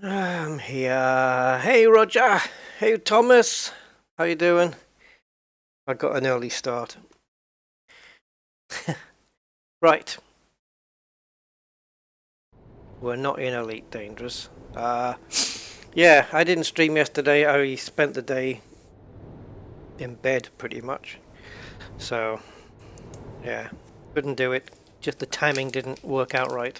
I'm here. Hey Roger. Hey Thomas. How you doing? I got an early start. Right. We're not in Elite Dangerous. Yeah, I didn't stream yesterday. I spent the day in bed pretty much. So, yeah, couldn't do it. Just the timing didn't work out right.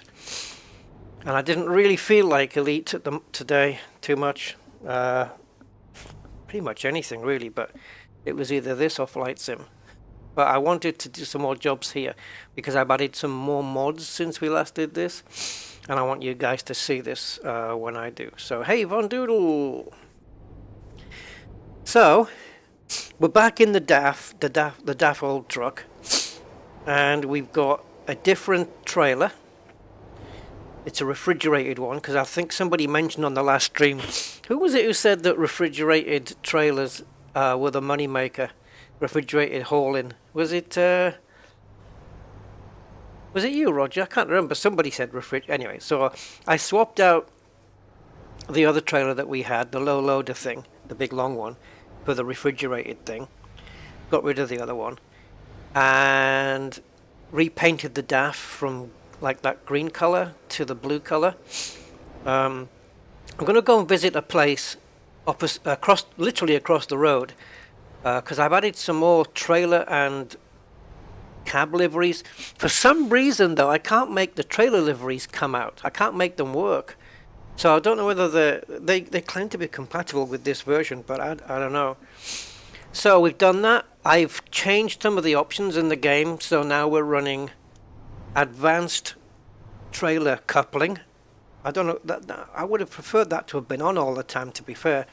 And I didn't really feel like Elite today too much. Pretty much anything really, but it was either this or Flight Sim. But I wanted to do some more jobs here because I've added some more mods since we last did this, and I want you guys to see this when I do. So hey Von Doodle. So we're back in the DAF old truck, and we've got a different trailer. It's a refrigerated one because I think somebody mentioned on the last stream. Who was it who said that refrigerated trailers were the money maker? Refrigerated hauling. Was it you, Roger? I can't remember. Somebody said Anyway, so I swapped out the other trailer that we had, the low loader thing, the big long one, for the refrigerated thing. Got rid of the other one and repainted the DAF from like that green color to the blue color. I'm going to go and visit a place literally across the road, because I've added some more trailer and cab liveries. For some reason, though, I can't make the trailer liveries come out. I can't make them work. So I don't know whether they claim to be compatible with this version, but I don't know. So we've done that. I've changed some of the options in the game, so now we're running advanced trailer coupling. I don't know, I would have preferred that to have been on all the time, to be fair.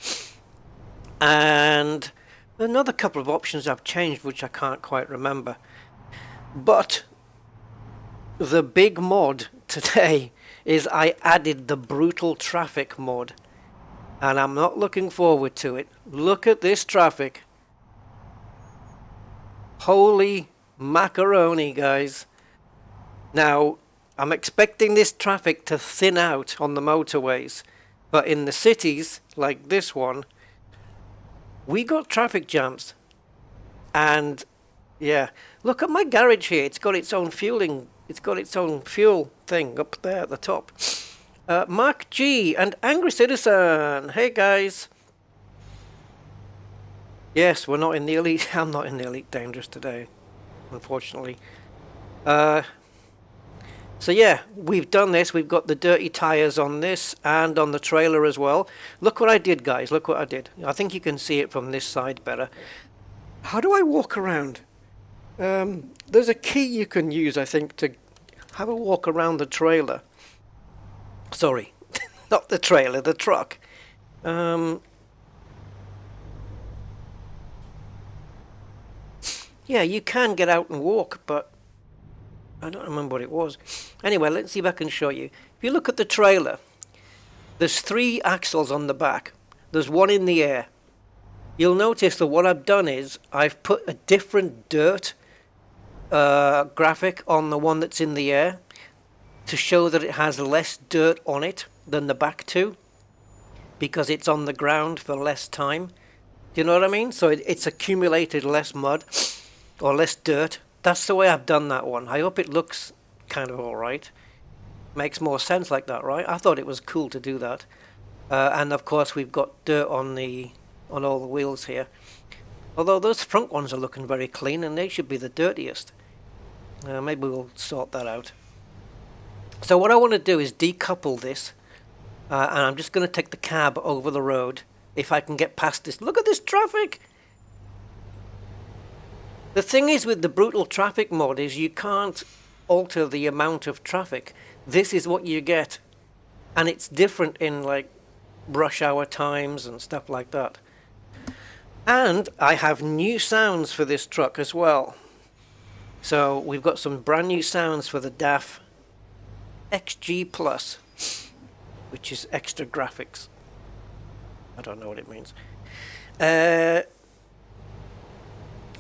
And another couple of options I've changed which I can't quite remember. But the big mod today is I added the brutal traffic mod, and I'm not looking forward to it. Look at this traffic. Holy macaroni, guys. Now, I'm expecting this traffic to thin out on the motorways, but in the cities, like this one, we got traffic jams. And, yeah, look at my garage here. It's got its own fueling. It's got its own fuel thing up there at the top. Mark G and Angry Citizen. Hey, guys. Yes, we're not in the Elite. I'm not in the Elite Dangerous today, unfortunately. So yeah, we've done this. We've got the dirty tires on this and on the trailer as well. Look what I did, guys. Look what I did. I think you can see it from this side better. How do I walk around? There's a key you can use, I think, to have a walk around the trailer. Sorry, not the trailer, the truck. Yeah, you can get out and walk, but I don't remember what it was. Anyway, let's see if I can show you. If you look at the trailer, there's 3 axles on the back. There's one in the air. You'll notice that what I've done is I've put a different dirt graphic on the one that's in the air to show that it has less dirt on it than the back 2, because it's on the ground for less time. Do you know what I mean? So it's accumulated less mud or less dirt. That's the way I've done that one. I hope it looks kind of alright. Makes more sense like that, right? I thought it was cool to do that. And of course we've got dirt on all the wheels here. Although those front ones are looking very clean and they should be the dirtiest. Maybe we'll sort that out. So what I want to do is decouple this. And I'm just going to take the cab over the road. If I can get past this. Look at this traffic! The thing is with the brutal traffic mod is you can't alter the amount of traffic. This is what you get. And it's different in like rush hour times and stuff like that. And I have new sounds for this truck as well. So we've got some brand new sounds for the DAF XG Plus, which is extra graphics. I don't know what it means.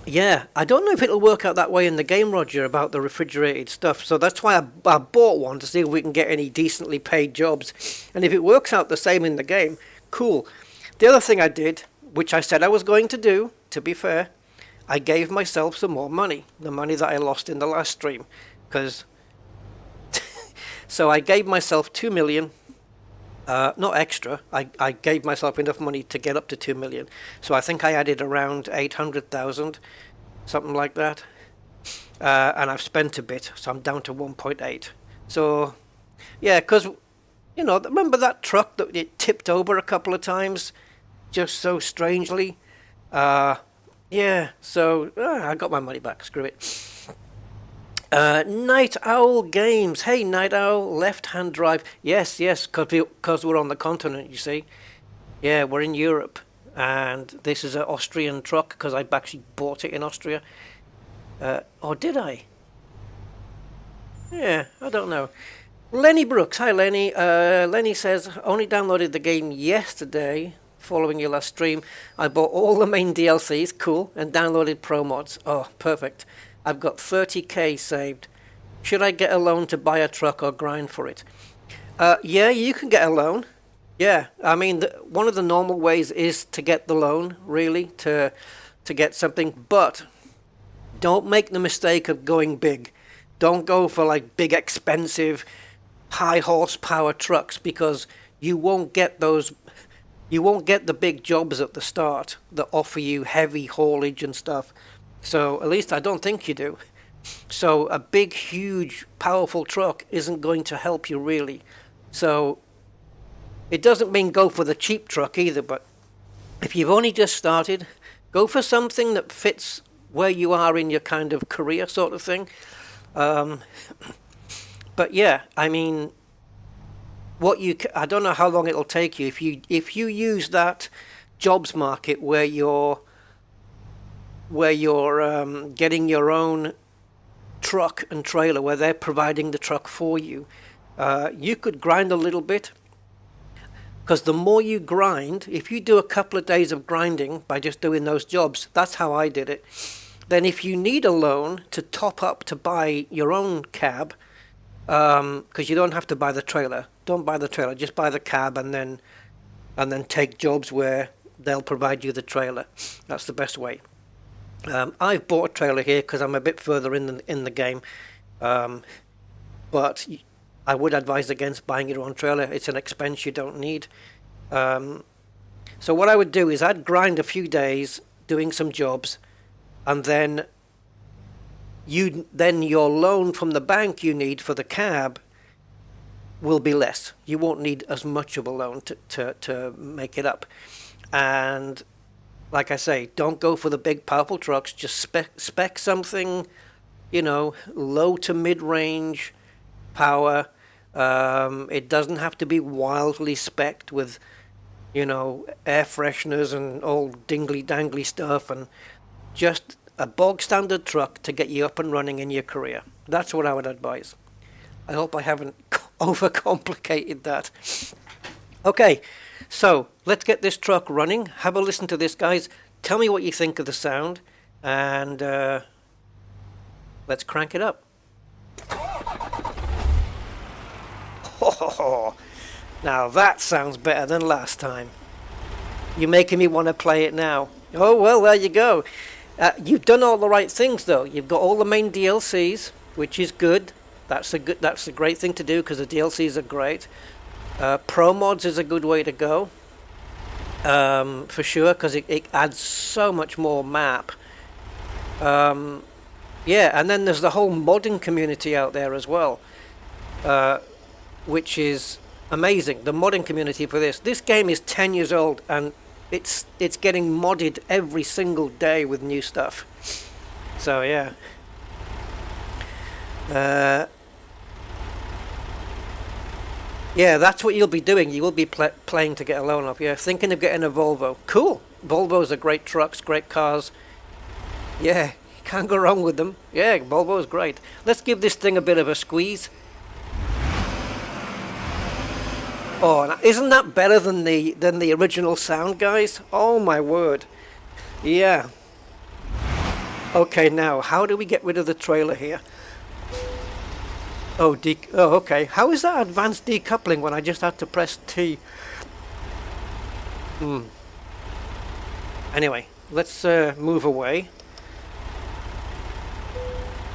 Yeah, I don't know if it'll work out that way in the game, Roger, about the refrigerated stuff. So that's why I bought one to see if we can get any decently paid jobs. And if it works out the same in the game, cool. The other thing I did, which I said I was going to do, to be fair, I gave myself some more money. The money that I lost in the last stream. Because so I gave myself 2 million. Not extra. I gave myself enough money to get up to 2 million. So I think I added around 800,000, something like that. And I've spent a bit, so I'm down to 1.8. So, yeah, because, you know, remember that truck that it tipped over a couple of times, just so strangely? Yeah, so I got my money back. Screw it. Night Owl Games. Hey, Night Owl, left-hand drive. Yes, because we're on the continent, you see. Yeah, we're in Europe. And this is an Austrian truck, because I actually bought it in Austria. Or did I? Yeah, I don't know. Lenny Brooks. Hi, Lenny. Lenny says, only downloaded the game yesterday, following your last stream. I bought all the main DLCs, cool, and downloaded pro mods. Oh, perfect. I've got 30k saved. Should I get a loan to buy a truck or grind for it? Yeah, you can get a loan. Yeah, I mean, one of the normal ways is to get the loan, really, to get something. But don't make the mistake of going big. Don't go for like big, expensive, high horsepower trucks, because you won't get those. You won't get the big jobs at the start that offer you heavy haulage and stuff. So at least I don't think you do. So a big, huge, powerful truck isn't going to help you really. So it doesn't mean go for the cheap truck either, but if you've only just started, go for something that fits where you are in your kind of career sort of thing. But yeah, I mean, I don't know how long it'll take you if you use that jobs market where you're getting your own truck and trailer, where they're providing the truck for you. You could grind a little bit, because the more you grind, if you do a couple of days of grinding by just doing those jobs, that's how I did it. Then if you need a loan to top up to buy your own cab, because you don't have to buy the trailer. Don't buy the trailer, just buy the cab and then take jobs where they'll provide you the trailer. That's the best way. I've bought a trailer here because I'm a bit further in the game, but I would advise against buying your own trailer. It's an expense you don't need. So what I would do is I'd grind a few days doing some jobs, and then your loan from the bank you need for the cab will be less. You won't need as much of a loan to make it up. And like I say, don't go for the big powerful trucks. Just spec something, low to mid-range power. It doesn't have to be wildly spec'd with, air fresheners and all dingly-dangly stuff, and just a bog standard truck to get you up and running in your career. That's what I would advise. I hope I haven't overcomplicated that. Okay, so let's get this truck running. Have a listen to this, guys. Tell me what you think of the sound, and let's crank it up. Oh, now that sounds better than last time. You're making me want to play it now. Oh, well, there you go. You've done all the right things, though. You've got all the main DLCs, which is good. That's a great thing to do, because the DLCs are great. Pro mods is a good way to go, for sure, because it adds so much more map. Yeah, and then there's the whole modding community out there as well, which is amazing. The modding community for this game is 10 years old, and it's getting modded every single day with new stuff. So yeah. Yeah, that's what you'll be doing. You will be playing to get a loan up. Yeah, thinking of getting a Volvo. Cool. Volvos are great trucks, great cars. Yeah, you can't go wrong with them. Yeah, Volvo is great. Let's give this thing a bit of a squeeze. Oh, isn't that better than the original sound, guys? Oh my word. Yeah. Okay, now, how do we get rid of the trailer here? Oh, okay. How is that advanced decoupling when I just had to press T? Anyway, let's move away.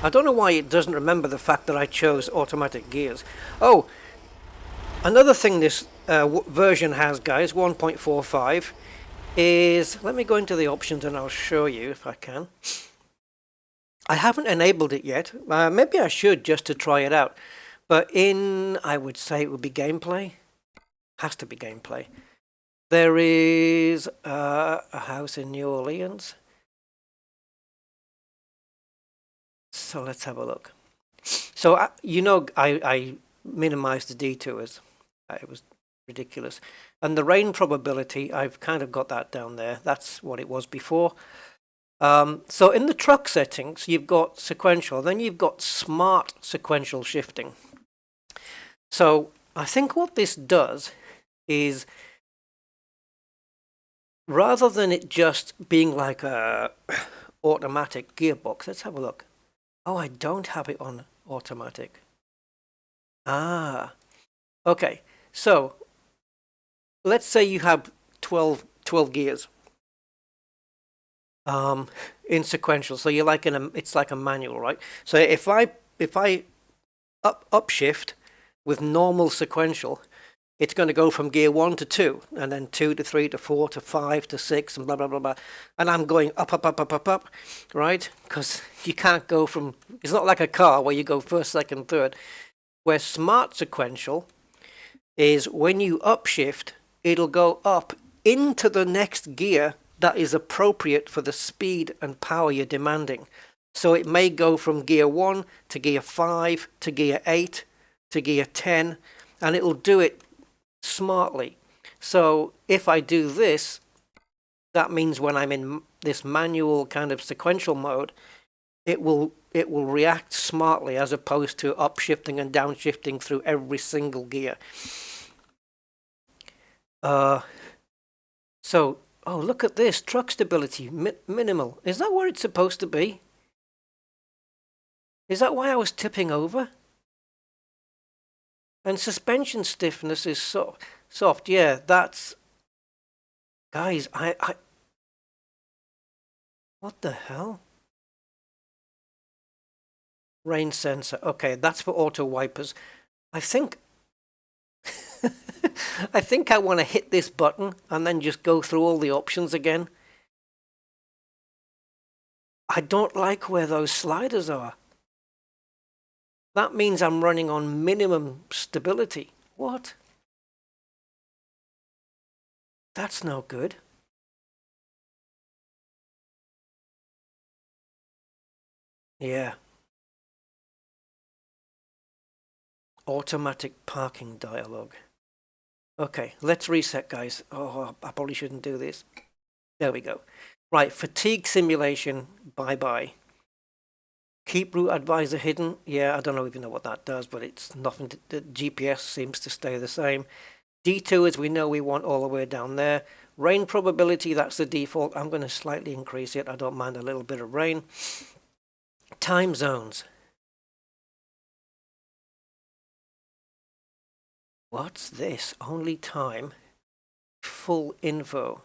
I don't know why it doesn't remember the fact that I chose automatic gears. Oh, another thing this version has, guys, 1.45, is... Let me go into the options and I'll show you if I can. I haven't enabled it yet. Maybe I should just to try it out. But I would say it would be gameplay. Has to be gameplay. There is a house in New Orleans. So let's have a look. So, I minimized the detours. It was ridiculous. And the rain probability, I've kind of got that down there. That's what it was before. So in the truck settings, you've got sequential, then you've got smart sequential shifting. So I think what this does is, rather than it just being like a automatic gearbox, let's have a look. Oh, I don't have it on automatic. Ah, okay. So let's say you have 12 gears. In sequential, so you're like it's like a manual, right? So if I upshift with normal sequential, it's going to go from gear 1 to 2, and then 2 to 3 to 4 to 5 to 6, and blah blah blah blah. And I'm going up, right? Because you can't go from... It's not like a car where you go first, second, third. Where smart sequential is when you upshift, it'll go up into the next gear that is appropriate for the speed and power you're demanding. So it may go from gear 1 to gear 5 to gear 8 to gear 10, and it'll do it smartly. So if I do this, that means when I'm in this manual kind of sequential mode, it will react smartly as opposed to upshifting and downshifting through every single gear. So, oh, look at this. Truck stability, minimal. Is that where it's supposed to be? Is that why I was tipping over? And suspension stiffness is soft. Yeah, that's... Guys, I... What the hell? Rain sensor. Okay, that's for auto wipers. I think... I think I want to hit this button and then just go through all the options again. I don't like where those sliders are. That means I'm running on minimum stability. What? That's no good. Yeah. Automatic parking dialog. Okay, let's reset, guys. Oh, I probably shouldn't do this. There we go. Right, fatigue simulation, bye-bye. Keep route advisor hidden. Yeah, I don't even know what that does, but it's nothing. The GPS seems to stay the same. Detours, we know we want all the way down there. Rain probability, that's the default. I'm going to slightly increase it. I don't mind a little bit of rain. Time zones. What's this? Only time. Full info.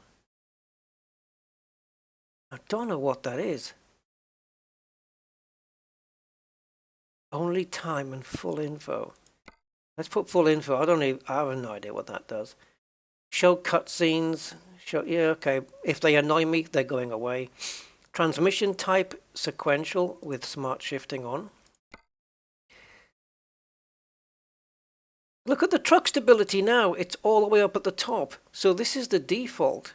I don't know what that is. Only time and full info. Let's put full info. I have no idea what that does. Show cutscenes. Yeah, okay. If they annoy me, they're going away. Transmission type, sequential with smart shifting on. Look at the truck stability now. It's all the way up at the top. So this is the default.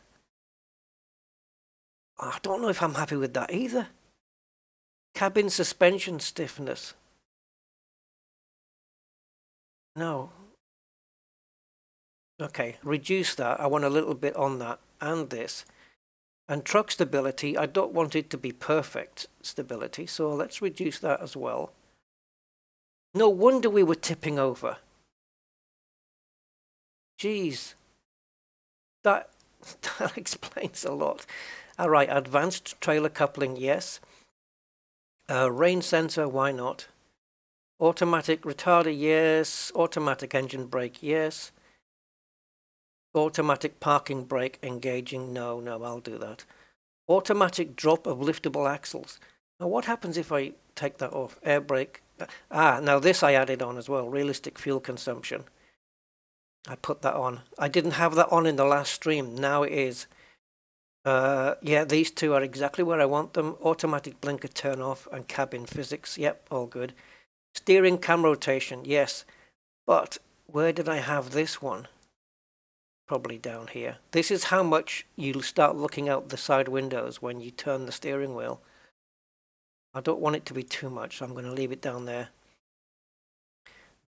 I don't know if I'm happy with that either. Cabin suspension stiffness. No. Okay, reduce that. I want a little bit on that and this. And truck stability, I don't want it to be perfect stability, so let's reduce that as well. No wonder we were tipping over. Jeez. That explains a lot. All right, advanced trailer coupling, yes. Rain sensor, why not? Automatic retarder, yes. Automatic engine brake, yes. Automatic parking brake engaging, no, I'll do that. Automatic drop of liftable axles. Now what happens if I take that off? Air brake. Now this I added on as well. Realistic fuel consumption. I put that on. I didn't have that on in the last stream. Now it is. Yeah, these two are exactly where I want them. Automatic blinker turn off and cabin physics. Yep, all good. Steering cam rotation, yes. But where did I have this one? Probably down here. This is how much you'll start looking out the side windows when you turn the steering wheel. I don't want it to be too much, so I'm going to leave it down there.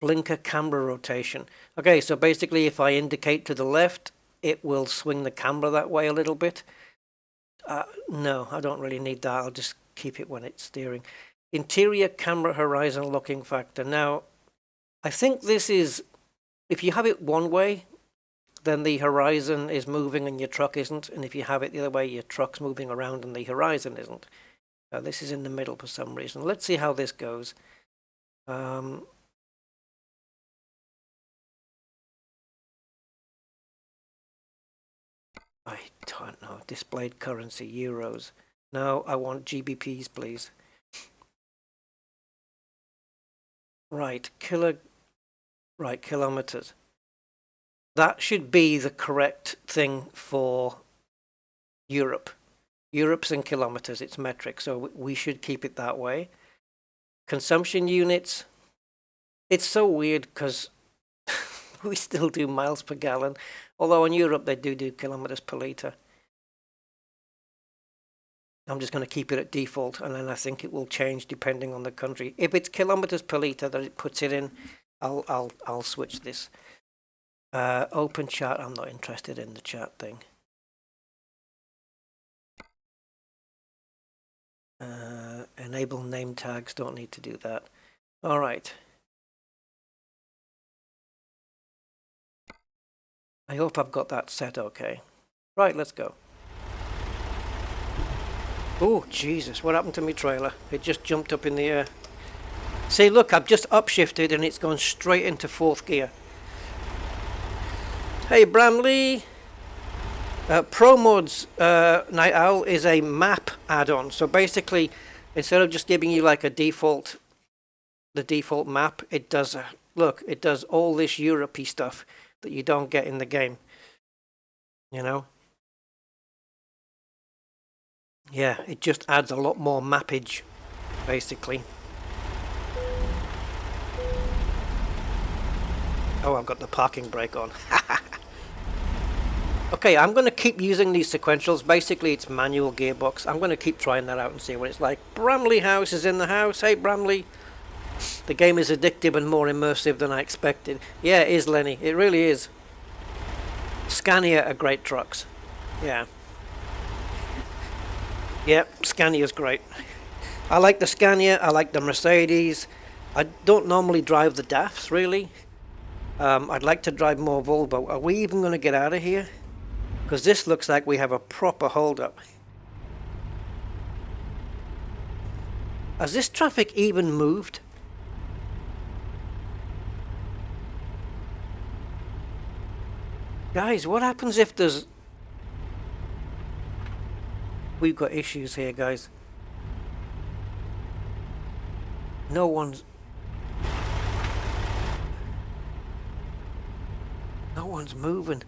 Blinker camera rotation. Okay, so basically if I indicate to the left, it will swing the camera that way a little bit. No, I don't really need that. I'll just keep it when it's steering. Interior camera horizon locking factor. Now, I think this is, if you have it one way, then the horizon is moving and your truck isn't. And if you have it the other way, your truck's moving around and the horizon isn't. This is in the middle for some reason. Let's see how this goes. I don't know. Displayed currency, euros. No, I want GBPs, please. Right, kilometers. That should be the correct thing for Europe. Europe's in kilometers, it's metric, so we should keep it that way. Consumption units. It's so weird because we still do miles per gallon, although in Europe they do kilometers per litre. I'm just going to keep it at default, and then I think it will change depending on the country. If it's kilometers per litre that it puts it in, I'll switch this. Open chat, I'm not interested in the chat thing. Enable name tags, don't need to do that. All right. I hope I've got that set okay. Right, let's go. Oh, Jesus, what happened to my trailer? It just jumped up in the air. See, look, I've just upshifted and it's gone straight into 4th gear. Hey, Bramley. Pro Mods Night Owl is a map add-on. So basically, instead of just giving you like the default map, it does, look, it does all this Europe-y stuff that you don't get in the game. You know? Yeah, it just adds a lot more mappage, basically. Oh, I've got the parking brake on. Okay, I'm going to keep using these sequentials. Basically, it's manual gearbox. I'm going to keep trying that out and see what it's like. Bramley House is in the house. Hey, Bramley. The game is addictive and more immersive than I expected. Yeah, it is, Lenny. It really is. Scania are great trucks. Yeah. Yep, Scania's great. I like the Scania. I like the Mercedes. I don't normally drive the DAFs, really. I'd like to drive more Volvo. Are we even going to get out of here? Because this looks like we have a proper hold-up. Has this traffic even moved? Guys, what happens if there's... We've got issues here, guys. No one's moving.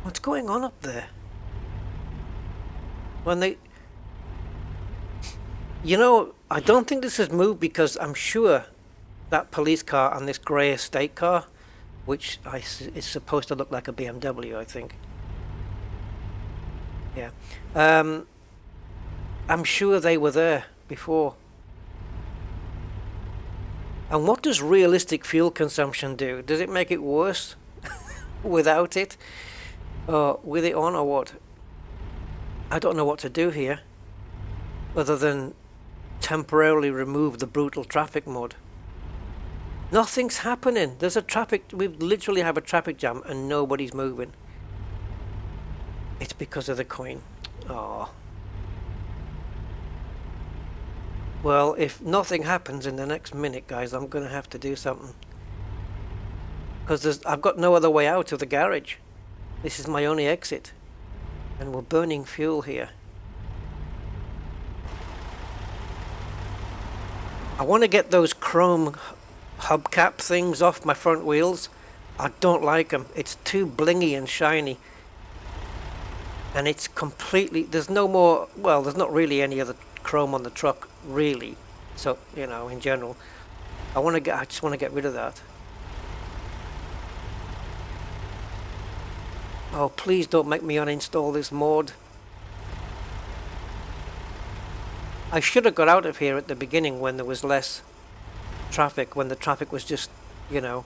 What's going on up there? When they... You know, I don't think this has moved because I'm sure that police car and this grey estate car, which is supposed to look like a BMW, I think. Yeah. I'm sure they were there before. And what does realistic fuel consumption do? Does it make it worse without it? Or with it on, or what? I don't know what to do here other than temporarily remove the brutal traffic mode. Nothing's happening. There's a traffic, we literally have a traffic jam and nobody's moving. It's because of the coin. Oh. Well, if nothing happens in the next minute, guys, I'm going to have to do something. Because I've got no other way out of the garage. This is my only exit. And we're burning fuel here. I want to get those chrome hubcap things off my front wheels. I don't like them. It's too blingy and shiny. And it's completely... There's no more... Well, there's not really any other chrome on the truck, really. So, you know, in general. I just want to get rid of that. Oh, please don't make me uninstall this mod. I should have got out of here at the beginning when there was less traffic, when the traffic was just, you know.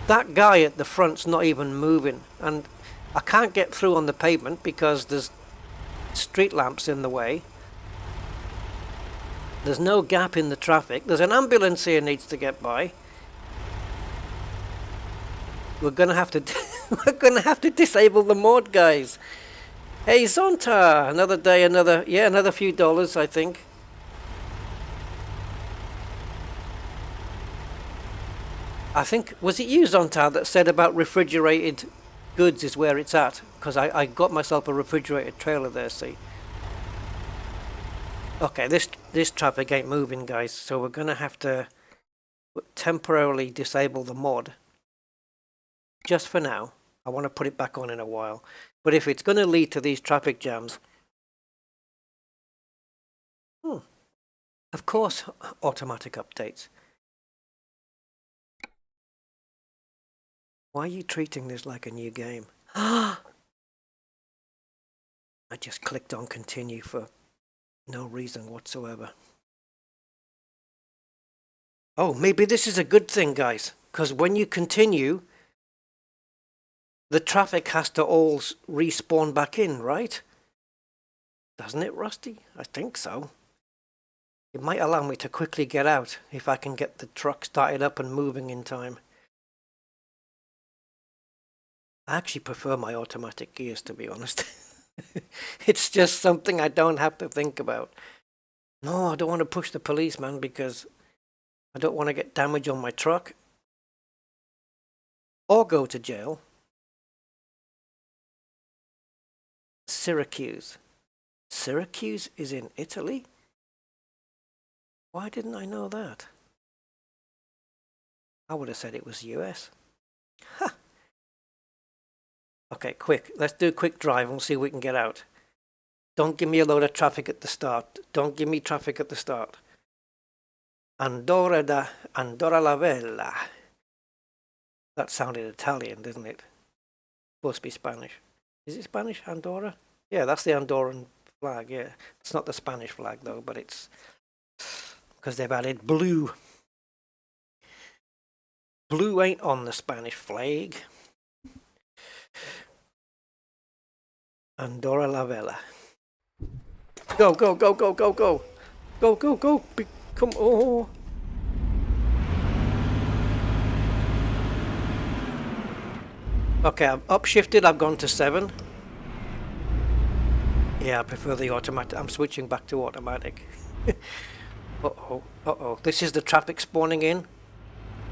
That guy at the front's not even moving, and I can't get through on the pavement because there's street lamps in the way. There's no gap in the traffic. There's an ambulance here needs to get by. We're gonna have to we're gonna have to disable the mod, guys. Hey Zonta, another day, another few dollars, I think. I think, was it you, Zonta, that said about refrigerated goods is where it's at? Because I got myself a refrigerated trailer there, see. Okay, this traffic ain't moving, guys, so we're gonna have to temporarily disable the mod. Just for now. I want to put it back on in a while. But if it's going to lead to these traffic jams... Of course, automatic updates. Why are you treating this like a new game? I just clicked on continue for no reason whatsoever. Oh, maybe this is a good thing, guys. Because when you continue... the traffic has to all respawn back in, right? Doesn't it, Rusty? I think so. It might allow me to quickly get out if I can get the truck started up and moving in time. I actually prefer my automatic gears, to be honest. It's just something I don't have to think about. No, I don't want to push the policeman because I don't want to get damage on my truck. Or go to jail. Syracuse. Syracuse is in Italy? Why didn't I know that? I would have said it was US. Ha! Okay, quick. Let's do a quick drive and see if we can get out. Don't give me a load of traffic at the start. Don't give me traffic at the start. Andorra la Vella. That sounded Italian, didn't it? Supposed to be Spanish. Is it Spanish, Andorra? Yeah, that's the Andorran flag, yeah. It's not the Spanish flag, though, but it's... because they've added blue. Blue ain't on the Spanish flag. Andorra la Vella. Go, go, go, go, go, go. Go, go, go. Come on. Okay, I've upshifted. I've gone to 7. Yeah, I prefer the automatic. I'm switching back to automatic. Uh-oh, uh-oh. This is the traffic spawning in.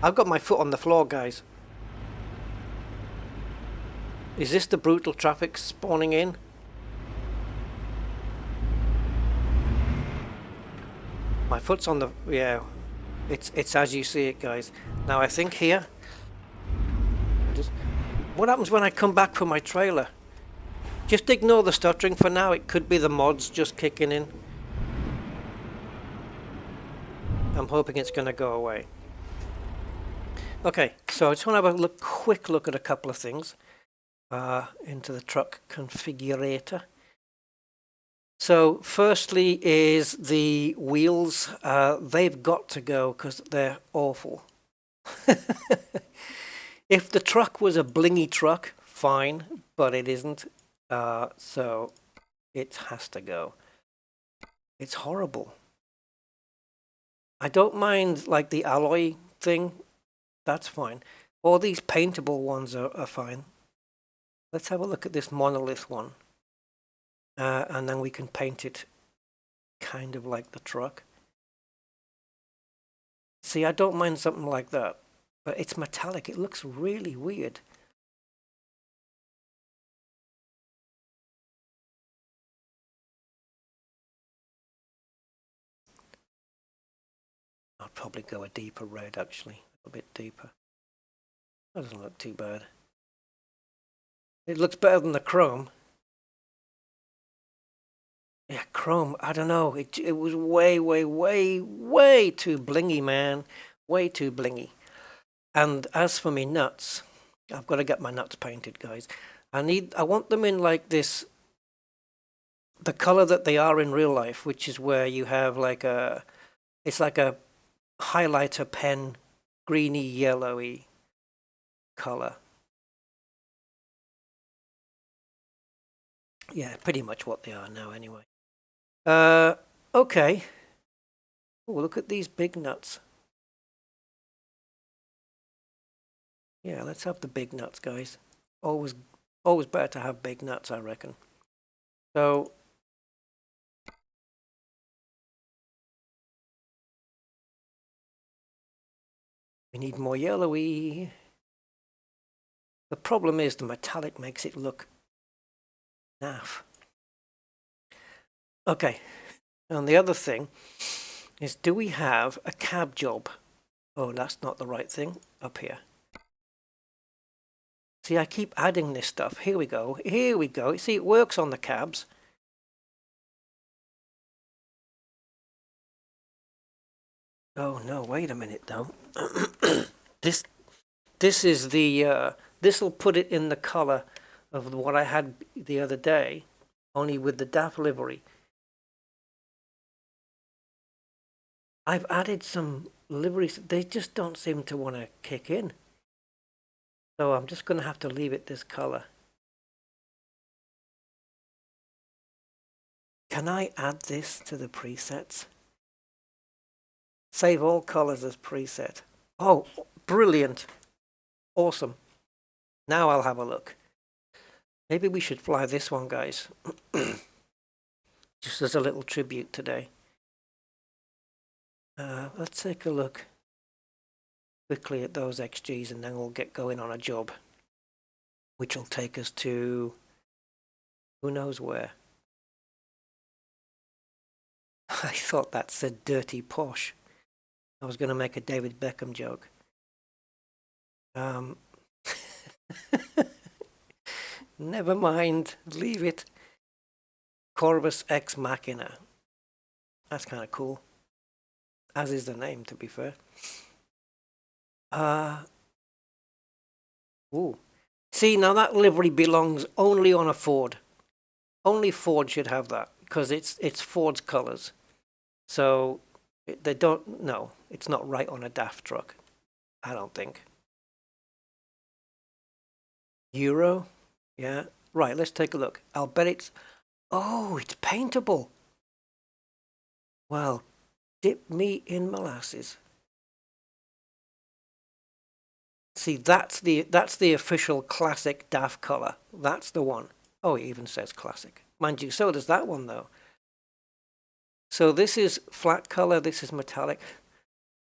I've got my foot on the floor, guys. Is this the brutal traffic spawning in? My foot's on the... yeah. It's as you see it, guys. Now, I think here... what happens when I come back for my trailer? Just ignore the stuttering for now. It could be the mods just kicking in. I'm hoping it's going to go away. Okay, so I just want to have a quick look at a couple of things into the truck configurator. So firstly is the wheels. They've got to go because they're awful. If the truck was a blingy truck, fine, but it isn't. So it has to go. It's horrible. I don't mind like the alloy thing. That's fine. All these paintable ones are fine. Let's have a look at this monolith one. And then we can paint it kind of like the truck. See, I don't mind something like that, but it's metallic. It looks really weird. I'll probably go a deeper red, actually. A bit deeper. That doesn't look too bad. It looks better than the chrome. Yeah, chrome, I don't know. It was way, way, way, way too blingy, man. Way too blingy. And as for me nuts, I've got to get my nuts painted, guys. I want them in like this, the color that they are in real life, which is where you have like it's like a highlighter pen, greeny, yellowy color. Yeah, pretty much what they are now anyway. Okay. Oh, look at these big nuts. Yeah, let's have the big nuts, guys. Always better to have big nuts, I reckon. So we need more yellowy. The problem is the metallic makes it look naff. Okay, and the other thing is, do we have a cab job? Oh, that's not the right thing. Up here. See, I keep adding this stuff. Here we go. Here we go. See, it works on the cabs. Oh no, wait a minute though. This is the this will put it in the color of what I had the other day, only with the DAF livery. I've added some liveries. They just don't seem to want to kick in. So I'm just going to have to leave it this color. Can I add this to the presets? Save all colors as preset. Oh, brilliant. Awesome. Now I'll have a look. Maybe we should fly this one, guys. Just as a little tribute today. Let's take a look quickly at those XGs and then we'll get going on a job, which will take us to who knows where. I thought that said dirty posh. I was going to make a David Beckham joke. Never mind, leave it. Corvus Ex Machina. That's kind of cool. As is the name, to be fair. Ooh. See, now that livery belongs only on a Ford. Only Ford should have that, because it's Ford's colors. So they don't, no, it's not right on a DAF truck. I don't think. Euro? Yeah. Right, let's take a look. I'll bet it's... Oh, it's paintable. Well, dip me in molasses. See, that's the official classic DAF color. That's the one. Oh, it even says classic. Mind you, so does that one, though. So this is flat color, this is metallic.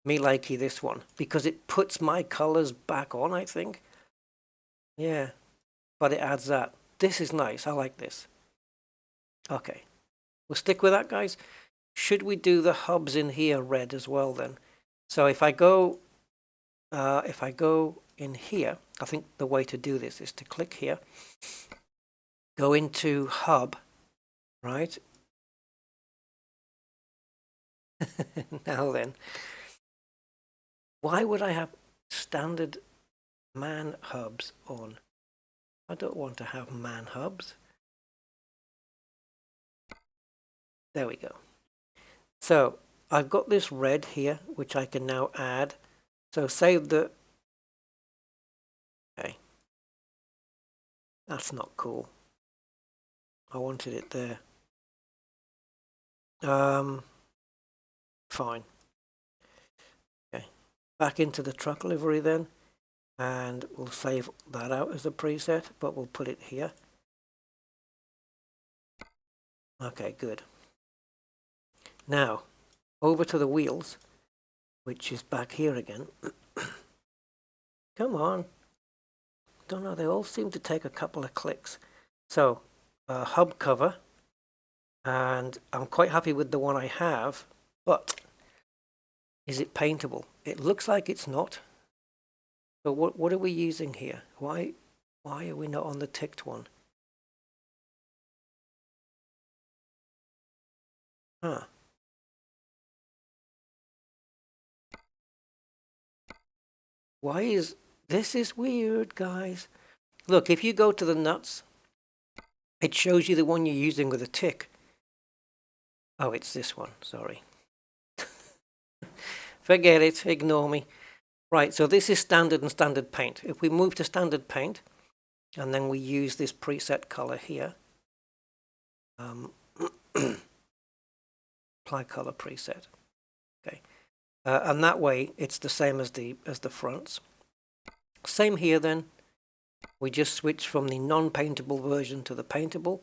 Me likey this one, because it puts my colors back on, I think. Yeah, but it adds that. This is nice, I like this. Okay, we'll stick with that, guys. Should we do the hubs in here red as well, then? So if I go in here, I think the way to do this is to click here, go into hub, right? Now then, why would I have standard man hubs on? I don't want to have man hubs. There we go. So I've got this red here, which I can now add. So save the... Okay. That's not cool. I wanted it there. Fine. back into the truck livery then, and we'll save that out as a preset, but we'll put it here. Okay, good. Now, over to the wheels, which is back here again. Come on. Don't know, they all seem to take a couple of clicks. So, hub cover, and I'm quite happy with the one I have, but is it paintable? It looks like it's not. So what are we using here? Why are we not on the ticked one? Huh. Why is this is weird, guys. Look, if you go to the nuts, it shows you the one you're using with a tick. Oh, it's this one, sorry. Forget it, ignore me. Right, so this is standard and standard paint. If we move to standard paint, and then we use this preset color here, apply color preset. Okay, and that way it's the same as the fronts. Same here then. We just switch from the non-paintable version to the paintable,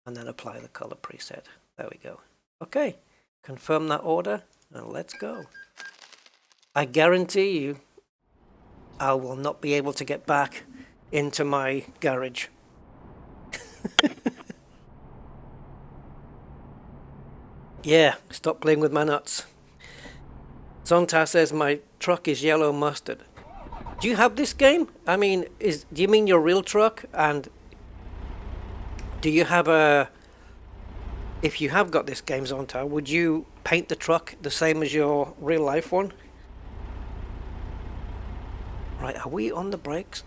and then apply the color preset. There we go. Okay, confirm that order, and let's go. I guarantee you, I will not be able to get back into my garage. Yeah, stop playing with my nuts. Zonta says my truck is yellow mustard. Do you have this game? I mean, do you mean your real truck? And do you have a... If you have got this game, Zonta, would you paint the truck the same as your real life one? Right, are we on the brakes?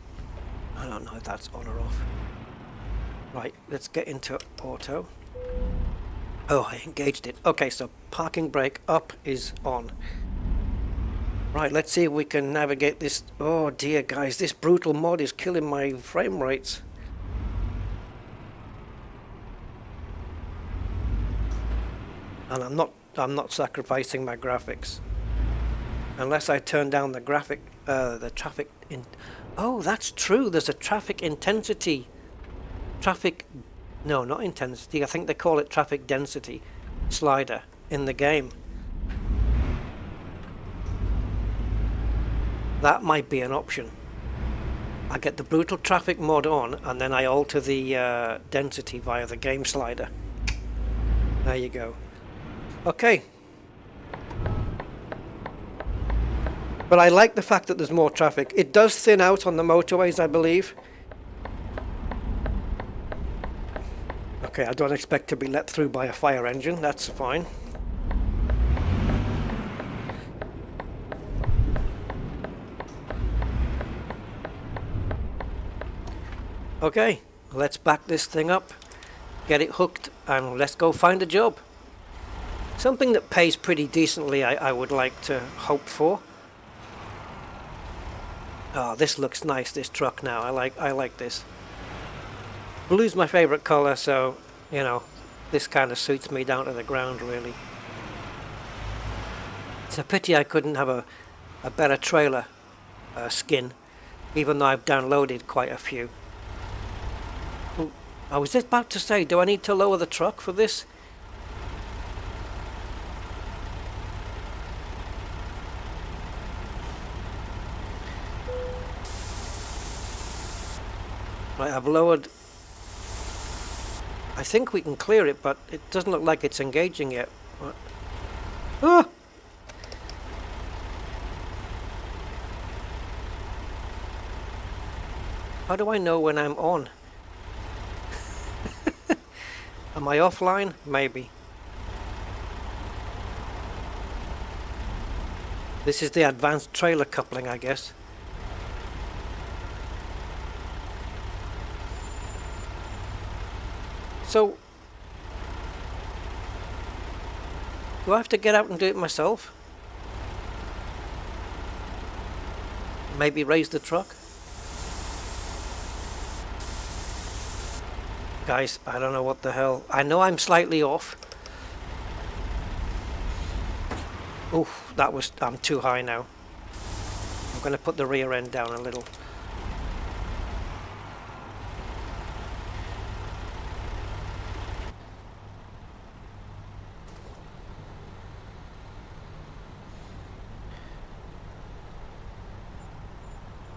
I don't know if that's on or off. Right, let's get into auto. Oh, I engaged it. Okay, so parking brake up is on. Right, let's see if we can navigate this. Oh dear, guys, this brutal mod is killing my frame rates. And I'm not sacrificing my graphics. Unless I turn down the traffic in... Oh, that's true. There's a traffic intensity. No, not intensity. I think they call it traffic density slider in the game. That might be an option. I get the brutal traffic mod on, and then I alter the density via the game slider. There you go. Okay. But I like the fact that there's more traffic. It does thin out on the motorways, I believe. Okay, I don't expect to be let through by a fire engine. That's fine. Okay, let's back this thing up, get it hooked, and let's go find a job. Something that pays pretty decently, I would like to hope for. Oh, this looks nice, this truck now. I like this. Blue's my favorite color, so, you know, this kind of suits me down to the ground, really. It's a pity I couldn't have a better trailer skin, even though I've downloaded quite a few. Ooh, I was just about to say, do I need to lower the truck for this? Right, I've lowered... I think we can clear it, but it doesn't look like it's engaging yet. What? Ah! How do I know when I'm on? Am I offline? Maybe. This is the advanced trailer coupling, I guess. So, do I have to get out and do it myself? Maybe raise the truck? Guys, I don't know what the hell. I know I'm slightly off. Oof, I'm too high now. I'm going to put the rear end down a little.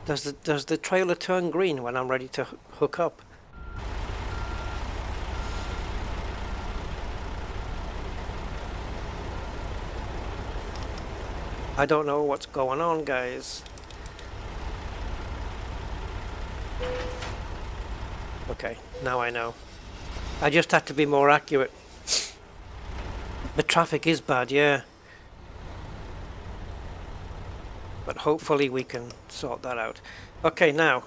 Does the trailer turn green when I'm ready to hook up? I don't know what's going on, guys. Okay, now I know. I just had to be more accurate. The traffic is bad, yeah. But hopefully we can sort that out. Okay, now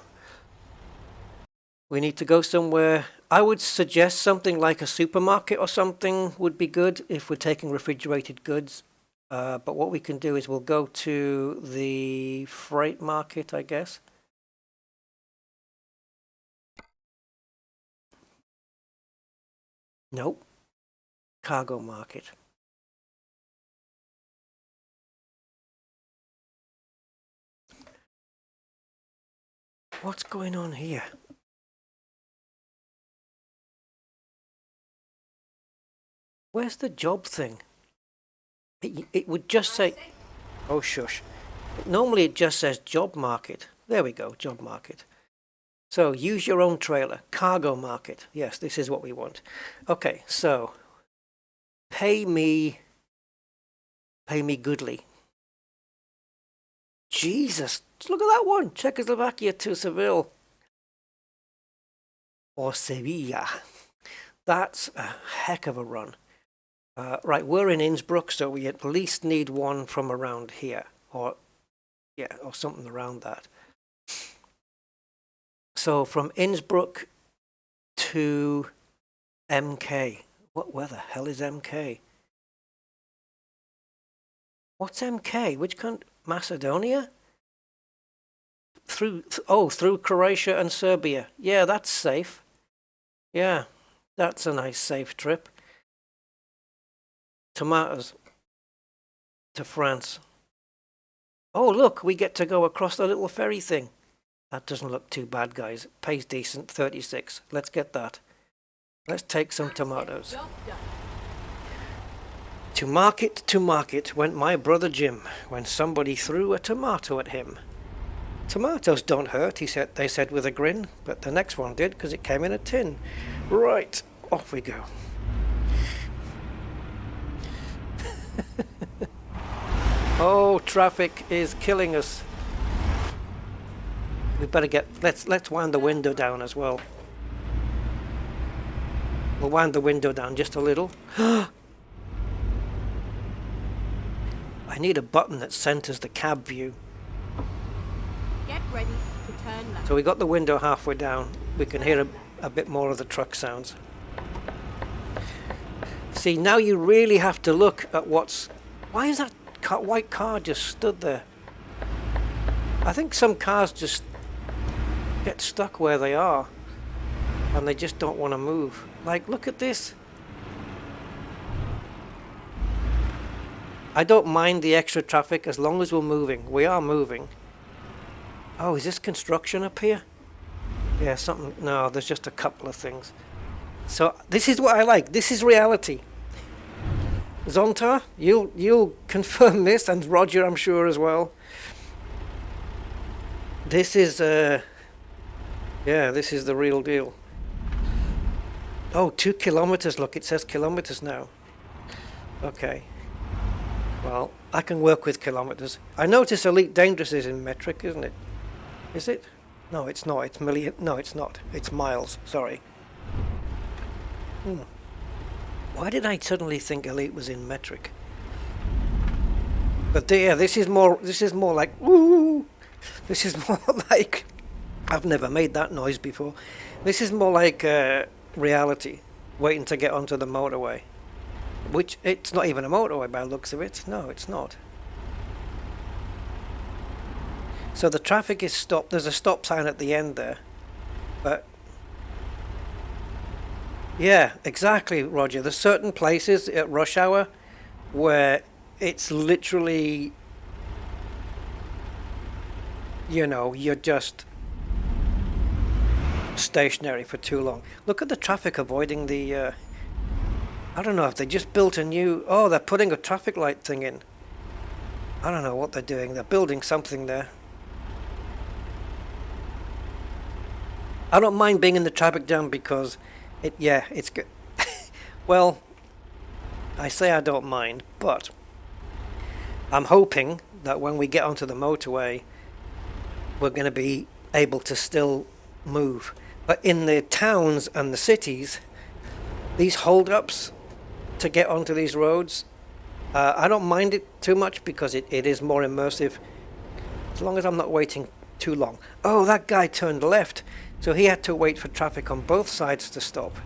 we need to go somewhere. I would suggest something like a supermarket or something would be good if we're taking refrigerated goods. But what we can do is we'll go to the freight market, I guess. Nope. Cargo market. What's going on here? Where's the job thing? It would just say... Oh, shush. Normally it just says job market. There we go, job market. So, use your own trailer. Cargo market. Yes, this is what we want. Okay, so... Pay me goodly. Jesus, look at that one. Czechoslovakia to Seville. Or Sevilla. That's a heck of a run. Right, we're in Innsbruck, so we at least need one from around here. Or something around that. So from Innsbruck to MK. Where the hell is MK? What's MK? Which country? Macedonia? Through Croatia and Serbia. Yeah, that's safe. Yeah, that's a nice safe trip. Tomatoes to France. Oh, look, we get to go across the little ferry thing. That doesn't look too bad, guys. Pays decent, 36. Let's get that. Let's take some tomatoes. To market went my brother Jim when somebody threw a tomato at him. Tomatoes don't hurt, they said with a grin, but the next one did because it came in a tin. Right, off we go. Oh, traffic is killing us. We better let's wind the window down as well. We'll wind the window down just a little. I need a button that centers the cab view. Get ready to turn left. So we got the window halfway down. We can hear a bit more of the truck sounds. See, now you really have to look at why is that white car just stood there? I think some cars just get stuck where they are and they just don't want to move. Like, look at this. I don't mind the extra traffic as long as we're moving. We are moving. Oh, is this construction up here? Yeah, something. No, there's just a couple of things. So this is what I like. This is reality. Zonta, you'll confirm this, and Roger, I'm sure as well. This is this is the real deal. Oh, 2 kilometers. Look, it says kilometers now. Okay. Well, I can work with kilometers. I notice Elite Dangerous is in metric, isn't it? Is it? No, it's not. It's million. No, it's not. It's miles. Sorry. Why did I suddenly think Elite was in metric? But yeah, this is more like woo. This is more like I've never made that noise before. This is more like reality, waiting to get onto the motorway. Which, it's not even a motorway by the looks of it. No, it's not. So the traffic is stopped. There's a stop sign at the end there. But yeah, exactly, Roger. There's certain places at rush hour where it's literally you know, you're just stationary for too long. Look at the traffic avoiding the, I don't know if they just built a new, oh, they're putting a traffic light thing in. I don't know what they're doing. They're building something there. I don't mind being in the traffic jam because it's good. Well, I say I don't mind, but I'm hoping that when we get onto the motorway, we're going to be able to still move. But in the towns and the cities, these hold-ups to get onto these roads, I don't mind it too much because it is more immersive, as long as I'm not waiting too long. Oh, that guy turned left, so he had to wait for traffic on both sides to stop.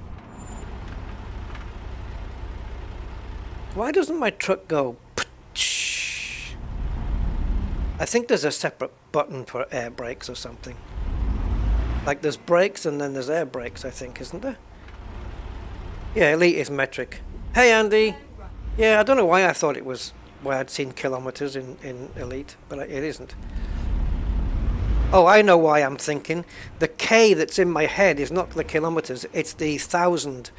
Why doesn't my truck go? I think there's a separate button for air brakes or something. Like there's brakes and then there's air brakes, I think, isn't there? Yeah, Elite is metric. Hey, Andy. Yeah, I don't know why I thought it was why I'd seen kilometers in Elite, but it isn't. Oh, I know why I'm thinking. The K that's in my head is not the kilometers, it's the thousands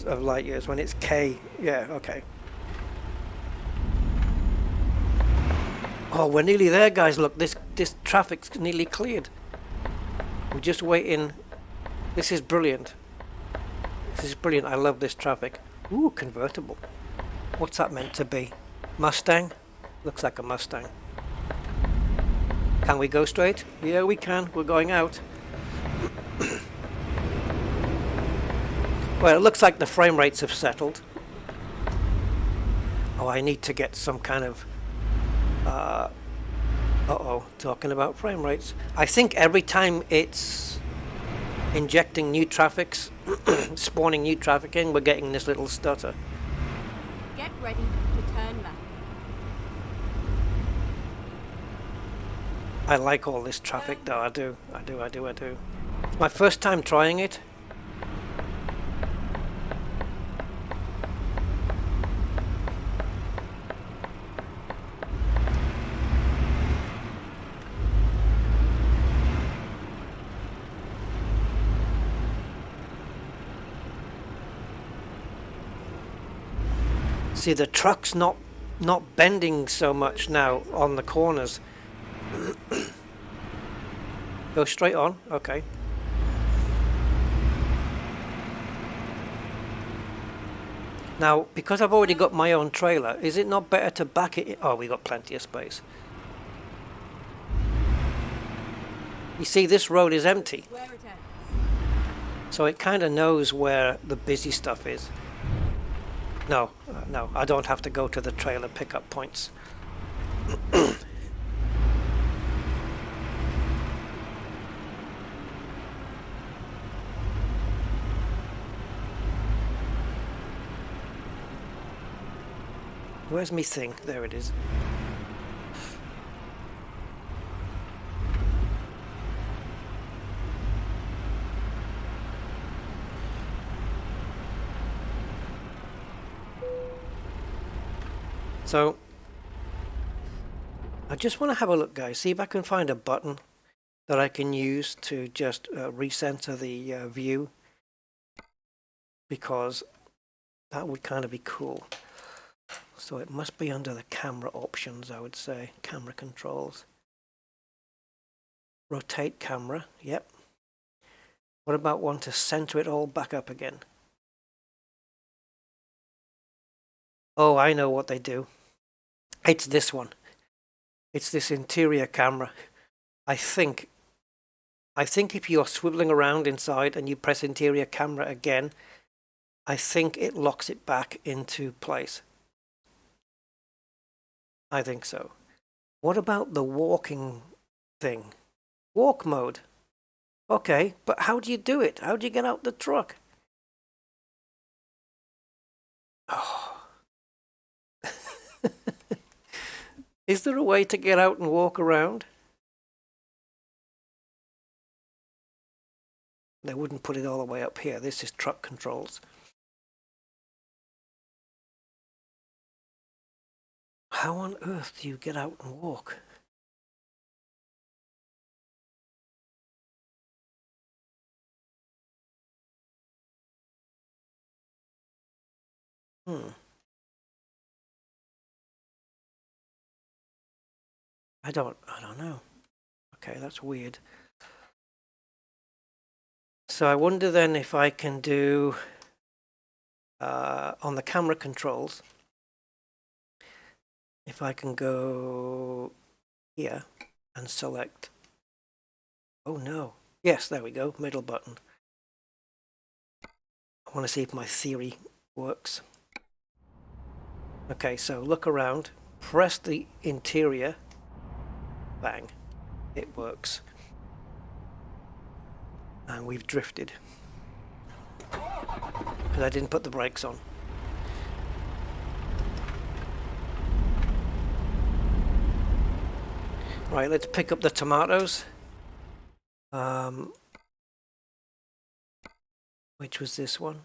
of light years when it's K. Yeah, okay. Oh, we're nearly there, guys. Look, this traffic's nearly cleared. We're just waiting. This is brilliant. This is brilliant. I love this traffic. Ooh, convertible. What's that meant to be? Mustang? Looks like a Mustang. Can we go straight? Yeah, we can. We're going out. Well, it looks like the frame rates have settled. Oh, I need to get some kind of... talking about frame rates. I think every time it's injecting new traffics, spawning new traffic in, we're getting this little stutter. Get ready to turn left. I like all this traffic though, I do. It's my first time trying it. See, the truck's not bending so much now on the corners. Go straight on, okay. Now, because I've already got my own trailer, is it not better to back it in? Oh, we got plenty of space. You see, this road is empty, Where it ends. so it kind of knows where the busy stuff is. No, I don't have to go to the trailer pickup points. Where's me thing? There it is. So, I just want to have a look, guys, see if I can find a button that I can use to just recenter the view, because that would kind of be cool. So it must be under the camera options, I would say. Camera controls. Rotate camera, yep. What about one to center it all back up again? Oh, I know what they do. It's this one. It's this interior camera. I think if you're swiveling around inside and you press interior camera again, I think it locks it back into place. I think so. What about the walking thing? Walk mode. Okay, but how do you do it? How do you get out the truck? Oh. Is there a way to get out and walk around? They wouldn't put it all the way up here. This is truck controls. How on earth do you get out and walk? I don't know. Okay, that's weird. So I wonder then if I can do on the camera controls, if I can go here and select. Oh no. Yes, there we go, middle button. I want to see if my theory works. Okay, so look around, press the interior, bang, it works. And we've drifted. Because I didn't put the brakes on. Right, let's pick up the tomatoes. Which was this one?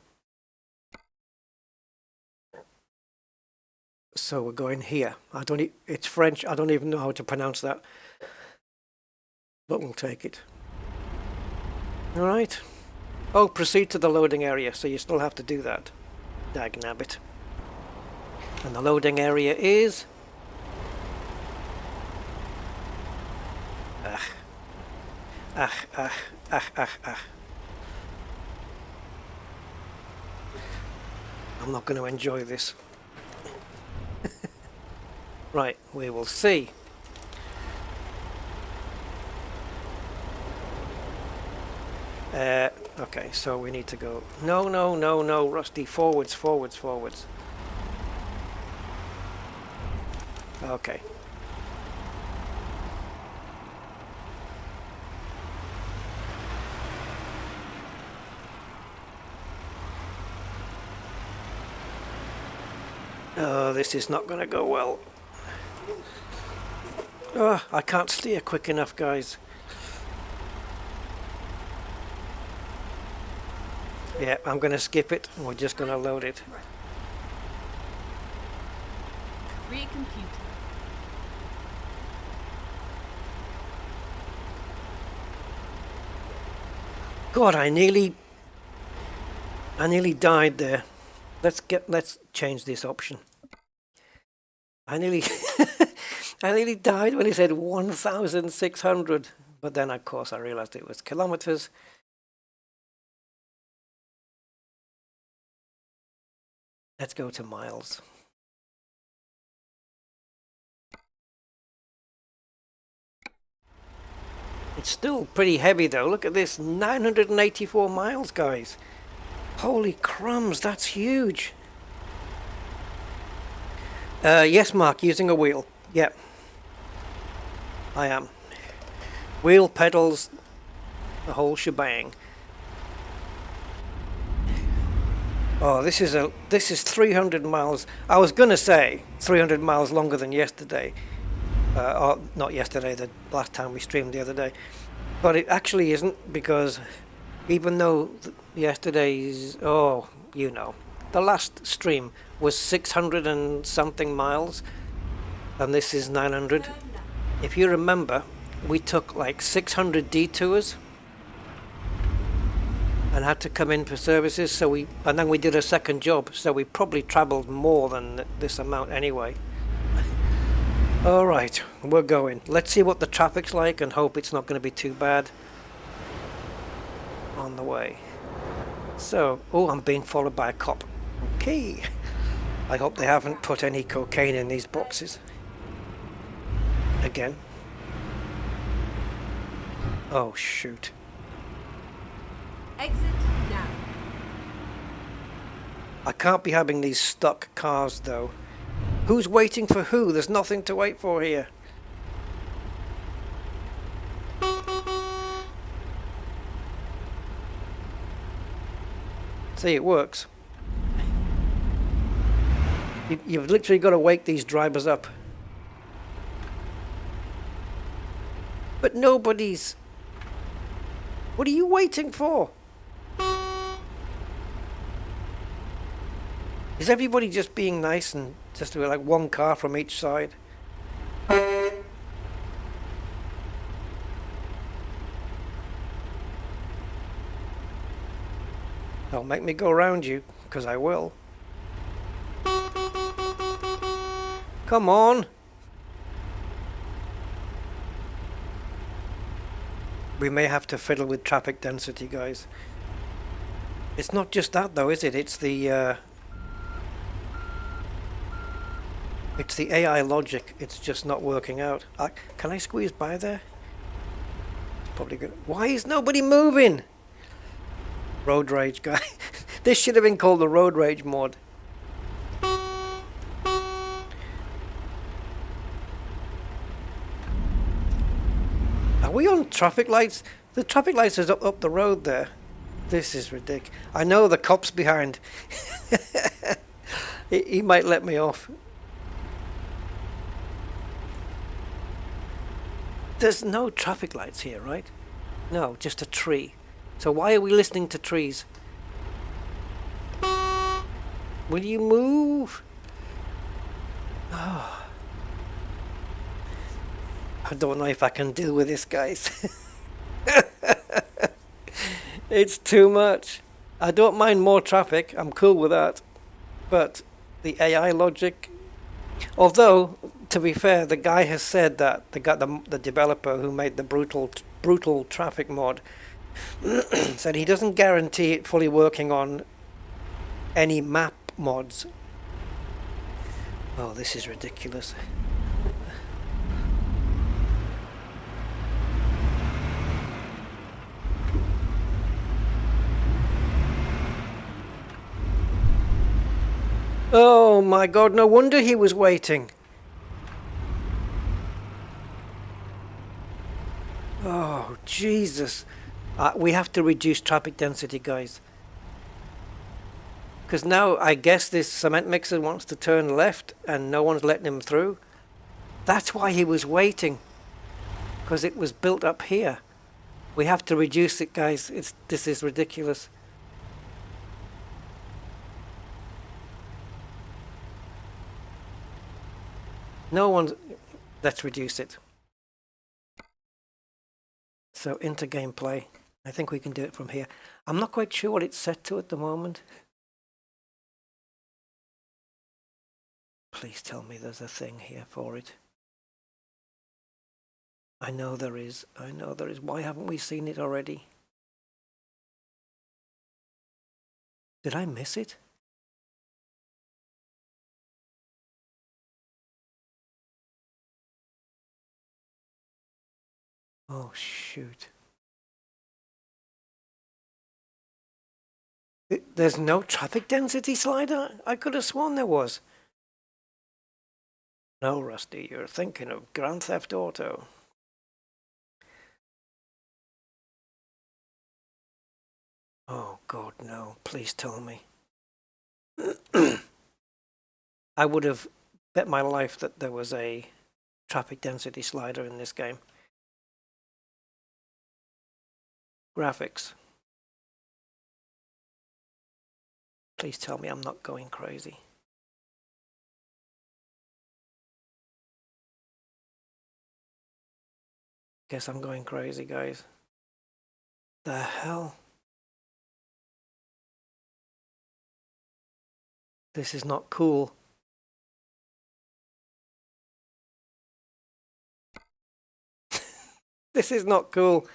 So we're going here. It's French. I don't even know how to pronounce that. But we'll take it. All right. Oh, proceed to the loading area. So you still have to do that. Dagnabbit. And the loading area is... I'm not going to enjoy this. Right, we will see. Okay, so we need to go... No, Rusty. Forwards. Okay. Oh, this is not going to go well. Oh, I can't steer quick enough, guys. Yeah, I'm going to skip it. We're just going to load it. Recompute. God, I nearly died there. Let's change this option. I nearly died when he said 1,600, but then of course I realized it was kilometers. Let's go to miles. It's still pretty heavy though. Look at this, 984 miles, guys. Holy crumbs, that's huge. Yes, Mark, using a wheel. Yep. I am. Wheel, pedals, the whole shebang. Oh, this is 300 miles. I was gonna say 300 miles longer than yesterday. Or not yesterday, the last time we streamed the other day. But it actually isn't, because even though yesterday's, the last stream was 600 and something miles, and this is 900. If you remember, we took like 600 detours and had to come in for services, and then we did a second job, so we probably traveled more than this amount anyway. All right, we're going. Let's see what the traffic's like and hope it's not going to be too bad on the way. So, I'm being followed by a cop. Okay. I hope they haven't put any cocaine in these boxes. Again. Oh, shoot. Exit now. I can't be having these stuck cars, though. Who's waiting for who? There's nothing to wait for here. See, it works. You've literally got to wake these drivers up. But nobody's... What are you waiting for? Is everybody just being nice and just like one car from each side? Don't make me go around you, because I will. Come on. We may have to fiddle with traffic density, guys. It's not just that though, is it? It's the AI logic. It's just not working out. Can I squeeze by there? It's probably good. Why is nobody moving? Road rage, guy. This should have been called the road rage mod. Are we on traffic lights? The traffic lights is up the road there. This is ridiculous. I know the cop's behind. He might let me off. There's no traffic lights here, right? No, just a tree. So why are we listening to trees? Will you move? Oh. I don't know if I can deal with this, guys. It's too much. I don't mind more traffic. I'm cool with that. But the AI logic... Although, to be fair, the guy has said that the developer who made the brutal traffic mod said he doesn't guarantee it fully working on any map mods. Oh, this is ridiculous. Oh my god, no wonder he was waiting. Oh, Jesus. We have to reduce traffic density, guys. Because now I guess this cement mixer wants to turn left and no one's letting him through. That's why he was waiting. Because it was built up here. We have to reduce it, guys. This is ridiculous. No one's... Let's reduce it. So into gameplay. I think we can do it from here. I'm not quite sure what it's set to at the moment. Please tell me there's a thing here for it. I know there is. I know there is. Why haven't we seen it already? Did I miss it? Oh, shoot. There's no traffic density slider? I could have sworn there was. No, Rusty, you're thinking of Grand Theft Auto. Oh, God, no. Please tell me. I would have bet my life that there was a traffic density slider in this game. Graphics. Please tell me I'm not going crazy. Guess I'm going crazy, guys. The hell? This is not cool. This is not cool.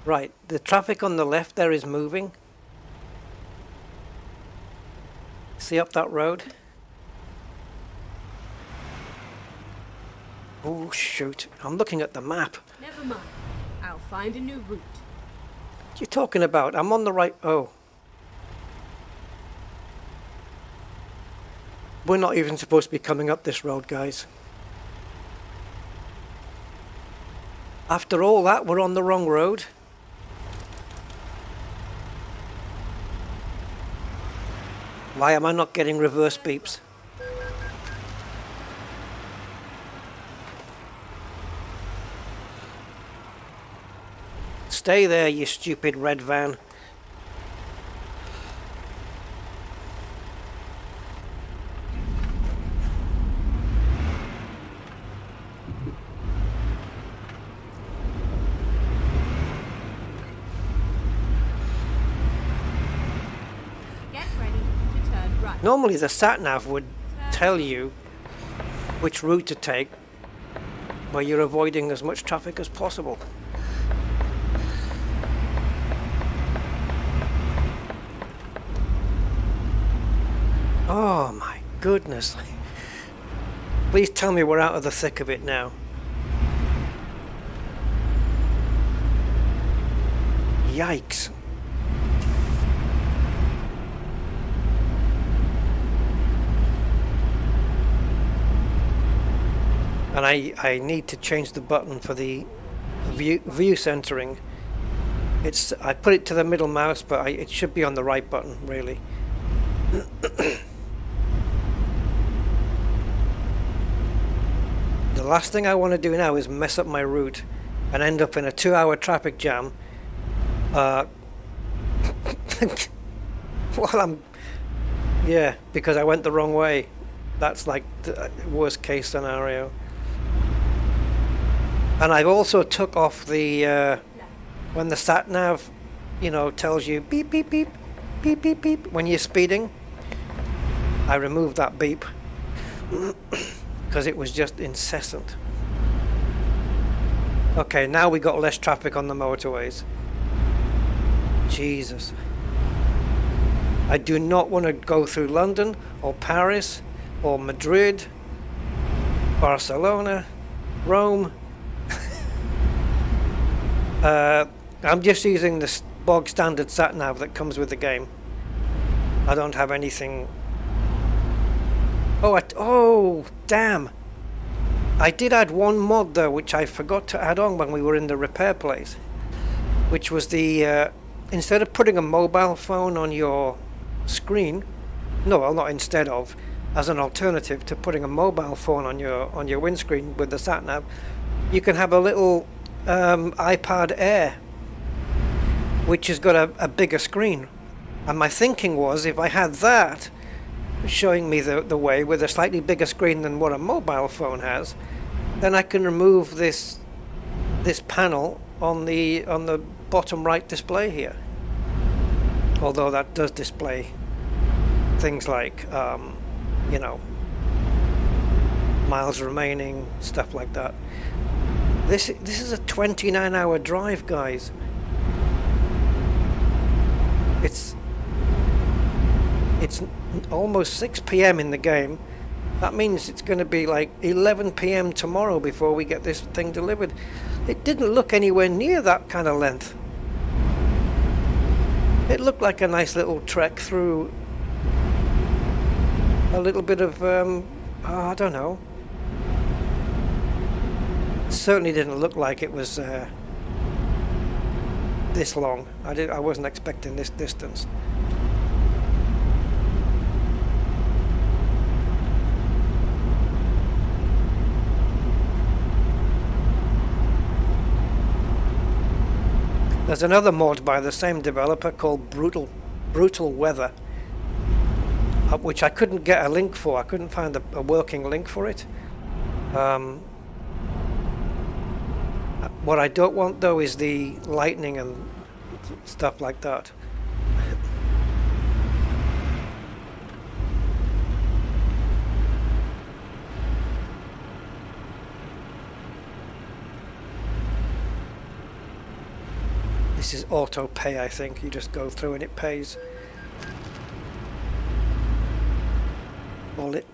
Right, the traffic on the left there is moving. See up that road? Oh shoot, I'm looking at the map. Never mind. I'll find a new route. What are you talking about? I'm on the right... Oh. We're not even supposed to be coming up this road, guys. After all that, we're on the wrong road. Why am I not getting reverse beeps? Stay there, you stupid red van. Normally the sat-nav would tell you which route to take where you're avoiding as much traffic as possible. Oh my goodness. Please tell me we're out of the thick of it now. Yikes. And I need to change the button for the view centering. I put it to the middle mouse, but it should be on the right button, really. The last thing I want to do now is mess up my route and end up in a 2-hour traffic jam. Yeah, because I went the wrong way. That's like the worst case scenario. And I've also took off the when the sat nav, tells you beep beep beep beep beep beep when you're speeding. I removed that beep because it was just incessant. Okay, now we got less traffic on the motorways. Jesus. I do not want to go through London or Paris or Madrid, Barcelona, Rome. I'm just using the bog standard sat nav that comes with the game. I don't have anything. Oh, damn. I did add one mod though, which I forgot to add on when we were in the repair place, which was the instead of putting a mobile phone on your screen, no, well, not instead of, as an alternative to putting a mobile phone on your windscreen with the sat nav, you can have a little iPad Air, which has got a bigger screen. And my thinking was, if I had that showing me the way with a slightly bigger screen than what a mobile phone has, then I can remove this panel on the bottom right display here. Although that does display things like miles remaining, stuff like that. This is a 29-hour drive, guys. It's almost 6 p.m. in the game. That means it's going to be like 11 p.m. tomorrow before we get this thing delivered. It didn't look anywhere near that kind of length. It looked like a nice little trek through a little bit of I don't know. It certainly didn't look like it was this long. I wasn't expecting this distance. There's another mod by the same developer called Brutal Weather, which I couldn't get a link for. I couldn't find a working link for it. What I don't want though is the lightning and stuff like that. This is auto pay, I think. You just go through and it pays.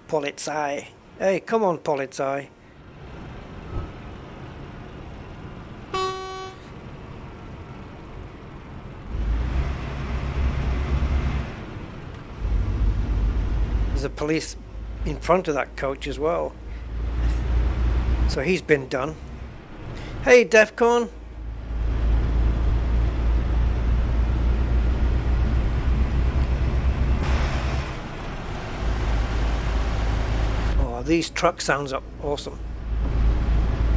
Polizei. Hey, come on, Polizei. There's a police in front of that coach as well. So he's been done. Hey, Defcon. These truck sounds are awesome.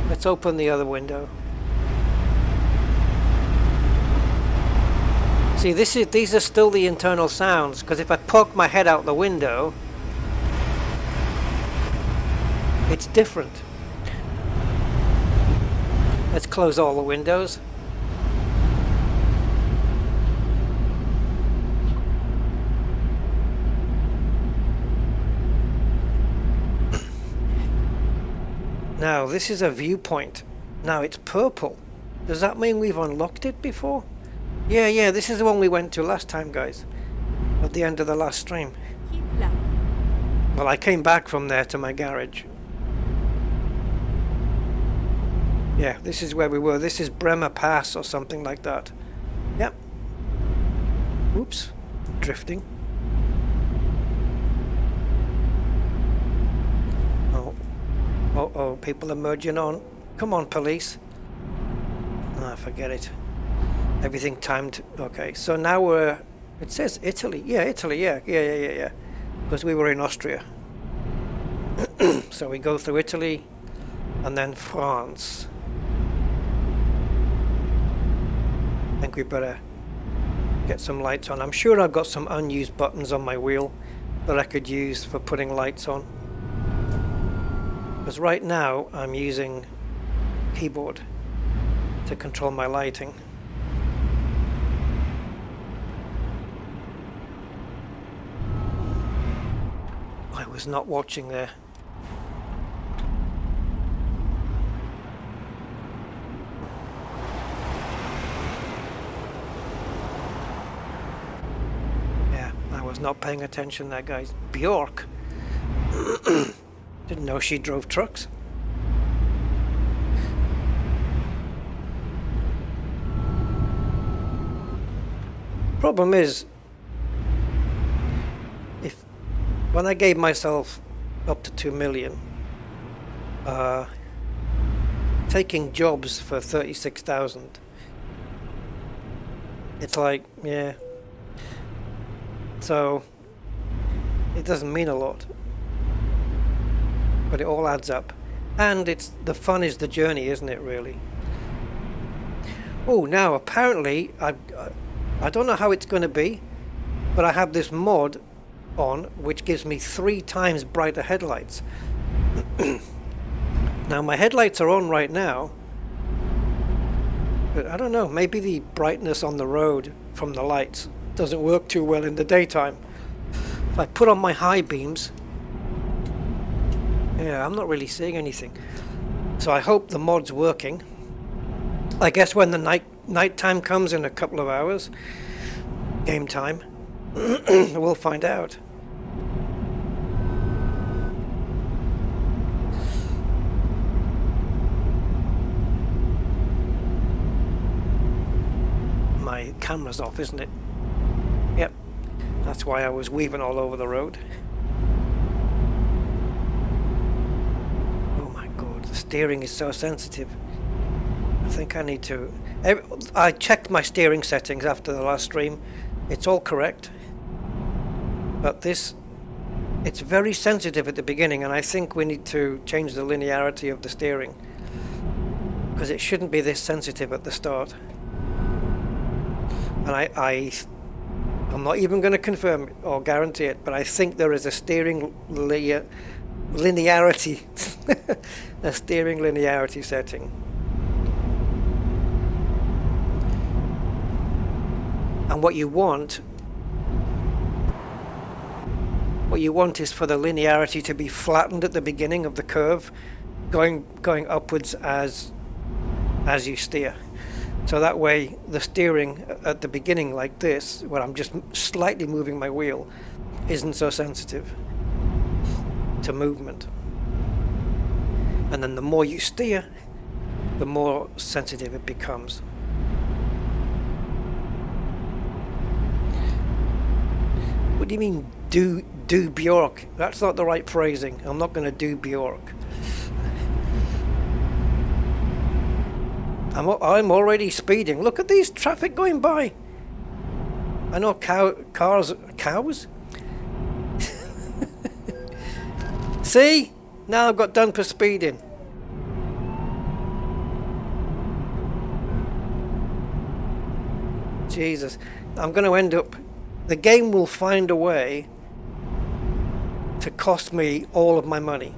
Let's open the other window. See, these are still the internal sounds, because if I poke my head out the window, it's different. Let's close all the windows. Now this is a viewpoint. Now it's purple. Does that mean we've unlocked it before? Yeah, this is the one we went to last time, guys. At the end of the last stream. Keep left. Well, I came back from there to my garage. Yeah, this is where we were. This is Bremer Pass or something like that. Yep. Oops. Drifting. Oh, people are merging on. Come on, police. Ah, forget it. Everything timed. Okay, so now we're... It says Italy. Yeah, Italy, yeah. Because we were in Austria. So we go through Italy and then France. I think we better get some lights on. I'm sure I've got some unused buttons on my wheel that I could use for putting lights on. Because right now I'm using keyboard to control my lighting. I was not watching there. Yeah, I was not paying attention there, guys. Bjork. Didn't know she drove trucks. Problem is, when I gave myself up to 2 million, taking jobs for 36,000, it's like, yeah. So it doesn't mean a lot. But it all adds up, and it's the fun is the journey, isn't it? Really. Oh, now apparently I don't know how it's going to be, but I have this mod on which gives me 3 times brighter headlights. Now my headlights are on right now, but I don't know. Maybe the brightness on the road from the lights doesn't work too well in the daytime. If I put on my high beams. Yeah, I'm not really seeing anything. So I hope the mod's working. I guess when the night time comes in a couple of hours, game time, we'll find out. My camera's off, isn't it? Yep. That's why I was weaving all over the road. The steering is so sensitive. I think I need to... I checked my steering settings after the last stream. It's all correct. But this... It's very sensitive at the beginning, and I think we need to change the linearity of the steering. Because it shouldn't be this sensitive at the start. And I'm not even going to confirm it or guarantee it, but I think there is a steering linearity a steering linearity setting. And what you want is for the linearity to be flattened at the beginning of the curve, going upwards as you steer. So that way the steering at the beginning like this, where I'm just slightly moving my wheel, isn't so sensitive to movement. And then the more you steer, the more sensitive it becomes. What do you mean do Bjork? That's not the right phrasing. I'm not going to do Bjork. I'm already speeding. Look at these traffic going by. I know cows. See? Now I've got done for speeding. Jesus. I'm going to end up... The game will find a way to cost me all of my money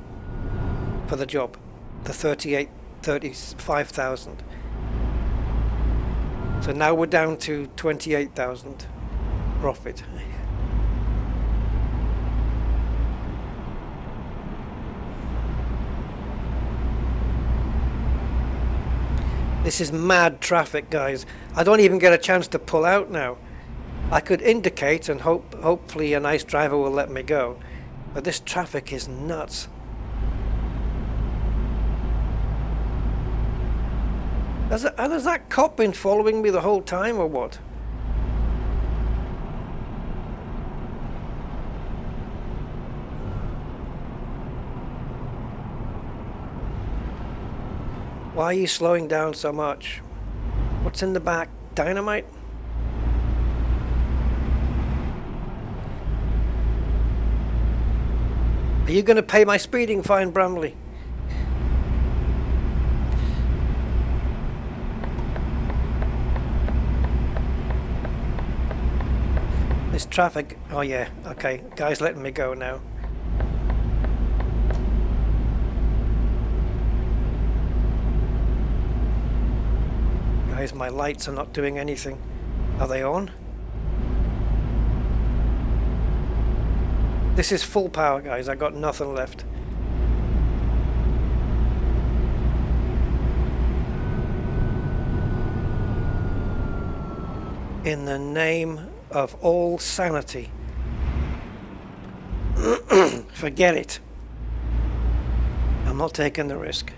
for the job. The 35,000. So now we're down to 28,000 profit. This is mad traffic, guys. I don't even get a chance to pull out now. I could indicate and hopefully a nice driver will let me go. But this traffic is nuts. Has that cop been following me the whole time or what? Why are you slowing down so much? What's in the back? Dynamite? Are you going to pay my speeding fine, Bramley? This traffic... Oh yeah, okay. Guy's letting me go now. Guys, my lights are not doing anything. Are they on? This is full power, guys. I got nothing left. In the name of all sanity. Forget it. I'm not taking the risk.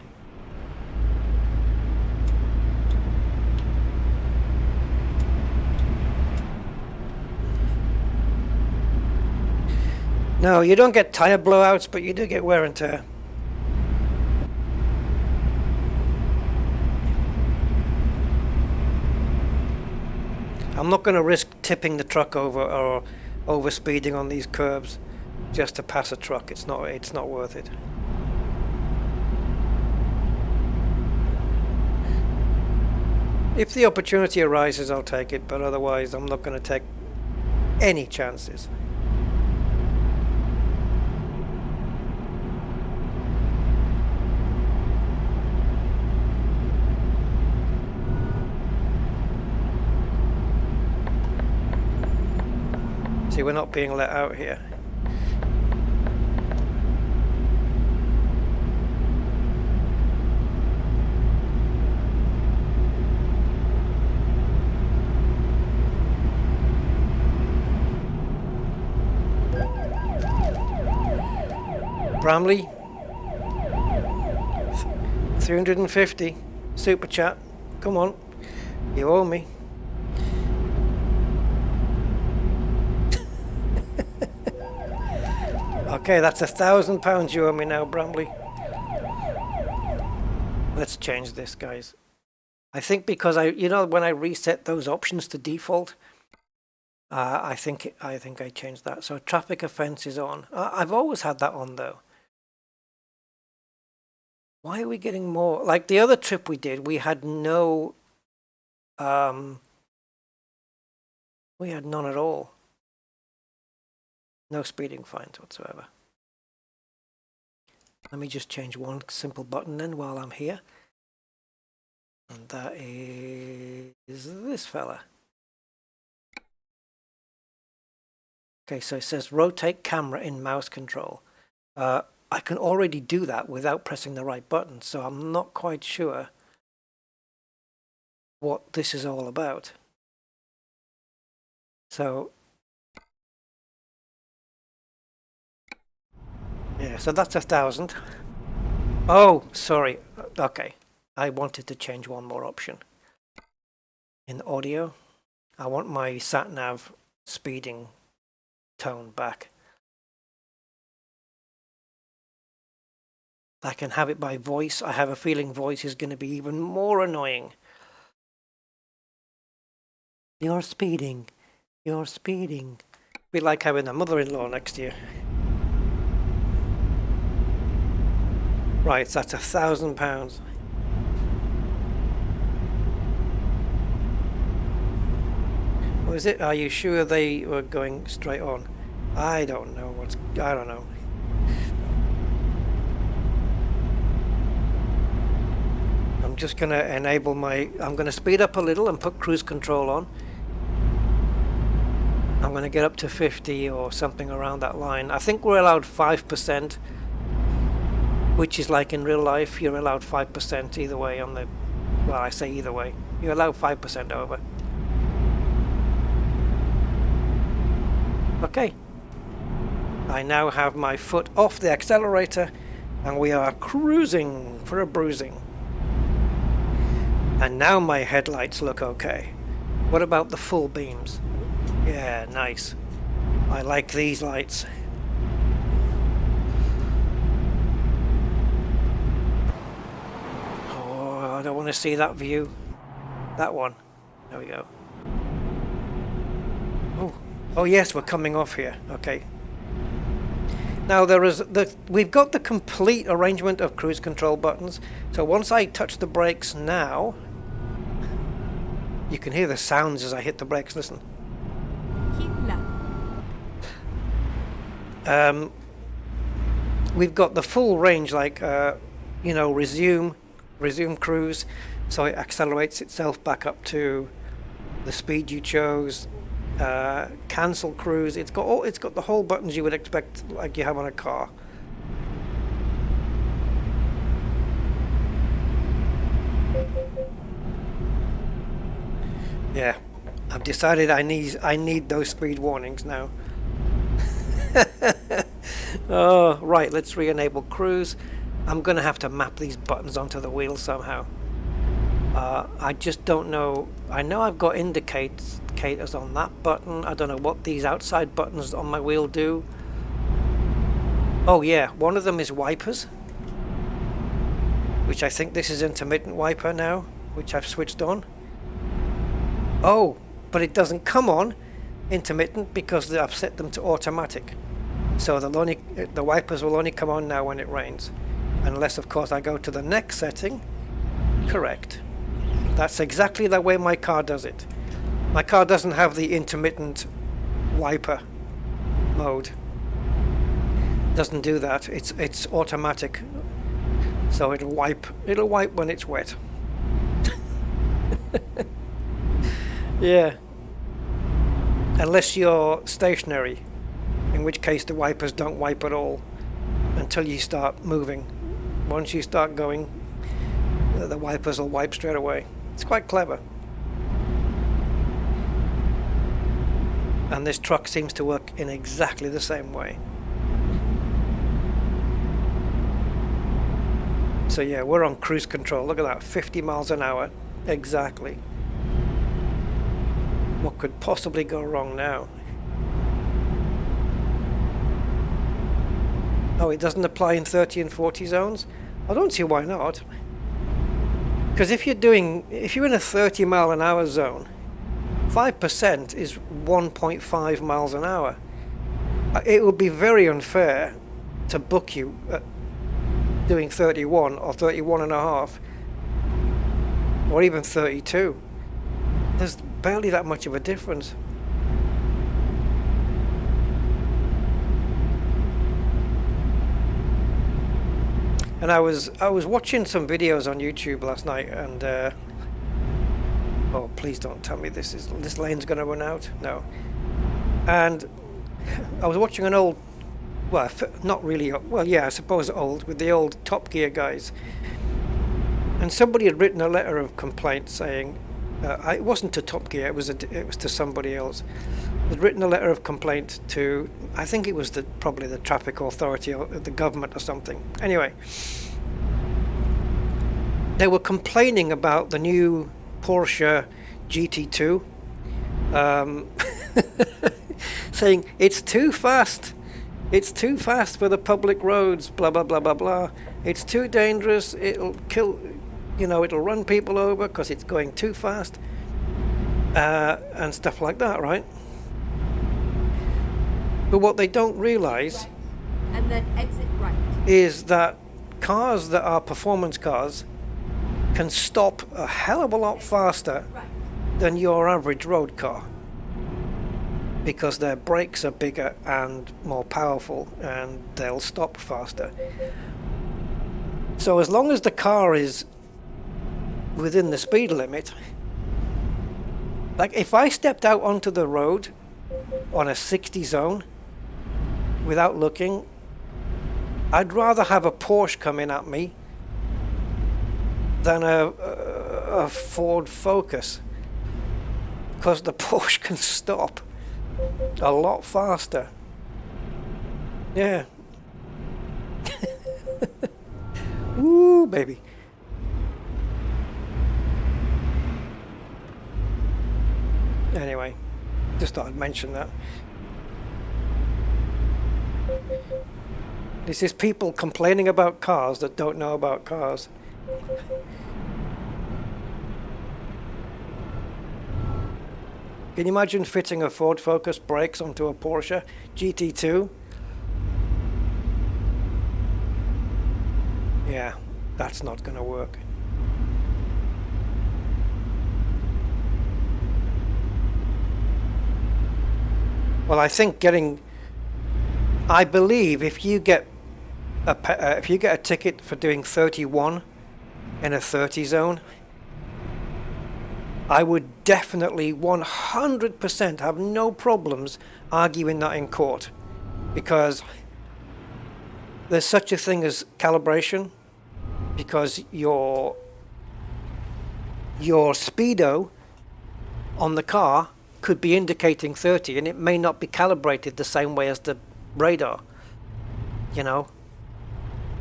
No, you don't get tire blowouts, but you do get wear and tear. I'm not going to risk tipping the truck over or over speeding on these curbs just to pass a truck. It's not worth it. If the opportunity arises, I'll take it, but otherwise I'm not going to take any chances. See, we're not being let out here. Bramley, 350 super chat. Come on, you owe me. Okay, that's £1,000 you owe me now, Bramley. Let's change this, guys. I think because when I reset those options to default, I think I changed that. So traffic offence is on. I've always had that on though. Why are we getting more? Like the other trip we did, we had no. We had none at all. No speeding fines whatsoever. Let me just change one simple button then while I'm here. And that is this fella. Okay, so it says rotate camera in mouse control. I can already do that without pressing the right button, so I'm not quite sure what this is all about. So yeah, so that's 1,000. Oh, sorry. Okay. I wanted to change one more option. In audio, I want my sat-nav speeding tone back. I can have it by voice. I have a feeling voice is going to be even more annoying. You're speeding. You're speeding. Be like having a mother-in-law next to you. Right, so that's £1,000. What is it? Are you sure they were going straight on? I don't know I don't know. I'm just going to enable I'm going to speed up a little and put cruise control on. I'm going to get up to 50 or something around that line. I think we're allowed 5%, which is like in real life, you're allowed 5% either way on the Well, I say either way. You allow 5% over. Okay. I now have my foot off the accelerator and we are cruising for a bruising. And now my headlights look okay. What about the full beams? Yeah, nice. I like these lights. Oh, I don't want to see that view. That one. There we go. Oh yes, we're coming off here. Okay. Now we've got the complete arrangement of cruise control buttons. So once I touch the brakes now, you can hear the sounds as I hit the brakes. Listen. Keep left. We've got the full range, like you know, resume cruise, so it accelerates itself back up to the speed you chose. Cancel cruise. It's got the whole buttons you would expect, like you have on a car. Yeah, I've decided I need those speed warnings now. Oh, right, let's re-enable cruise. I'm gonna have to map these buttons onto the wheel somehow. I just don't know. I know I've got indicators on that button. I don't know what these outside buttons on my wheel do. Oh yeah, one of them is wipers, which I think this is intermittent wiper now, which I've switched on. Oh, but it doesn't come on intermittent because I've set them to automatic. So the wipers will only come on now when it rains, unless of course I go to the next setting. Correct. That's exactly the way my car does it. My car doesn't have the intermittent wiper mode. Doesn't do that. It's automatic. So it'll wipe when it's wet. Yeah. Unless you're stationary, in which case the wipers don't wipe at all until you start moving. Once you start going, the wipers will wipe straight away. It's quite clever. And this truck seems to work in exactly the same way. So yeah, we're on cruise control. Look at that, 50 miles an hour. Exactly. What could possibly go wrong now? Oh, it doesn't apply in 30 and 40 zones? I don't see why not. Because if you're in a 30 mile an hour zone, 5% is 1.5 miles an hour. It would be very unfair to book you at doing 31 or 31 and a half, or even 32. There's barely that much of a difference. And I was watching some videos on YouTube last night, and oh, please don't tell me this lane's going to run out. No. And I was watching an old, well, not really, well, yeah, I suppose old, with the old Top Gear guys. And somebody had written a letter of complaint saying, it wasn't to Top Gear, it was to somebody else. They'd written a letter of complaint to, I think it was probably the traffic authority or the government or something. Anyway, they were complaining about the new Porsche GT2, saying it's too fast. It's too fast for the public roads, blah, blah, blah, blah, blah. It's too dangerous. It'll kill, it'll run people over because it's going too fast, and stuff like that, right? But what they don't realize and then exit right. is that cars that are performance cars can stop a hell of a lot faster than your average road car, because their brakes are bigger and more powerful and they'll stop faster. So as long as the car is within the speed limit, like if I stepped out onto the road on a 60 zone without looking, I'd rather have a Porsche coming at me than a a Ford Focus, because the Porsche can stop a lot faster. Yeah. Woo, baby. Anyway, just thought I'd mention that. This is people complaining about cars that don't know about cars. Can you imagine fitting a Ford Focus brakes onto a Porsche GT2? Yeah, that's not going to work. Well, I think I believe if you get a ticket for doing 31 in a 30 zone, I would definitely 100% have no problems arguing that in court, because there's such a thing as calibration, because your speedo on the car could be indicating 30 and it may not be calibrated the same way as the radar, you know.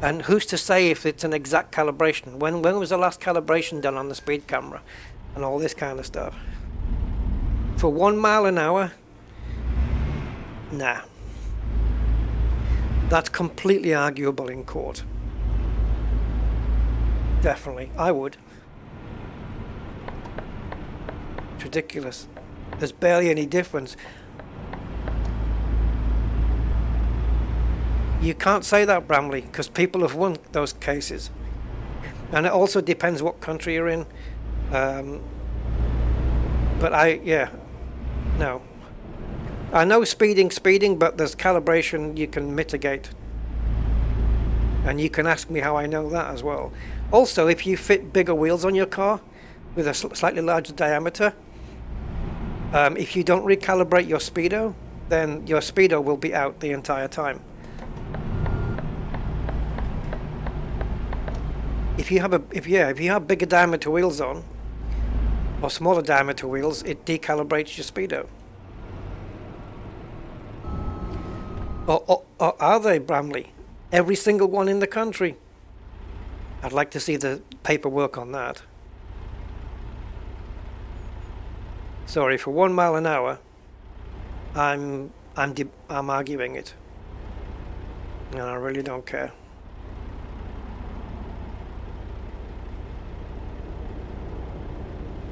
And who's to say if it's an exact calibration? When was the last calibration done on the speed camera and all this kind of stuff? For 1 mile an hour? Nah. That's completely arguable in court. Definitely, I would. It's ridiculous. There's barely any difference. You can't say that, Bramley, because people have won those cases. And it also depends what country you're in. But no. I know speeding, but there's calibration you can mitigate. And you can ask me how I know that as well. Also, if you fit bigger wheels on your car with a slightly larger diameter, if you don't recalibrate your speedo, then your speedo will be out the entire time. If you have bigger diameter wheels on, or smaller diameter wheels, it decalibrates your speedo. Or are they, Bramley? Every single one in the country? I'd like to see the paperwork on that. Sorry, for 1 mile an hour, I'm arguing it, and I really don't care.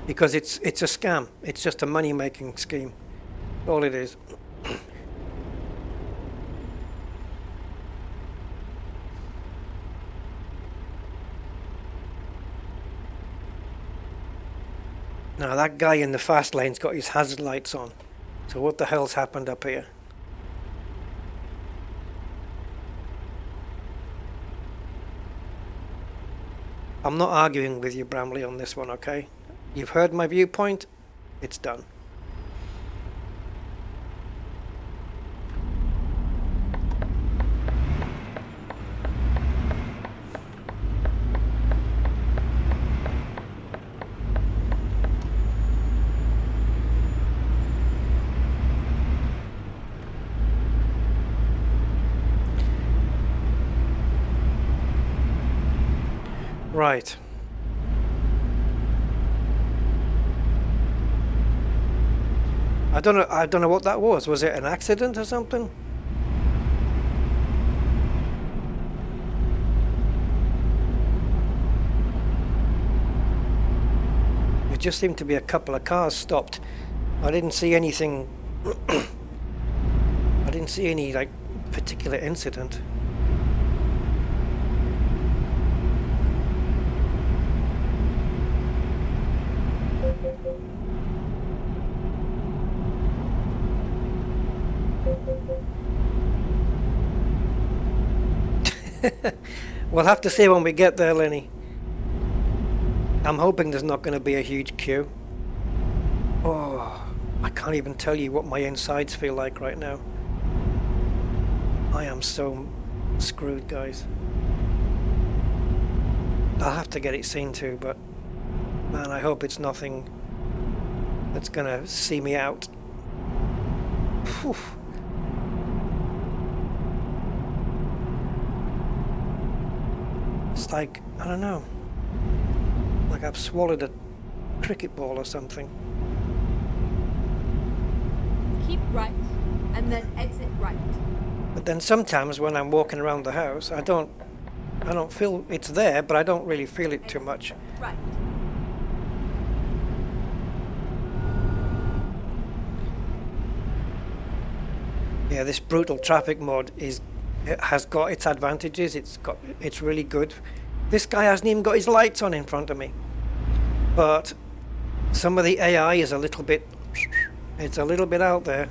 Because it's a scam. It's just a money-making scheme. All it is. Now that guy in the fast lane's got his hazard lights on. So what the hell's happened up here? I'm not arguing with you, Bramley, on this one, okay? You've heard my viewpoint. It's done. Right. I don't know what that was. Was it an accident or something? There just seemed to be a couple of cars stopped. I didn't see anything. I didn't see any like particular incident. We'll have to see when we get there, Lenny. I'm hoping there's not going to be a huge queue. Oh, I can't even tell you what my insides feel like right now. I am so screwed, guys. I'll have to get it seen too, but Man, I hope it's nothing that's gonna see me out. Whew. It's like, I don't know, like I've swallowed a cricket ball or something. Keep right, and then exit right. But then sometimes when I'm walking around the house, I don't feel it's there, but I don't really feel it too much. Right. Yeah, this brutal traffic mode has got its advantages. It's really good. This guy hasn't even got his lights on in front of me. But some of the AI is a little bit, it's a little bit out there.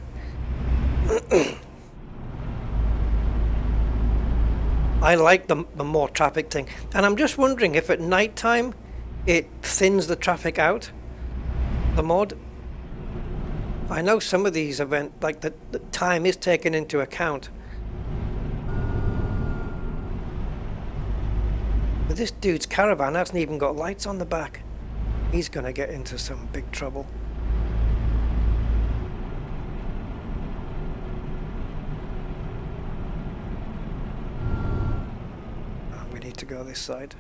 I like the more traffic thing. And I'm just wondering if at night time it thins the traffic out, the mod. I know some of these events, like the time is taken into account. But this dude's caravan hasn't even got lights on the back. He's gonna get into some big trouble. Oh, we need to go this side.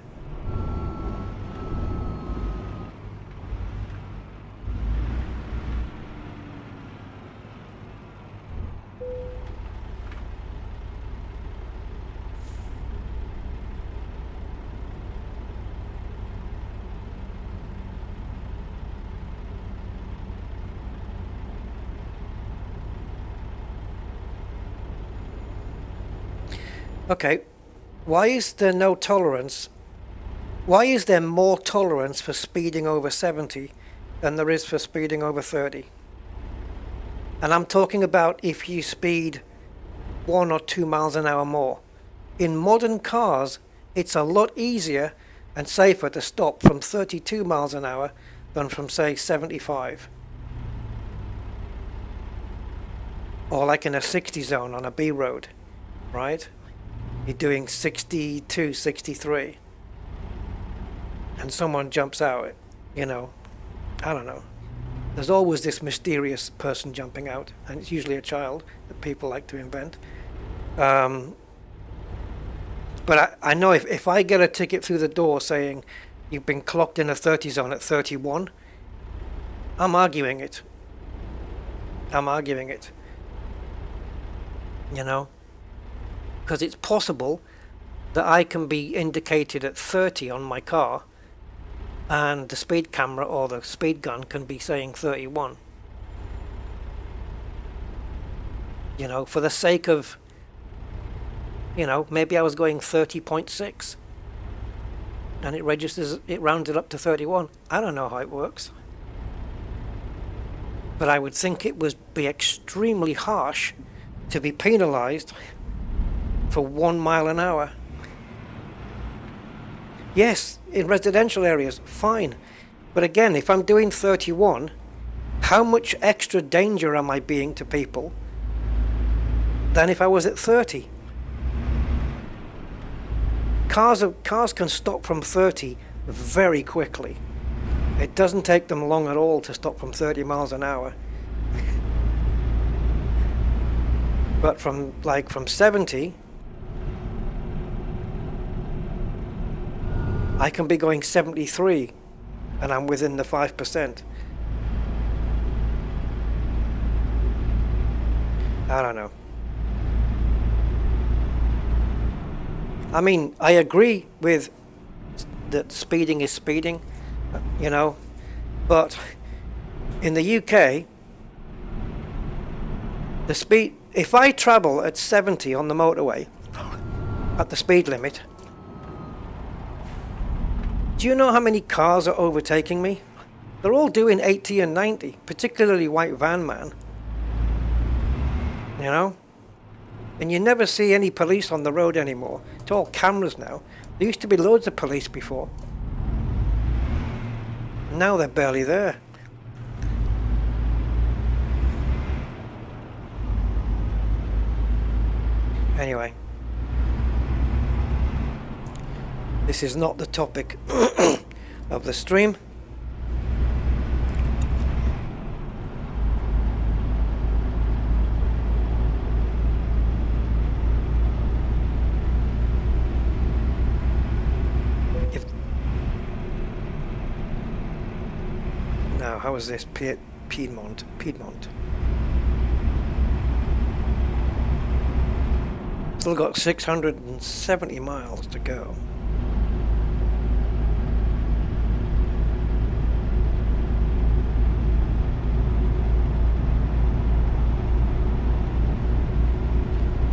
Okay, why is there no tolerance? Why is there more tolerance for speeding over 70 than there is for speeding over 30? And I'm talking about if you speed 1 or 2 miles an hour more. In modern cars, it's a lot easier and safer to stop from 32 miles an hour than from, say, 75. Or like in a 60 zone on a B road, right? You're doing 62, 63. And someone jumps out, you know, I don't know. There's always this mysterious person jumping out, and it's usually a child that people like to invent. But I know if I get a ticket through the door saying you've been clocked in a 30 zone at 31, I'm arguing it. I'm arguing it. You know? Because it's possible that I can be indicated at 30 on my car and the speed camera or the speed gun can be saying 31. You know, for the sake of, you know, maybe I was going 30.6 and it registers, it rounds it up to 31. I don't know how it works. But I would think it would be extremely harsh to be penalized for 1 mile an hour. Yes, in residential areas, fine. But again, if I'm doing 31, how much extra danger am I being to people than if I was at 30? Cars can stop from 30 very quickly. It doesn't take them long at all to stop from 30 miles an hour. But from 70, I can be going 73 and I'm within the 5%. I don't know. I mean, I agree with that speeding is speeding, you know, but in the UK, the speed, if I travel at 70 on the motorway at the speed limit, do you know how many cars are overtaking me? They're all doing 80 and 90, particularly white van man. You know? And you never see any police on the road anymore. It's all cameras now. There used to be loads of police before. Now they're barely there. Anyway. This is not the topic of the stream. how is this? Piedmont. Still got 670 miles to go.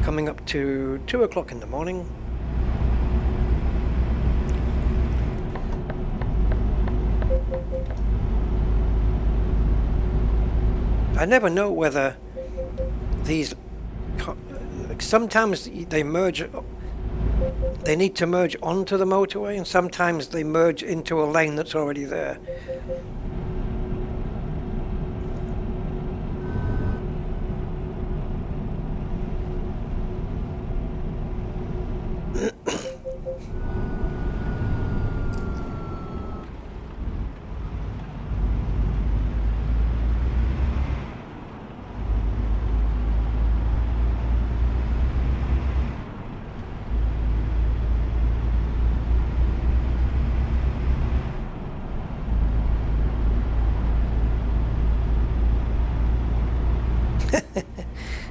Coming up to 2 o'clock in the morning. I never know whether these, sometimes they merge, they need to merge onto the motorway, and sometimes they merge into a lane that's already there.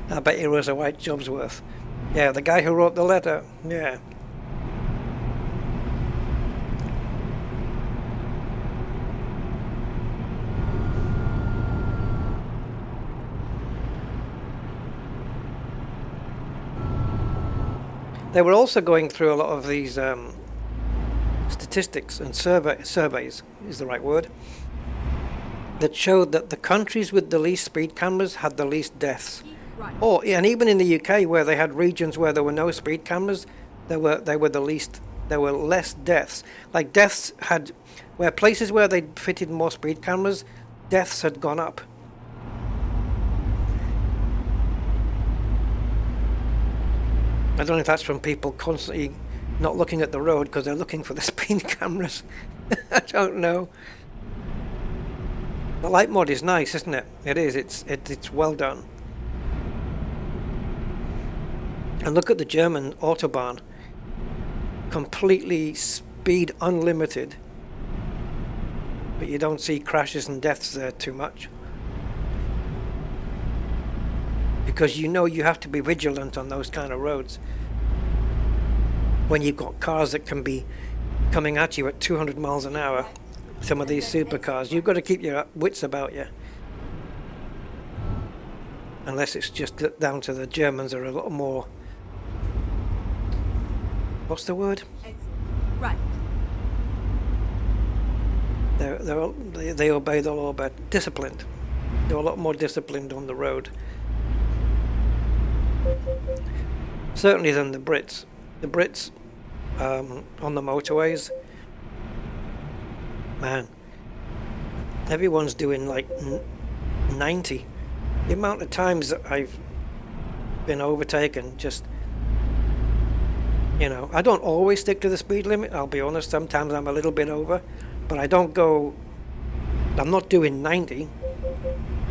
I bet he was a White Jobsworth. Yeah, the guy who wrote the letter. Yeah. They were also going through a lot of these statistics and surveys is the right word, that showed that the countries with the least speed cameras had the least deaths. Right. Oh, and even in the UK, where they had regions where there were no speed cameras, they were the least. There were less deaths. Like deaths had, where places where they fitted more speed cameras, deaths had gone up. I don't know if that's from people constantly not looking at the road because they're looking for the speed cameras. I don't know. The light mod is nice, isn't it? It is. It's well done. And look at the German Autobahn. Completely speed unlimited. But you don't see crashes and deaths there too much. Because you know you have to be vigilant on those kind of roads. When you've got cars that can be coming at you at 200 miles an hour, some of these supercars, you've got to keep your wits about you. Unless it's just down to the Germans are a lot more, what's the word? Right. They obey the law, but disciplined. They're a lot more disciplined on the road. Certainly than the Brits. The Brits on the motorways, man, everyone's doing like 90. The amount of times that I've been overtaken, just, you know, I don't always stick to the speed limit, I'll be honest. Sometimes I'm a little bit over, but I'm not doing 90.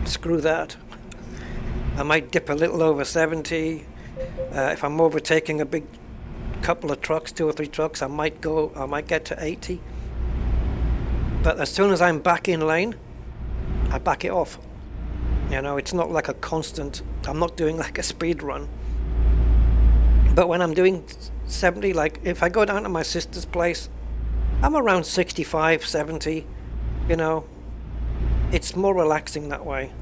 Screw that. I might dip a little over 70. If I'm overtaking a big couple of trucks, 2 or 3 trucks, I might get to 80. But as soon as I'm back in lane, I back it off. You know, it's not like a constant, I'm not doing like a speed run. But when I'm doing 70, like if I go down to my sister's place, I'm around 65, 70, you know. It's more relaxing that way.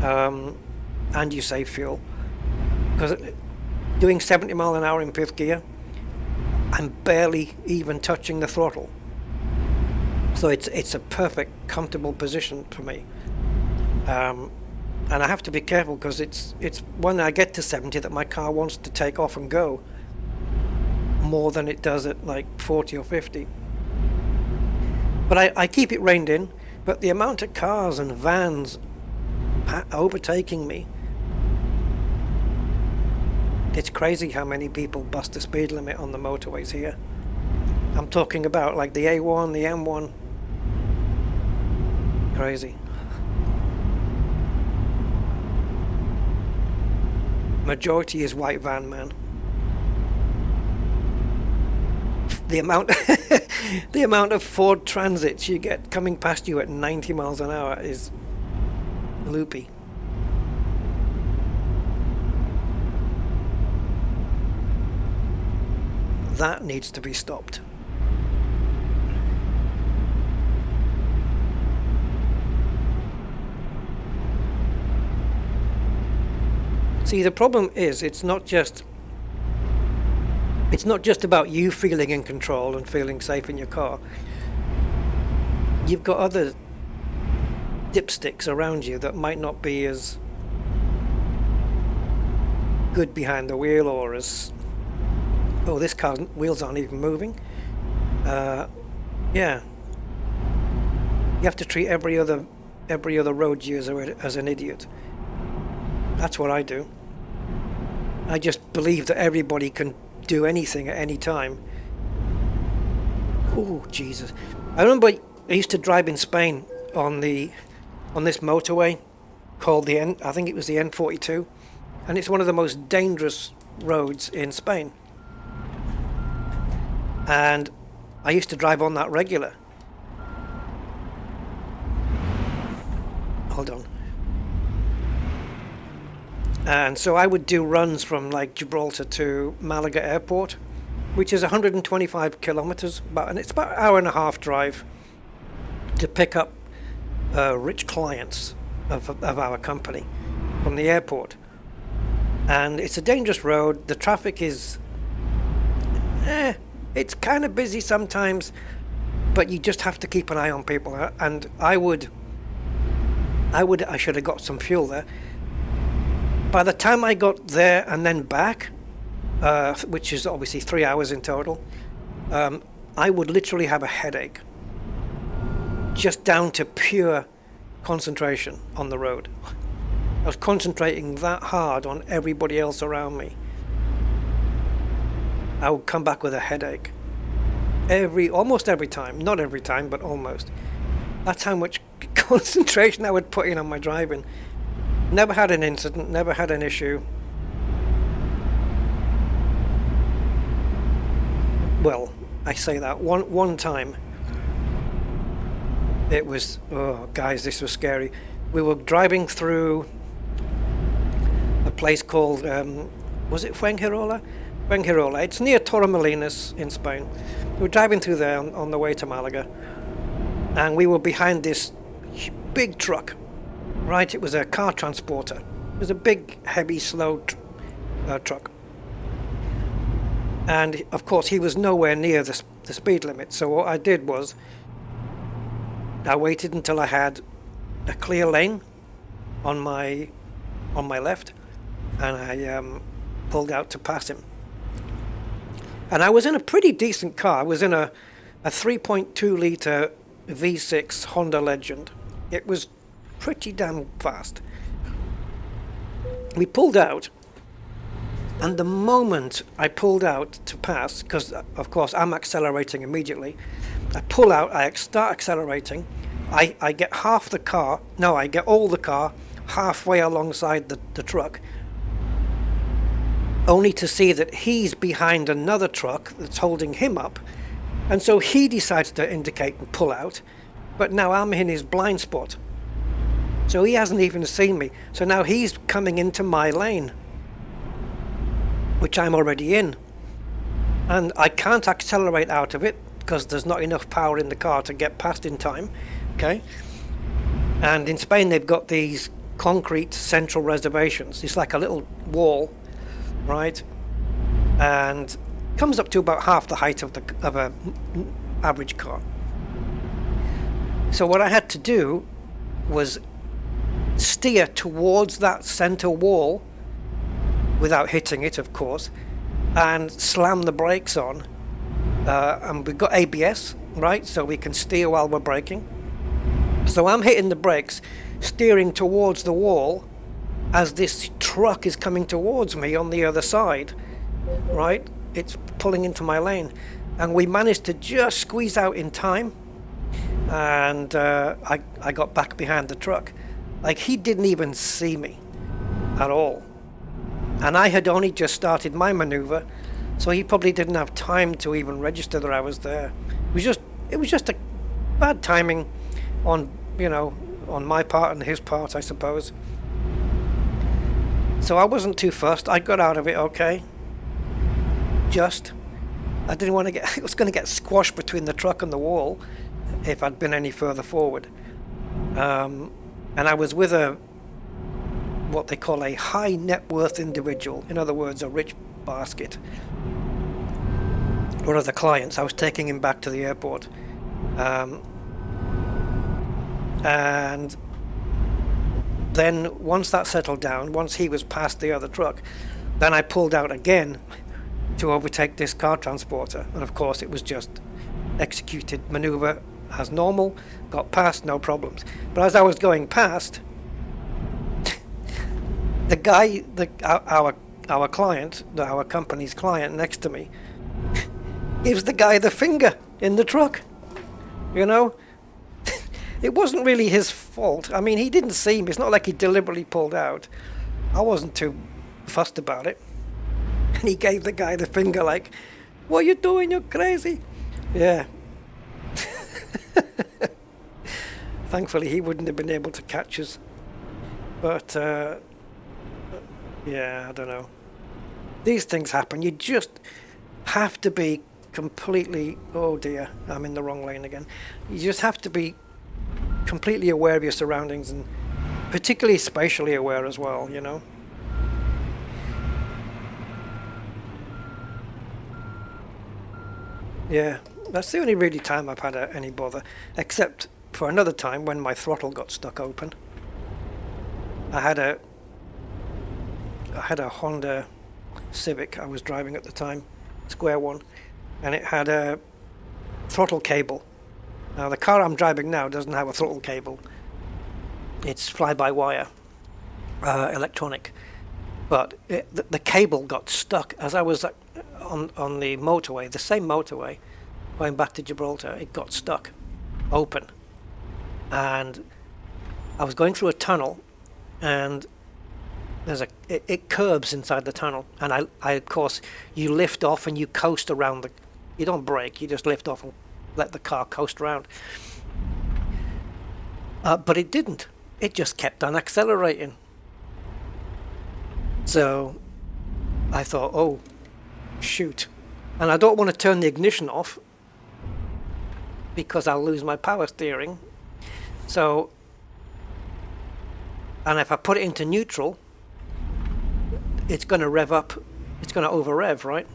And you save fuel. Because doing 70 mile an hour in 5th gear, I'm barely even touching the throttle. So it's a perfect, comfortable position for me. And I have to be careful because it's when I get to 70 that my car wants to take off and go more than it does at like 40 or 50. But I keep it reined in, but the amount of cars and vans overtaking me, it's crazy how many people bust the speed limit on the motorways here. I'm talking about like the A1, the M1. Crazy. Majority is white van, man. The amount The amount of Ford Transits you get coming past you at 90 miles an hour is loopy. That needs to be stopped. See, the problem is it's not just about you feeling in control and feeling safe in your car. You've got other dipsticks around you that might not be as good behind the wheel, or as, oh, this car's wheels aren't even moving. Yeah, you have to treat every other road user as an idiot. That's what I do. I just believe that everybody can do anything at any time. Oh, Jesus. I remember I used to drive in Spain on this motorway called I think it was the N42, and it's one of the most dangerous roads in Spain. And I used to drive on that regular. Hold on. And so I would do runs from like Gibraltar to Malaga Airport, which is 125 kilometers, and it's about an hour and a half drive to pick up rich clients of our company from the airport. And it's a dangerous road. The traffic is, it's kind of busy sometimes, but you just have to keep an eye on people. And I should have got some fuel there. By the time I got there and then back, which is obviously 3 hours in total, I would literally have a headache, just down to pure concentration on the road. I was concentrating that hard on everybody else around me. I would come back with a headache almost every time. Not every time, but almost. That's how much concentration I would put in on my driving. Never had an incident, never had an issue. Well, I say that one time. It was, oh guys, this was scary. We were driving through a place called, was it Fuengirola? Fuengirola. It's near Torremolinos in Spain. We were driving through there on the way to Malaga, and we were behind this big truck. Right, it was a car transporter. It was a big, heavy, slow truck. And of course, he was nowhere near the speed limit. So what I did was, I waited until I had a clear lane on my left, and I pulled out to pass him. And I was in a pretty decent car. I was in a 3.2 litre V6 Honda Legend. It was pretty damn fast. We pulled out, and the moment I pulled out to pass, because of course I'm accelerating immediately, I pull out, I start accelerating, I get I get all the car halfway alongside the truck, only to see that he's behind another truck that's holding him up, and so he decides to indicate and pull out, but now I'm in his blind spot. So he hasn't even seen me. So now he's coming into my lane, which I'm already in. And I can't accelerate out of it because there's not enough power in the car to get past in time. Okay? And in Spain, they've got these concrete central reservations. It's like a little wall, right? And comes up to about half the height of a average car. So what I had to do was steer towards that center wall without hitting it, of course, and slam the brakes on. And we've got ABS, right? So we can steer while we're braking. So I'm hitting the brakes, steering towards the wall as this truck is coming towards me on the other side, right? It's pulling into my lane. And we managed to just squeeze out in time. And I got back behind the truck. Like, he didn't even see me at all. And I had only just started my maneuver, so he probably didn't have time to even register that I was there. it was just a bad timing on, you know, on my part and his part, I suppose. So I wasn't too fussed. I got out of it okay. I didn't want to get, I was going to get squashed between the truck and the wall if I'd been any further forward. And I was with what they call a high net worth individual, in other words, a rich basket. One of the clients, I was taking him back to the airport. And then once that settled down, once he was past the other truck, then I pulled out again to overtake this car transporter. And of course it was just executed maneuver as normal, got past, no problems. But as I was going past, the guy, our client, our company's client next to me, gives the guy the finger in the truck. You know, it wasn't really his fault. I mean, he didn't see me. It's not like he deliberately pulled out. I wasn't too fussed about it. And he gave the guy the finger like, "What are you doing? You're crazy." Yeah. Thankfully, he wouldn't have been able to catch us. But, yeah, I don't know. These things happen. You just have to be completely, oh dear, I'm in the wrong lane again. You just have to be completely aware of your surroundings, and particularly spatially aware as well, you know. Yeah, that's the only really time I've had any bother, except for another time when my throttle got stuck open. I had a Honda Civic I was driving at the time, square one, and it had a throttle cable. Now the car I'm driving now doesn't have a throttle cable. It's fly-by-wire, electronic. But the cable got stuck as I was on the motorway, the same motorway, going back to Gibraltar. It got stuck, open. And I was going through a tunnel, and it curbs inside the tunnel, and I of course, you lift off and you coast around you don't brake, you just lift off and let the car coast around. But it didn't. It just kept on accelerating. So I thought, oh, shoot. And I don't want to turn the ignition off because I'll lose my power steering. So, and if I put it into neutral, it's going to rev up, it's going to over rev, right?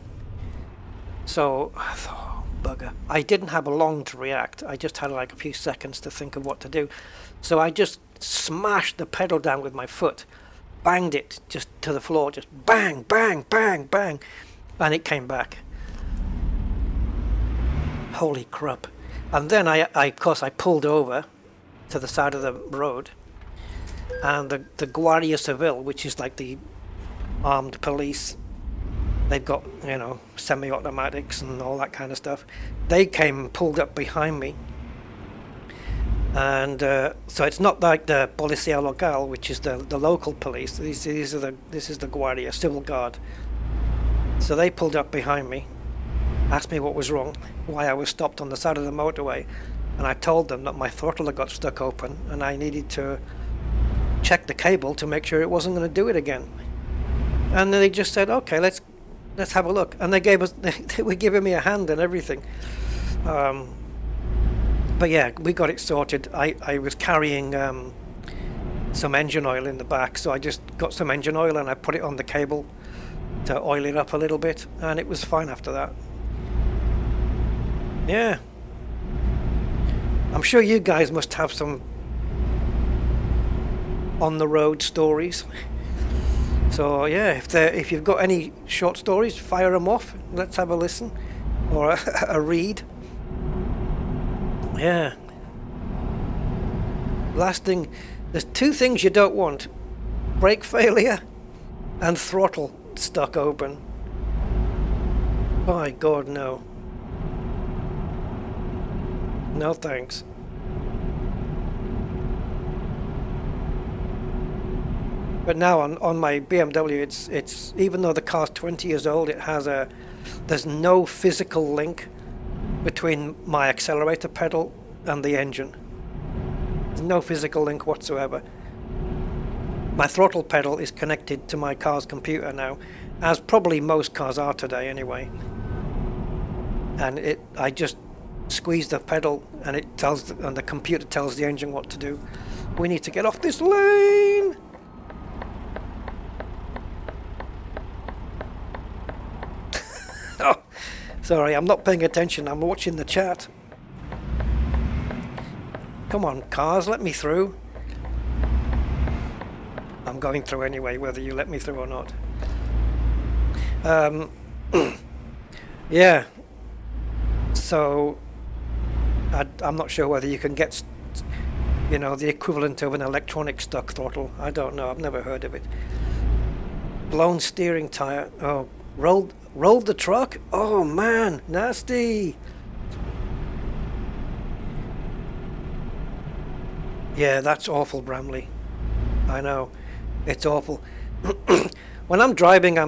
So I thought, oh, bugger. I didn't have a long to react. I just had like a few seconds to think of what to do. So I just smashed the pedal down with my foot, banged it just to the floor, just bang, bang, bang, bang, and it came back. Holy crap. And then of course I pulled over to the side of the road, and the Guardia Civil, which is like the armed police, they've got, you know, semi-automatics and all that kind of stuff. They came and pulled up behind me, and so it's not like the Policía Local, which is the local police. This is the Guardia Civil Guard. So they pulled up behind me, asked me what was wrong, why I was stopped on the side of the motorway, and I told them that my throttle had got stuck open and I needed to check the cable to make sure it wasn't going to do it again. And they just said, okay, let's have a look. And they were giving me a hand and everything. But yeah, we got it sorted. I was carrying some engine oil in the back, so I just got some engine oil and I put it on the cable to oil it up a little bit, and it was fine after that. Yeah. I'm sure you guys must have some on-the-road stories. So yeah, if you've got any short stories, fire them off. Let's have a listen, or a read. Yeah. Last thing, there's two things you don't want: brake failure and throttle stuck open. My God, no. No thanks. But now on my BMW, it's even though the car's 20 years old, there's no physical link between my accelerator pedal and the engine. There's no physical link whatsoever. My throttle pedal is connected to my car's computer now, as probably most cars are today anyway. And I just squeeze the pedal and and the computer tells the engine what to do. We need to get off this lane! Oh, sorry, I'm not paying attention, I'm watching the chat. Come on, cars, let me through. I'm going through anyway, whether you let me through or not. Yeah. So, I'm not sure whether you can get, the equivalent of an electronic stuck throttle. I don't know, I've never heard of it. Blown steering tire. Oh, rolled the truck? Oh man, nasty. Yeah, that's awful, Bramley. I know, it's awful. When I'm driving,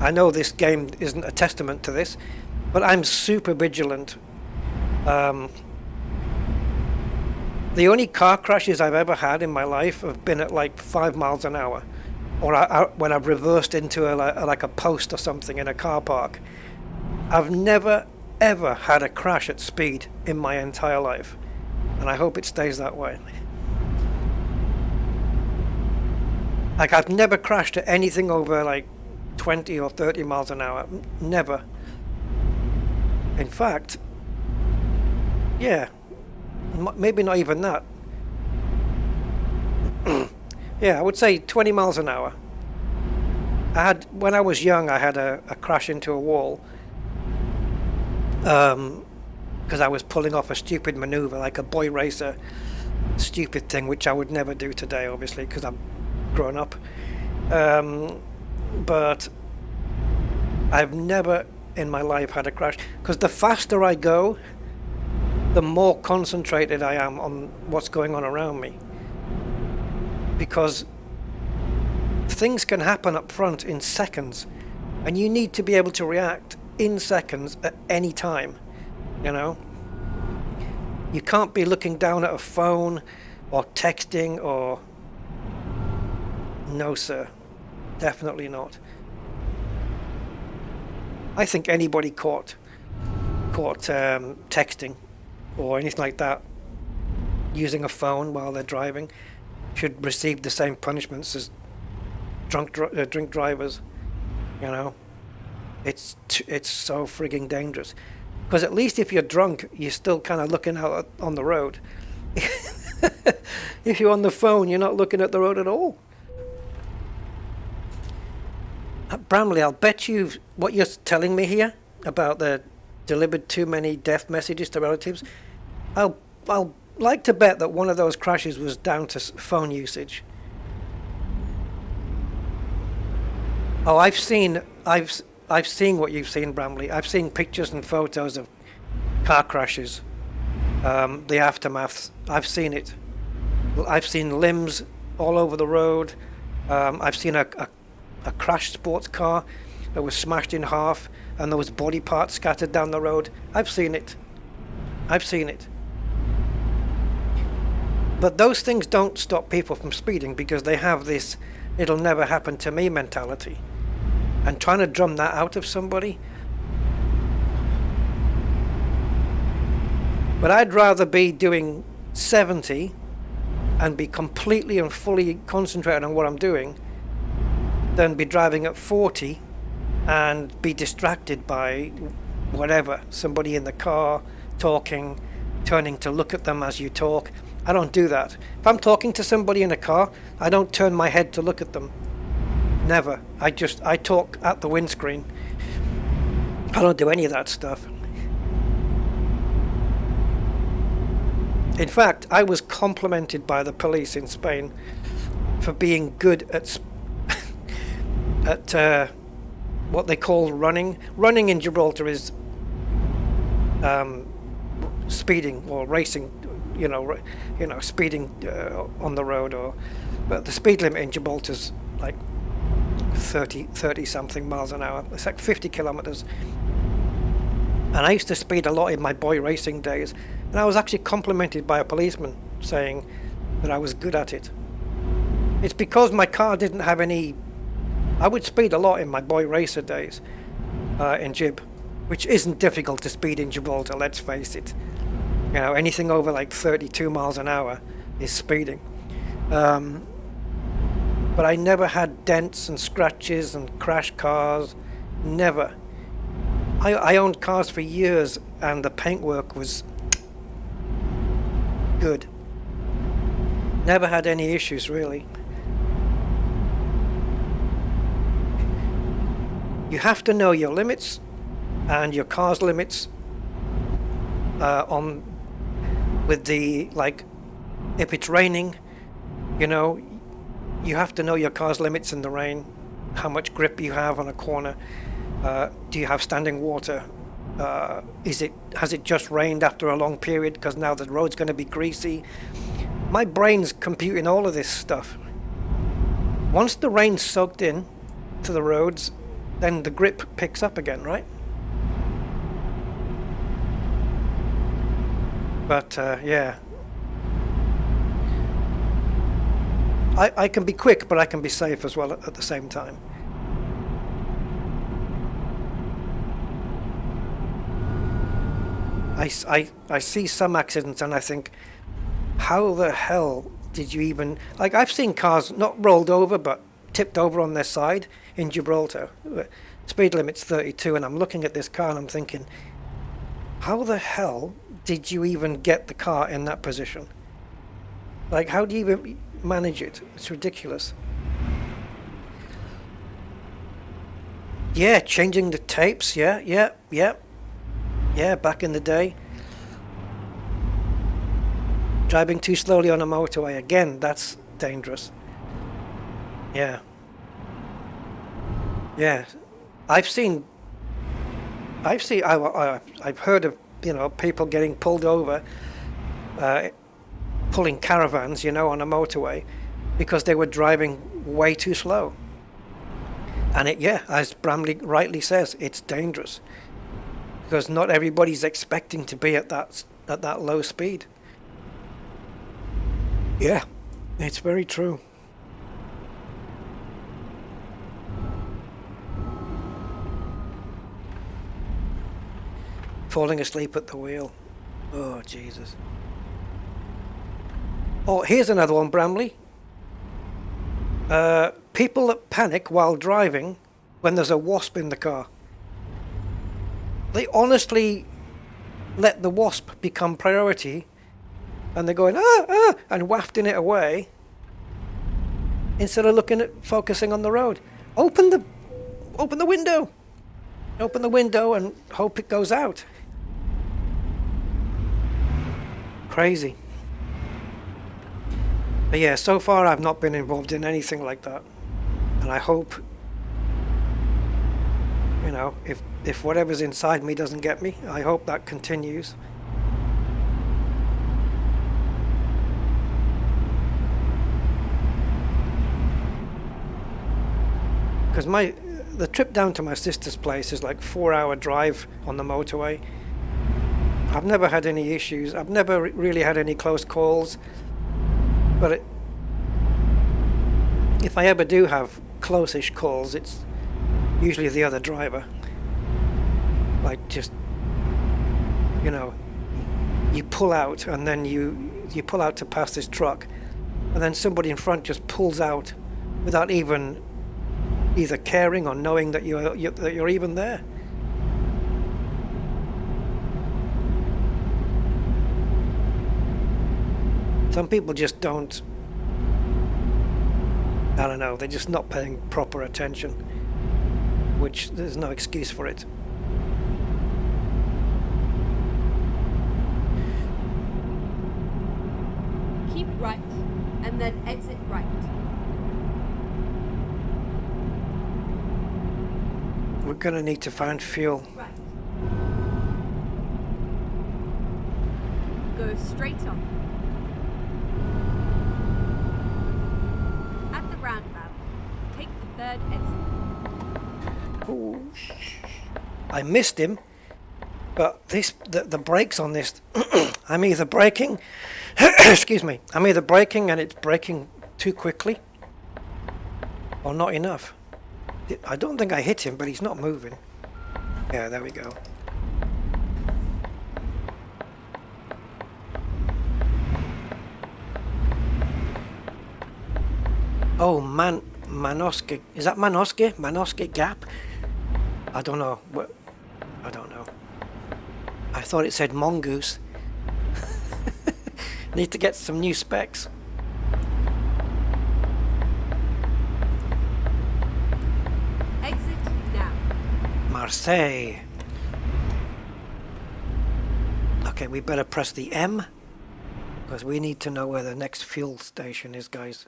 I know this game isn't a testament to this, but I'm super vigilant. The only car crashes I've ever had in my life have been at like 5 miles an hour, or when I've reversed into like a post or something in a car park. I've never ever had a crash at speed in my entire life, and I hope it stays that way. Like, I've never crashed at anything over like 20 or 30 miles an hour. Never. In fact, yeah, maybe not even that. Yeah, I would say 20 miles an hour. When I was young, I had a crash into a wall. Because I was pulling off a stupid maneuver, like a boy racer stupid thing, which I would never do today, obviously, because I'm grown up. But I've never in my life had a crash, because the faster I go, the more concentrated I am on what's going on around me, because things can happen up front in seconds, and you need to be able to react in seconds at any time. You can't be looking down at a phone or texting or... No, sir. Definitely not. I think anybody caught texting or anything like that using a phone while they're driving should receive the same punishments as drink drivers. It's so frigging dangerous. Because at least if you're drunk, you're still kind of looking out on the road. If you're on the phone, you're not looking at the road at all. Bramley, I'll bet you what you're telling me here about the delivered too many death messages to relatives. I'll like to bet that one of those crashes was down to phone usage. Oh, I've seen what you've seen, Bramley. I've seen pictures and photos of car crashes, the aftermath. I've seen it. I've seen limbs all over the road. I've seen a crashed sports car that was smashed in half and there was body parts scattered down the road. I've seen it. But those things don't stop people from speeding, because they have this "it'll never happen to me" mentality. And trying to drum that out of somebody. But I'd rather be doing 70 and be completely and fully concentrated on what I'm doing than be driving at 40 and be distracted by whatever, somebody in the car talking, turning to look at them as you talk. I don't do that. If I'm talking to somebody in a car, I don't turn my head to look at them. Never. I talk at the windscreen. I don't do any of that stuff. In fact, I was complimented by the police in Spain for being good at what they call running. Running in Gibraltar is speeding or racing, speeding on the road. But the speed limit in Gibraltar's like 30 something miles an hour. It's like 50 kilometers. And I used to speed a lot in my boy racing days, and I was actually complimented by a policeman saying that I was good at it. It's because my car didn't have any... I would speed a lot in my boy racer days in Gib, which isn't difficult to speed in Gibraltar, let's face it. You know, anything over like 32 miles an hour is speeding. But I never had dents and scratches and crash cars, never. I owned cars for years and the paintwork was good. Never had any issues really. You have to know your limits and your car's limits with the, like, if it's raining, you know, you have to know your car's limits in the rain, how much grip you have on a corner. Do you have standing water? Has it just rained after a long period because now the road's going to be greasy? My brain's computing all of this stuff. Once the rain's soaked in to the roads, then the grip picks up again, right? But yeah, I can be quick, but I can be safe as well at the same time. I see some accidents and I think, how the hell did you even... Like, I've seen cars not rolled over, but tipped over on their side in Gibraltar. Speed limit's 32, and I'm looking at this car and I'm thinking, how the hell did you even get the car in that position? Like, how do you even manage it? It's ridiculous. Yeah, changing the tapes, yeah, back in the day. Driving too slowly on a motorway, again, that's dangerous. Yeah. I've heard of, you know, people getting pulled over, pulling caravans, you know, on a motorway because they were driving way too slow. And as Bramley rightly says, it's dangerous because not everybody's expecting to be at that low speed. Yeah, it's very true. Falling asleep at the wheel. Oh, Jesus. Oh, here's another one, Bramley. People that panic while driving when there's a wasp in the car. They honestly let the wasp become priority and they're going, and wafting it away instead of focusing on the road. Open the window. Open the window and hope it goes out. Crazy. But yeah, so far I've not been involved in anything like that. And I hope, you know, if whatever's inside me doesn't get me, I hope that continues. Because the trip down to my sister's place is like 4-hour drive on the motorway. I've never had any issues. I've never really had any close calls. But if I ever do have close-ish calls, it's usually the other driver. Like, just, you know, you pull out and then you pull out to pass this truck and then somebody in front just pulls out without even either caring or knowing that you're even there. Some people just don't, I don't know, they're just not paying proper attention, which there's no excuse for it. Keep right, and then exit right. We're gonna need to find fuel. Right. Go straight on. At the roundabout, take the third exit. Ooh. I missed him. But the brakes on this, I'm either braking, excuse me, I'm either braking and it's braking too quickly, or not enough. I don't think I hit him, but he's not moving. Yeah, there we go. Oh, Manoske. Is that Manoske? Manoske Gap? I don't know. I don't know. I thought it said Mongoose. Need to get some new specs. Exit now. Marseille. Okay, we better press the M, because we need to know where the next fuel station is, guys.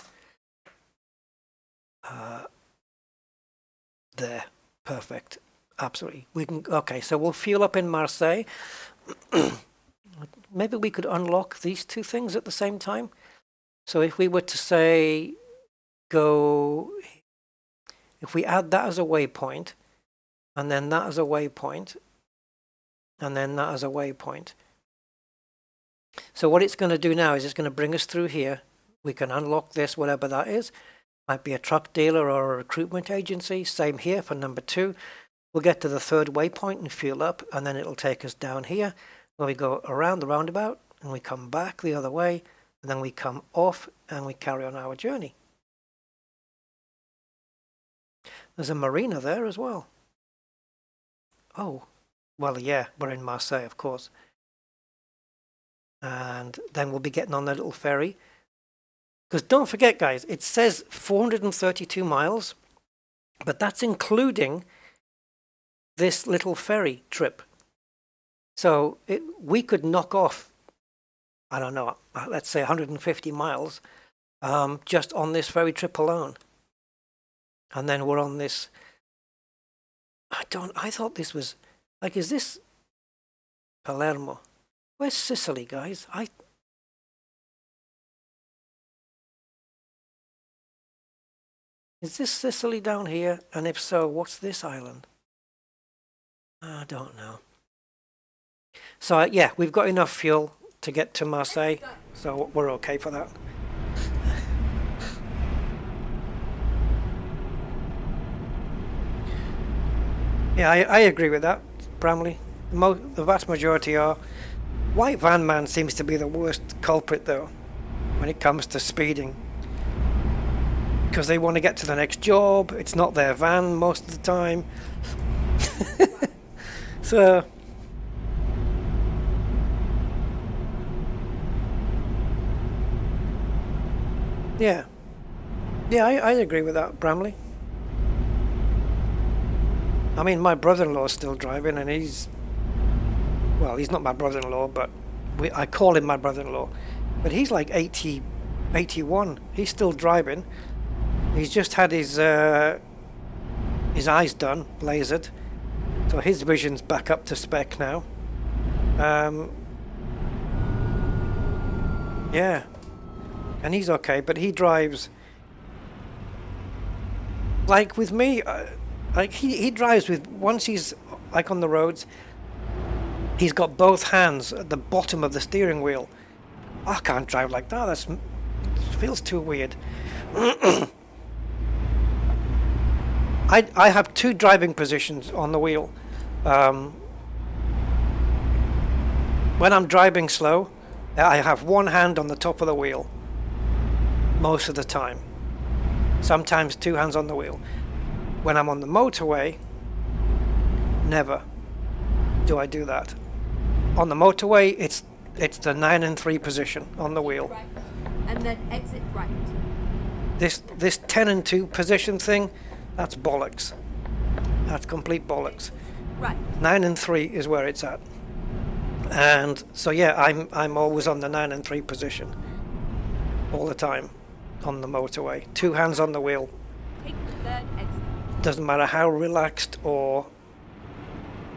There. Perfect. Absolutely. We can. Okay, so we'll fuel up in Marseille. Maybe we could unlock these two things at the same time. So if we were to say go, if we add that as a waypoint, and then that as a waypoint, and then that as a waypoint. So what it's going to do now is it's going to bring us through here. We can unlock this, whatever that is. Might be a truck dealer or a recruitment agency. Same here for number 2. We'll get to the third waypoint and fuel up, and then it'll take us down here, where we go around the roundabout, and we come back the other way, and then we come off, and we carry on our journey. There's a marina there as well. Oh, well, yeah, we're in Marseille, of course. And then we'll be getting on the little ferry. Because don't forget, guys, it says 432 miles, but that's including this little ferry trip. So we could knock off, I don't know, let's say 150 miles just on this ferry trip alone. And then we're on this, I thought this was, like, is this Palermo? Where's Sicily, guys? Is this Sicily down here? And if so, what's this island? I don't know. So yeah, we've got enough fuel to get to Marseille, so we're okay for that. Yeah, I agree with that, Bramley. The vast majority are. White Van Man seems to be the worst culprit, though, when it comes to speeding. Because they want to get to the next job. It's not their van most of the time. So yeah, I agree with that, Bramley. I mean, my brother-in-law's still driving, and he's not my brother-in-law, but I call him my brother-in-law. But he's like 80, 81. He's still driving. He's just had his eyes done, lasered, so his vision's back up to spec now. Yeah, and he's okay, but he drives like with me. Like he drives with, once he's like on the roads, he's got both hands at the bottom of the steering wheel. I can't drive like that. It feels too weird. I have 2 driving positions on the wheel. When I'm driving slow, I have one hand on the top of the wheel most of the time. Sometimes 2 hands on the wheel. When I'm on the motorway, never do I do that. On the motorway, it's the 9 and 3 position on the wheel. Right. And then exit right. This 10 and 2 position thing, that's bollocks. That's complete bollocks. Right. 9 and 3 is where it's at. And so yeah, I'm always on the 9 and 3 position all the time on the motorway. 2 hands on the wheel. Take the third exit. Doesn't matter how relaxed or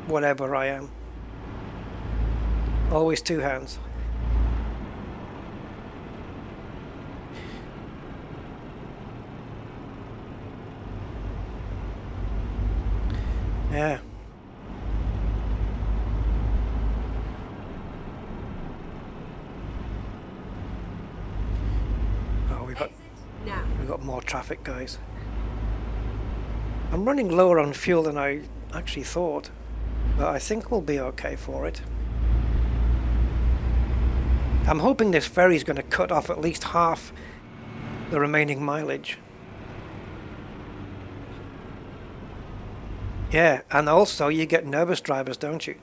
whatever I am. Always 2 hands. Yeah. got more traffic, guys. I'm running lower on fuel than I actually thought, but I think we'll be okay for it. I'm hoping this ferry's going to cut off at least half the remaining mileage. Yeah, and also you get nervous drivers, don't you?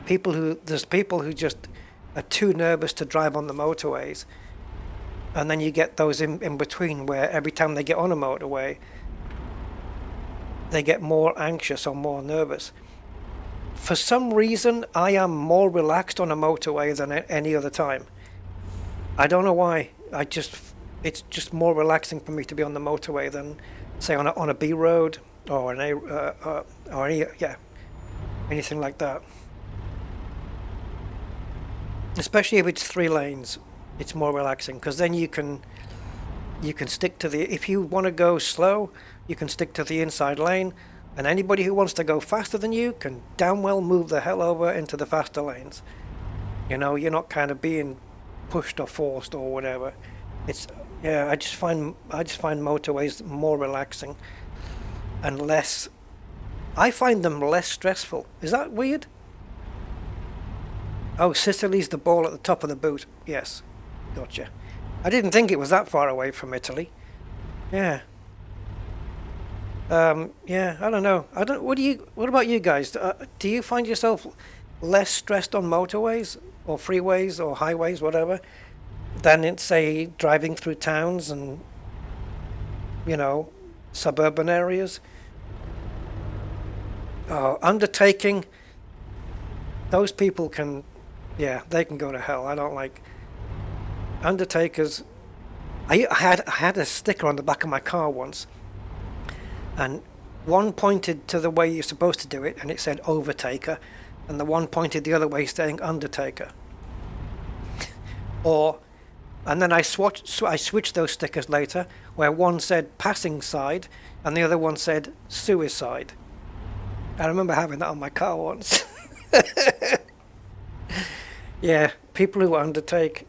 There's people who just are too nervous to drive on the motorways, and then you get those in between where every time they get on a motorway they get more anxious or more nervous. For some reason I am more relaxed on a motorway than any other time. I don't know why. It's just more relaxing for me to be on the motorway than say on a B road or anything like that. Especially if it's 3 lanes, it's more relaxing because then you can stick to if you want to go slow, you can stick to the inside lane, and anybody who wants to go faster than you can damn well move the hell over into the faster lanes. You know, you're not kind of being pushed or forced or whatever. I just find motorways more relaxing and less. I find them less stressful. Is that weird? Oh, Sicily's the ball at the top of the boot. Yes, gotcha. I didn't think it was that far away from Italy. Yeah. Yeah, I don't know. What about you guys? Do you find yourself less stressed on motorways or freeways or highways, whatever, than in, say, driving through towns and, you know, suburban areas? Undertaking, those people can, yeah, they can go to hell. I don't like undertakers. I had a sticker on the back of my car once, and one pointed to the way you're supposed to do it, and it said overtaker, and the one pointed the other way saying undertaker. And then I switched those stickers later, where one said passing side and the other one said suicide. I remember having that on my car once. Yeah, people who undertake,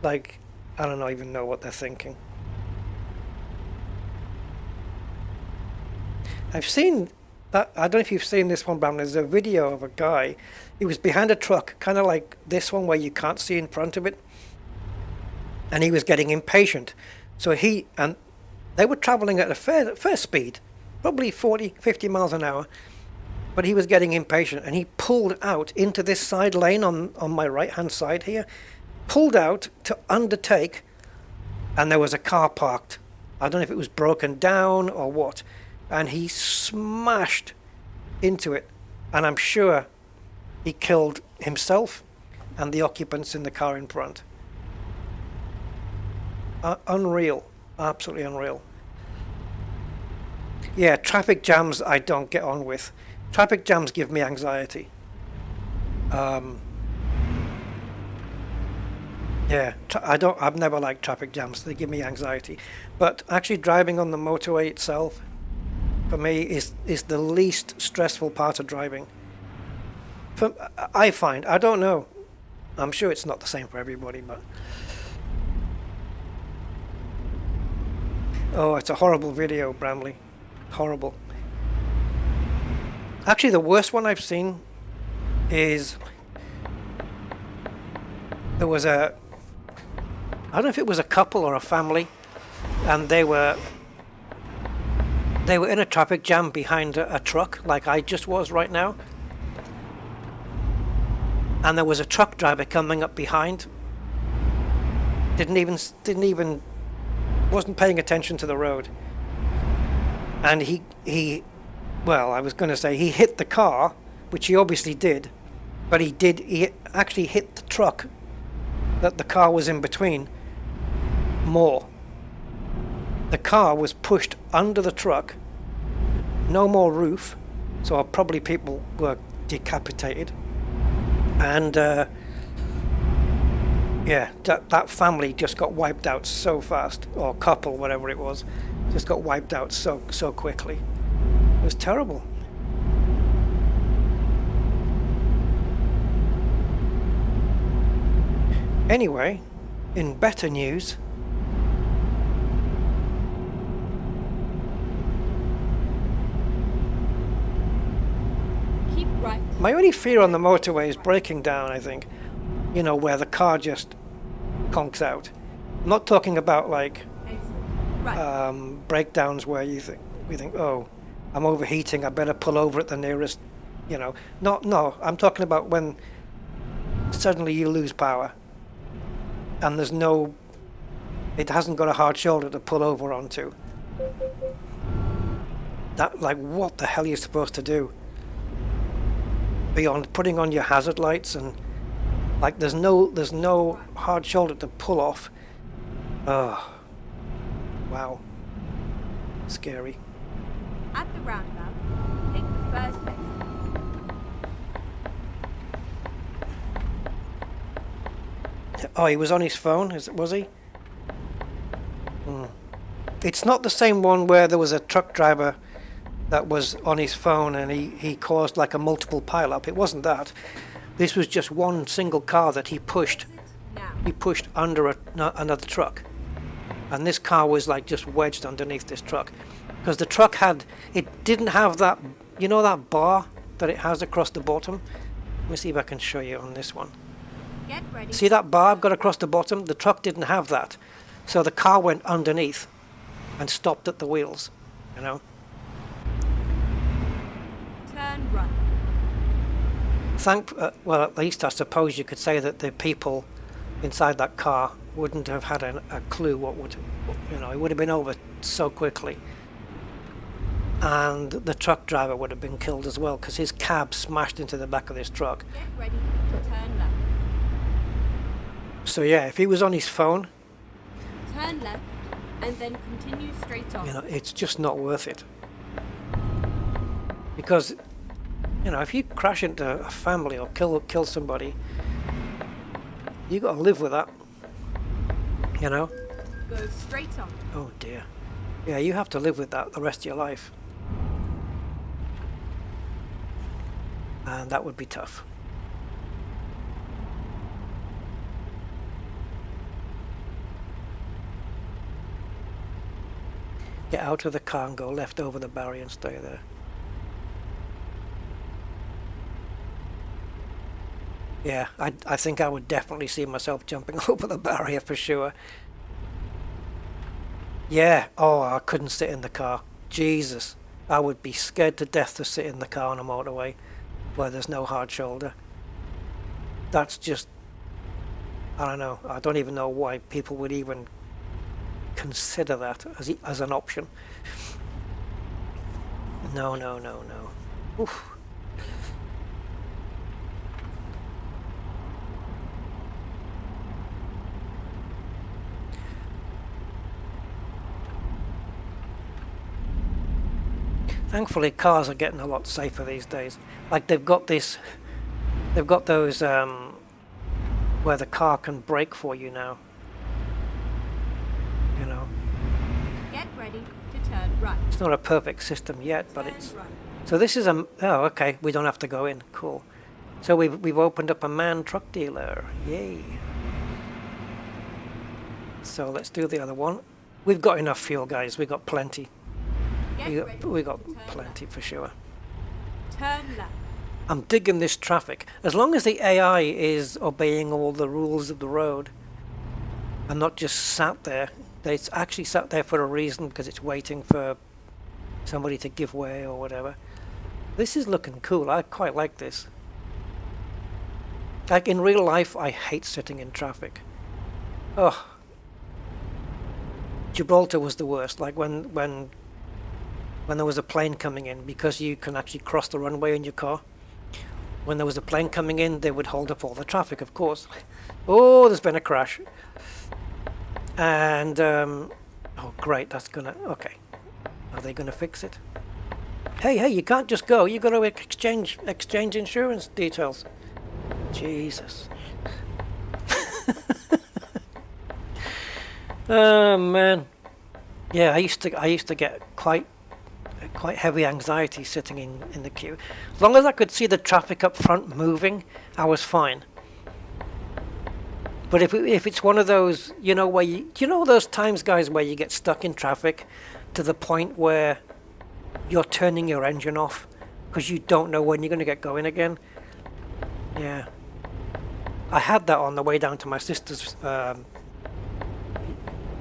like, I don't even know what they're thinking. I've seen that. I don't know if you've seen this one, Bram. There's a video of a guy. He was behind a truck, kind of like this one where you can't see in front of it. And he was getting impatient. So they were traveling at a fair speed, probably 40, 50 miles an hour. But he was getting impatient, and he pulled out into this side lane on my right-hand side here, pulled out to undertake, and there was a car parked. I don't know if it was broken down or what, and he smashed into it, and I'm sure he killed himself and the occupants in the car in front. Unreal, absolutely unreal. Yeah, traffic jams I don't get on with. Traffic jams give me anxiety. Yeah, I've never liked traffic jams. They give me anxiety. But actually driving on the motorway itself, for me, is the least stressful part of driving. I find, I don't know. I'm sure it's not the same for everybody, but... Oh, it's a horrible video, Bramley. Horrible. Actually, the worst one I've seen is there was I don't know if it was a couple or a family, and they were in a traffic jam behind a truck, like I just was right now. And there was a truck driver coming up behind. Wasn't paying attention to the road. And he well, I was going to say he hit the car, which he obviously did, but he actually hit the truck that the car was in between more. The car was pushed under the truck, no more roof, so probably people were decapitated. And yeah, that family just got wiped out so fast, or couple, whatever it was, just got wiped out so quickly. It was terrible. Anyway, in better news, My only fear on the motorway is breaking down, I think. You know, where the car just conks out. I'm not talking about like breakdowns where you think, oh, I'm overheating, I better pull over at the nearest, you know. No, I'm talking about when suddenly you lose power and it hasn't got a hard shoulder to pull over onto. That, like, what the hell are you supposed to do? Beyond putting on your hazard lights and, like, there's no hard shoulder to pull off. Oh, wow. Scary. At the roundabout, take the first exit. Oh, he was on his phone, was he? It's not the same one where there was a truck driver that was on his phone and he caused like a multiple pile-up. It wasn't that. This was just one single car that he pushed. He pushed under another truck. And this car was like just wedged underneath this truck. Because the truck didn't have that, you know, that bar that it has across the bottom? Let me see if I can show you on this one. Get ready. See that bar I've got across the bottom? The truck didn't have that. So the car went underneath and stopped at the wheels, you know. Turn right. Well, at least I suppose you could say that the people inside that car wouldn't have had a clue it would have been over so quickly. And the truck driver would have been killed as well because his cab smashed into the back of this truck. Get ready to turn left. So yeah, if he was on his phone, Turn left and then continue straight on. you know, it's just not worth it. Because, you know, if you crash into a family or kill somebody, you got to live with that. You know? Go straight on. Oh dear. Yeah, you have to live with that the rest of your life. And that would be tough. Get out of the car and go left over the barrier and stay there. Yeah, I think I would definitely see myself jumping over the barrier for sure. Yeah, oh, I couldn't sit in the car. Jesus, I would be scared to death to sit in the car on a motorway where there's no hard shoulder. That's just, I don't know, I don't even know why people would even consider that as an option. No. Oof. Thankfully, cars are getting a lot safer these days. Like they've got those where the car can brake for you now. You know. Get ready to turn right. It's not a perfect system yet, but Turn it's. right. So this is oh, okay. We don't have to go in. Cool. So we've opened up a manned truck dealer. Yay. So let's do the other one. We've got enough fuel, guys. We've got plenty. We got plenty for sure. Turn left. I'm digging this traffic. As long as the AI is obeying all the rules of the road and not just sat there. It's actually sat there for a reason because it's waiting for somebody to give way or whatever. This is looking cool. I quite like this. Like in real life, I hate sitting in traffic. Oh. Gibraltar was the worst. Like when there was a plane coming in, because you can actually cross the runway in your car. When there was a plane coming in, they would hold up all the traffic, of course. Oh, there's been a crash. And, oh great, okay. Are they gonna fix it? Hey, you can't just go. You gotta exchange insurance details. Jesus. Oh man. Yeah, I used to get quite heavy anxiety sitting in the queue. As long as I could see the traffic up front moving, I was fine. But if it's one of those, you know, where do you know those times, guys, where you get stuck in traffic to the point where you're turning your engine off because you don't know when you're going to get going again. Yeah. I had that on the way down to my sister's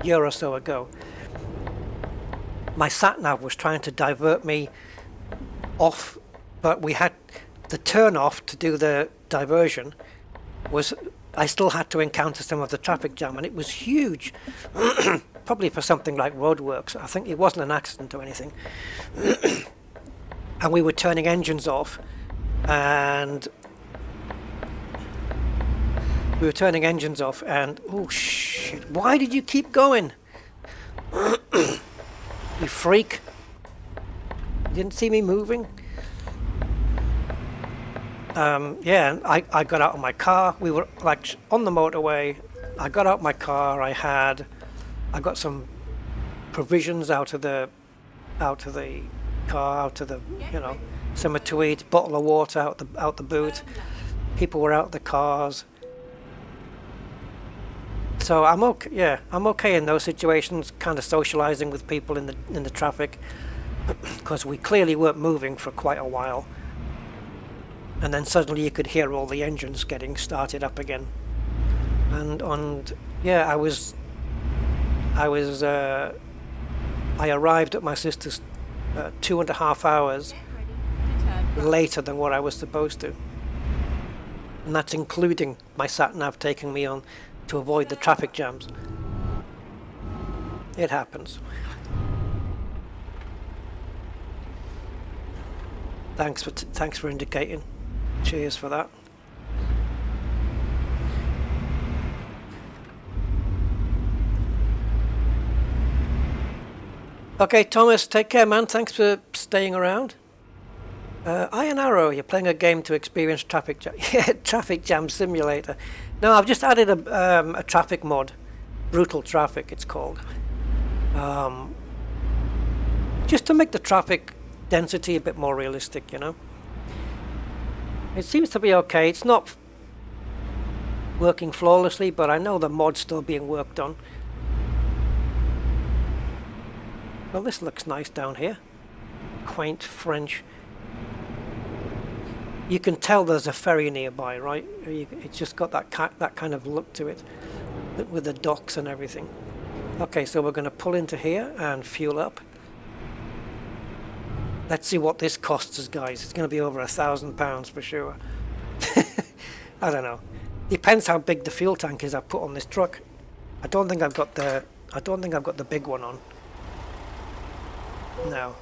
year or so ago. My sat-nav was trying to divert me off, but we had the turn off to do the diversion was I still had to encounter some of the traffic jam, and it was huge. Probably for something like roadworks. I think it wasn't an accident or anything. And we were turning engines off, and oh shit, why did you keep going? You freak. You didn't see me moving? Yeah, I got out of my car. We were like on the motorway. I got out of my car. I got some provisions out of the car, out of the, you know, something to eat, bottle of water out the boot. People were out of the cars. So I'm okay. Yeah, I'm okay in those situations, kind of socializing with people in the traffic, because we clearly weren't moving for quite a while. And then suddenly you could hear all the engines getting started up again. And yeah, I arrived at my sister's 2.5 hours later than what I was supposed to. And that's including my sat-nav taking me on to avoid the traffic jams. It happens. Thanks for indicating. Cheers for that. Okay, Thomas, take care, man. Thanks for staying around. Iron Arrow, you're playing a game to experience traffic jam. Yeah, traffic jam simulator. No, I've just added a traffic mod. Brutal Traffic, it's called. Just to make the traffic density a bit more realistic, you know. It seems to be okay. It's not working flawlessly, but I know the mod's still being worked on. Well, this looks nice down here. Quaint French. You can tell there's a ferry nearby, right? It's just got that kind of look to it, with the docks and everything. Okay, so we're going to pull into here and fuel up. Let's see what this costs us, guys. It's going to be over £1,000 for sure. I don't know. Depends how big the fuel tank is I put on this truck. I don't think I've got the big one on. No.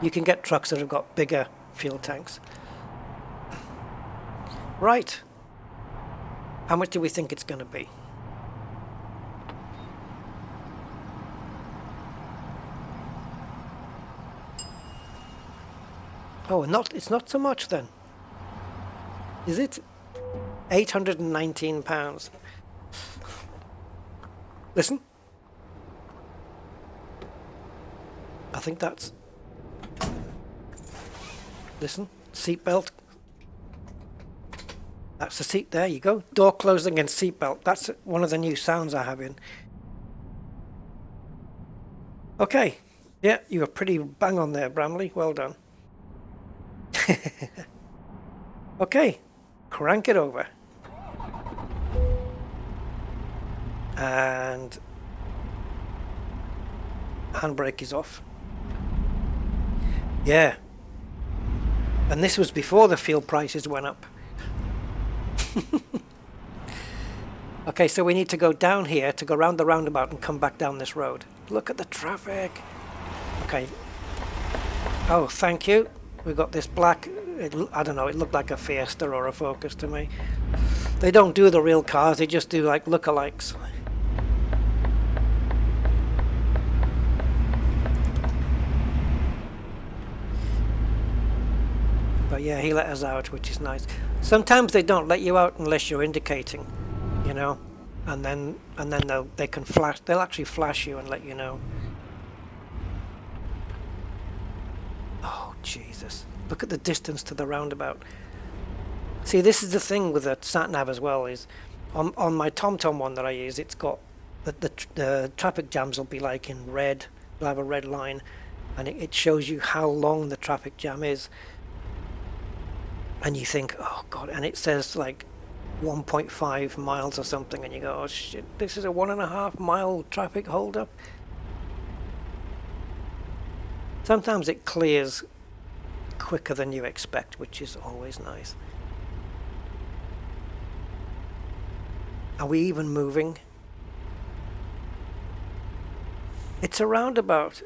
You can get trucks that have got bigger fuel tanks. Right. How much do we think it's going to be? Oh, it's not so much then. Is it? £819. Listen. I think that's... Listen. Seatbelt. That's the seat. There you go. Door closing and seatbelt. That's one of the new sounds I have in. Okay. Yeah, you were pretty bang on there, Bramley. Well done. Okay. Crank it over. And handbrake is off. Yeah. And this was before the fuel prices went up. Okay, so we need to go down here to go round the roundabout and come back down this road. Look at the traffic. Okay. Oh, thank you. We got this black, I don't know, it looked like a Fiesta or a Focus to me. They don't do the real cars, they just do like lookalikes. But yeah, he let us out, which is nice. Sometimes they don't let you out unless you're indicating, you know, and then they can flash. They'll actually flash you and let you know. Oh Jesus! Look at the distance to the roundabout. See, this is the thing with the sat nav as well. Is on my TomTom one that I use, it's got the traffic jams will be like in red. You'll have a red line, and it shows you how long the traffic jam is, and you think, oh god, and it says like 1.5 miles or something, and you go, oh shit, this is a 1.5 mile traffic holdup. Sometimes it clears quicker than you expect, which is always nice. Are we even moving? It's a roundabout.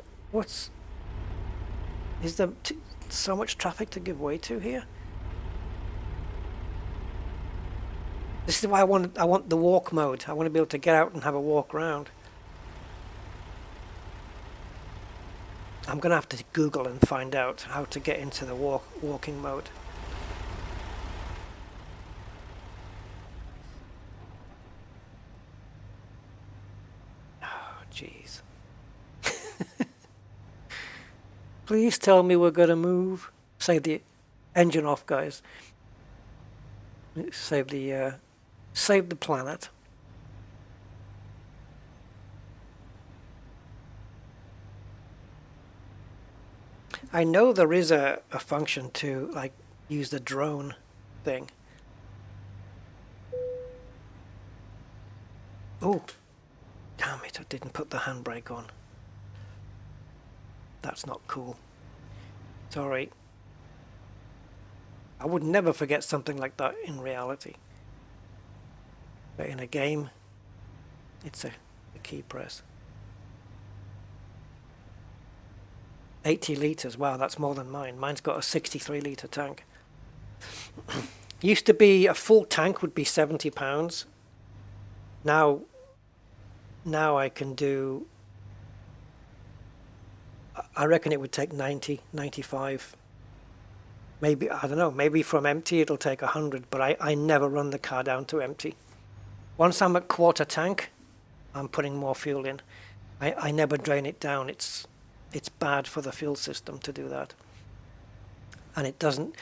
Is there so much traffic to give way to here? This is why I want the walk mode. I want to be able to get out and have a walk around. I'm gonna have to Google and find out how to get into the walking mode. Oh, jeez. Please tell me we're gonna move. Save the engine off, guys. Save the planet. I know there is a function to like use the drone thing. Oh, damn it, I didn't put the handbrake on. That's not cool. Sorry. I would never forget something like that in reality. But in a game, it's a key press. 80 litres, wow, that's more than mine. Mine's got a 63 litre tank. Used to be a full tank would be 70 pounds. Now I can do, I reckon it would take 90, 95. Maybe, I don't know, maybe from empty it'll take 100, but I never run the car down to empty. Once I'm at quarter tank, I'm putting more fuel in. I never drain it down. It's bad for the fuel system to do that. And it doesn't,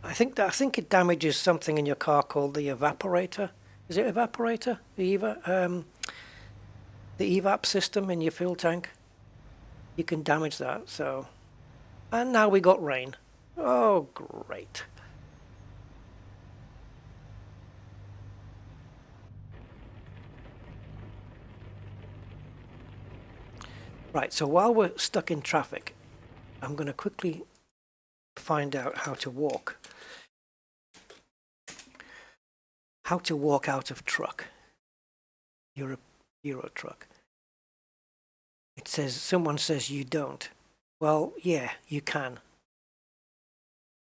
I think it damages something in your car called the evaporator. Is it evaporator? The evap system in your fuel tank. You can damage that, so. And now we got rain. Oh, great. Right, so while we're stuck in traffic, I'm going to quickly find out how to walk. How to walk out of truck. Euro truck. It says, someone says you don't. Well, yeah, you can.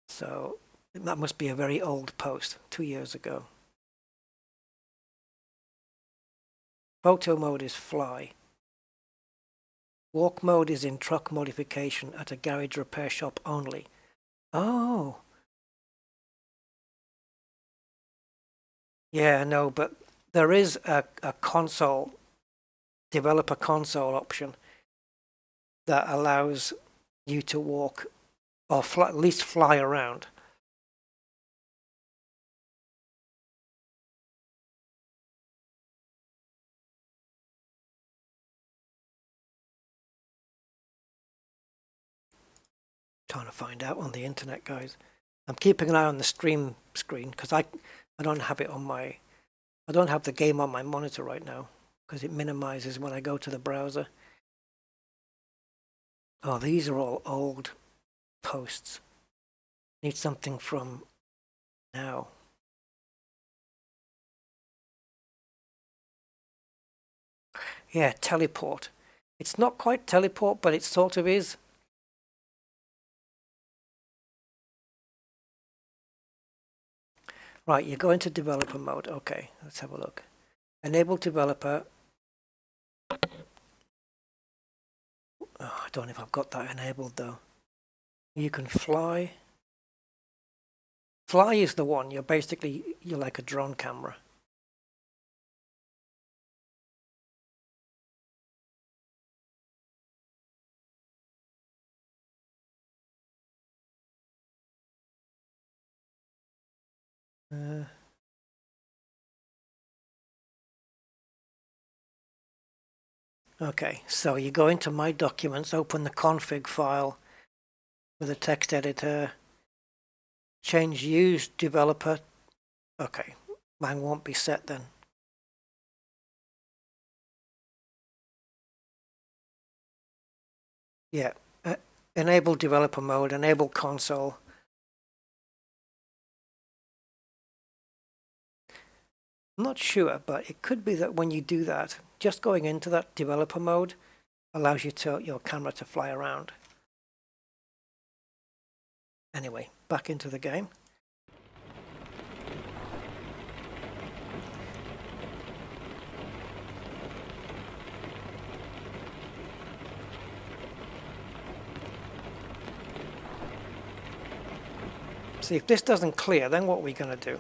So that must be a very old post, 2 years ago. Photo mode is fly. Walk mode is in truck modification at a garage repair shop only. Oh. Yeah, no, but there is a console, developer console option that allows you to walk or at least fly around. Trying to find out on the internet, guys. I'm keeping an eye on the stream screen because I don't have it on my, I don't have the game on my monitor right now because it minimizes when I go to the browser. Oh, these are all old posts. Need something from now. Yeah, teleport. It's not quite teleport, but it sort of is. Right, you go into developer mode. Okay, let's have a look. Enable developer. Oh, I don't know if I've got that enabled though. You can fly. Fly is the one. You're like a drone camera. Okay, so you go into My Documents, open the config file with a text editor, change Use Developer. Okay, mine won't be set then. Yeah, enable developer mode, enable console. I'm not sure, but it could be that when you do that, just going into that developer mode allows your camera to fly around. Anyway, back into the game. See, if this doesn't clear, then what are we going to do?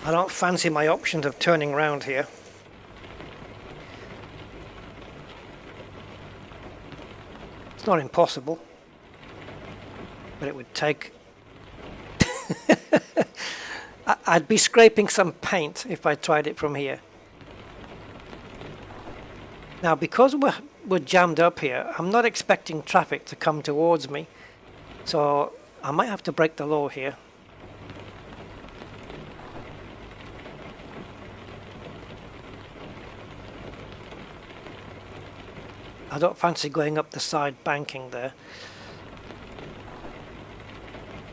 I don't fancy my options of turning around here. It's not impossible, but it would take... I'd be scraping some paint if I tried it from here. Now, because we're jammed up here, I'm not expecting traffic to come towards me, so I might have to break the law here. I don't fancy going up the side banking there.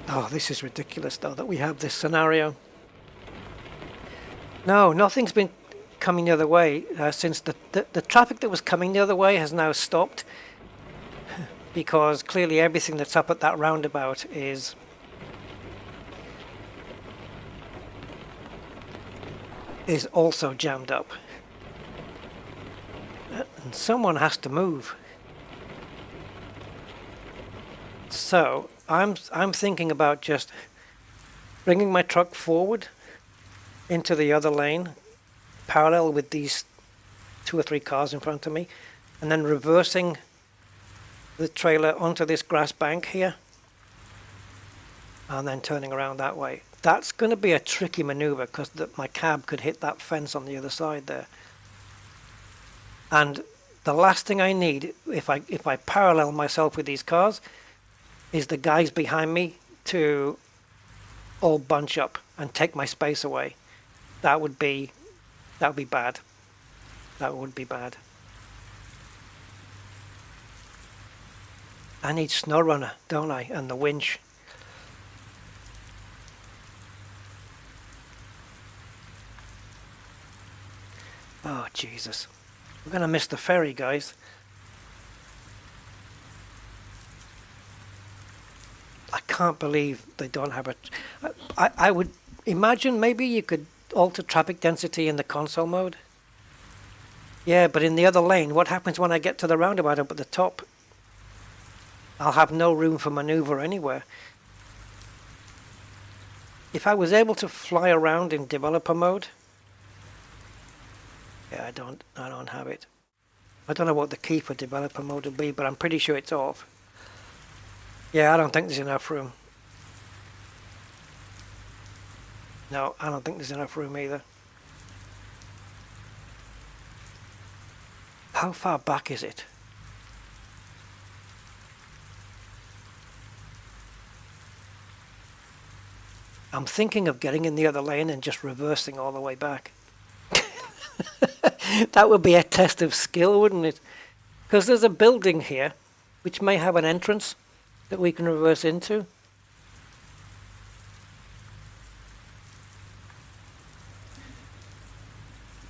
Oh, this is ridiculous though that we have this scenario. No, nothing's been coming the other way since the traffic that was coming the other way has now stopped, because clearly everything that's up at that roundabout is also jammed up. And someone has to move. So I'm thinking about just bringing my truck forward into the other lane, parallel with these 2 or 3 cars in front of me, and then reversing the trailer onto this grass bank here, and then turning around that way. That's going to be a tricky maneuver because my cab could hit that fence on the other side there. And the last thing I need, if I parallel myself with these cars, is the guys behind me to all bunch up and take my space away. That would be bad. That would be bad. I need snow runner, don't I? And the winch. Oh, Jesus. We're going to miss the ferry, guys. I can't believe they don't have a... I would imagine maybe you could alter traffic density in the console mode. Yeah, but in the other lane, what happens when I get to the roundabout up at the top? I'll have no room for maneuver anywhere. If I was able to fly around in developer mode... Yeah, I don't have it. I don't know what the key for developer mode will be, but I'm pretty sure it's off. Yeah, I don't think there's enough room. No, I don't think there's enough room either. How far back is it? I'm thinking of getting in the other lane and just reversing all the way back. That would be a test of skill, wouldn't it? Because there's a building here which may have an entrance that we can reverse into.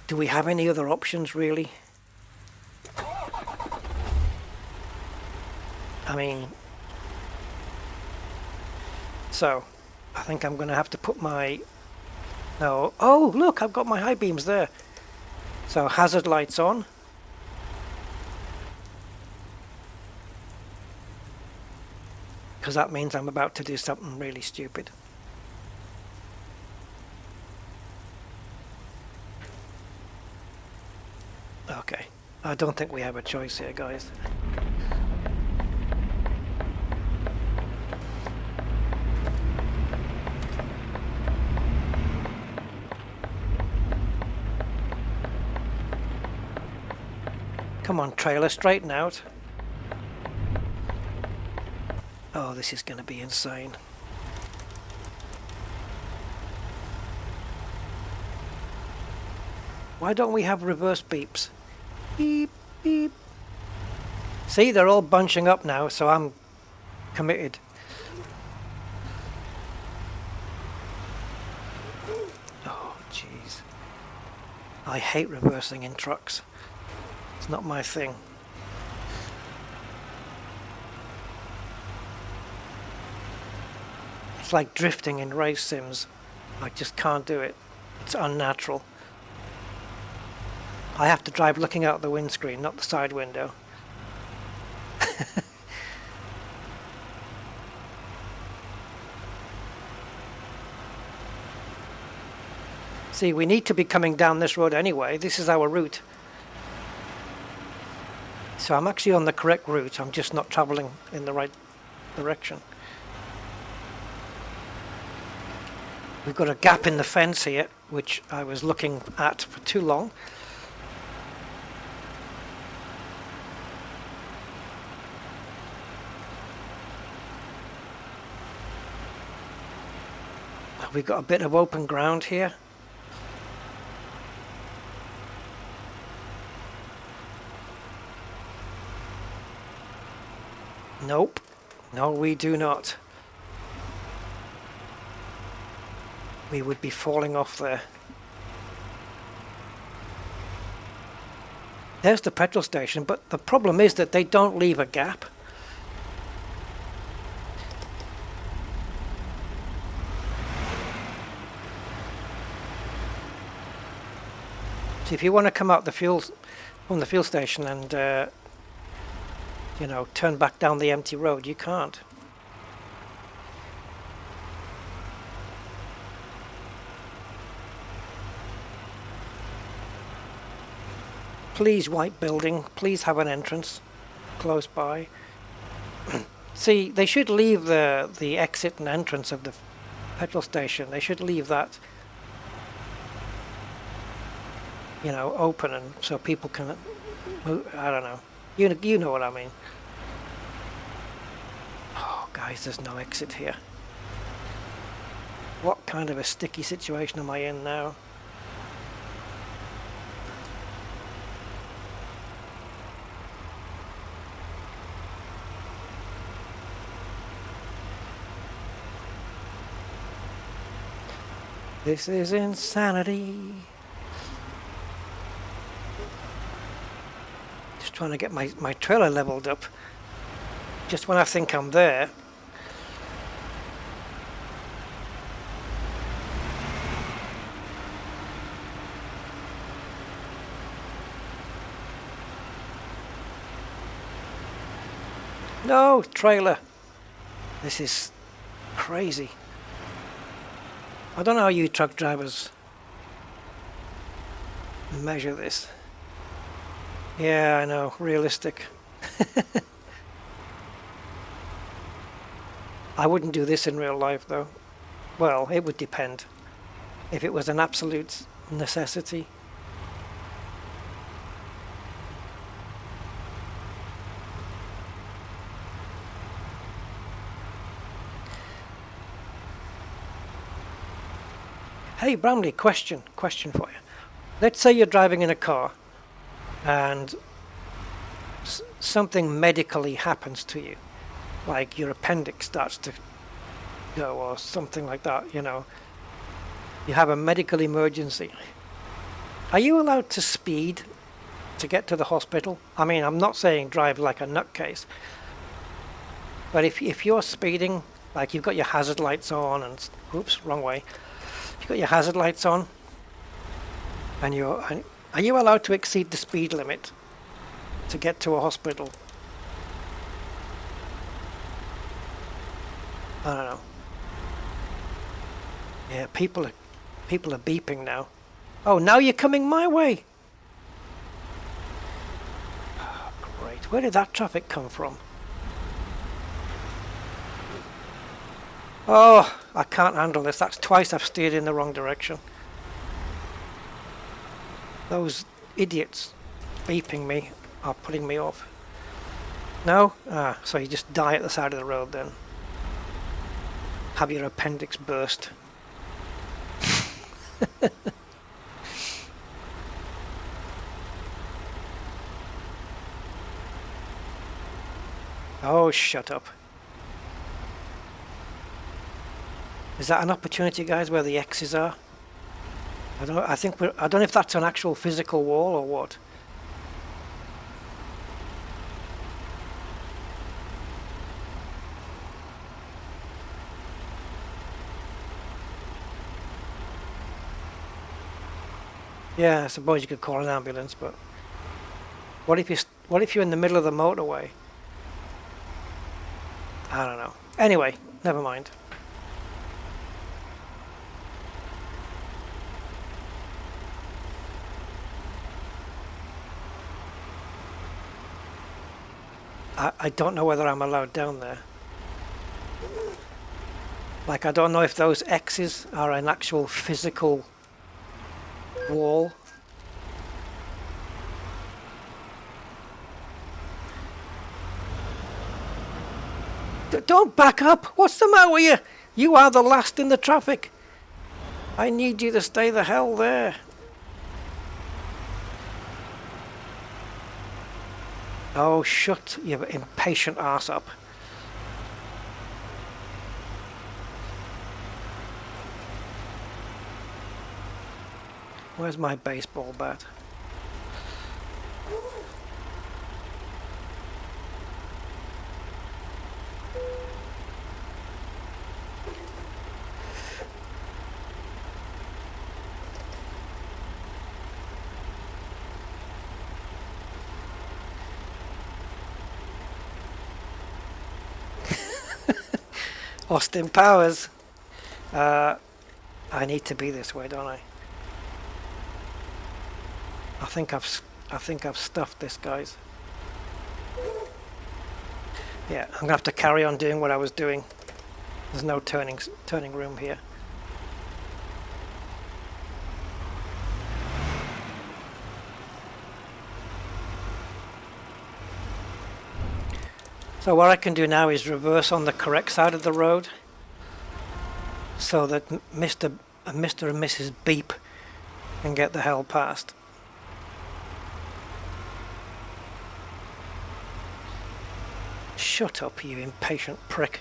Do we have any other options, really? I mean... So, I think I'm going to have to put my... No. Oh, look, I've got my high beams there. So, hazard lights on. Because that means I'm about to do something really stupid. Okay. I don't think we have a choice here, guys. Come on, trailer, straighten out. Oh, this is going to be insane. Why don't we have reverse beeps? Beep, beep. See, they're all bunching up now, so I'm committed. Oh, jeez. I hate reversing in trucks. It's not my thing. It's like drifting in race sims. I just can't do it. It's unnatural. I have to drive looking out the windscreen, not the side window. See, we need to be coming down this road anyway. This is our route. So I'm actually on the correct route. I'm just not traveling in the right direction. We've got a gap in the fence here, which I was looking at for too long. We've got a bit of open ground here. Nope. No, we do not. We would be falling off there. There's the petrol station, but the problem is that they don't leave a gap. So if you want to come out from the fuel station and you know, turn back down the empty road, you can't. Please, white building, please have an entrance close by. See, they should leave the exit and entrance of the petrol station. They should leave that, you know, open, and so people can move. I don't know. You know what I mean. Oh, guys, there's no exit here. What kind of a sticky situation am I in now? This is insanity. Just trying to get my trailer leveled up. Just when I think I'm there. No, trailer. This is crazy. I don't know how you truck drivers measure this. Yeah, I know, realistic. I wouldn't do this in real life though. Well, it would depend. If it was an absolute necessity. Hey Bramley, question for you. Let's say you're driving in a car and something medically happens to you, like your appendix starts to go or something like that, you know. You have a medical emergency. Are you allowed to speed to get to the hospital? I mean, I'm not saying drive like a nutcase, but if you're speeding, like you've got your hazard lights on and, oops, wrong way. You've got your hazard lights on and are you allowed to exceed the speed limit to get to a hospital? I don't know. Yeah, people are beeping now. Oh, now you're coming my way. Oh, great. Where did that traffic come from? Oh, I can't handle this. That's twice I've steered in the wrong direction. Those idiots beeping me are putting me off. No? Ah, so you just die at the side of the road then. Have your appendix burst. Oh, shut up. Is that an opportunity, guys, where the X's are? I don't know if that's an actual physical wall or what. Yeah, I suppose you could call an ambulance, but what if you're in the middle of the motorway? I don't know. Anyway, never mind. I don't know whether I'm allowed down there. Like, I don't know if those X's are an actual physical wall. Don't back up! What's the matter with you? You are the last in the traffic. I need you to stay the hell there. Oh, shut your impatient arse up. Where's my baseball bat? Austin Powers. I need to be this way, don't I? I think I've stuffed this, guys. Yeah, I'm gonna have to carry on doing what I was doing. There's no turning room here. So what I can do now is reverse on the correct side of the road, so that Mr. and Mrs. Beep can get the hell past. Shut up, you impatient prick.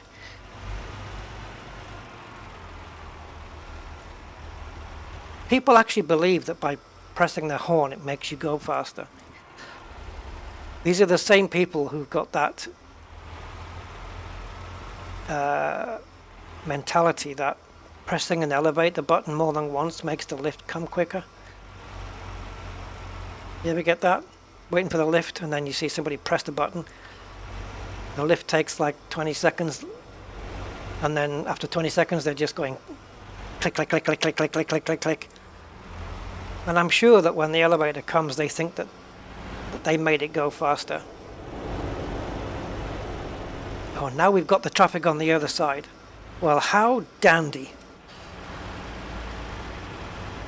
People actually believe that by pressing the horn it makes you go faster. These are the same people who've got that mentality that pressing an elevator button more than once makes the lift come quicker. You ever get that? Waiting for the lift and then you see somebody press the button. The lift takes like 20 seconds and then after 20 seconds they're just going click, click, click, click, click, click, click, click, click, click. And I'm sure that when the elevator comes they think that they made it go faster. Oh, now we've got the traffic on the other side. Well, how dandy.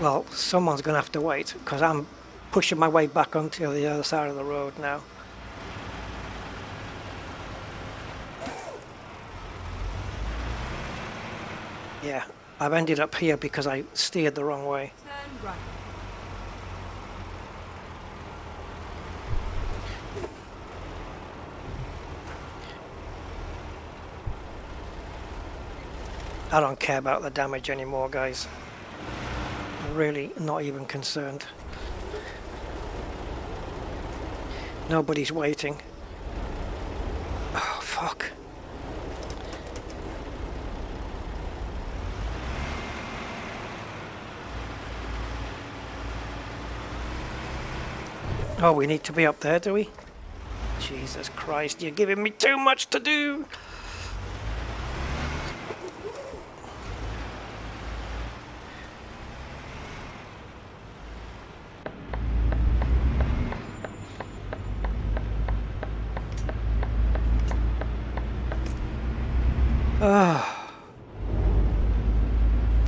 Well, someone's going to have to wait, because I'm pushing my way back onto the other side of the road now. Yeah, I've ended up here because I steered the wrong way. Turn right. I don't care about the damage anymore, guys. I'm really not even concerned. Nobody's waiting. Oh, fuck. Oh, we need to be up there, do we? Jesus Christ, you're giving me too much to do!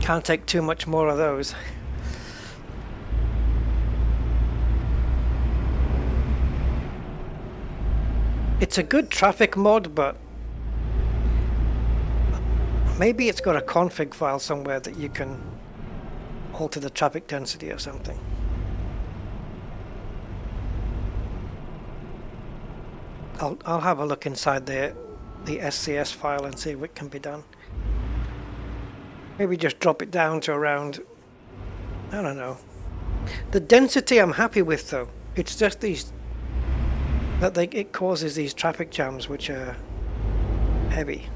Can't take too much more of those. It's a good traffic mod, but maybe it's got a config file somewhere that you can alter the traffic density or something. I'll have a look inside the SCS file and see if it can be done. Maybe just drop it down to around, I don't know. The density I'm happy with though. It's just these that it causes these traffic jams which are heavy.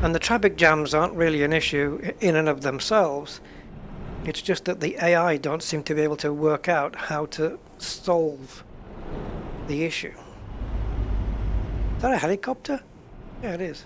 And the traffic jams aren't really an issue in and of themselves. It's just that the AI don't seem to be able to work out how to solve the issue. Is that a helicopter? Yeah, it is.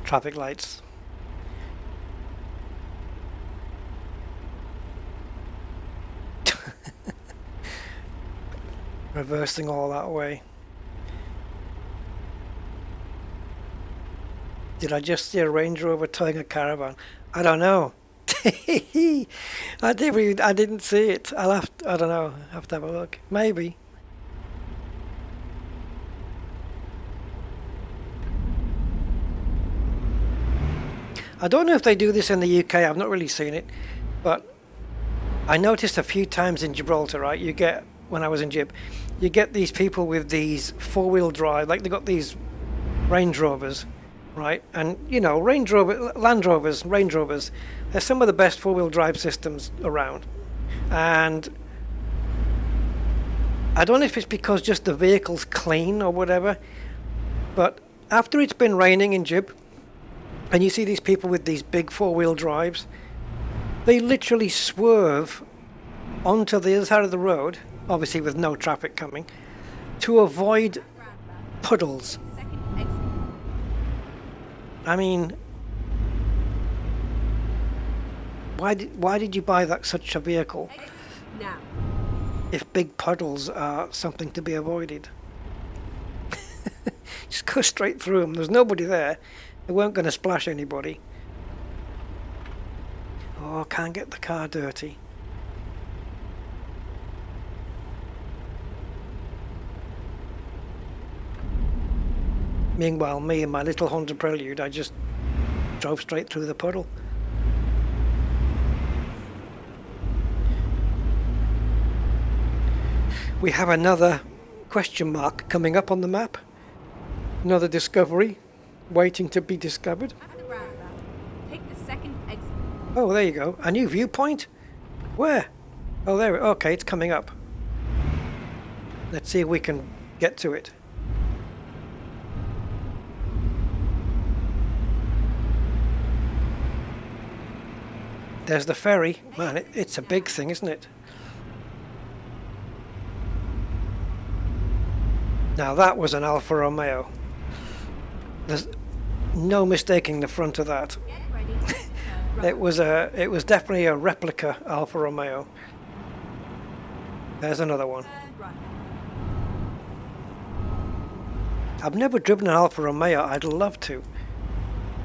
Traffic lights. Reversing all that way. Did I just see a Range Rover towing a caravan? I don't know. I didn't see it. I don't know. I have to have a look. Maybe. I don't know if they do this in the UK, I've not really seen it, but I noticed a few times in Gibraltar, right, you get, when I was in Gib, you get these people with these four-wheel drive, like they got these Range Rovers, right, and you know, Land Rovers, Range Rovers, they're some of the best four-wheel drive systems around, and I don't know if it's because just the vehicle's clean or whatever, but after it's been raining in Gib, and you see these people with these big four-wheel drives, they literally swerve onto the other side of the road, obviously with no traffic coming, to avoid puddles. I mean, why did you buy such a vehicle if big puddles are something to be avoided? Just go straight through them. There's nobody there. They weren't going to splash anybody. Oh, can't get the car dirty. Meanwhile, me and my little Honda Prelude, I just drove straight through the puddle. We have another question mark coming up on the map. Another discovery waiting to be discovered. Take the second exit. Oh, there you go. A new viewpoint? Where? Oh, there. Okay, it's coming up. Let's see if we can get to it. There's the ferry. Man, it's a big thing, isn't it? Now that was an Alfa Romeo. There's no mistaking the front of that. It was definitely a replica Alfa Romeo. There's another one. I've never driven an Alfa Romeo. I'd love to.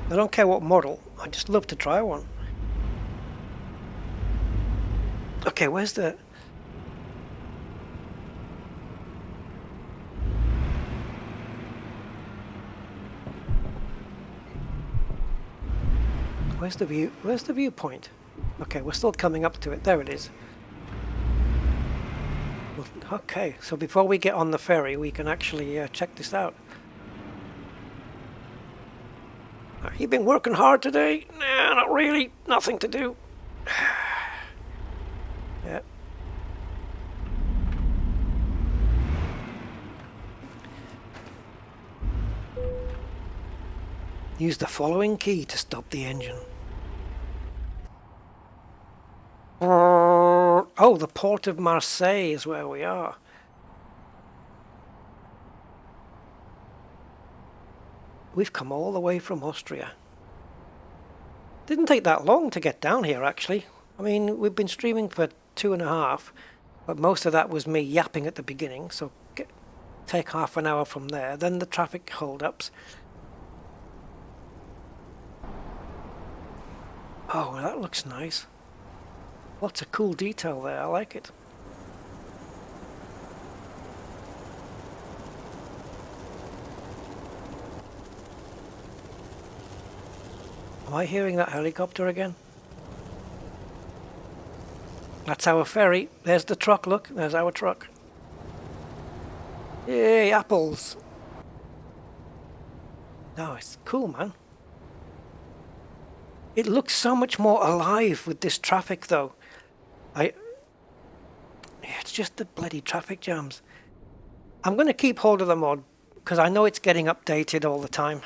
I don't care what model. I'd just love to try one. Okay, where's the... Where's the view? Where's the viewpoint? Okay, we're still coming up to it. There it is. Okay, so before we get on the ferry, we can actually check this out. You been working hard today? Nah, not really. Nothing to do. Yeah. Use the following key to stop the engine. Oh, the port of Marseille is where we are. We've come all the way from Austria. Didn't take that long to get down here, actually. I mean, we've been streaming for 2.5, but most of that was me yapping at the beginning, so take half an hour from there. Then the traffic hold-ups. Oh, that looks nice. Lots of cool detail there, I like it. Am I hearing that helicopter again? That's our ferry. There's the truck, look. There's our truck. Yay, apples. No, it's cool, man. It looks so much more alive with this traffic, though. It's just the bloody traffic jams. I'm going to keep hold of the mod, because I know it's getting updated all the time.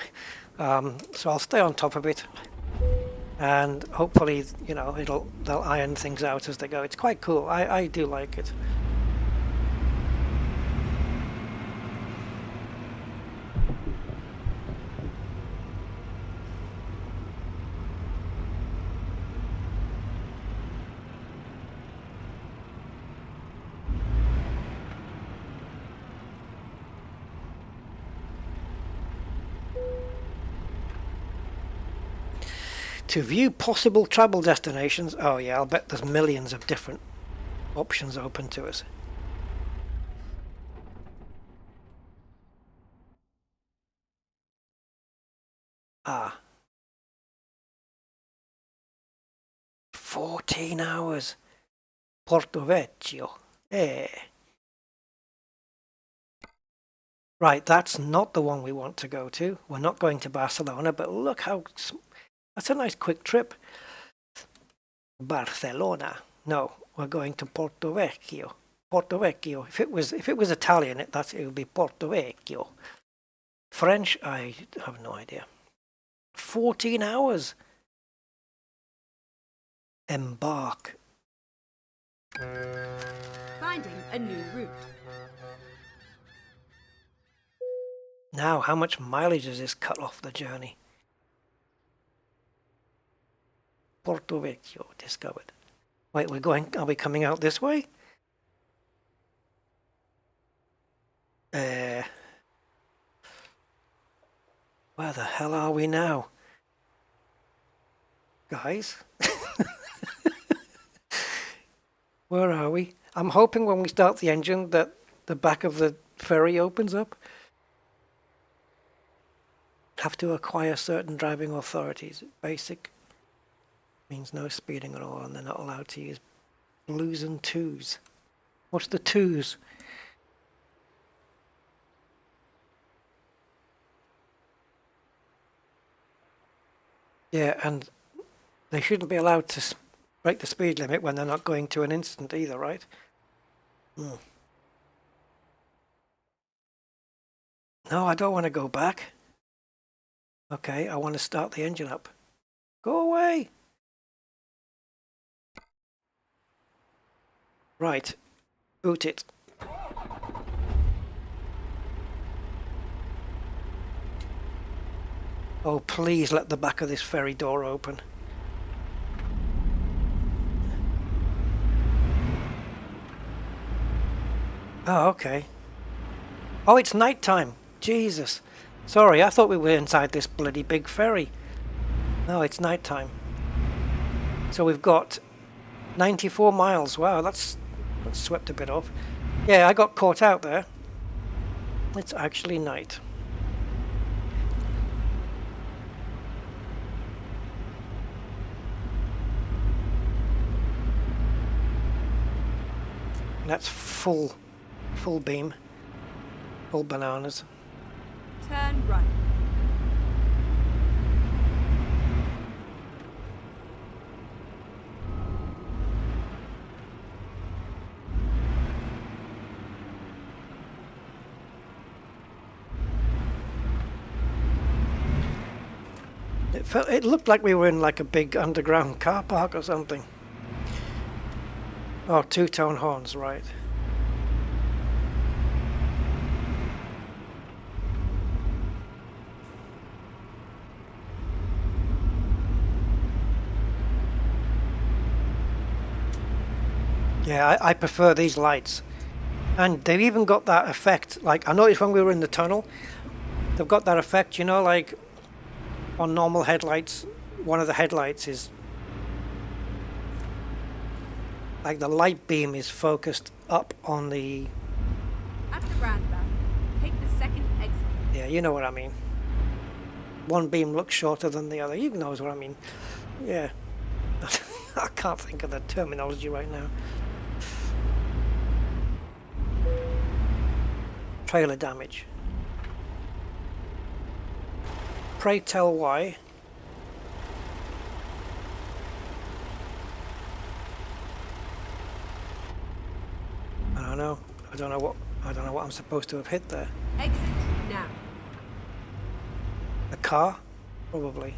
So I'll stay on top of it. And hopefully, you know, they'll iron things out as they go. It's quite cool. I do like it. To view possible travel destinations, oh yeah, I'll bet there's millions of different options open to us. Ah. 14 hours. Porto Vecchio. Eh. Right, that's not the one we want to go to. We're not going to Barcelona, but look how... That's a nice quick trip. Barcelona. No, we're going to Porto Vecchio. Porto Vecchio. If it was Italian, it would be Porto Vecchio. French, I have no idea. 14 hours. Embark. Finding a new route. Now, how much mileage does this cut off the journey? Porto Vecchio discovered. Wait, are we coming out this way? Where the hell are we now? Guys? Where are we? I'm hoping when we start the engine that the back of the ferry opens up. Have to acquire certain driving authorities. Basic. Means no speeding at all, and they're not allowed to use blues and twos. What's the twos? Yeah, and they shouldn't be allowed to break the speed limit when they're not going to an instant either, right? No, I don't want to go back. Okay, I want to start the engine up. Go away! Right, boot it. Oh, please let the back of this ferry door open. Oh, okay. Oh, it's night time. Jesus. Sorry, I thought we were inside this bloody big ferry. No, it's night time. So we've got 94 miles. Wow, that's swept a bit off. Yeah, I got caught out there. It's actually night. That's full beam. Full bananas. Turn right. It looked like we were in like a big underground car park or something. Oh, two-tone horns, right. Yeah, I prefer these lights. And they've even got that effect, like I noticed when we were in the tunnel, they've got that effect, you know, like on normal headlights, one of the headlights is like the light beam is focused up on the... At the roundabout, take the second exit. Yeah, you know what I mean. One beam looks shorter than the other, you know what I mean. Yeah. I can't think of the terminology right now. Trailer damage. Pray tell why. I don't know. I don't know what I'm supposed to have hit there. Exit now. A car? Probably.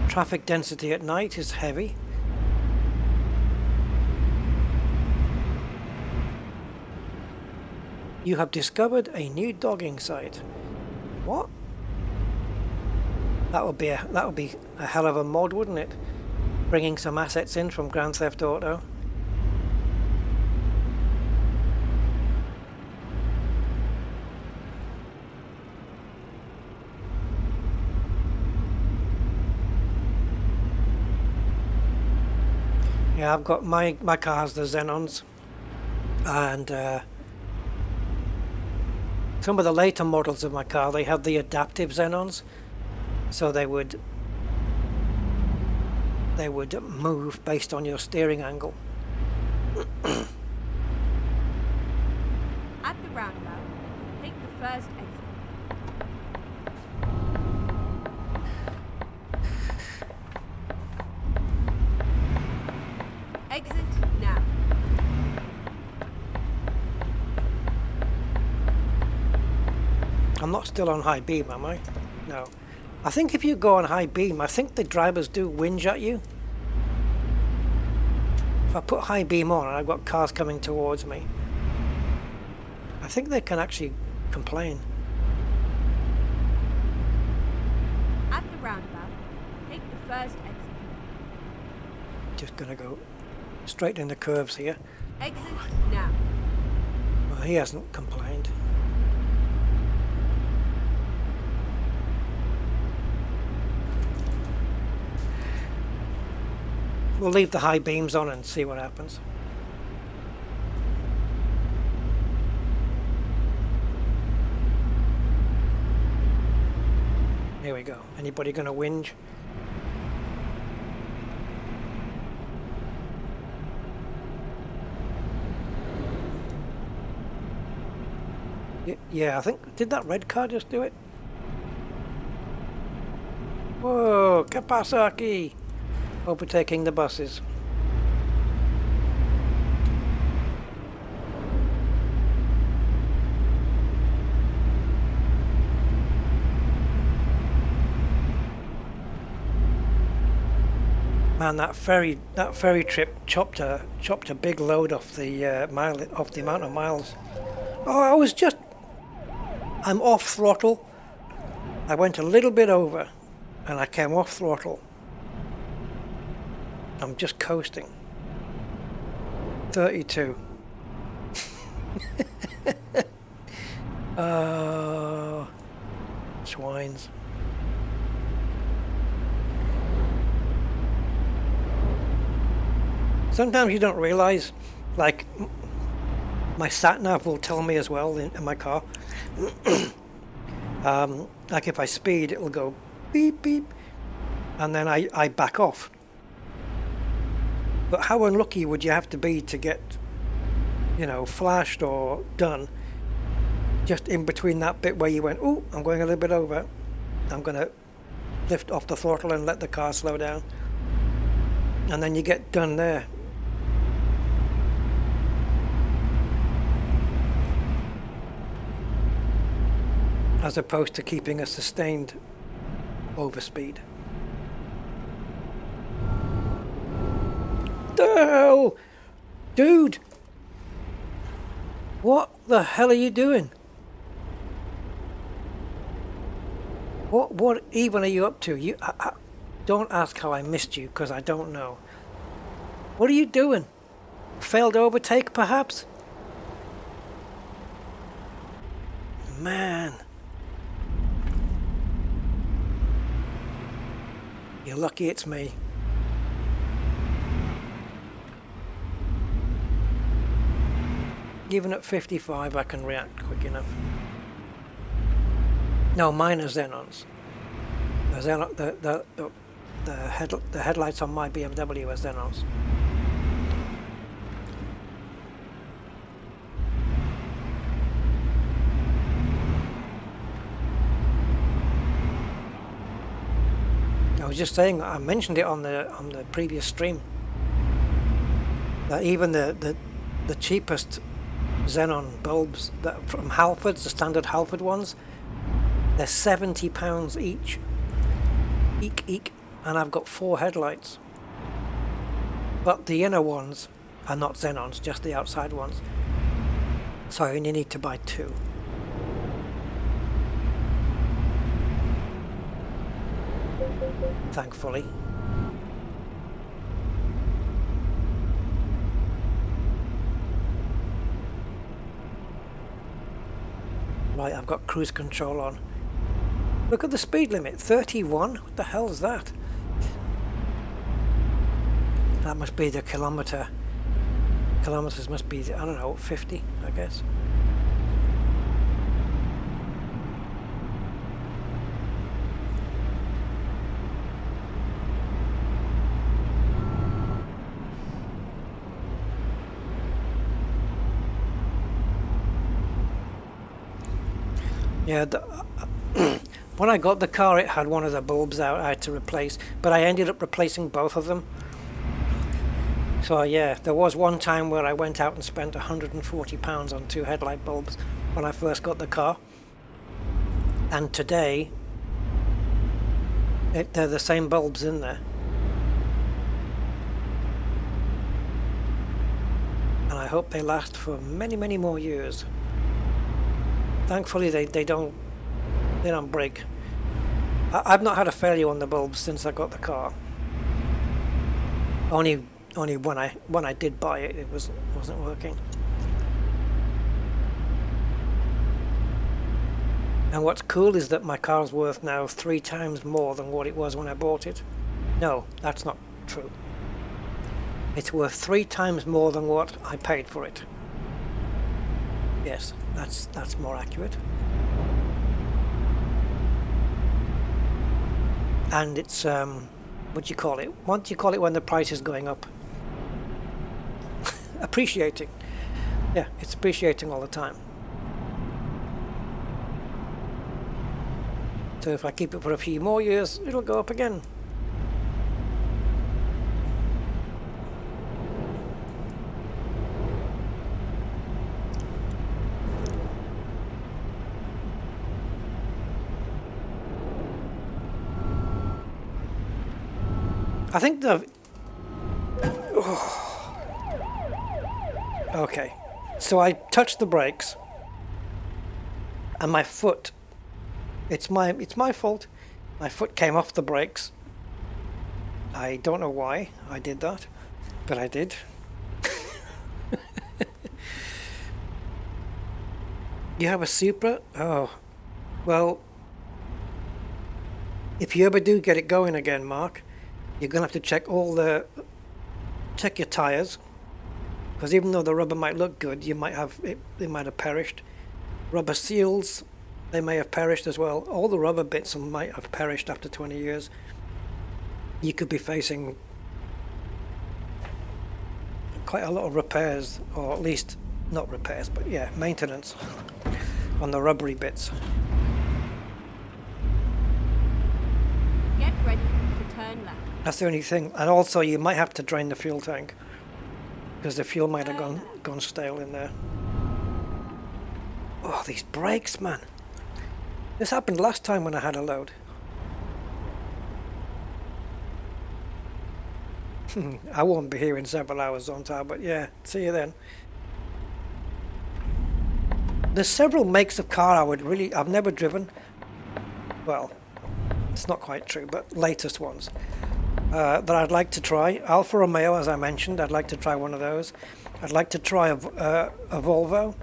Traffic density at night is heavy. You have discovered a new dogging site. What? That would be a hell of a mod, wouldn't it? Bringing some assets in from Grand Theft Auto. Yeah, I've got my car has the Xenons, and some of the later models of my car, they had the adaptive Xenons, so they would move based on your steering angle. At the roundabout, take the first exit. Exit now. I'm not still on high beam, am I? No. I think if you go on high beam, I think the drivers do whinge at you. If I put high beam on and I've got cars coming towards me, I think they can actually complain. At the roundabout, take the first exit. Just gonna go straight in the curves here. Exit now. Well, he hasn't complained. We'll leave the high beams on and see what happens. Here we go. Anybody gonna whinge? Yeah, I think, did that red car just do it? Whoa, Kawasaki! Overtaking the buses. Man, that ferry trip chopped a big load off the amount of miles. Oh, I'm off throttle. I went a little bit over, and I came off throttle. I'm just coasting. 32. Swines. Sometimes you don't realize, like, my sat nav will tell me as well in my car. Like if I speed, it will go beep beep, and then I back off. But how unlucky would you have to be to get, you know, flashed or done just in between that bit where you went, oh, I'm going a little bit over. I'm going to lift off the throttle and let the car slow down. And then you get done there. as opposed to keeping a sustained overspeed. Oh, dude, what the hell are you doing? What even are you up to? Don't ask how I missed you, because I don't know. What are you doing? Failed overtake, perhaps? Man. You're lucky it's me. Even at 55, I can react quick enough. No, mine are Xenons. The headlights on my BMW are Xenons. I was just saying, I mentioned it on the previous stream, that even the cheapest Xenon bulbs that from Halfords, the standard Halford ones, they're £70 each. Eek, and I've got 4 headlights. But the inner ones are not Xenons, just the outside ones. So you need to buy 2. Thankfully. Right, I've got cruise control on. Look at the speed limit, 31? What the hell is that? That must be the kilometer. Kilometers must be, I don't know, 50, I guess. Yeah, when I got the car, it had one of the bulbs out I had to replace, but I ended up replacing both of them. So yeah, there was one time where I went out and spent £140 on 2 headlight bulbs when I first got the car. And today, they're the same bulbs in there. And I hope they last for many, many more years. Thankfully, they don't break. I've not had a failure on the bulbs since I got the car. Only when I did buy it, it wasn't working. And what's cool is that my car's worth now 3 times more than what it was when I bought it. No, that's not true. It's worth 3 times more than what I paid for it. Yes, that's more accurate. And it's what do you call it? What do you call it when the price is going up? Appreciating. Yeah, it's appreciating all the time. So if I keep it for a few more years, it'll go up again. I think the... Oh. Okay, so I touched the brakes and my foot, it's my fault. My foot came off the brakes. I don't know why I did that, but I did. You have a Supra? Oh, well, if you ever do get it going again, Mark, you're gonna have to check check your tires, because even though the rubber might look good, you might have they might have perished. Rubber seals, they may have perished as well. All the rubber bits might have perished after 20 years. You could be facing quite a lot of repairs, or at least not repairs, but yeah, maintenance on the rubbery bits. Get ready to turn left. That's the only thing. And also you might have to drain the fuel tank, because the fuel might have gone stale in there. Oh, these brakes, man. This happened last time when I had a load. I won't be here in several hours on time, but yeah, see you then. There's several makes of car I've never driven. Well, it's not quite true, but latest ones that I'd like to try. Alfa Romeo, as I mentioned, I'd like to try one of those. I'd like to try a Volvo.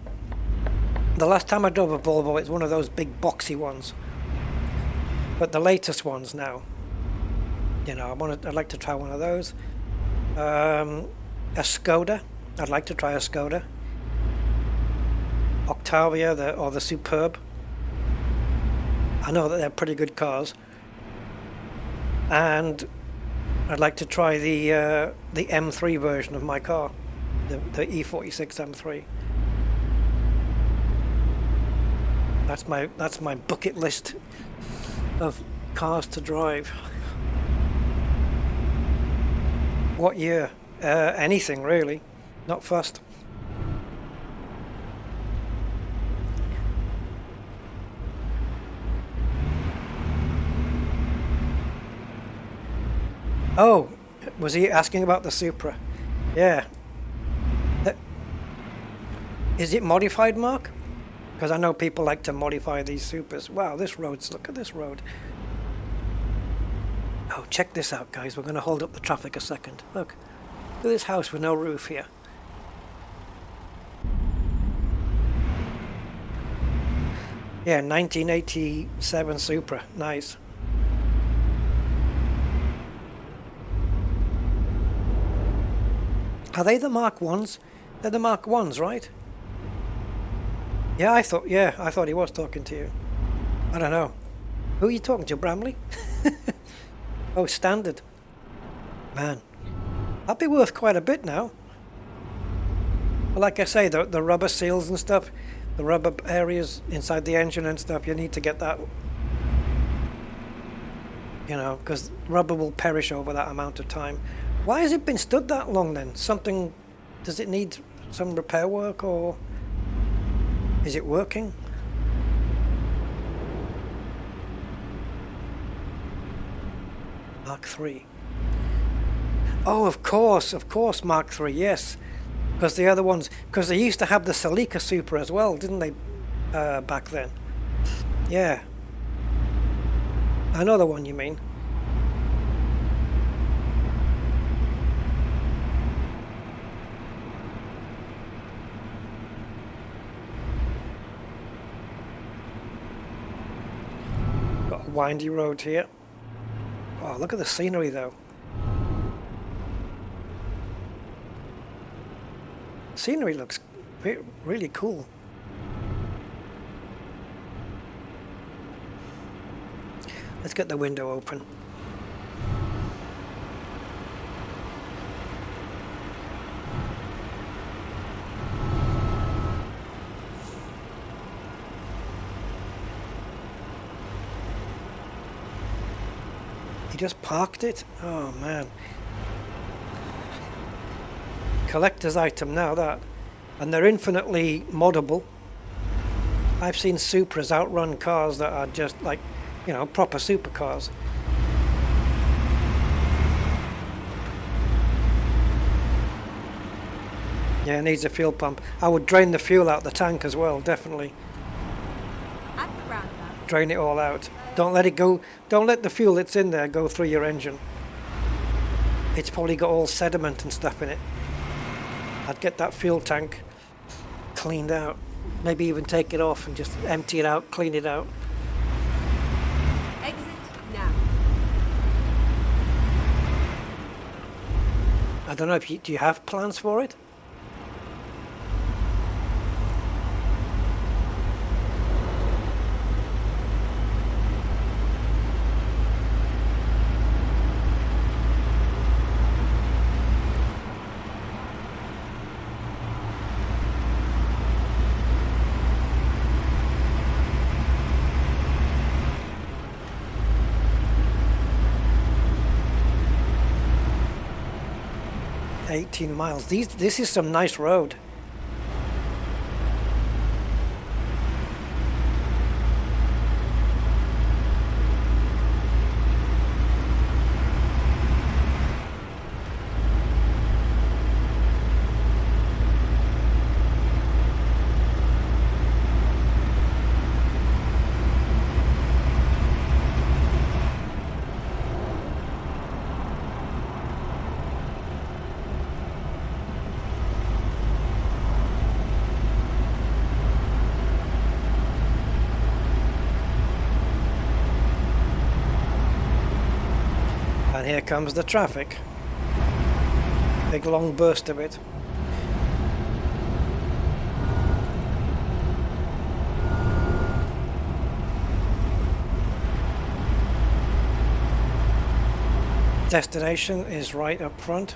The last time I drove a Volvo, it's one of those big boxy ones. But the latest ones now, you know, I'd like to try one of those. A Skoda, I'd like to try a Skoda. Octavia or the Superb. I know that they're pretty good cars. And I'd like to try the M3 version of my car, the E46 M3. That's my bucket list of cars to drive. What year? Anything really, not fussed. Oh, was he asking about the Supra? Yeah. Is it modified, Mark? Because I know people like to modify these Supers. Wow, look at this road. Oh, check this out, guys. We're going to hold up the traffic a second. Look at this house with no roof here. Yeah, 1987 Supra. Nice. Are they the Mark 1s? They're the Mark 1s, right? Yeah, I thought he was talking to you. I don't know. Who are you talking to, Bramley? Oh, standard. Man, that'd be worth quite a bit now. But like I say, the rubber seals and stuff, the rubber areas inside the engine and stuff, you need to get that, you know, because rubber will perish over that amount of time. Why has it been stood that long then? Does it need some repair work, or is it working? Mark 3. Oh, of course, Mark 3, yes. Because the other ones, because they used to have the Celica Supra as well, didn't they, back then? Yeah. I know the one you mean. Got a windy road here. Oh, look at the scenery though. Scenery looks really cool. Let's get the window open. He just parked it? Oh man. Collector's item now, that. And they're infinitely moddable. I've seen Supras outrun cars that are just like, you know, proper supercars. Yeah, it needs a fuel pump. I would drain the fuel out the tank as well, definitely. At the roundabout. Drain it all out. Don't let it go. Don't let the fuel that's in there go through your engine. It's probably got all sediment and stuff in it. I'd get that fuel tank cleaned out. Maybe even take it off and just empty it out, clean it out. Exit now. I don't know if do you have plans for it? $18 miles. This is some nice road. And here comes the traffic. Big long burst of it. Destination is right up front.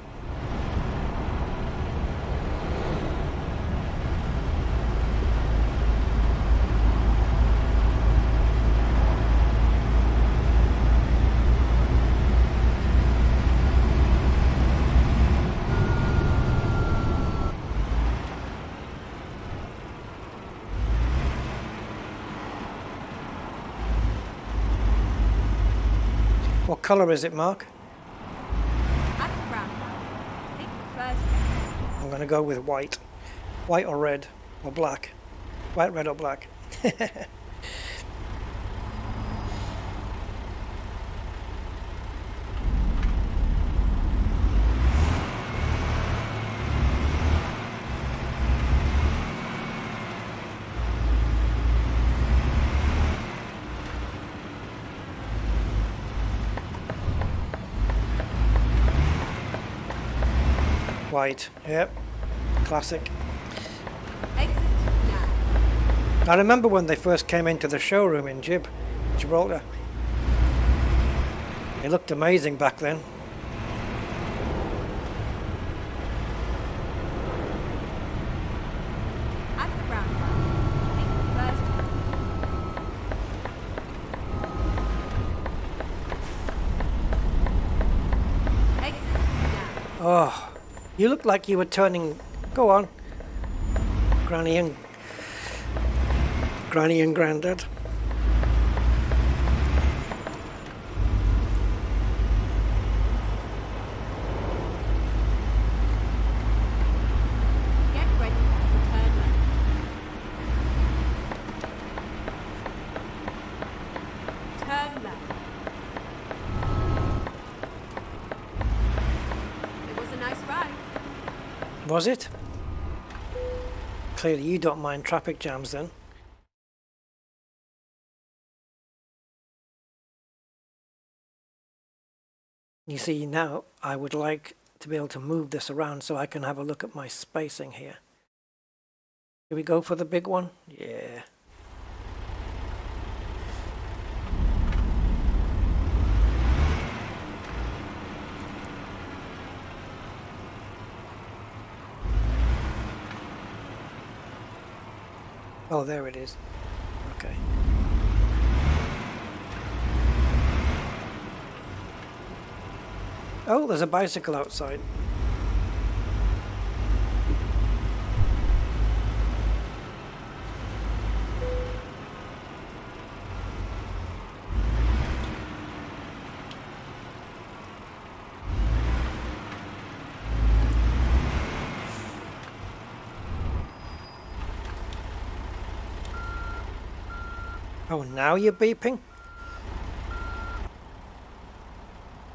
What colour is it, Mark? I'm going to go with white. White or red or black. White, red or black. White, yep, classic. Exit now. I remember when they first came into the showroom in Gibraltar. It looked amazing back then. At the roundabout, take the first turn. Exit now. Oh, you look like you were turning. Go on, Granny and Grandad. Get ready to turn left. Turn left. It was a nice ride. Was it? Clearly you don't mind traffic jams then. You see, now I would like to be able to move this around so I can have a look at my spacing here. Do we go for the big one? Yeah. Oh, there it is. Okay. Oh, there's a bicycle outside. Oh, now you're beeping?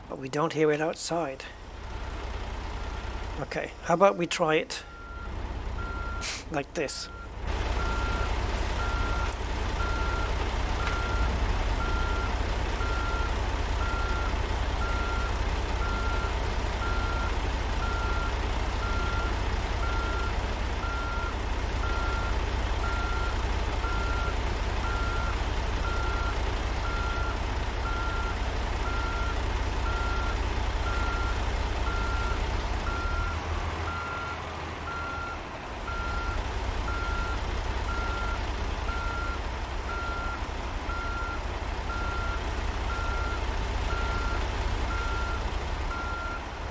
But we don't hear it outside. Okay, how about we try it like this?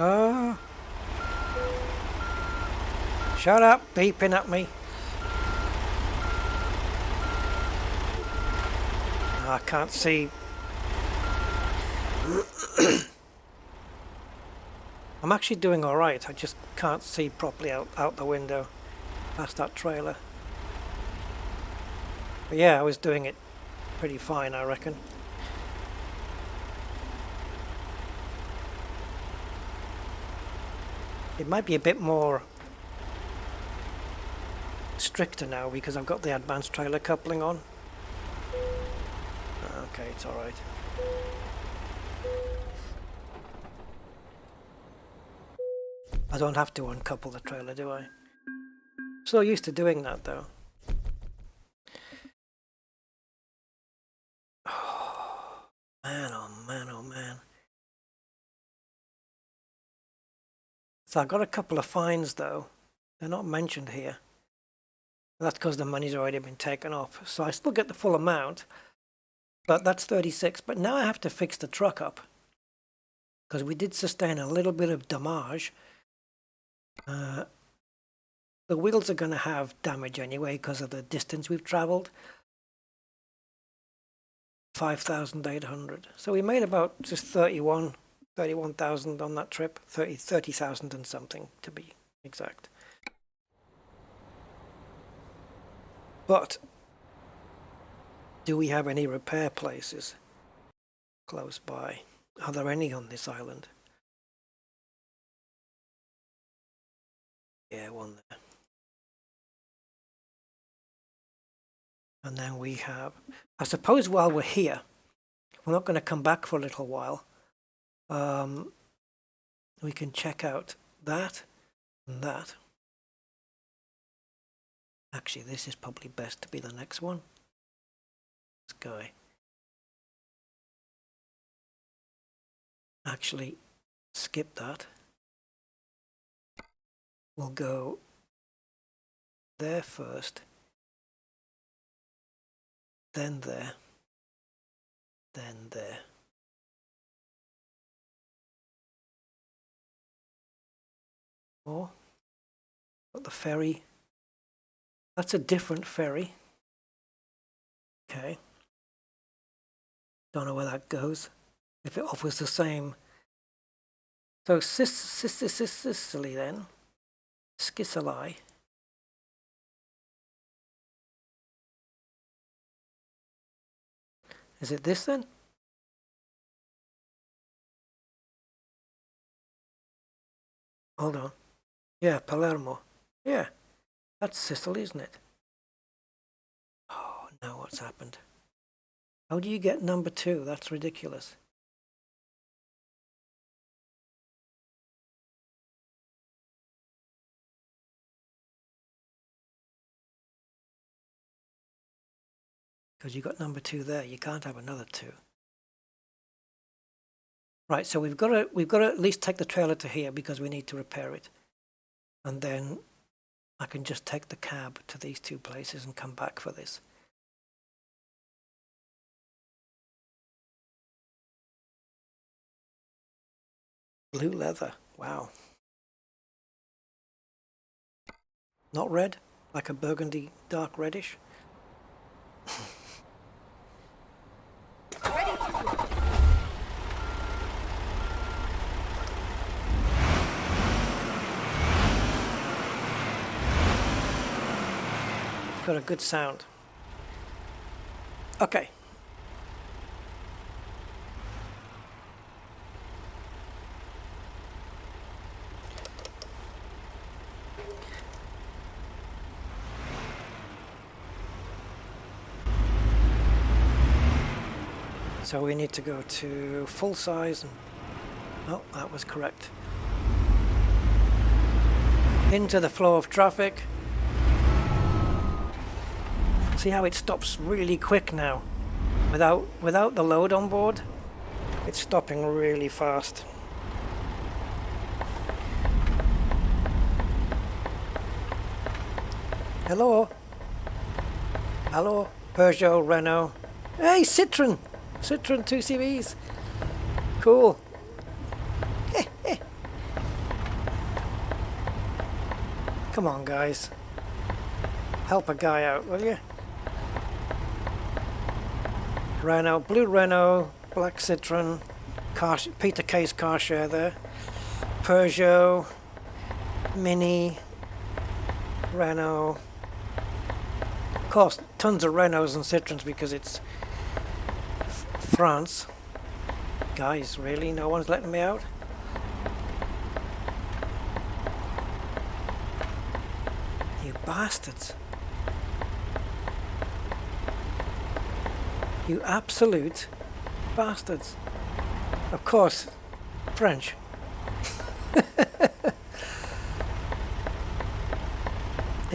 Oh. Shut up, beeping at me. I can't see. I'm actually doing alright, I just can't see properly out the window past that trailer. But yeah, I was doing it pretty fine, I reckon. It might be a bit more stricter now because I've got the advanced trailer coupling on. Okay, it's alright. I don't have to uncouple the trailer, do I? So used to doing that though. Oh man, oh man, oh man. So I got a couple of fines though. They're not mentioned here. That's because the money's already been taken off. So I still get the full amount, but that's 36. But now I have to fix the truck up because we did sustain a little bit of damage. The wheels are going to have damage anyway because of the distance we've traveled. 5,800. So we made about just 31,000 on that trip. 30,000 and something to be exact. But do we have any repair places close by? Are there any on this island? Yeah, one there. And then we have, I suppose while we're here, we're not going to come back for a little while. We can check out that and that. Actually, this is probably best to be the next one. This guy. Actually, skip that. We'll go there first, then there, then there. Oh, got the ferry. That's a different ferry. Okay. Don't know where that goes. If it offers the same. So Sicily then. Scicili. Is it this then? Hold on. Yeah, Palermo. Yeah. That's Sicily, isn't it? Oh, now what's happened? How do you get number 2? That's ridiculous. Because you got number 2 there, you can't have another 2. Right, so we've got to at least take the trailer to here because we need to repair it. And then I can just take the cab to these 2 places and come back for this. Blue leather, wow. Not red, like a burgundy dark reddish. Got a good sound. Okay. So we need to go to full size and oh, that was correct. Into the flow of traffic. See how it stops really quick now? Without the load on board, it's stopping really fast. Hello? Hello? Peugeot, Renault. Hey, Citroen! Citroen 2CVs. Cool. Come on, guys. Help a guy out, will you? Renault, blue Renault, black Citroen, Peter K's car share there. Peugeot, Mini, Renault. Of course, tons of Renaults and Citroens because it's France. Guys, really? No one's letting me out? You bastards. You absolute bastards. Of course, French.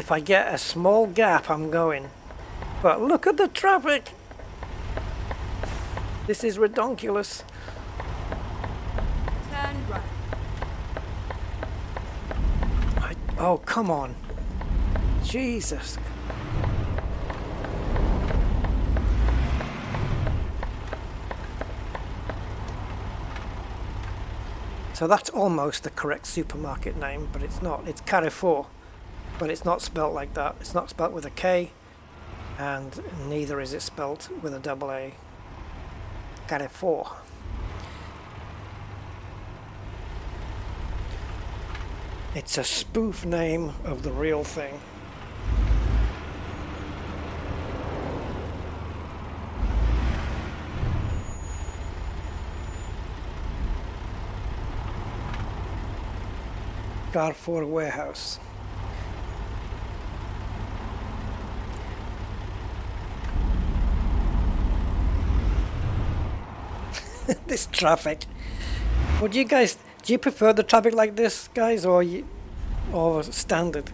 If I get a small gap, I'm going. But look at the traffic! This is redonkulous. Turn right. Oh, come on. Jesus. So that's almost the correct supermarket name, but it's not. It's Carrefour, but it's not spelt like that. It's not spelt with a K, and neither is it spelt with a double A. Carrefour. It's a spoof name of the real thing. Carrefour warehouse. This traffic. What do you prefer the traffic like this, guys, or standard?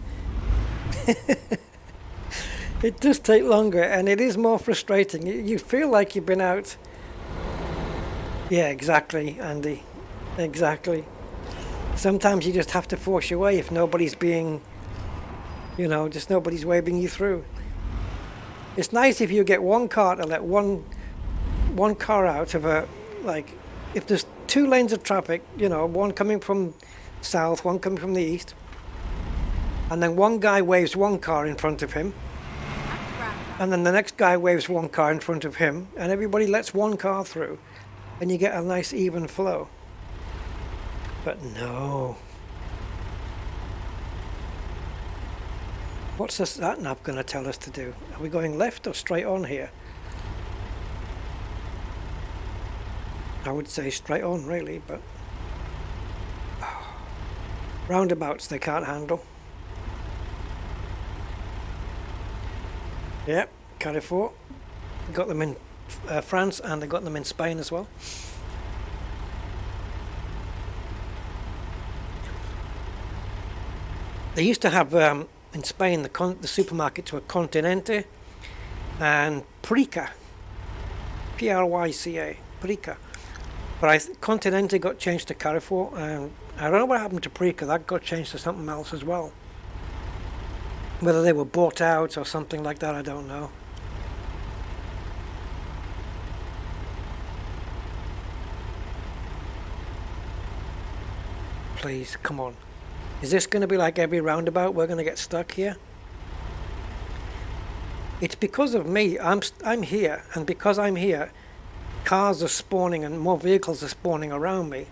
It does take longer and it is more frustrating. You feel like you've been out. Yeah, exactly, Andy. Exactly. Sometimes you just have to force your way if nobody's being, just nobody's waving you through. It's nice if you get one car to let one car out of a, like, if there's 2 lanes of traffic, one coming from south, one coming from the east, and then one guy waves one car in front of him, and then the next guy waves one car in front of him, and everybody lets one car through, and you get a nice even flow. But no. What's the sat nav going to tell us to do? Are we going left or straight on here? I would say straight on, really, but roundabouts they can't handle. Yep, Carrefour. Got them in France, and they got them in Spain as well. They used to have in Spain the supermarkets were Continente and Prica, Pryca, Prica. But Continente got changed to Carrefour, and I don't know what happened to Prica. That got changed to something else as well. Whether they were bought out or something like that, I don't know. Please, come on. Is this going to be like every roundabout? We're going to get stuck here? It's because of me. I'm here, and because I'm here, cars are spawning and more vehicles are spawning around me.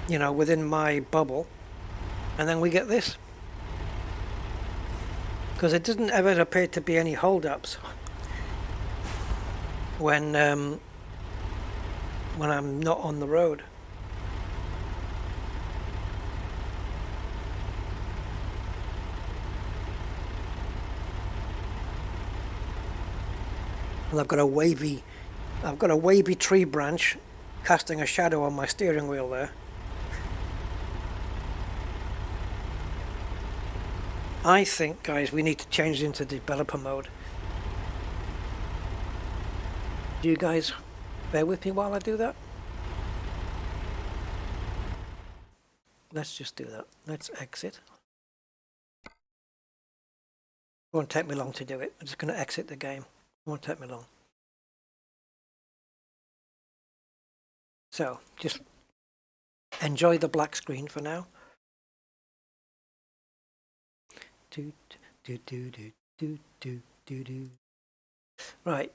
Within my bubble. And then we get this. Because it doesn't ever appear to be any hold-ups when I'm not on the road. And I've got a wavy tree branch casting a shadow on my steering wheel there. I think, guys, we need to change into developer mode. Do you guys bear with me while I do that? Let's just do that. Let's exit. It won't take me long to do it. I'm just going to exit the game. It won't take me long. So, just enjoy the black screen for now. Right,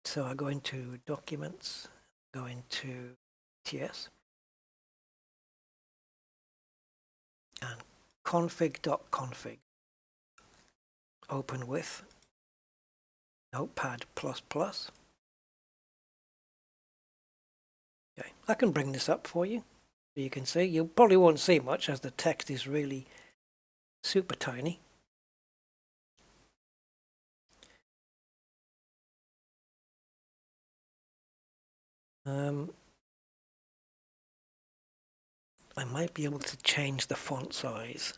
so I go into Documents, go into TS, and config.config. Open with Notepad++. Okay, I can bring this up for you. So you can see, you probably won't see much as the text is really super tiny. I might be able to change the font size.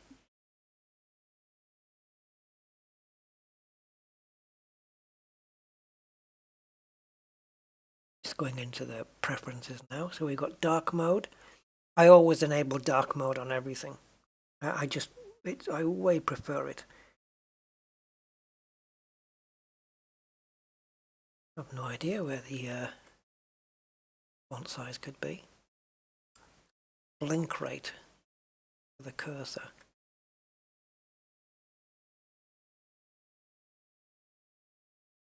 just going into the preferences now. So we've got dark mode. I always enable dark mode on everything. I way prefer it. I have no idea where the font size could be. Blink rate for the cursor.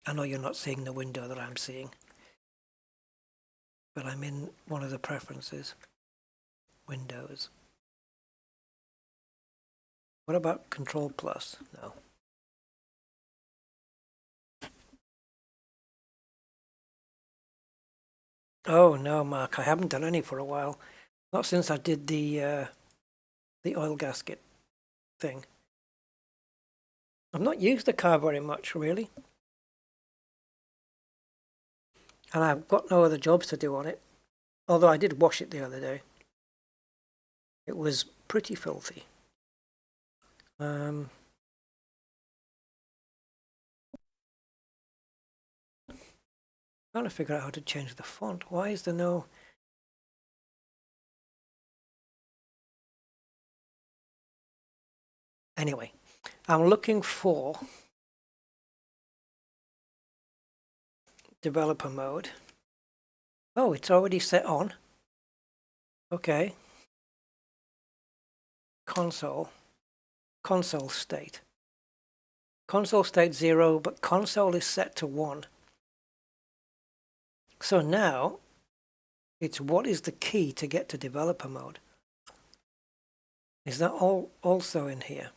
I know you're not seeing the window that I'm seeing, but I'm in one of the preferences. Windows. What about Control Plus? No. Oh no, Mark, I haven't done any for a while. Not since I did the oil gasket thing. I've not used the car very much, really. And I've got no other jobs to do on it. Although I did wash it the other day. It was pretty filthy. Trying to figure out how to change the font. Why is there no... Anyway, I'm looking for developer mode. Oh, it's already set on. Okay. Console state. Console state 0, but console is set to 1. So now, it's what is the key to get to developer mode? Is that all also in here?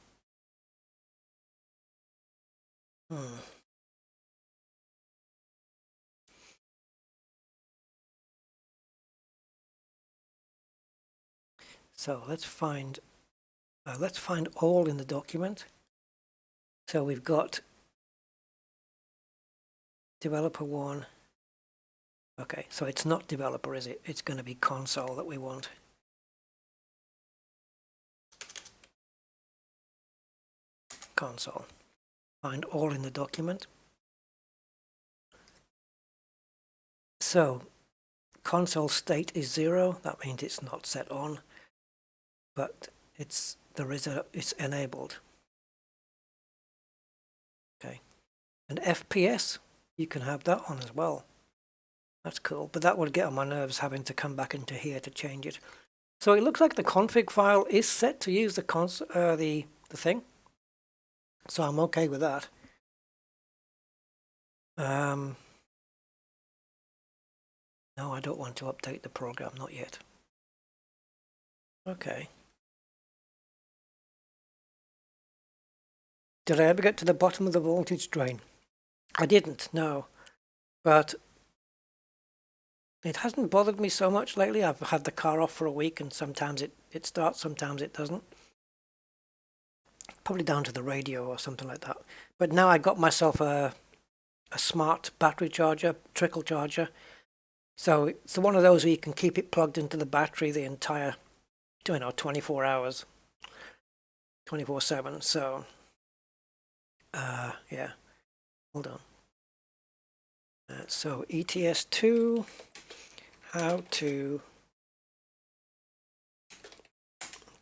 So let's find all in the document. So we've got developer 1. Okay, so it's not developer, is it? It's going to be console that we want. Console. Find all in the document. So console state is 0. That means it's not set on, but it's enabled. Okay, and FPS, you can have that on as well. That's cool, but that would get on my nerves having to come back into here to change it. So it looks like the config file is set to use the thing. So I'm okay with that. No, I don't want to update the program, not yet. Okay. Did I ever get to the bottom of the voltage drain? I didn't, no. But it hasn't bothered me so much lately. I've had the car off for a week and sometimes it starts, sometimes it doesn't. Probably down to the radio or something like that. But now I got myself a smart battery charger, trickle charger. So it's one of those where you can keep it plugged into the battery the entire, 24 hours, 24/7. So, yeah, hold on. So ETS2, how to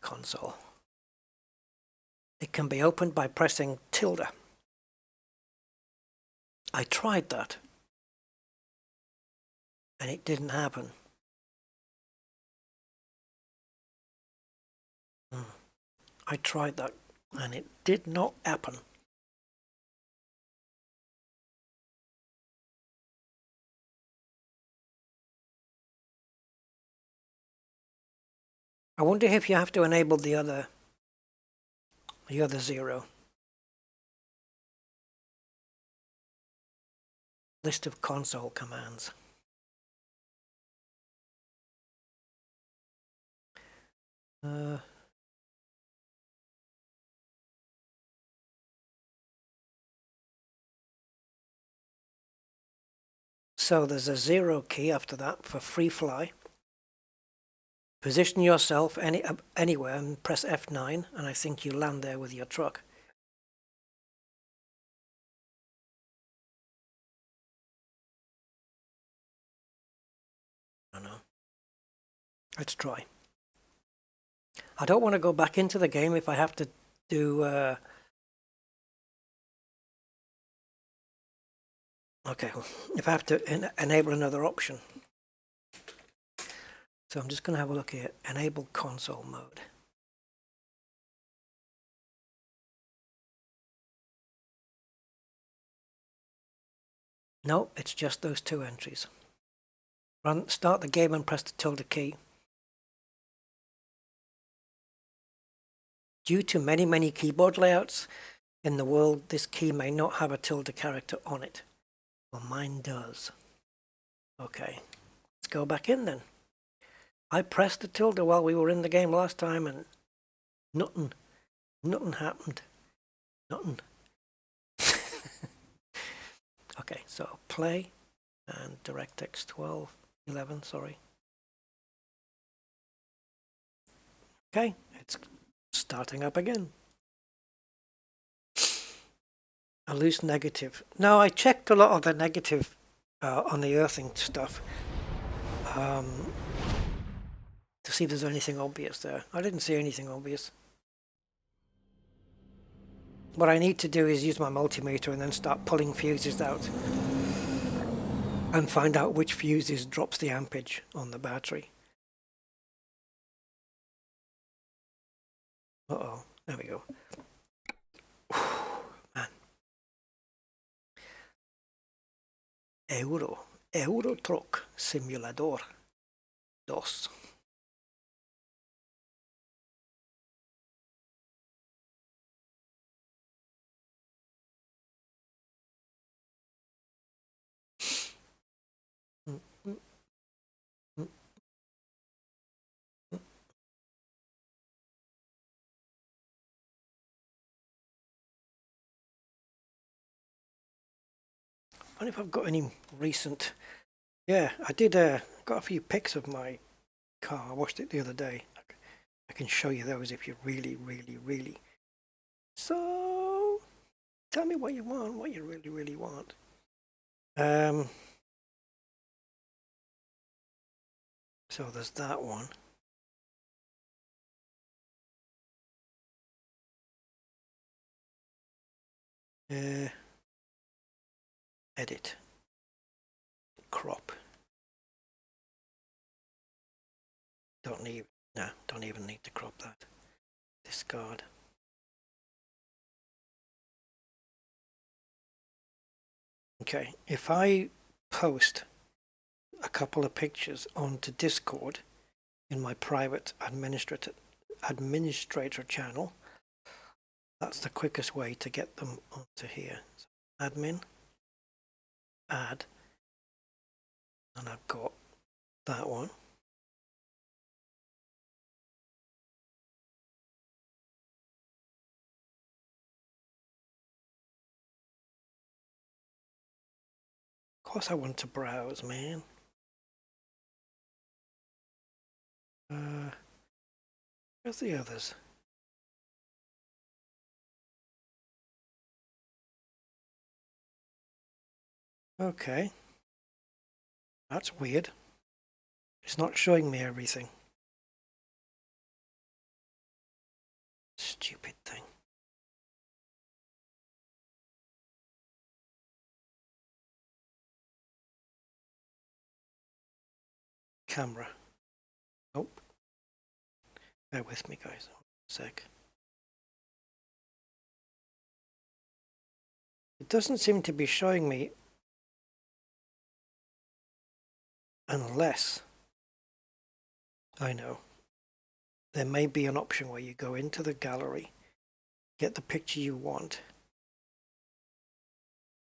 console. It can be opened by pressing tilde. I tried that. And it didn't happen. I tried that and it did not happen. I wonder if you have to enable the other 0. List of console commands. So there's a 0 key after that for free fly. Position yourself anywhere and press F9, and I think you land there with your truck. Let's try. I don't want to go back into the game if I have to do... okay, if I have to enable another option. So I'm just going to have a look here. Enable console mode. No, it's just those two entries. Start the game and press the tilde key. Due to many keyboard layouts in the world, this key may not have a tilde character on it. Well, mine does. Okay, let's go back in then. I pressed the tilde while we were in the game last time and nothing happened. Nothing. Okay, so play and DirectX 11, sorry. Okay, it's starting up again. A loose negative. No, I checked a lot of the negative on the earthing stuff to see if there's anything obvious there. I didn't see anything obvious. What I need to do is use my multimeter and then start pulling fuses out and find out which fuses drops the ampage on the battery. Uh-oh, there we go. Man. Euro Truck Simulador 2. I wonder if I've got any recent... Yeah, I did got a few pics of my car. I watched it the other day. I can show you those if you really... So, tell me what you want, what you really want. So there's that one. Edit. Crop. Don't even need to crop that. Discard. Okay, if I post a couple of pictures onto Discord in my private administrator channel, that's the quickest way to get them onto here. So admin, add, and I've got that one. Of course I want to browse, man. Where's the others? Okay. That's weird. It's not showing me everything. Stupid thing. Camera. Nope. Bear with me, guys. A sec. It doesn't seem to be showing me unless... I know. There may be an option where you go into the gallery, get the picture you want,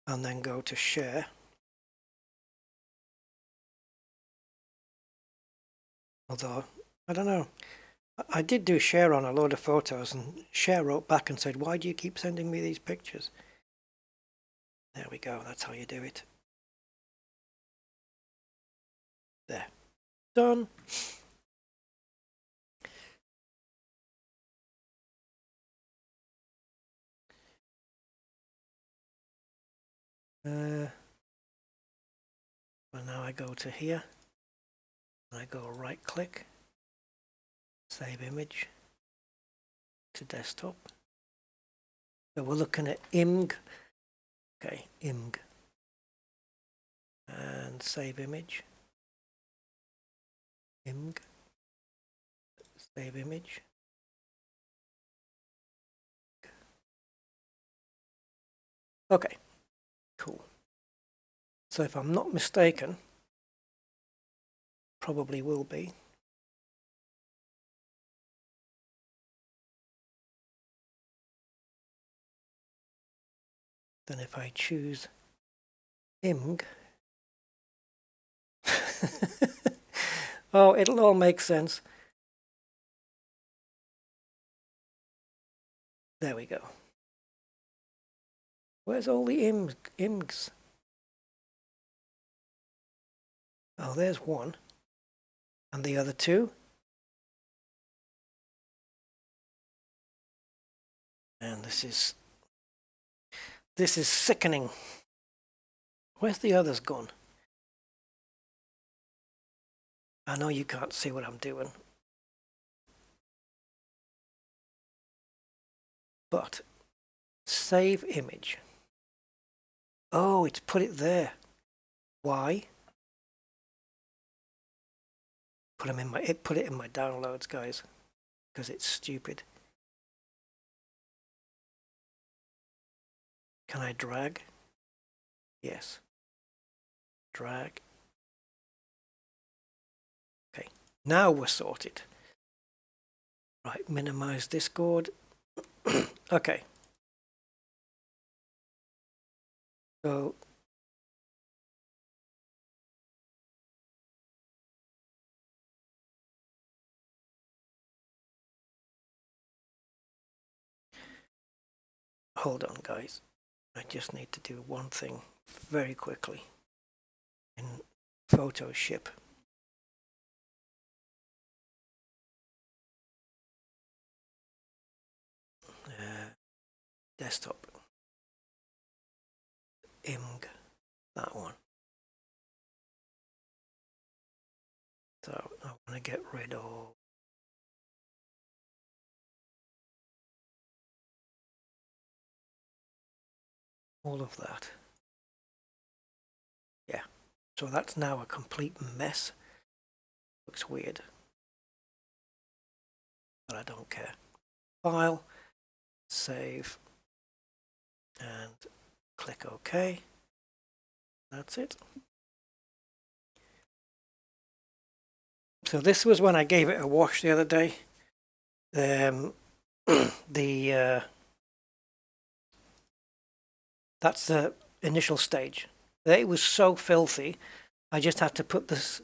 and then go to share. Although, I don't know. I did do share on a load of photos, and share wrote back and said, why do you keep sending me these pictures? There we go, that's how you do it. There. Done. Well, now I go to here, and I go right click, Save image to desktop. So we're looking at IMG. Okay, IMG. And save image. IMG. Save image. Okay, cool. So if I'm not mistaken, probably will be. Then if I choose IMG, oh, it'll all make sense. There we go. Where's all the IMGs? Oh, there's one. And the other two? And this is sickening. Where's the others gone? I know you can't see what I'm doing. But save image. Oh, it's put it there. Why? Put it in my downloads, guys, because it's stupid. Can I drag? Yes. Drag. Okay, now we're sorted. Right, minimize Discord. Okay. So hold on, guys. I just need to do one thing very quickly in Photoshop. Desktop. IMG. That one. So I want to get rid of all of that. Yeah, so that's now a complete mess. Looks weird, but I don't care. File, save, and click OK. That's it. So this was when I gave it a wash the other day. That's the initial stage. It was so filthy, I just had to put this.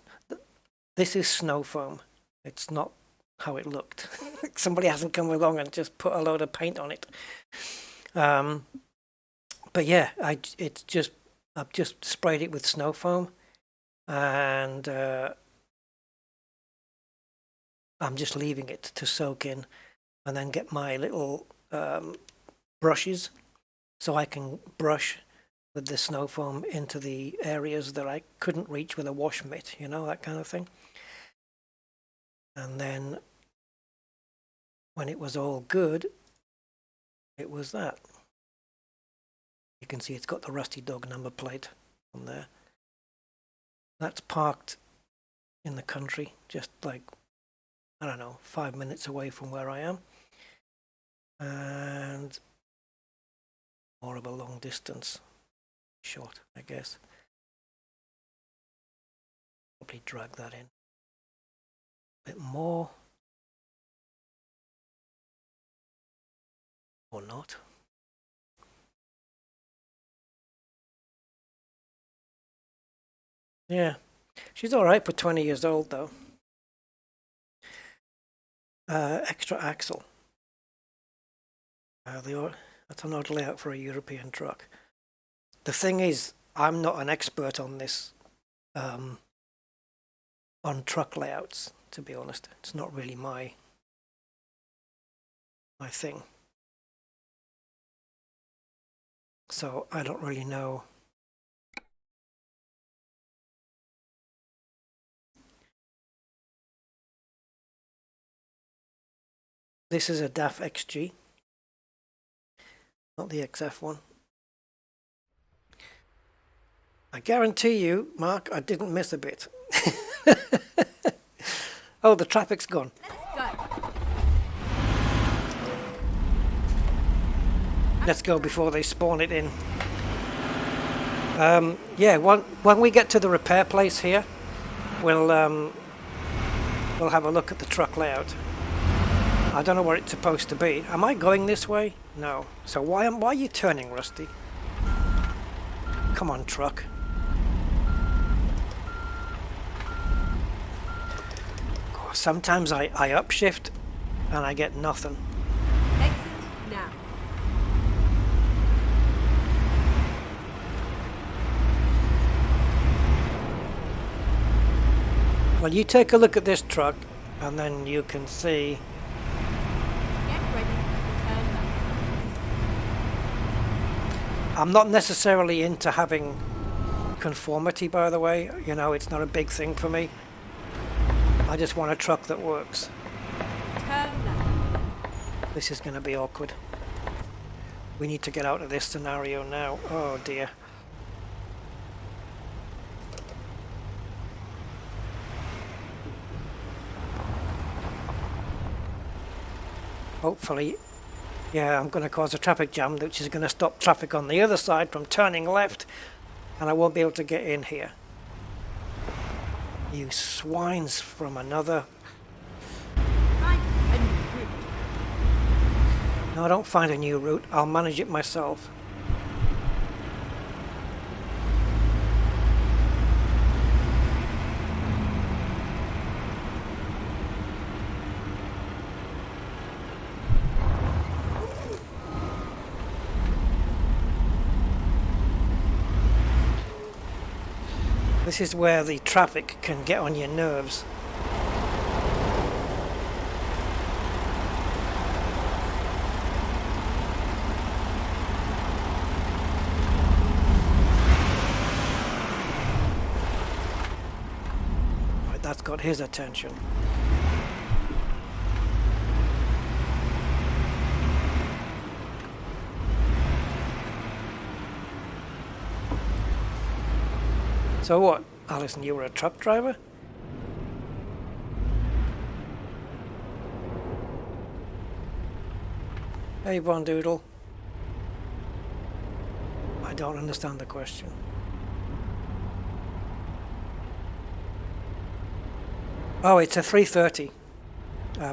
This is snow foam. It's not how it looked. Somebody hasn't come along and just put a load of paint on it. But yeah, I've just sprayed it with snow foam, and I'm just leaving it to soak in, and then get my little brushes so I can brush with the snow foam into the areas that I couldn't reach with a wash mitt, you know, that kind of thing. And then when it was all good, it was that. You can see it's got the Rusty Dog number plate on there. That's parked in the country, just like, I don't know, 5 minutes away from where I am. And more of a long distance shot, I guess. Probably drag that in a bit more. Or not. Yeah, she's all right for 20 years old though. Extra axle. That's an odd layout for a European truck. The thing is, I'm not an expert on this, on truck layouts, to be honest. It's not really my thing. So I don't really know. This is a DAF XG, not the XF one. I guarantee you, Mark, I didn't miss a bit. Oh, the traffic's gone. Let's go. Let's go before they spawn it in. Yeah, when we get to the repair place here, we'll have a look at the truck layout. I don't know where it's supposed to be. Am I going this way? No. So why are you turning, Rusty? Come on, truck. Sometimes I upshift and I get nothing. Exit now. Well, you take a look at this truck and then you can see. Get ready to turn left. I'm not necessarily into having conformity, by the way. You know, it's not a big thing for me. I just want a truck that works. Turn left. This is going to be awkward. We need to get out of this scenario now. Oh dear. Hopefully, yeah, I'm going to cause a traffic jam, which is going to stop traffic on the other side from turning left, and I won't be able to get in here. You swines from another. Find a new route. No, don't find a new route. I'll manage it myself. This is where the traffic can get on your nerves. Right, that's got his attention. So what, Alison, you were a truck driver? Hey, Bondoodle. I don't understand the question. Oh, it's a 330,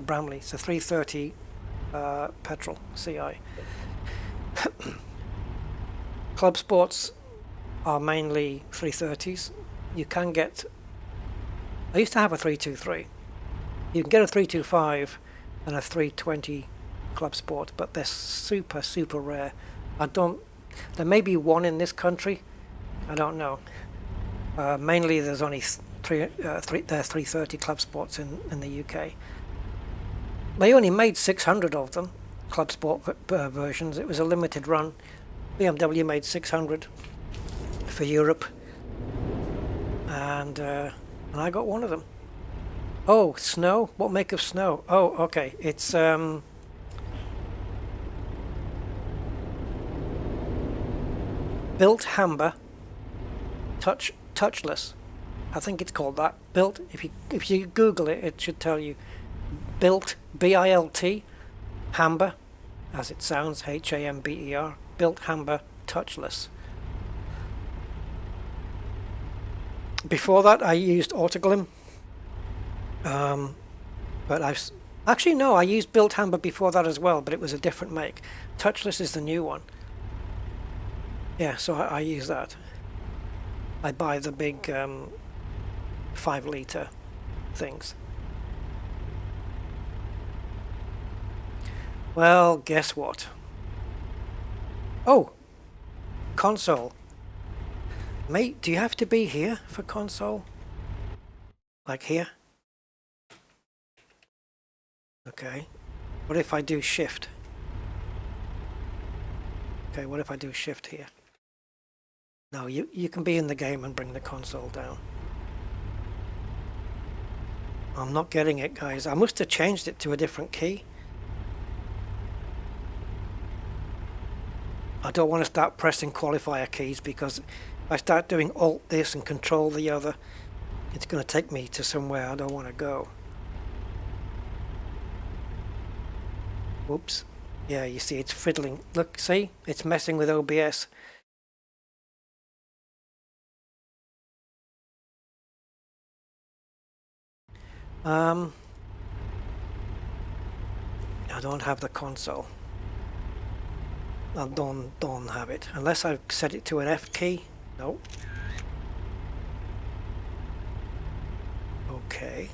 Bramley. It's a 330 petrol CI. Club Sports are mainly 330s. You can get, I used to have a 323. You can get a 325 and a 320 Club Sport, but they're super, super rare. There may be one in this country, I don't know. Mainly there's only there are 330 Club Sports in the UK. They only made 600 of them, Club Sport versions. It was a limited run. BMW made 600 for Europe, and I got one of them. Oh, snow? What make of snow? Oh, okay. It's built Hamber, touchless. I think it's called that. Built. If you Google it, it should tell you. Built, B-I-L-T, Hamber, as it sounds, H-A-M-B-E-R. Built Hamber, touchless. Before that, I used Autoglim, but I used Built Hamber before that as well, but it was a different make. Touchless is the new one. Yeah, so I use that. I buy the big 5-litre things. Well, guess what? Oh, console. Mate, do you have to be here for console? Like here? Okay. What if I do shift? Okay, what if I do shift here? No, you can be in the game and bring the console down. I'm not getting it, guys. I must have changed it to a different key. I don't want to start pressing qualifier keys, because if I start doing Alt this and Control the other, it's going to take me to somewhere I don't want to go. Whoops. Yeah, you see it's fiddling. Look, see? It's messing with OBS. I don't have the console. I don't have it. Unless I set it to an F key. No. Okay.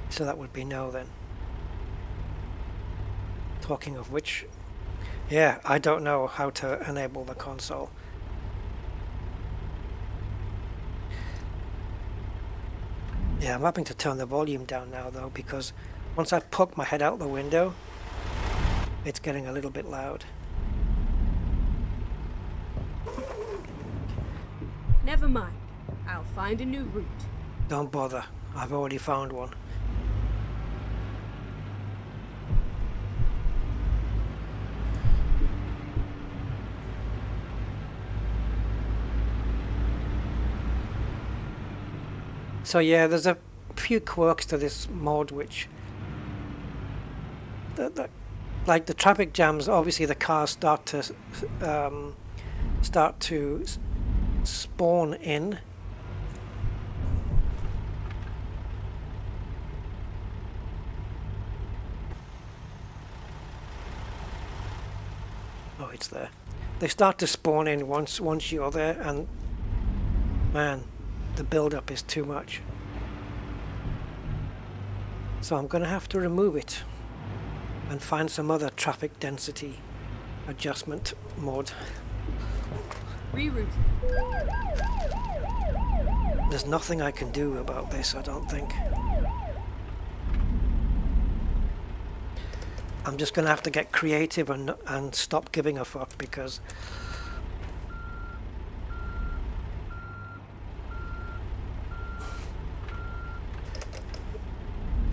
So that would be no then. Talking of which, yeah, I don't know how to enable the console. Yeah, I'm having to turn the volume down now though, because once I poke my head out the window, it's getting a little bit loud. Never mind. I'll find a new route. Don't bother. I've already found one. So yeah, there's a few quirks to this mod which like the traffic jams. Obviously the cars start to spawn in. Oh, it's there. They start to spawn in once you're there, and man, the build-up is too much. So I'm going to have to remove it and find some other traffic density adjustment mod. Reroute. There's nothing I can do about this, I don't think. I'm just going to have to get creative and stop giving a fuck, because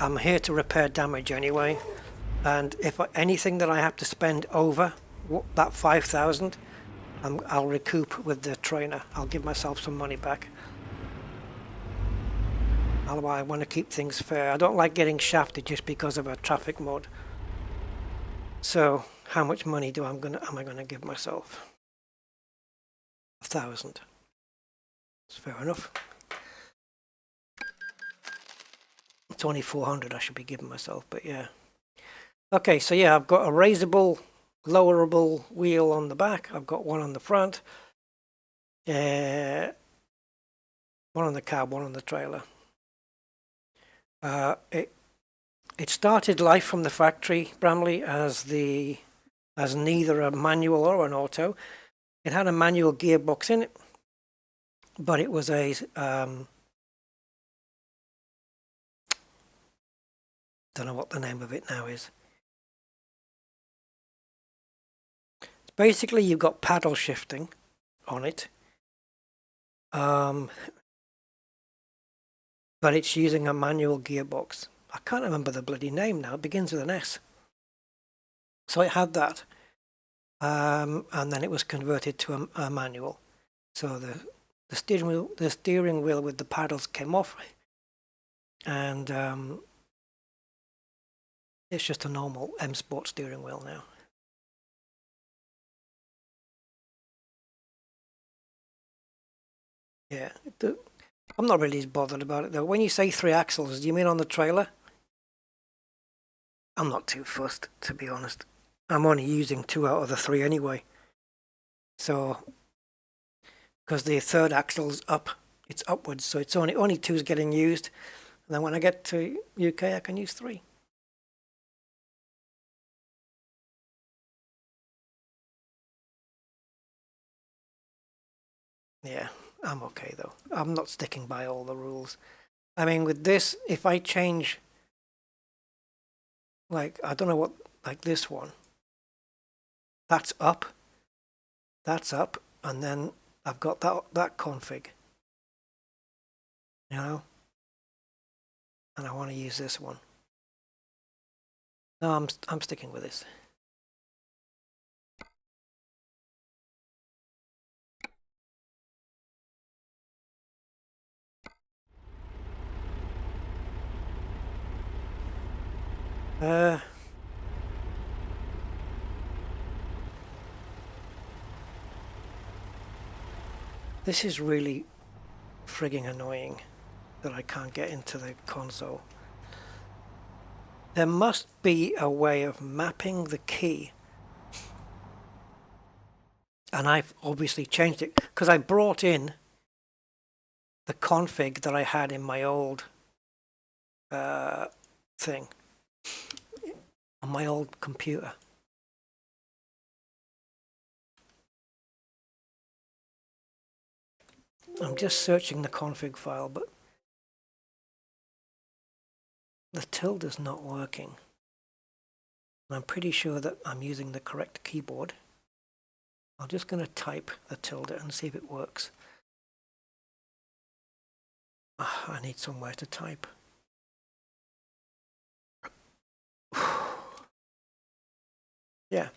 I'm here to repair damage anyway, and if anything that I have to spend over that 5,000, I'll recoup with the trainer. I'll give myself some money back. Otherwise, I want to keep things fair. I don't like getting shafted just because of a traffic mod. So, how much money am I gonna give myself? 1,000. That's fair enough. It's only 400 I should be giving myself, but yeah. Okay, so yeah, I've got a raisable, lowerable wheel on the back. I've got one on the front. One on the cab, one on the trailer. It started life from the factory, Bramley, as neither a manual or an auto. It had a manual gearbox in it, but it was a don't know what the name of it now is. Basically, you've got paddle shifting on it, but it's using a manual gearbox. I can't remember the bloody name now. It begins with an S. So it had that, and then it was converted to a manual. So the steering wheel with the paddles came off, and it's just a normal M Sport steering wheel now. Yeah, I'm not really bothered about it though. When you say 3 axles, do you mean on the trailer? I'm not too fussed, to be honest. I'm only using 2 out of the 3 anyway. So, because the third axle's up, it's upwards, so it's only 2's getting used. And then when I get to UK, I can use 3. Yeah, I'm okay though. I'm not sticking by all the rules. I mean, with this, if I change, like, I don't know what, like this one, that's up, and then I've got that config. you know, and I want to use this one. No, I'm sticking with this. This is really frigging annoying that I can't get into the console. There must be a way of mapping the key. And I've obviously changed it because I brought in the config that I had in my old thing on my old computer. I'm just searching the config file, but the tilde is not working. And I'm pretty sure that I'm using the correct keyboard. I'm just going to type the tilde and see if it works. I need somewhere to type. Yeah,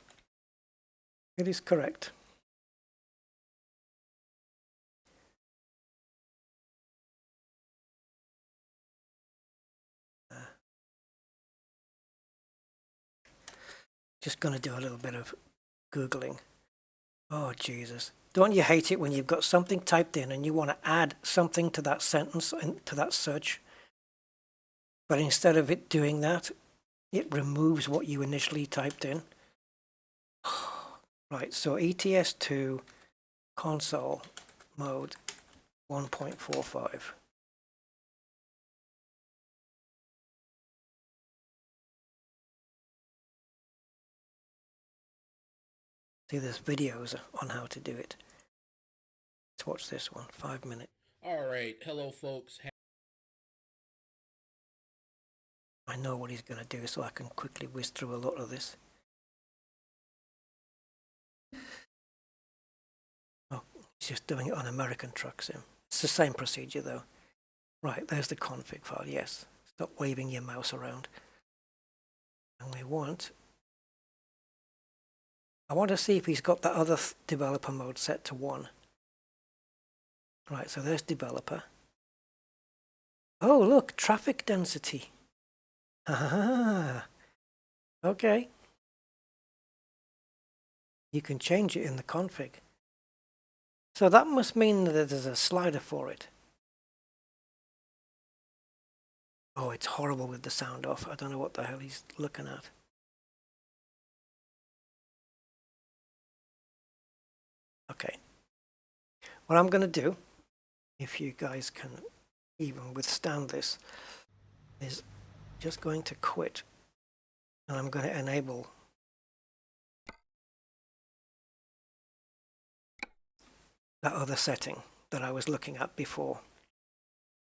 it is correct. Just going to do a little bit of Googling. Oh, Jesus. Don't you hate it when you've got something typed in and you want to add something to that sentence and to that search? But instead of it doing that, it removes what you initially typed in. Right, so ETS2 console mode 1.45. See, there's videos on how to do it. Let's watch this one, 5 minutes. All right, hello folks. I know what he's going to do, so I can quickly whiz through a lot of this. Oh, he's just doing it on American Truck Sim. It's the same procedure though. Right, there's the config file, yes. Stop waving your mouse around. And we want... I want to see if he's got that other developer mode set to 1. Right, so there's developer. Oh, look, traffic density. Ah, okay. You can change it in the config. So that must mean that there's a slider for it. Oh, it's horrible with the sound off. I don't know what the hell he's looking at. Okay. What I'm going to do, if you guys can even withstand this, is just going to quit. And I'm going to enable that other setting that I was looking at before,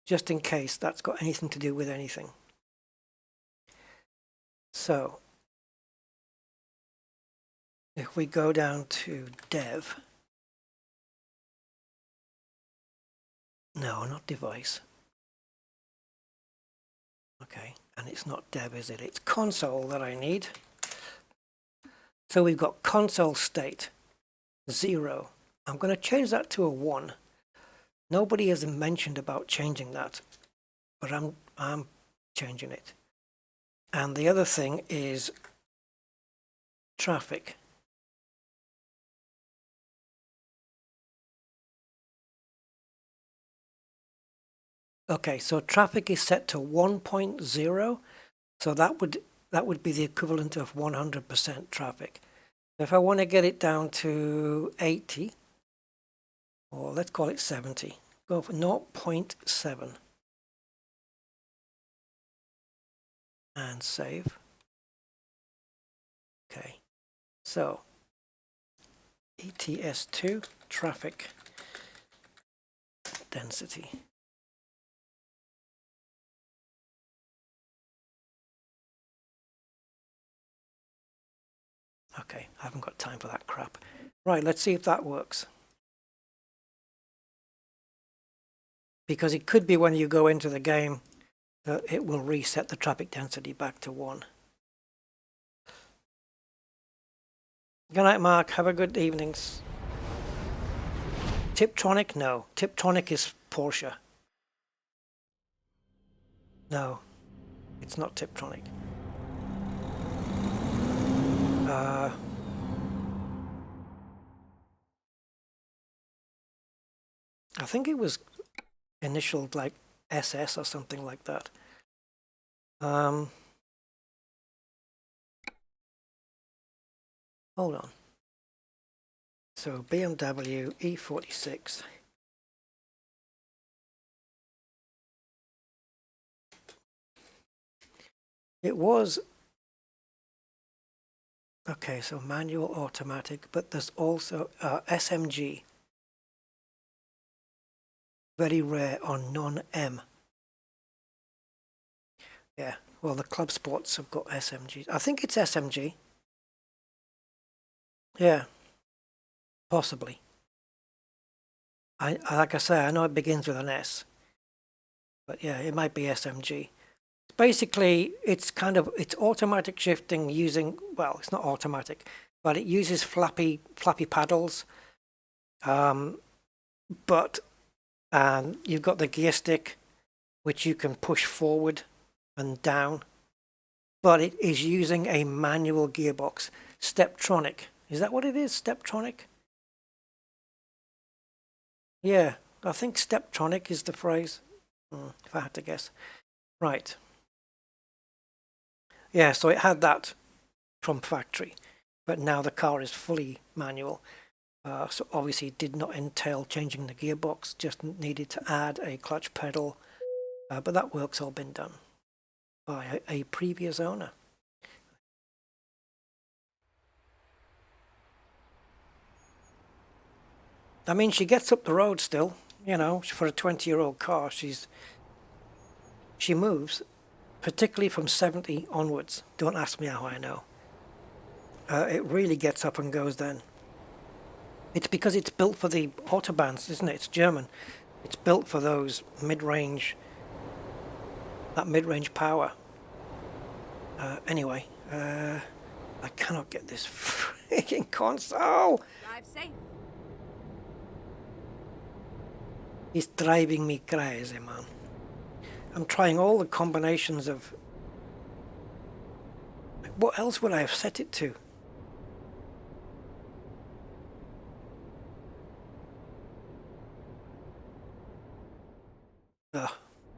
just in case that's got anything to do with anything. So if we go down to dev, no, not device. Okay, and it's not dev, is it? It's console that I need. So we've got console state 0. I'm going to change that to a 1. Nobody has mentioned about changing that, but I'm changing it. And the other thing is traffic. Okay, so traffic is set to 1.0, so that would be the equivalent of 100% traffic. If I want to get it down to 80, or let's call it 70, go for 0.7 and save. Okay, so ETS2 traffic density. Okay, I haven't got time for that crap. Right, let's see if that works. because it could be when you go into the game that it will reset the traffic density back to 1. Good night, Mark. Have a good evenings. Tiptronic? No. Tiptronic is Porsche. No, it's not Tiptronic. I think it was initialed like SS or something like that. Hold on. So BMW E46. It was, okay, so manual automatic, but there's also SMG. Very rare on non-M. Yeah, well, the Club Sports have got SMGs. I think it's SMG. Yeah, possibly. Like I say, I know it begins with an S. But yeah, it might be SMG. Basically, it's automatic shifting using, well, it's not automatic, but it uses flappy paddles. But you've got the gear stick, which you can push forward and down, but it is using a manual gearbox. Steptronic. Is that what it is? Steptronic? Yeah, I think Steptronic is the phrase, if I had to guess. Right. Yeah, so it had that from factory, but now the car is fully manual. So obviously it did not entail changing the gearbox, just needed to add a clutch pedal, but that work's all been done by a previous owner. I mean, she gets up the road still, you know, for a 20-year-old car. She moves, particularly from 70 onwards. Don't ask me how I know. It really gets up and goes then. It's because it's built for the autobahns, isn't it? It's German. It's built for those mid-range, that mid-range power. Anyway, I cannot get this freaking console. Drive safe. It's driving me crazy, man. I'm trying all the combinations of... What else would I have set it to?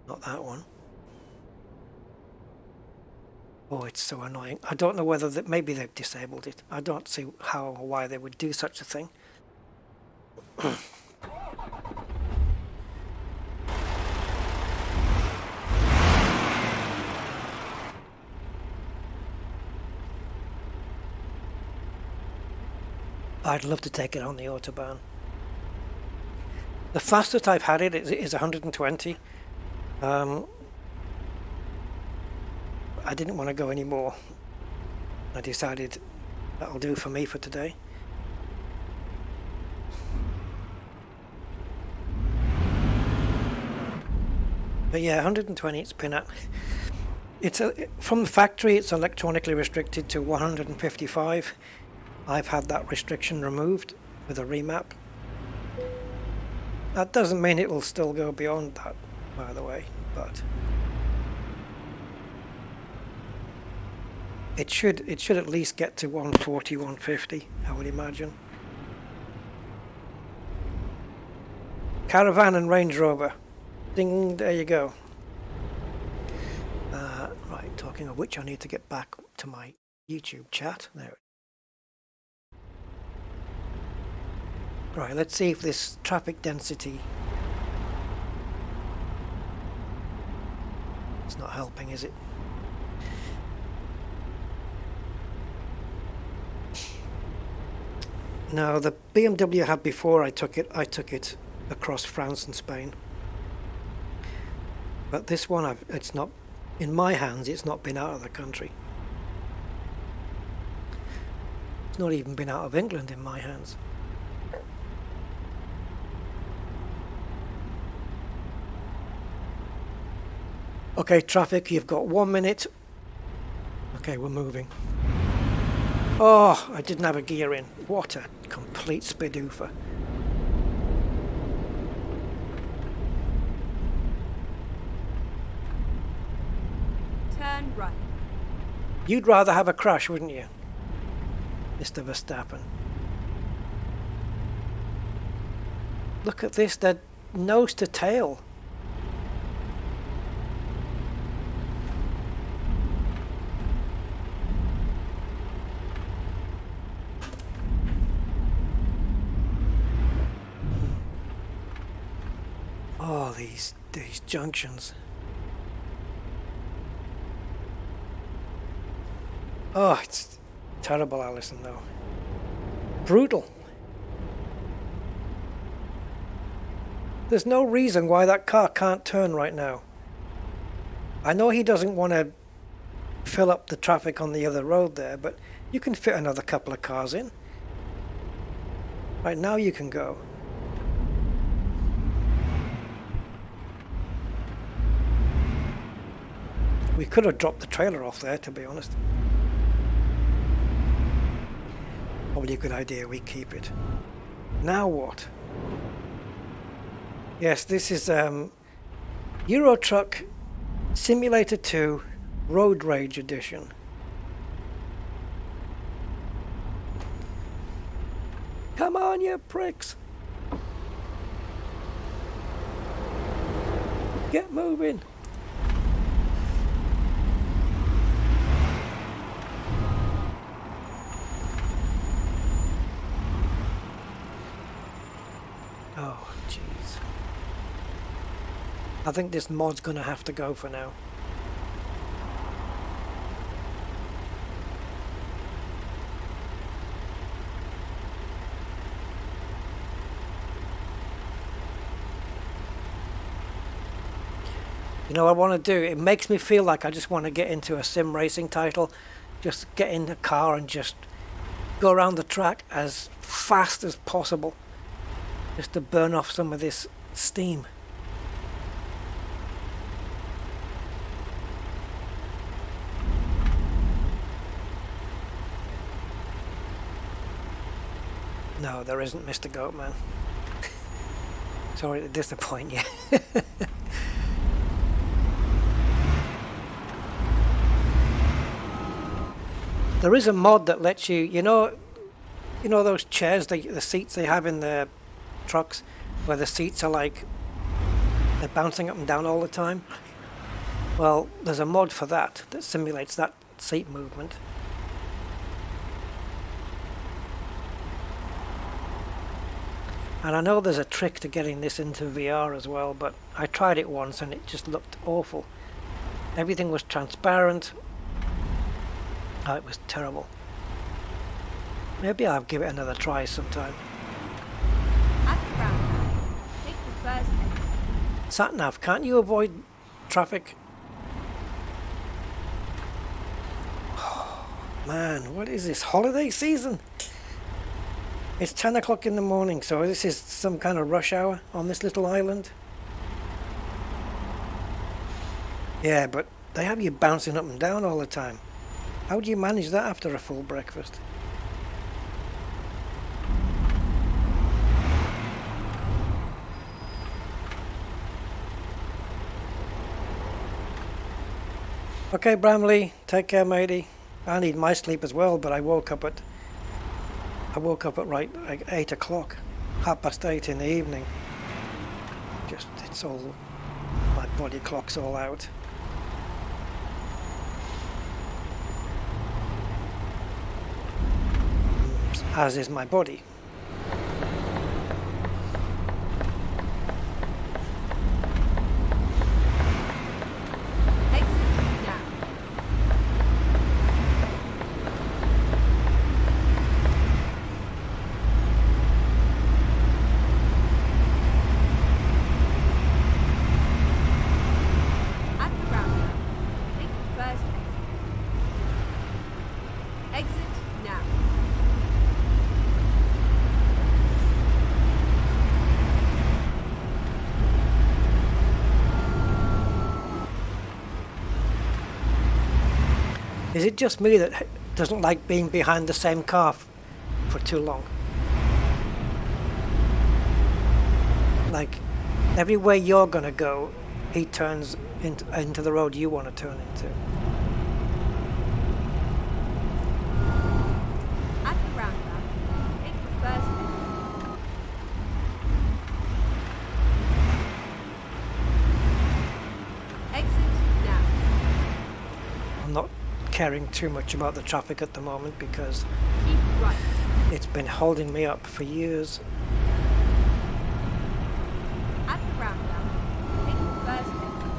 Not that one. Oh, it's so annoying. I don't know whether that maybe they've disabled it. I don't see how or why they would do such a thing. I'd love to take it on the Autobahn. The fastest I've had it is 120. I didn't want to go any more. I decided that'll do for me for today. But yeah, 120 it's been at. From the factory it's electronically restricted to 155. I've had that restriction removed with a remap. That doesn't mean it will still go beyond that, by the way, but it should at least get to 140, 150, I would imagine. Caravan and Range Rover. Ding, there you go. Right, talking of which, I need to get back to my YouTube chat. There. Right, let's see if this traffic density... It's not helping, is it? No, the BMW I had before I took it across France and Spain. But this one, it's not, in my hands, it's not been out of the country. It's not even been out of England in my hands. Okay, traffic, you've got 1 minute. Okay, we're moving. Oh, I didn't have a gear in. What a complete spidoofer. Turn right. You'd rather have a crash, wouldn't you, Mr. Verstappen? Look at this, they're nose to tail. Oh, these junctions. Oh, it's terrible, Alison, though. Brutal. There's no reason why that car can't turn right now. I know he doesn't want to fill up the traffic on the other road there, but you can fit another couple of cars in. Right now you can go. We could have dropped the trailer off there, to be honest. Probably a good idea we keep it. Now what? Yes, this is Euro Truck Simulator 2 Road Rage Edition. Come on, you pricks! Get moving! Oh, jeez. I think this mod's gonna have to go for now. You know what I want to do? It makes me feel like I just want to get into a sim racing title. Just get in the car and just go around the track as fast as possible. Just to burn off some of this steam. No, there isn't, Mr. Goatman. Sorry to disappoint you. There is a mod that lets you, you know those chairs, the seats they have in the trucks, where the seats are like, they're bouncing up and down all the time? Well, there's a mod for that simulates that seat movement. And I know there's a trick to getting this into VR as well, but I tried it once and it just looked awful. Everything was transparent. Oh, it was terrible. Maybe I'll give it another try sometime. At the roundabout, take the first exit. Sat-nav, can't you avoid traffic? Oh, man, what is this? Holiday season? It's 10 o'clock in the morning, so this is some kind of rush hour on this little island. Yeah, but they have you bouncing up and down all the time. How do you manage that after a full breakfast? Okay, Bramley, take care, matey. I need my sleep as well, but I woke up at like 8 o'clock, 8:30 in the evening. Just, it's all, my body clock's all out. As is my body. Exit now. At the roundabout, take the first exit. Exit now. Is it just me that doesn't like being behind the same car for too long? Like, everywhere you're gonna go, he turns into the road you want to turn into. At the roundabout, take the first exit. Exit now. I'm not caring too much about the traffic at the moment because Keep right. it's been holding me up for years. At the roundabout, take the first exit.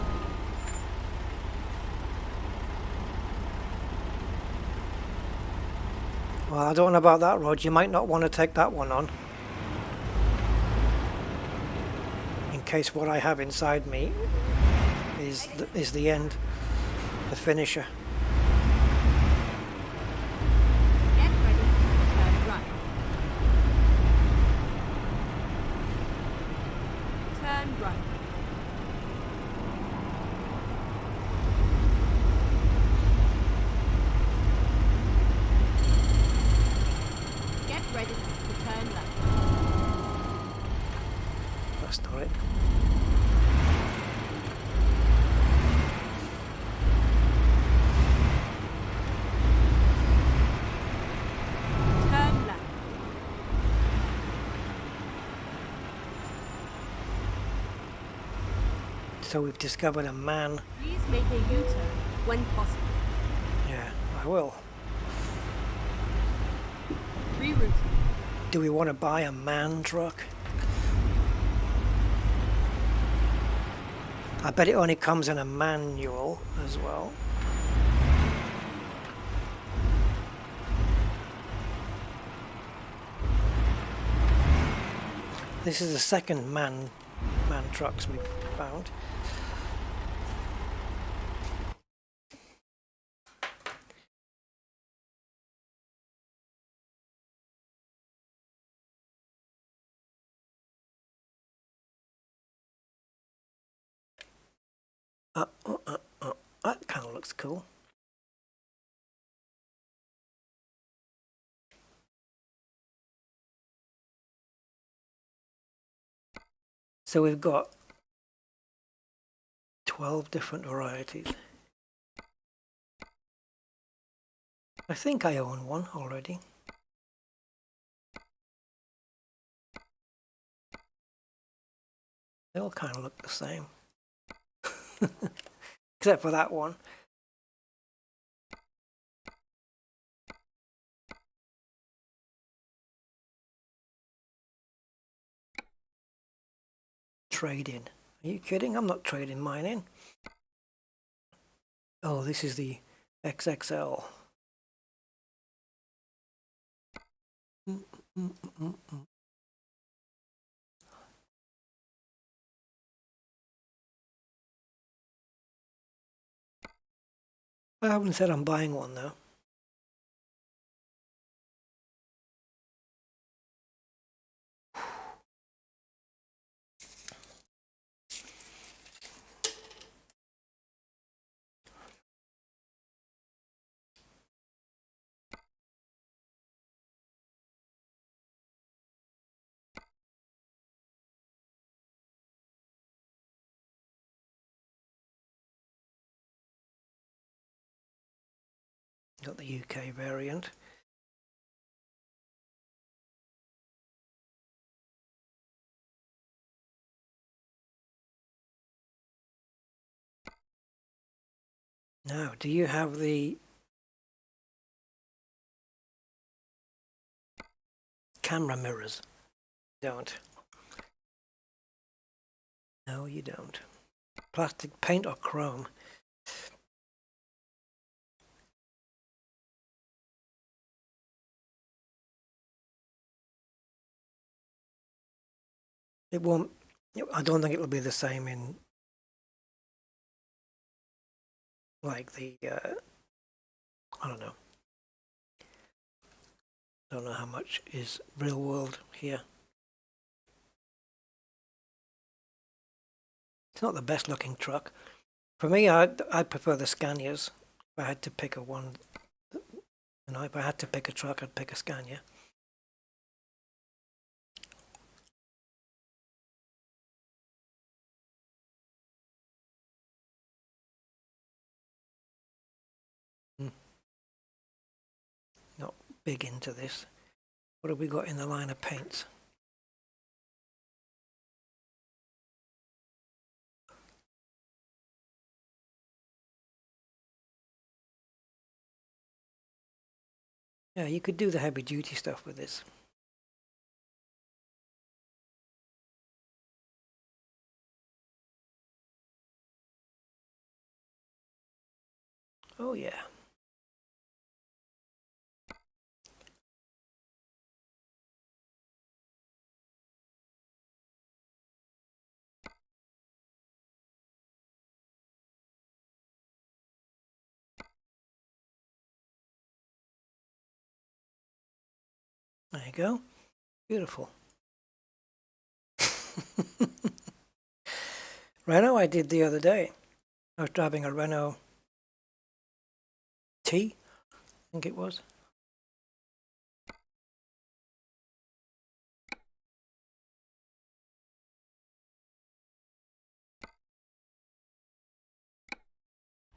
Well, I don't know about that road. You might not want to take that one on. In case what I have inside me is the end, the finisher. Get ready to turn right. Turn right. Get ready to turn left. That's not it. Turn left. So we've discovered a man. Please make a U-turn when possible. Yeah, I will. Rerouting. Do we want to buy a man truck? I bet it only comes in a manual as well. This is the second man trucks we've found. That kind of looks cool. So we've got 12 different varieties. I think I own one already. They all kind of look the same. Except for that one. Trade in. Are you kidding? I'm not trading mine in. Oh, this is the XXL. I haven't said I'm buying one though. Got the UK variant. Now, do you have the camera mirrors? Don't. No, you don't. Plastic paint or chrome? It won't. I don't think it'll be the same in like the. I don't know. Don't know how much is real world here. It's not the best looking truck. For me, I prefer the Scanias. If I had to pick a one You know, if I had to pick a truck, I'd pick a Scania. Not big into this. What have we got in the line of paints? Yeah, you could do the heavy duty stuff with this. Oh yeah. There you go. Beautiful. Renault I did the other day. I was driving a Renault T, I think it was.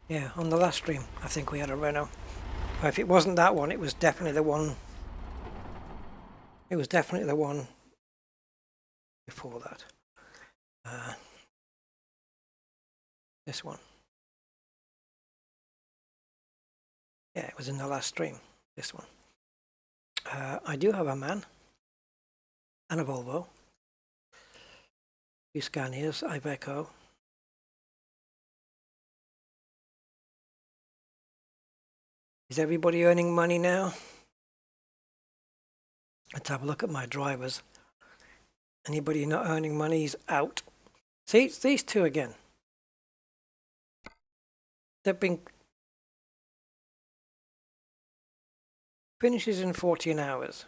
Yeah, on the last stream, I think we had a Renault. Or if it wasn't that one, it was definitely the one. It was definitely the one before that. This one. Yeah, it was in the last stream. This one. I do have a MAN and a Volvo. Two Scanias, Iveco. Is everybody earning money now? Let's have a look at my drivers. Anybody not earning money is out. See, it's these two again. They've been finishes in 14 hours.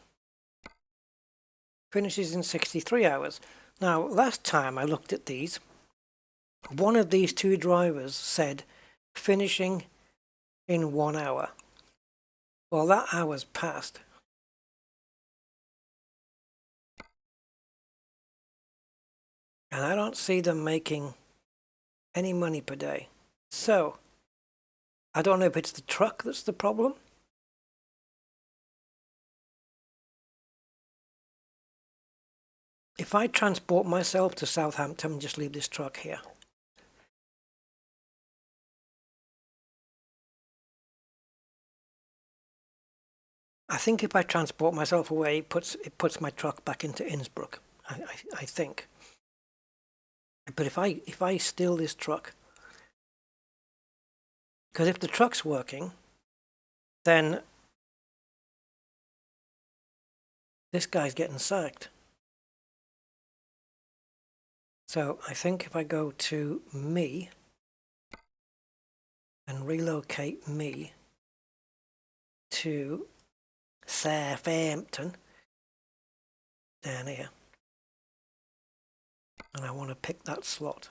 Finishes in 63 hours. Now, last time I looked at these, one of these two drivers said finishing in 1 hour. Well, that hour's passed. And I don't see them making any money per day. So, I don't know if it's the truck that's the problem. If I transport myself to Southampton and just leave this truck here. I think if I transport myself away, it puts my truck back into Innsbruck. I think. But if I steal this truck, because if the truck's working, then this guy's getting sacked. So I think if I go to me and relocate me to Southampton, down here, and I want to pick that slot.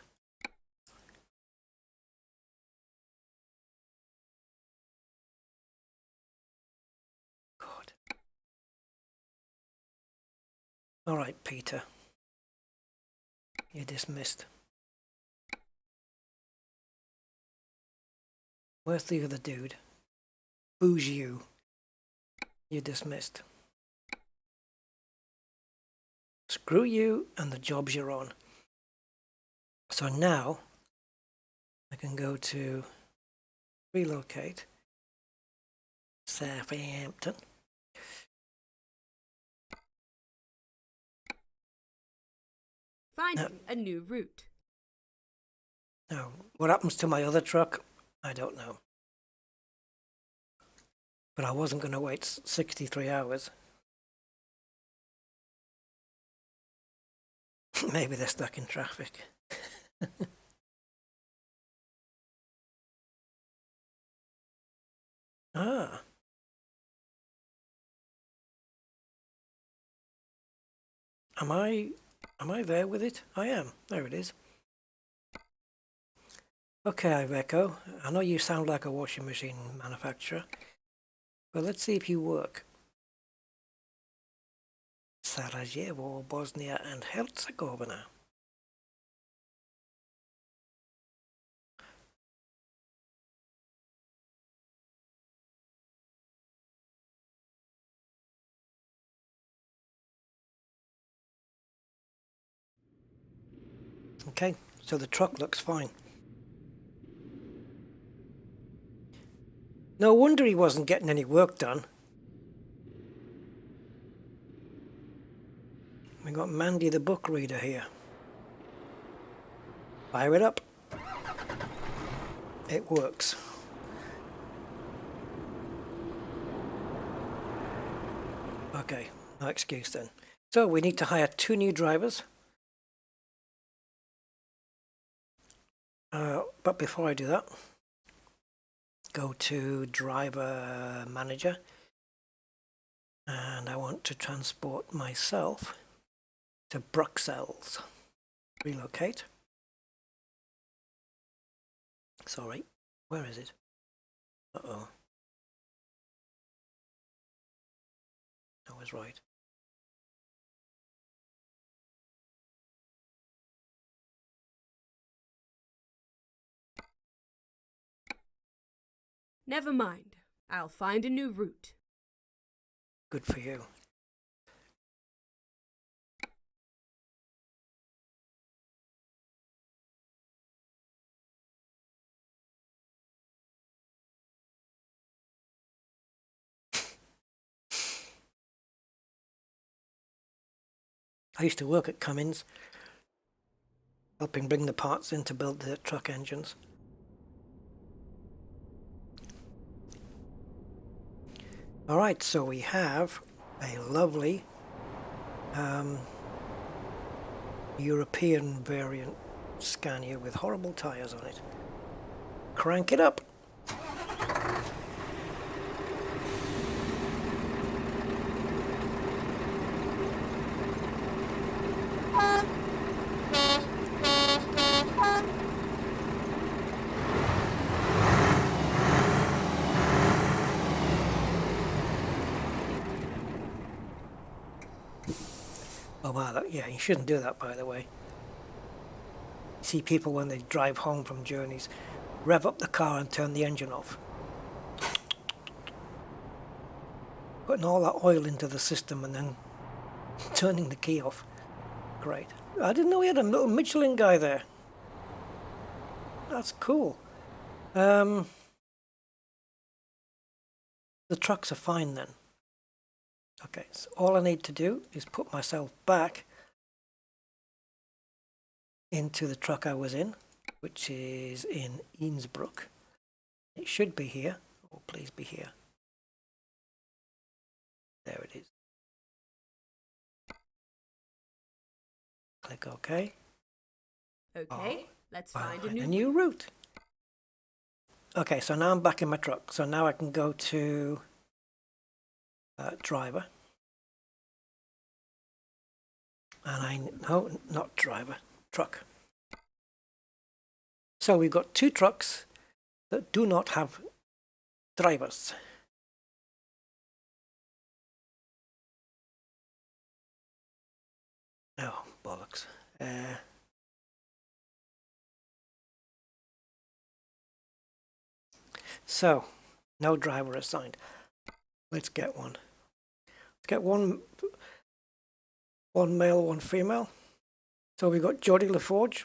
God. All right, Peter. You're dismissed. Where's the other dude? Who's you? You're dismissed. Screw you and the jobs you're on. So now I can go to relocate Southampton. Finding a new route. Now, what happens to my other truck? I don't know. But I wasn't going to wait 63 hours. Maybe they're stuck in traffic. Ah. Am I there with it? I am. There it is. Okay, Iveco. I know you sound like a washing machine manufacturer. Well, let's see if you work. Sarajevo, Bosnia and Herzegovina. Okay, so the truck looks fine. No wonder he wasn't getting any work done. We got Mandy the book reader here. Fire it up. It works. Okay, no excuse then. So we need to hire 2 new drivers. But before I do that, go to driver manager, and I want to transport myself to Bruxelles. Relocate. Sorry, where is it? Uh-oh. I was right. Never mind. I'll find a new route. Good for you. I used to work at Cummins, helping bring the parts in to build the truck engines. Alright, so we have a lovely European variant Scania with horrible tyres on it. Crank it up! Oh wow, yeah, you shouldn't do that, by the way. See people when they drive home from journeys, rev up the car and turn the engine off. Putting all that oil into the system and then turning the key off. Great. I didn't know we had a little Michelin guy there. That's cool. The trucks are fine then. Okay, so all I need to do is put myself back into the truck I was in, which is in Innsbruck. It should be here. Oh, please be here. There it is. Click OK. Okay, let's find a A new new route. Okay, so now I'm back in my truck. So now I can go to driver. And no, not driver, truck. So we've got 2 trucks that do not have drivers. Oh, bollocks. So, no driver assigned. Let's get one. Let's get one male, one female. So we've got Jodie LaForge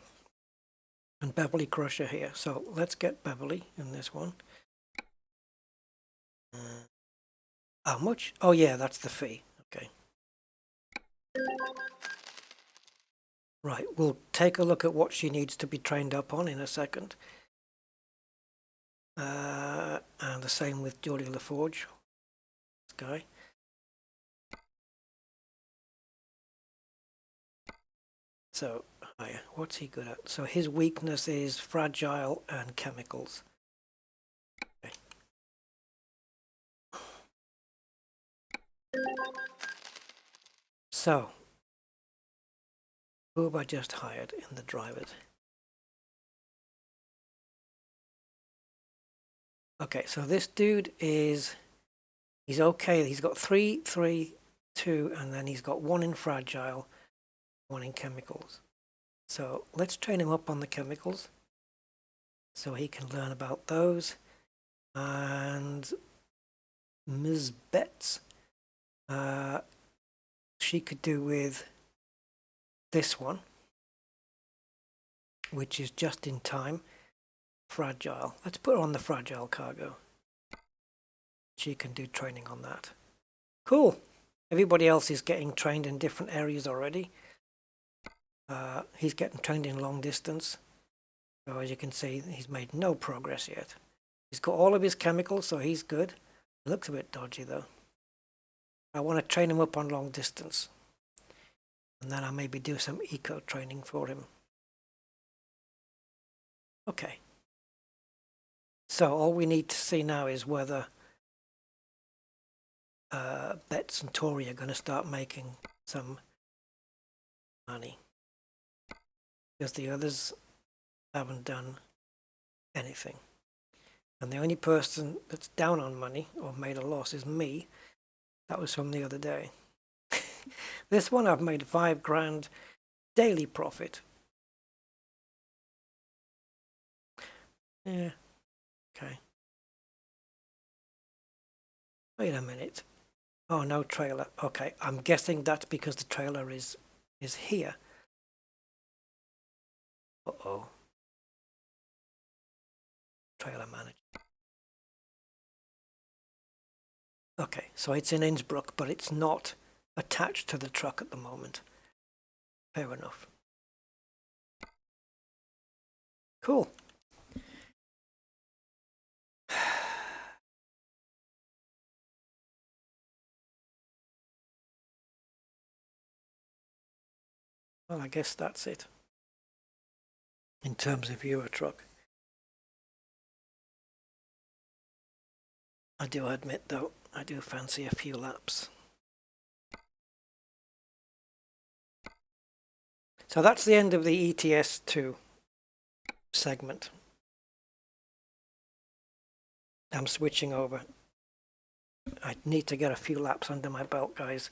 and Beverly Crusher here. So let's get Beverly in this one. How much? Oh yeah, that's the fee. Okay. Right, we'll take a look at what she needs to be trained up on in a second. And the same with Jodie LaForge. This guy. So, what's he good at? So his weakness is fragile and chemicals. Okay. So, who have I just hired in the drivers? Okay, so this dude is He's okay. He's got 3, 3, 2, and then he's got 1 in fragile, 1 in chemicals. So let's train him up on the chemicals so he can learn about those. And Ms. Betts, she could do with this one, which is just in time, fragile. Let's put her on the fragile cargo. She can do training on that. Cool. Everybody else is getting trained in different areas already. He's getting trained in long distance. So as you can see, he's made no progress yet. He's got all of his chemicals, so he's good. It looks a bit dodgy though. I want to train him up on long distance. And then I'll maybe do some eco training for him. Okay. So all we need to see now is whether Betts and Tori are going to start making some money. Because the others haven't done anything. And the only person that's down on money or made a loss is me. That was from the other day. This one I've made $5,000 daily profit. Yeah, okay. Wait a minute. Oh, no trailer. Okay, I'm guessing that's because the trailer is here. Uh-oh. Trailer manager. Okay, so it's in Innsbruck, but it's not attached to the truck at the moment. Fair enough. Cool. Well, I guess that's it. In terms of Euro truck. I do admit though, I do fancy a few laps. So that's the end of the ETS2 segment. I'm switching over. I need to get a few laps under my belt, guys.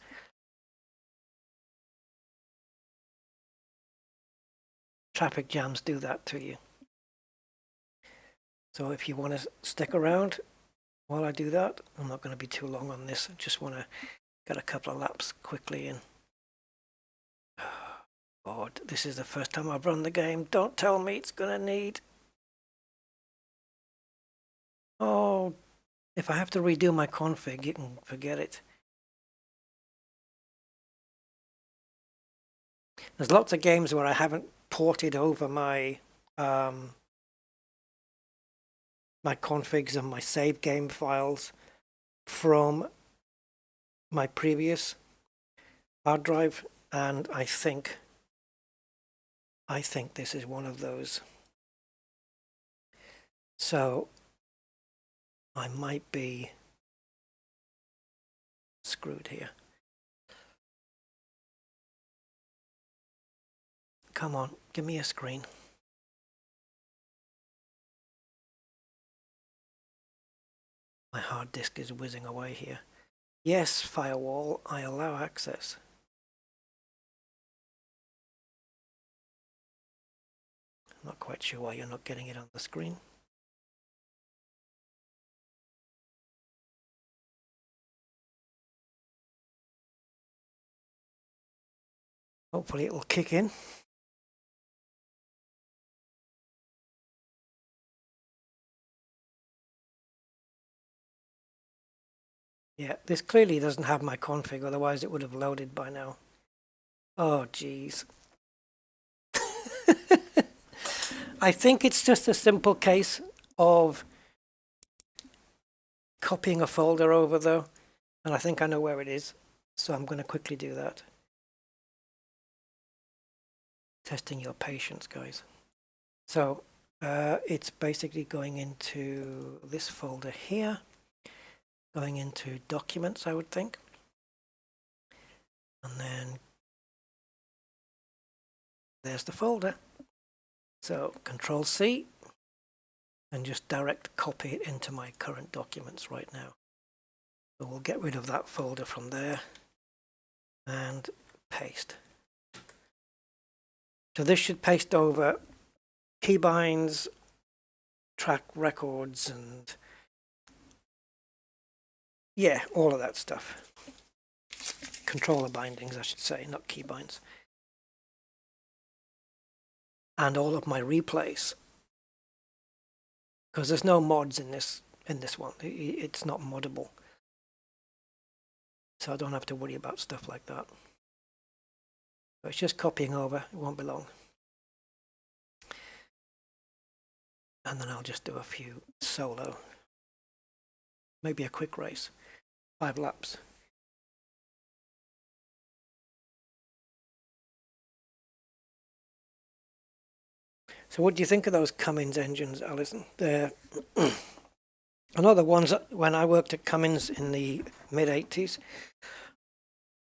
Traffic jams do that to you. So if you want to stick around while I do that, I'm not going to be too long on this. I just want to get a couple of laps quickly in. God, this is the first time I've run the game. Don't tell me it's going to need... Oh, if I have to redo my config, you can forget it. There's lots of games where I haven't ported over my my configs and my save game files from my previous hard drive, and I think this is one of those. So I might be screwed here. Come on, give me a screen. My hard disk is whizzing away here. Yes, firewall, I allow access. I'm not quite sure why you're not getting it on the screen. Hopefully it will kick in. Yeah, this clearly doesn't have my config, otherwise it would have loaded by now. Oh, geez. I think it's just a simple case of copying a folder over though, and I think I know where it is, so I'm going to quickly do that. Testing your patience, guys. So it's basically going into this folder here, going into documents, I would think, and then there's the folder. So Control C and just direct copy it into my current documents right now. So we'll get rid of that folder from there and paste. So this should paste over keybinds, track records, and yeah, all of that stuff. Controller bindings, I should say, not keybinds. And all of my replays. Because there's no mods in this one. It's not moddable. So I don't have to worry about stuff like that. So it's just copying over, it won't be long. And then I'll just do a few solo. Maybe a quick race. 5 laps. So what do you think of those Cummins engines, Alison? They're I know the ones that when I worked at Cummins in the mid-80s,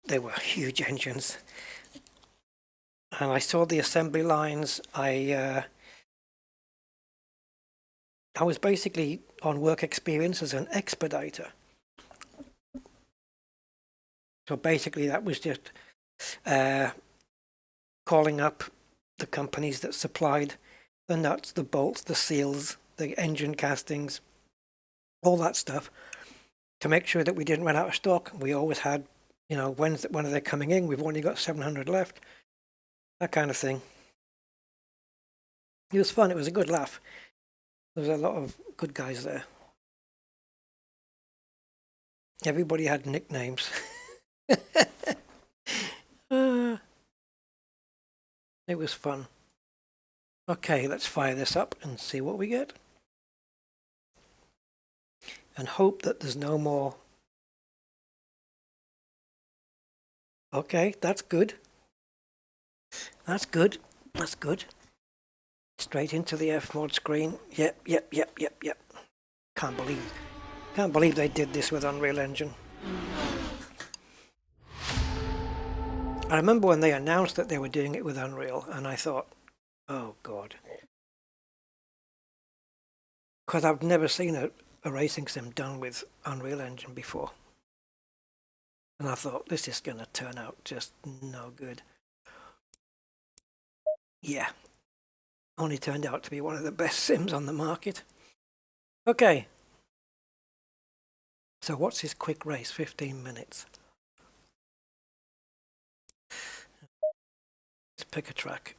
they were huge engines. And I saw the assembly lines. I was basically on work experience as an expediter. So basically that was just calling up the companies that supplied the nuts, the bolts, the seals, the engine castings, all that stuff, to make sure that we didn't run out of stock. We always had, you know, when are they coming in? We've only got 700 left. That kind of thing. It was fun. It was a good laugh. There was a lot of good guys there. Everybody had nicknames. It was fun. Okay, let's fire this up and see what we get. And hope that there's no more. Okay, that's good. That's good. That's good. Straight into the F-mod screen. Yep. Can't believe they did this with Unreal Engine. I remember when they announced that they were doing it with Unreal, and I thought, oh God. Because I've never seen a racing sim done with Unreal Engine before. And I thought, this is going to turn out just no good. Yeah. Only turned out to be one of the best sims on the market. Okay. So what's his quick race? 15 minutes. Let's pick a track.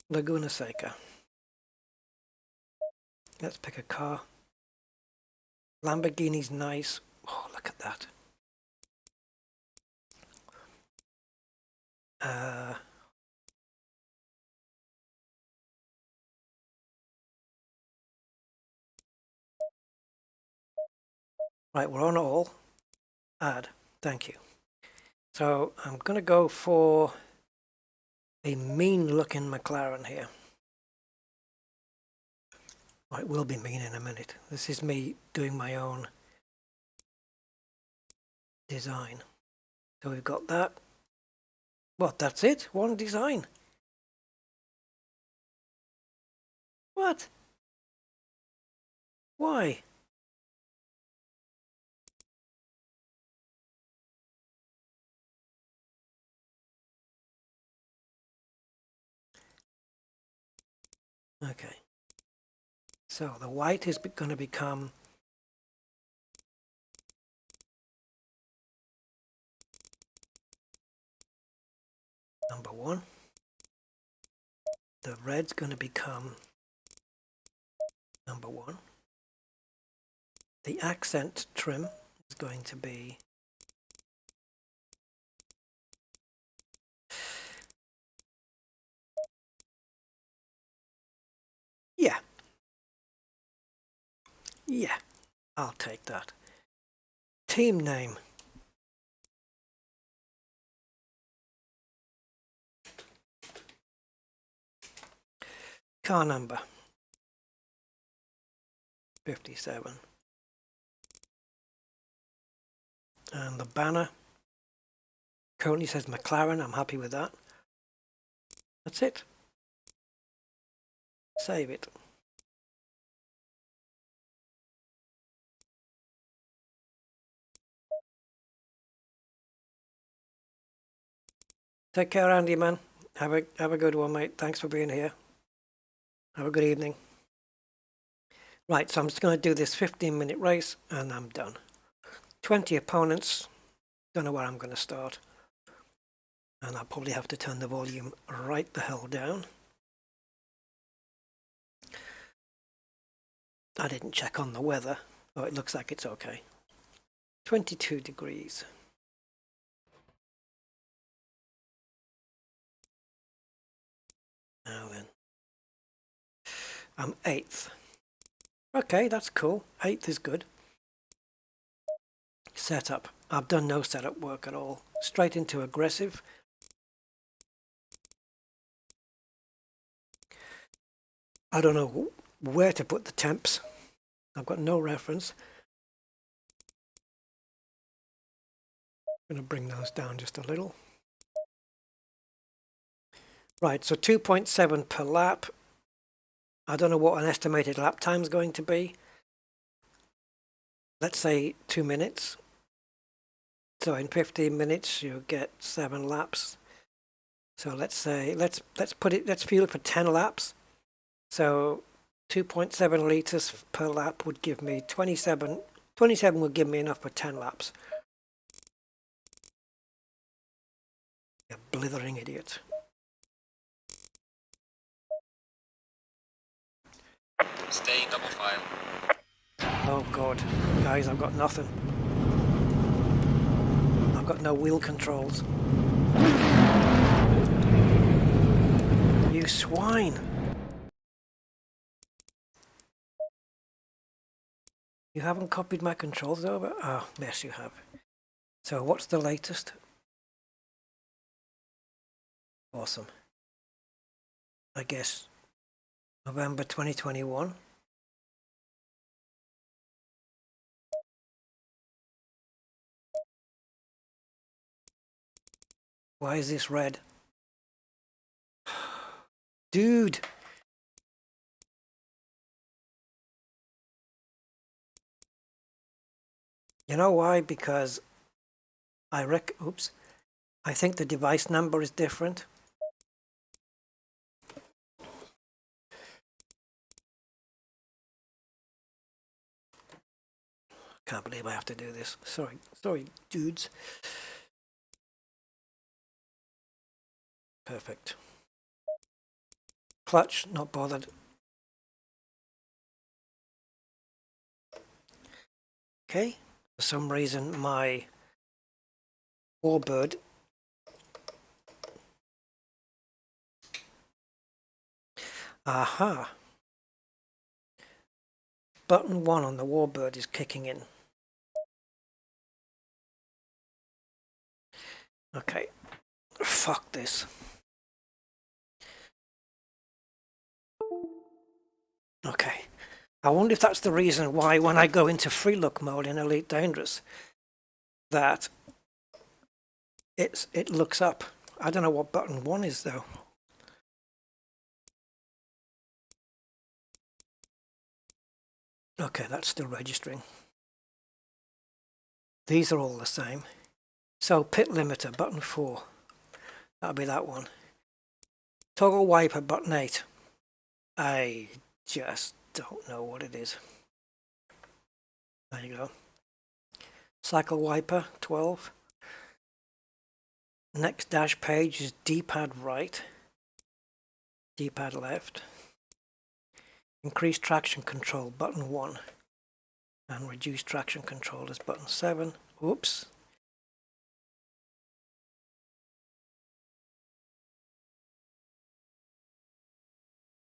Laguna Seca. Let's pick a car. Lamborghini's nice. Oh, look at that. Right, we're on all. Add. Thank you. So I'm going to go for a mean-looking McLaren here. Well, it will be mean in a minute. This is me doing my own design. So we've got that. What, that's it? One design? What? Why? Okay. So the white is going to become number 1. The red's going to become number 1. The accent trim is going to be yeah, I'll take that. Team name. Car number 57. And the banner currently says McLaren. I'm happy with that. That's it. Save it. Take care, Andy, man. Have a good one, mate. Thanks for being here. Have a good evening. Right, so I'm just going to do this 15-minute race, and I'm done. 20 opponents. Don't know where I'm going to start. And I'll probably have to turn the volume right the hell down. I didn't check on the weather, but it looks like it's okay. 22 degrees. Now then. I'm 8th. Okay, that's cool. 8th is good. Setup. I've done no setup work at all. Straight into aggressive. I don't know where to put the temps. I've got no reference. I'm going to bring those down just a little. Right, so 2.7 per lap. I don't know what an estimated lap time is going to be. Let's say 2 minutes. So in 15 minutes you get 7 laps. So let's say let's fuel it for 10 laps. So 2.7 liters per lap would give me 27. 27 would give me enough for 10 laps. You blithering idiot. Stay double file. Oh god, guys, I've got nothing. I've got no wheel controls. You swine! You haven't copied my controls over? Oh, yes you have. So what's the latest? Awesome. I guess November 2021. Why is this red? Dude! You know why? Because I think the device number is different. Can't believe I have to do this. Sorry, dudes. Perfect. Clutch, not bothered. Okay, for some reason my WarBRD aha, button 1 on the WarBRD is kicking in. Okay, fuck this. Okay, I wonder if that's the reason why when I go into free look mode in Elite Dangerous that it looks up. I don't know what button 1 is though. Okay, that's still registering. These are all the same. So pit limiter, button 4. That'll be that one. Toggle wiper, button 8. I just don't know what it is. There you go. Cycle wiper, 12. Next dash page is D-pad right. D-pad left. Increase traction control, button 1. And reduce traction control is button 7. Oops.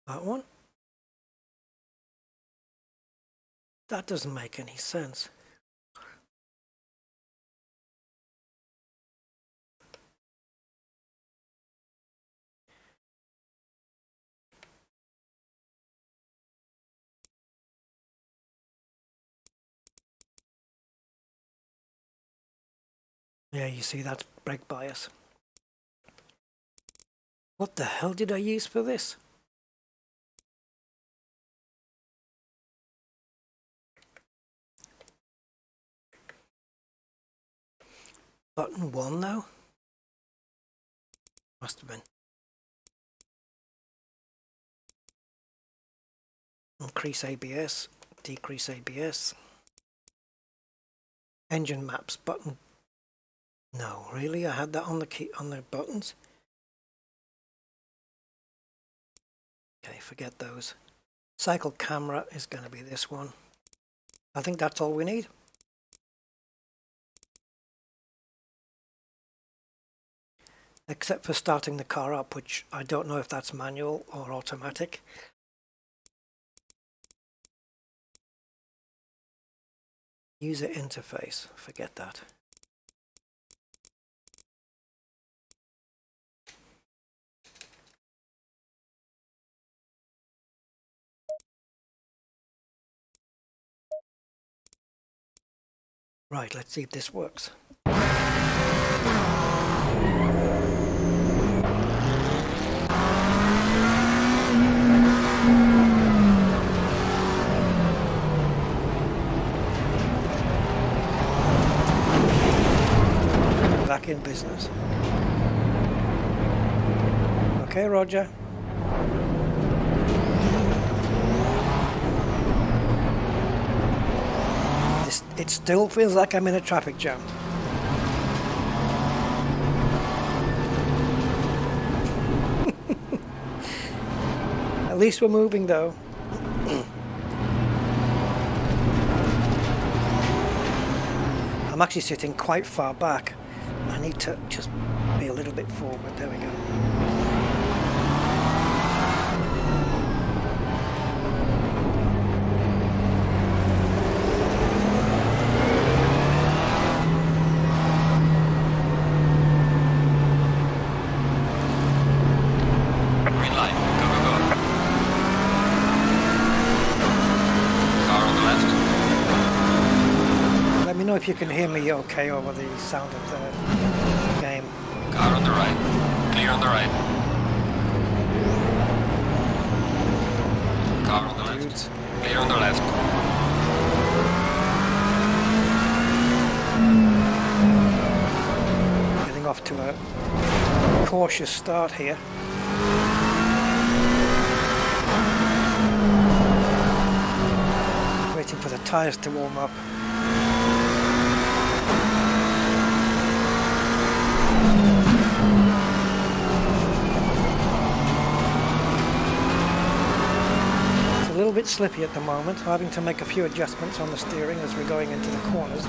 That one? That doesn't make any sense. Yeah, you see that's brake bias. What the hell did I use for this? Button 1 though? Must have been. Increase ABS, decrease ABS. Engine maps button. No, really? I had that on the key on the buttons? Okay, forget those. Cycle camera is going to be this one. I think that's all we need. Except for starting the car up, which I don't know if that's manual or automatic. User interface, forget that. Right, let's see if this works. Back in business. Okay, Roger. It still feels like I'm in a traffic jam. At least we're moving though. I'm actually sitting quite far back. I need to just be a little bit forward. There we go. Green light. Go, go, go. Car on the left. Let me know if you can hear me okay over the sound of the game. Car on the right. Clear on the right. Car on the left. Dudes. Clear on the left. Getting off to a cautious start here. Waiting for the tyres to warm up. It's a little bit slippy at the moment, having to make a few adjustments on the steering as we're going into the corners.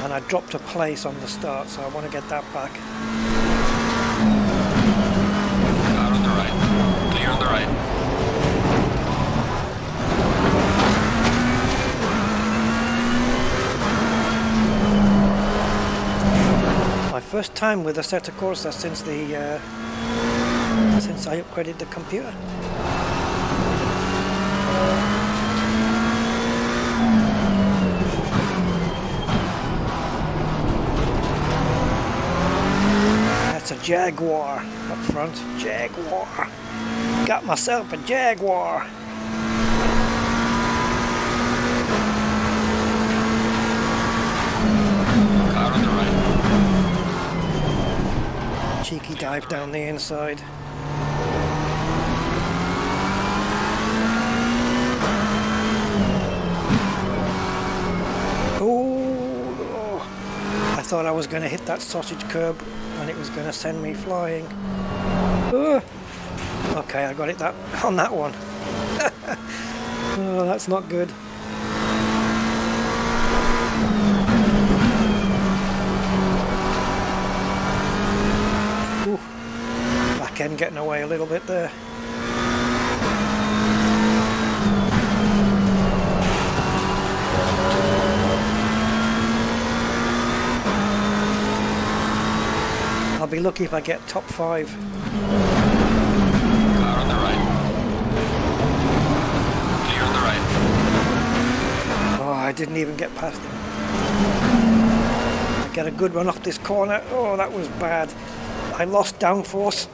And I dropped a place on the start, so I want to get that back. Car on the right. Clear on the right. My first time with Assetto Corsa since I upgraded the computer. That's a Jaguar up front. Jaguar. Got myself a Jaguar. Car on the right. Cheeky dive down the inside. Oh, I thought I was going to hit that sausage curb and it was going to send me flying. Okay, I got it on that one. Oh, that's not good. Ooh, back end getting away a little bit there. I'll be lucky if I get top 5. Car on the right. Clear on the right. Oh, I didn't even get past him. I get a good run off this corner. Oh, that was bad. I lost downforce.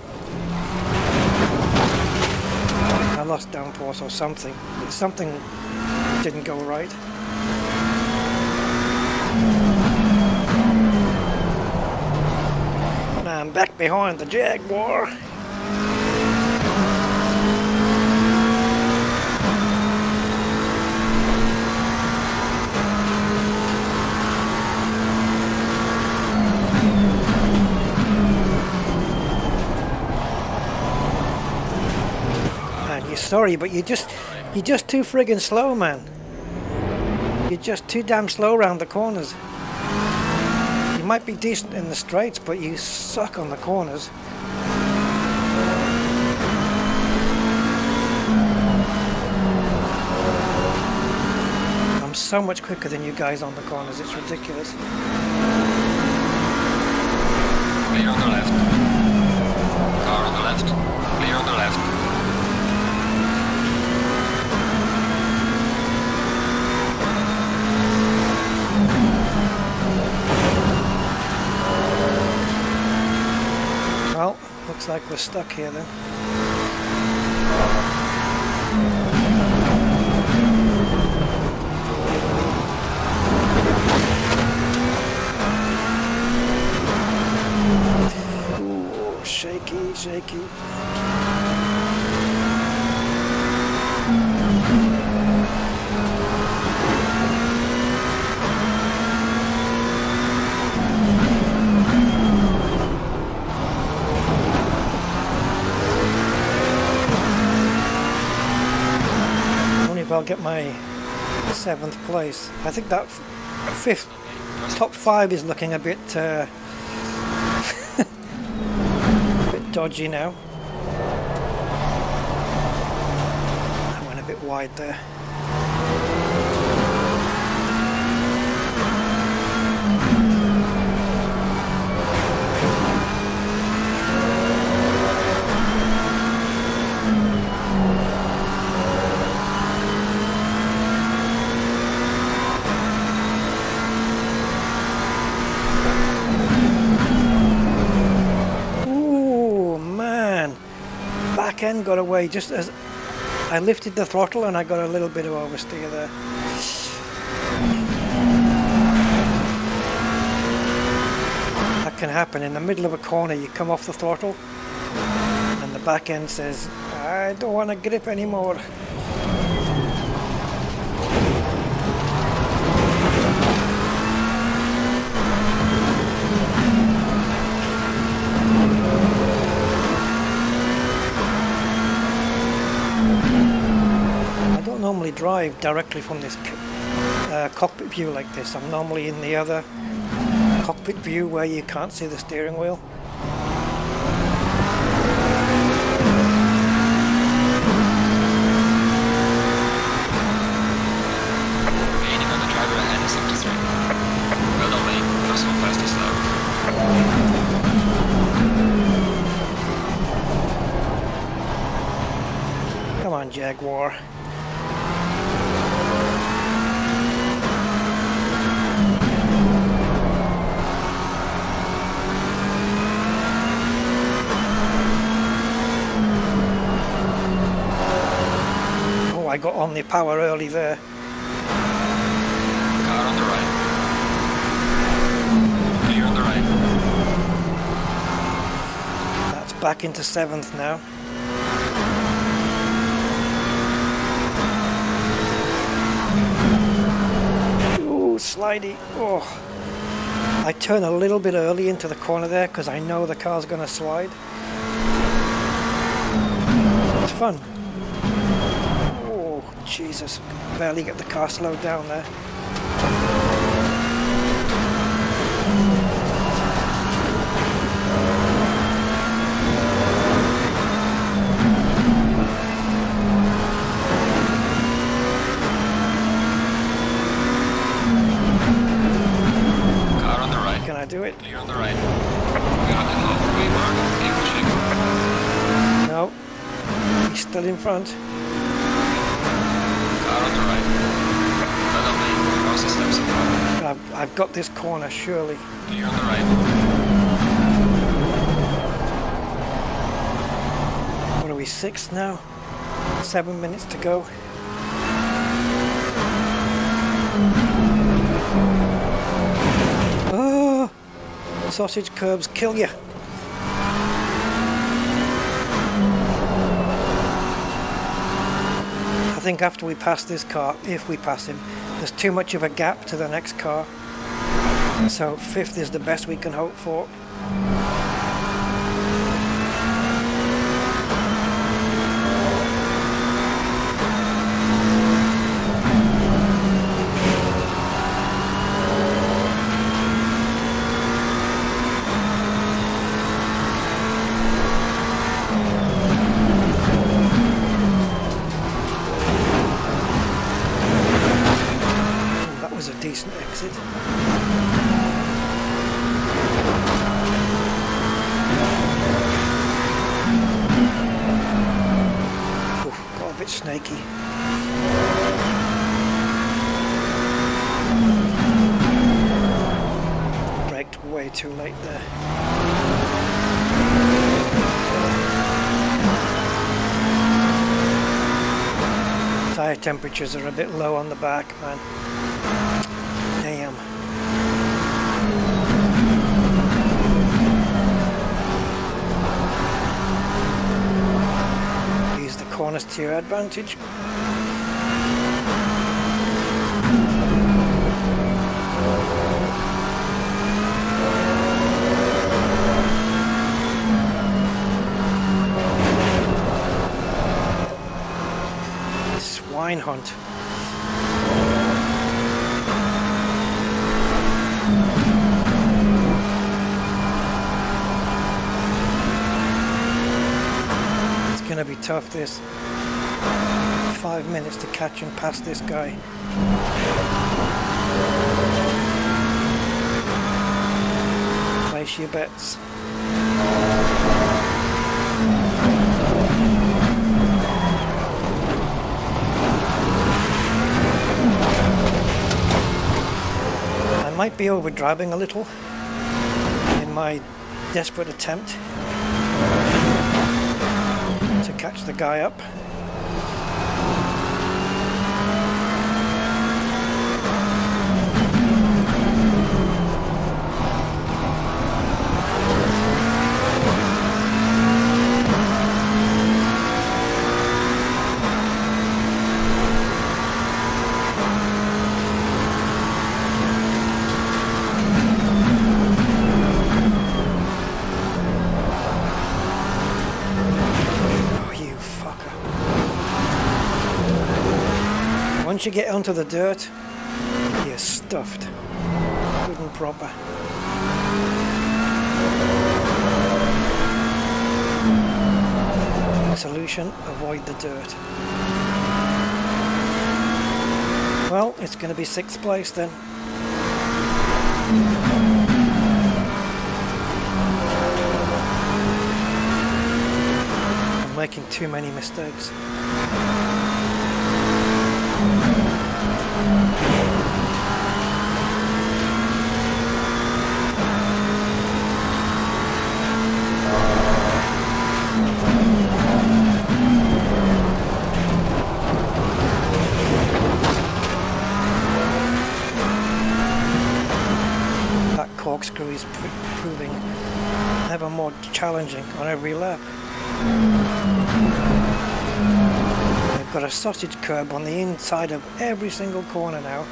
I lost downforce or something. Something didn't go right. I'm back behind the Jaguar. Man, you're sorry, but you're just too friggin' slow, man. You're just too damn slow around the corners. You might be decent in the straights, but you suck on the corners. I'm so much quicker than you guys on the corners, it's ridiculous. Clear on the left. Car on the left. Clear on the left. Well, looks like we're stuck here then. Ooh, shaky, shaky. I'll get my 7th place. I think that top 5 is looking a bit bit dodgy now. I went a bit wide there. End got away just as I lifted the throttle, and I got a little bit of oversteer there. That can happen in the middle of a corner. You come off the throttle and the back end says, I don't want to grip anymore. Normally drive directly from this cockpit view like this. I'm normally in the other cockpit view where you can't see the steering wheel. Gaining on the driver ahead is 73. Well done, mate. Personal fastest now. Come on, Jaguar. I got on the power early there. Car on the right. Clear on the right. That's back into 7th now. Ooh, slidey. Oh, I turn a little bit early into the corner there because I know the car's going to slide. It's fun. Jesus, barely get the car slowed down there. Car on the right. Can I do it? Clear on the right. We're at the halfway mark. Keep pushing. No. He's still in front. Car on the right. Well done, mate. Cross the steps in front. I've got this corner, surely. Clear on the right. What are we, 6th now? 7 minutes to go. Oh, sausage curbs kill you. think after we pass this car, if we pass him, there's too much of a gap to the next car. So 5th is the best we can hope for. Decent exit. Oof, got a bit snaky. Braked way too late there. Tire temperatures are a bit low on the back, man. Damn. Use the corners to your advantage. Swine hunt. Gonna be tough, this 5 minutes to catch and pass this guy. Place your bets. I might be overdriving a little in my desperate attempt catch the guy up. Once you get onto the dirt, you're stuffed. Good and proper. Solution, avoid the dirt. Well, it's going to be 6th place then. I'm making too many mistakes. That corkscrew is proving ever more challenging on every lap. They've got a sausage curb on the inside of every single corner now.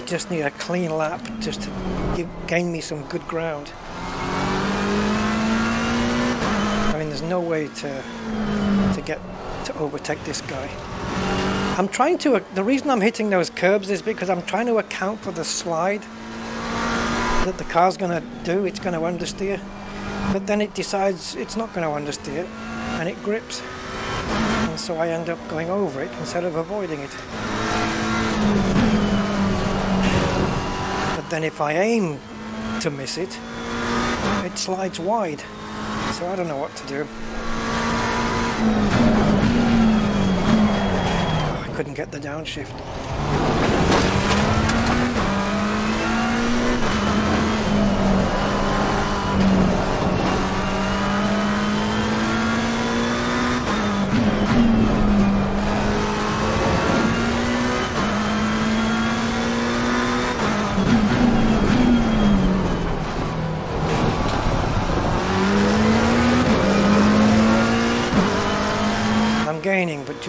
Just need a clean lap just to gain me some good ground. I mean, there's no way to overtake this guy. I'm trying to. The reason I'm hitting those curbs is because I'm trying to account for the slide that the car's going to do. It's going to understeer, but then it decides it's not going to understeer, and it grips, and so I end up going over it instead of avoiding it. Then if I aim to miss it, it slides wide. So I don't know what to do. I couldn't get the downshift.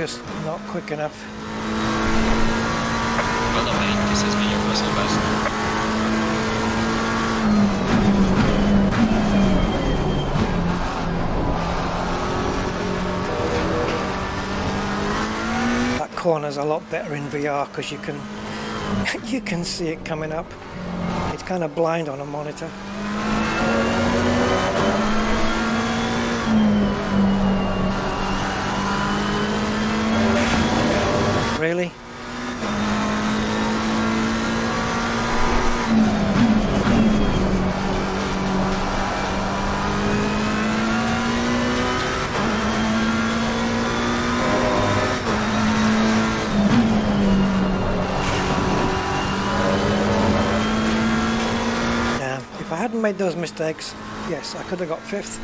just not quick enough. Well done, mate. This has been your personal best. That corner's a lot better in VR because you can you can see it coming up. It's kind of blind on a monitor. Really? Damn, if I hadn't made those mistakes, yes, I could have got 5th.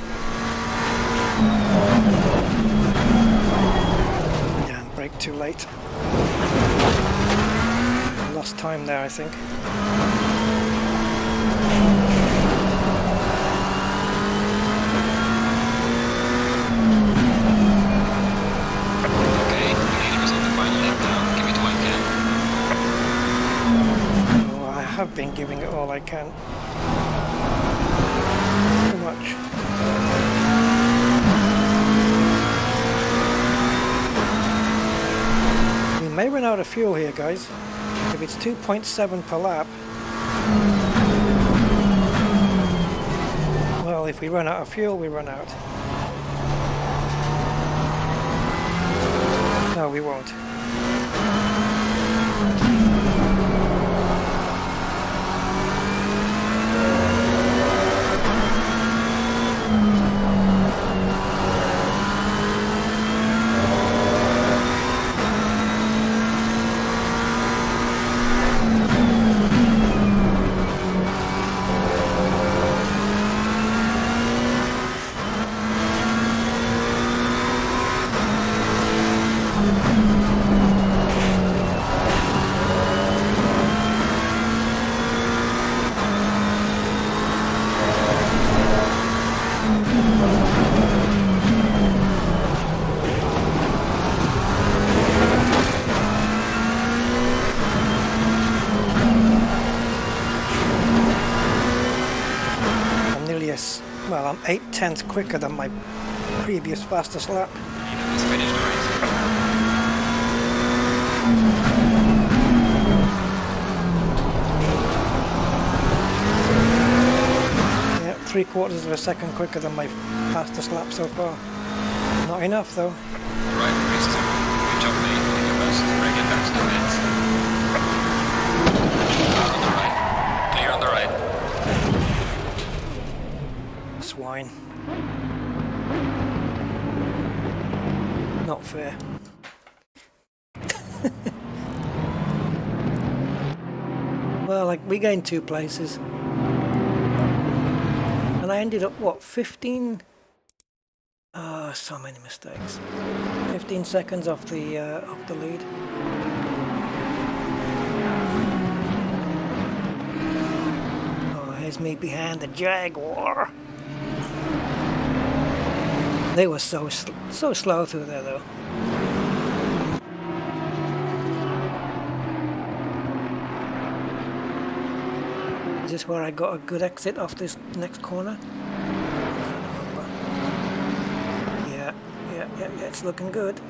Damn, brake too late. Lost time there, I think. Okay, the leader is on the final lap now. Give it all you can. Oh, I have been giving it all I can. Too much. We may run out of fuel here, guys. If it's 2.7 per lap, well, if we run out of fuel, we run out. No, we won't. Well, I'm 8/10 quicker than my previous fastest lap. Leader has finished the race. Yeah, 3/4 of a second quicker than my fastest lap so far. Not enough though. Right, the race is over. Good job, mate. Did your best. Bring it back to the pits. Car on the right. Clear on the right. Swine. Not fair. Well, like, we gained 2 places. And I ended up, what, 15? So many mistakes. 15 seconds off the lead. Oh, here's me behind the Jaguar. They were so slow through there, though. Is this where I got a good exit off this next corner? Yeah, it's looking good.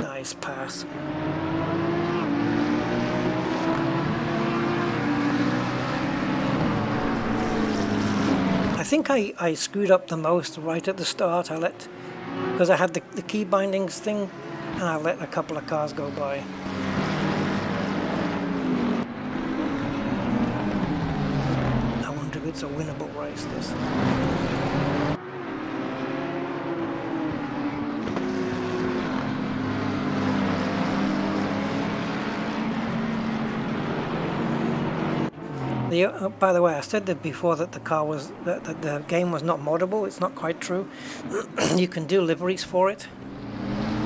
Nice pass. I think I screwed up the most right at the start. Because I had the key bindings thing, and I let a couple of cars go by. I wonder if it's a winnable race, this. By the way, I said that before that that the game was not moddable. It's not quite true. You can do liveries for it.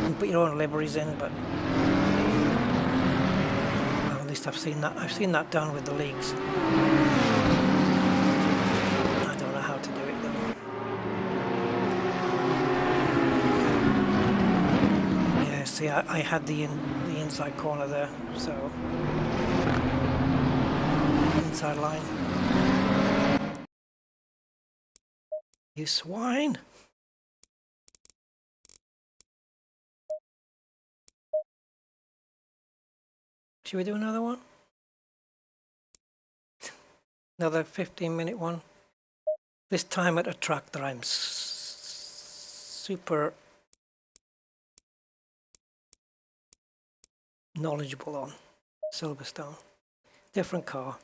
You put your own liveries in, but well, at least I've seen that. I've seen that done with the leagues. I don't know how to do it though. Yeah, I had the inside corner there, so inside line. You swine! Should we do another one? Another 15-minute one. This time at a track that I'm super knowledgeable on. Silverstone. Different car.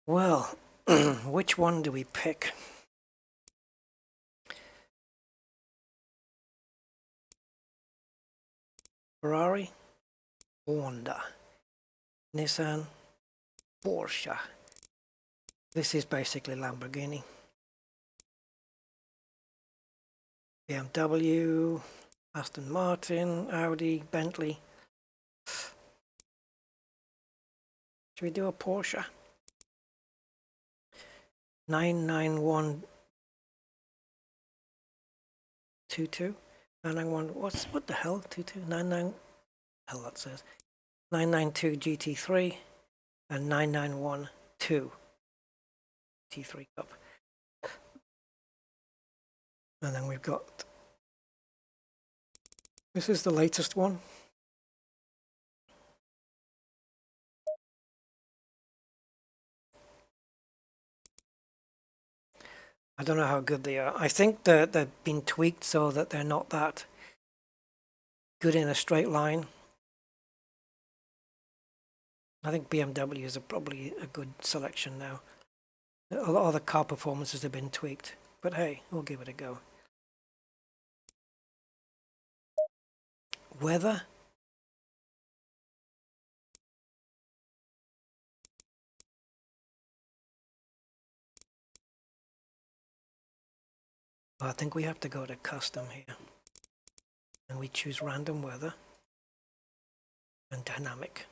Well, which one do we pick? Ferrari, Honda, Nissan, Porsche. This is basically Lamborghini. BMW, Aston Martin, Audi, Bentley. Should we do a Porsche? 99122. 991. What the hell? 2299. Hell, that says 992 GT3 and 9912 GT3 Cup. And then we've got, this is the latest one. I don't know how good they are. I think that they've been tweaked so that they're not that good in a straight line. I think BMWs are probably a good selection now. A lot of the car performances have been tweaked, but hey, we'll give it a go. Weather. I think we have to go to custom here. And we choose random weather and dynamic.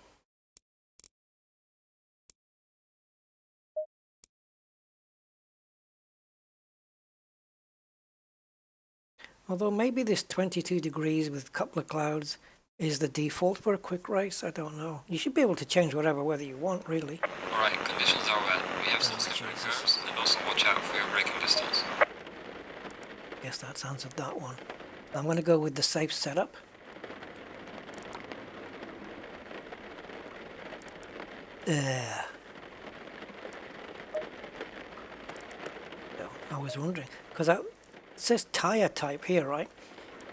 Although maybe this 22 degrees with a couple of clouds is the default for a quick race. I don't know. You should be able to change whatever weather you want, really. Alright, conditions are wet. We have some slippery curves, and also watch out for your braking distance. Guess that's answered that one. I'm going to go with the safe setup. No, I was wondering, because it says tire type here, right?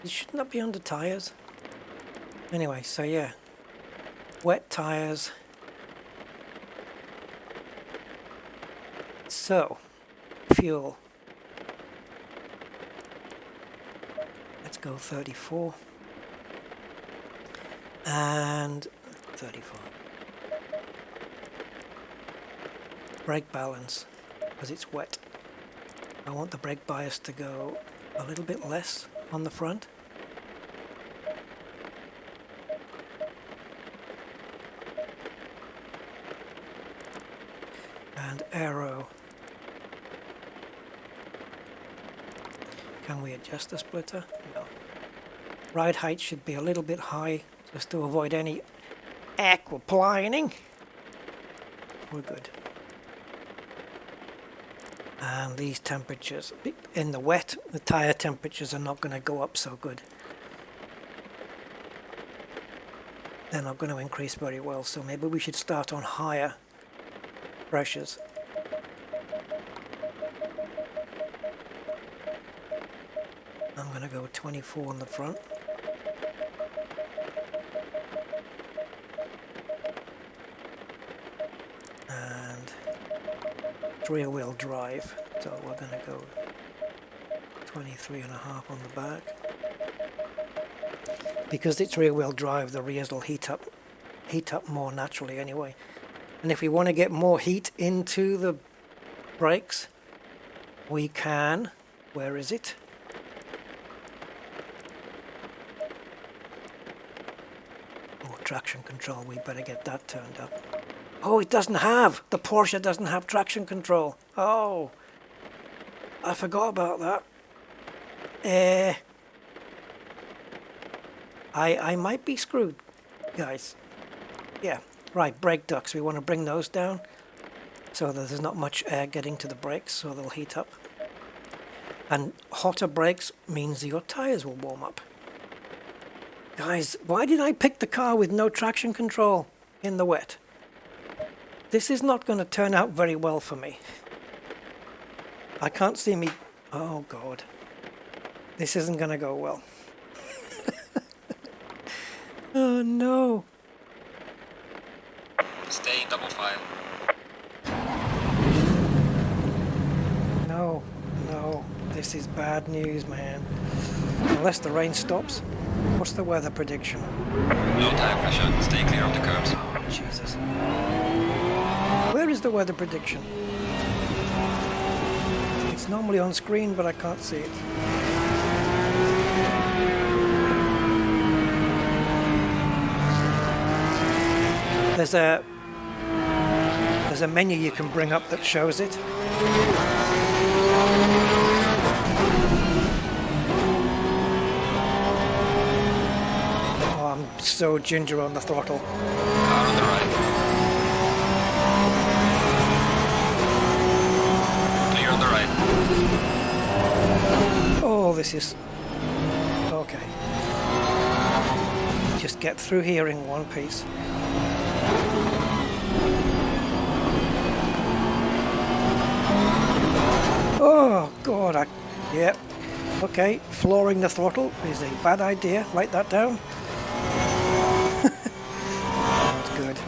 Shouldn't that be under tires? Anyway, so yeah, wet tires. So, fuel. Let's go 34 and 35. Brake balance, because it's wet. I want the brake bias to go a little bit less on the front. And aero. Can we adjust the splitter? No. Ride height should be a little bit high just to avoid any aquaplaning. We're good. And these temperatures, in the wet, the tire temperatures are not going to go up so good. They're not going to increase very well, so maybe we should start on higher pressures. I'm going to go 24 on the front. And it's rear-wheel drive, so we're going to go 23.5 on the back. Because it's rear-wheel drive, the rears will heat up more naturally anyway. And if we want to get more heat into the brakes, we can. Where is it? Oh, traction control, we better get that turned up. Oh, it doesn't have. The Porsche doesn't have traction control. Oh, I forgot about that. I might be screwed, guys. Yeah, right, brake ducts. We want to bring those down so that there's not much air getting to the brakes, so they'll heat up. And hotter brakes means your tires will warm up. Guys, why did I pick the car with no traction control in the wet? This is not going to turn out very well for me. I can't see me... Oh, God. This isn't going to go well. Oh, no. Stay in double file. No, no. This is bad news, man. Unless the rain stops. What's the weather prediction? Low tire pressure. Stay clear of the curbs. Oh, Jesus. Where is the weather prediction? It's normally on screen, but I can't see it. There's a menu you can bring up that shows it. Oh, I'm so ginger on the throttle. Car on the right. Clear on the right. Oh, this is... Okay. Just get through here in one piece. Oh, God, yep. Okay, flooring the throttle is a bad idea. Write that down. That's good.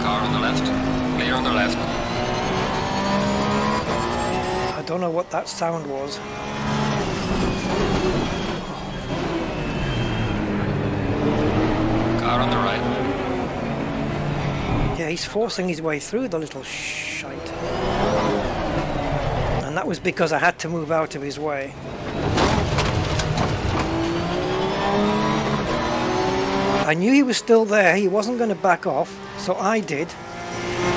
Car on the left. Clear on the left. I don't know what that sound was. Car on the right. Yeah, he's forcing his way through, the little shite. And that was because I had to move out of his way. I knew he was still there, he wasn't going to back off, so I did.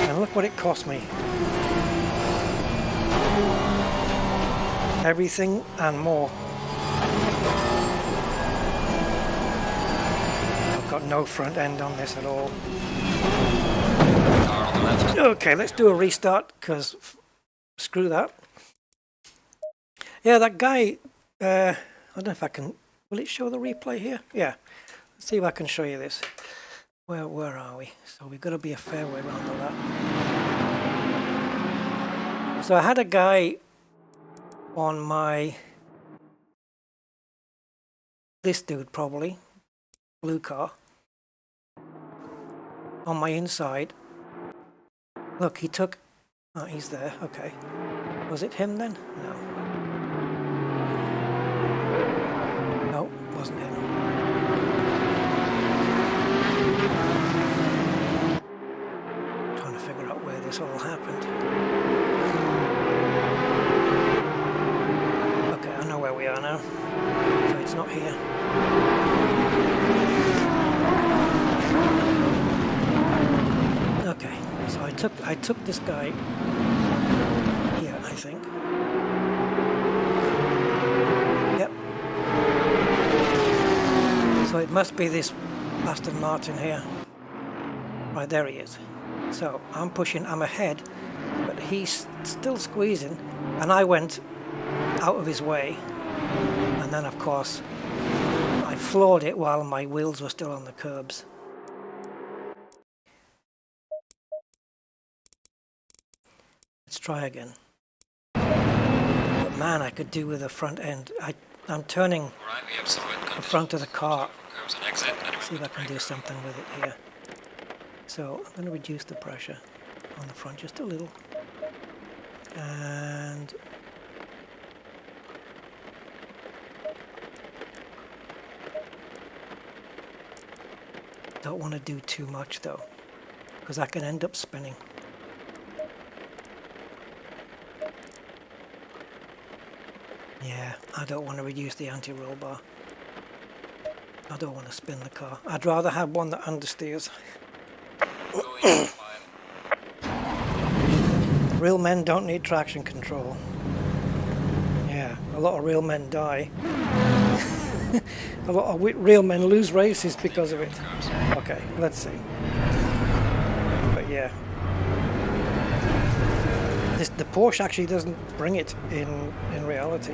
And look what it cost me. Everything and more. Got no front end on this at all. Car on the left. Okay, let's do a restart, because screw that. Yeah, that guy, I don't know if I can, will it show the replay here? Yeah, let's see if I can show you this. Where are we? So we've got to be a fair way around all that. So I had a guy on my, this dude probably, blue car, on my inside. Look, he took... Oh, he's there. Okay. Was it him then? No. No, wasn't him. Trying to figure out where this all happened. Okay, I know where we are now. So it's not here. Okay, so I took this guy here, I think. Yep. So it must be this Aston Martin here. Right, there he is. So I'm pushing, I'm ahead, but he's still squeezing, and I went out of his way, and then of course I floored it while my wheels were still on the curbs. Let's try again. But man, I could do with a front end. I'm turning Alright, we have some wind the front of the car. Curbs and exit. See if I can do something with it here. So I'm going to reduce the pressure on the front just a little. And don't want to do too much though, because I can end up spinning. Yeah, I don't want to reduce the anti-roll bar. I don't want to spin the car. I'd rather have one that understeers. Going fine. Real men don't need traction control. Yeah, a lot of real men die. A lot of real men lose races because of it. Okay, let's see. But yeah. The Porsche actually doesn't bring it in reality.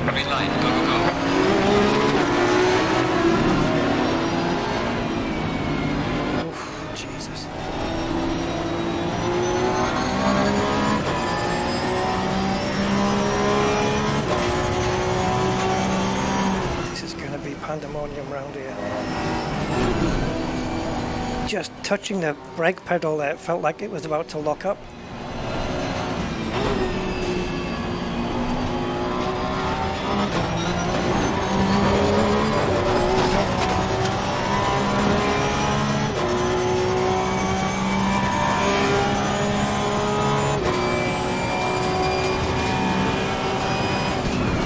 Green line, go, go, go. Oof, Jesus. This is going to be pandemonium round here. Just touching the brake pedal there, it felt like it was about to lock up.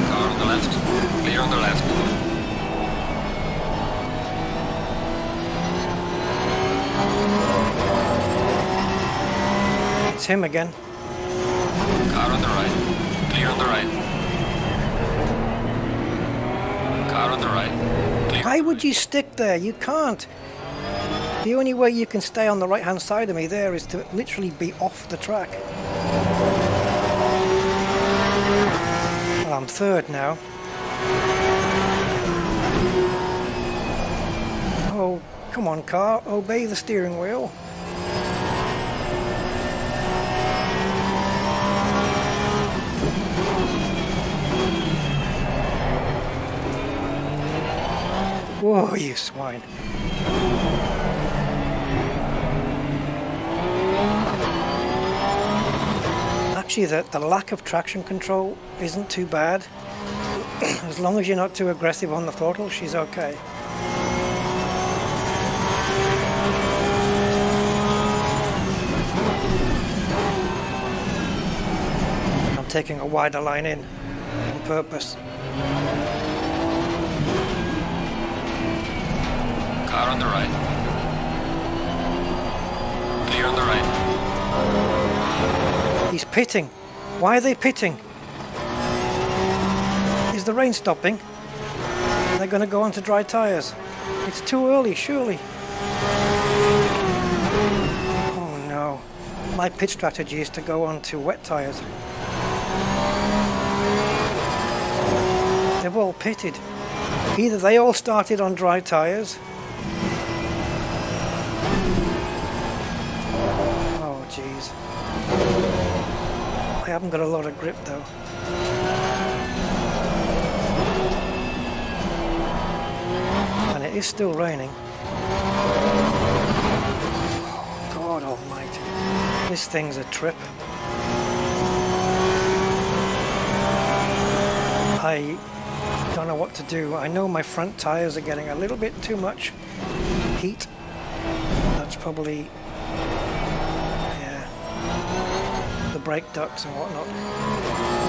Car on the left. Clear on the left. It's him again. Car on the right. Clear on the right. Car on the right. Clear. Why would you stick there? You can't. The only way you can stay on the right hand side of me there is to literally be off the track. Well, I'm third now. Oh, come on, car, obey the steering wheel. Whoa, you swine. Actually, the lack of traction control isn't too bad. As long as you're not too aggressive on the throttle, she's okay. I'm taking a wider line in on purpose. Car on the right. Clear on the right. He's pitting. Why are they pitting? Is the rain stopping? They're going to go onto dry tyres. It's too early, surely. Oh no. My pit strategy is to go onto wet tyres. They've all pitted. Either they all started on dry tyres. Oh jeez. I haven't got a lot of grip though. And it is still raining. Oh, God almighty. This thing's a trip. I don't know what to do. I know my front tyres are getting a little bit too much heat. That's probably the brake ducts and whatnot.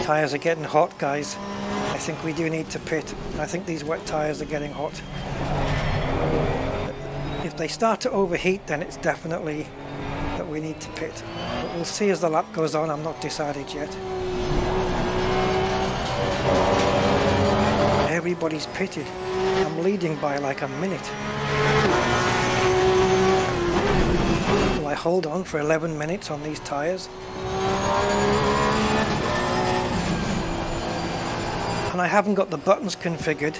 Tyres are getting hot, guys. I think we do need to pit. I think these wet tyres are getting hot. If they start to overheat, then it's definitely that we need to pit. But we'll see as the lap goes on. I'm not decided yet. Everybody's pitted. I'm leading by like a minute. Will I hold on for 11 minutes on these tyres? And I haven't got the buttons configured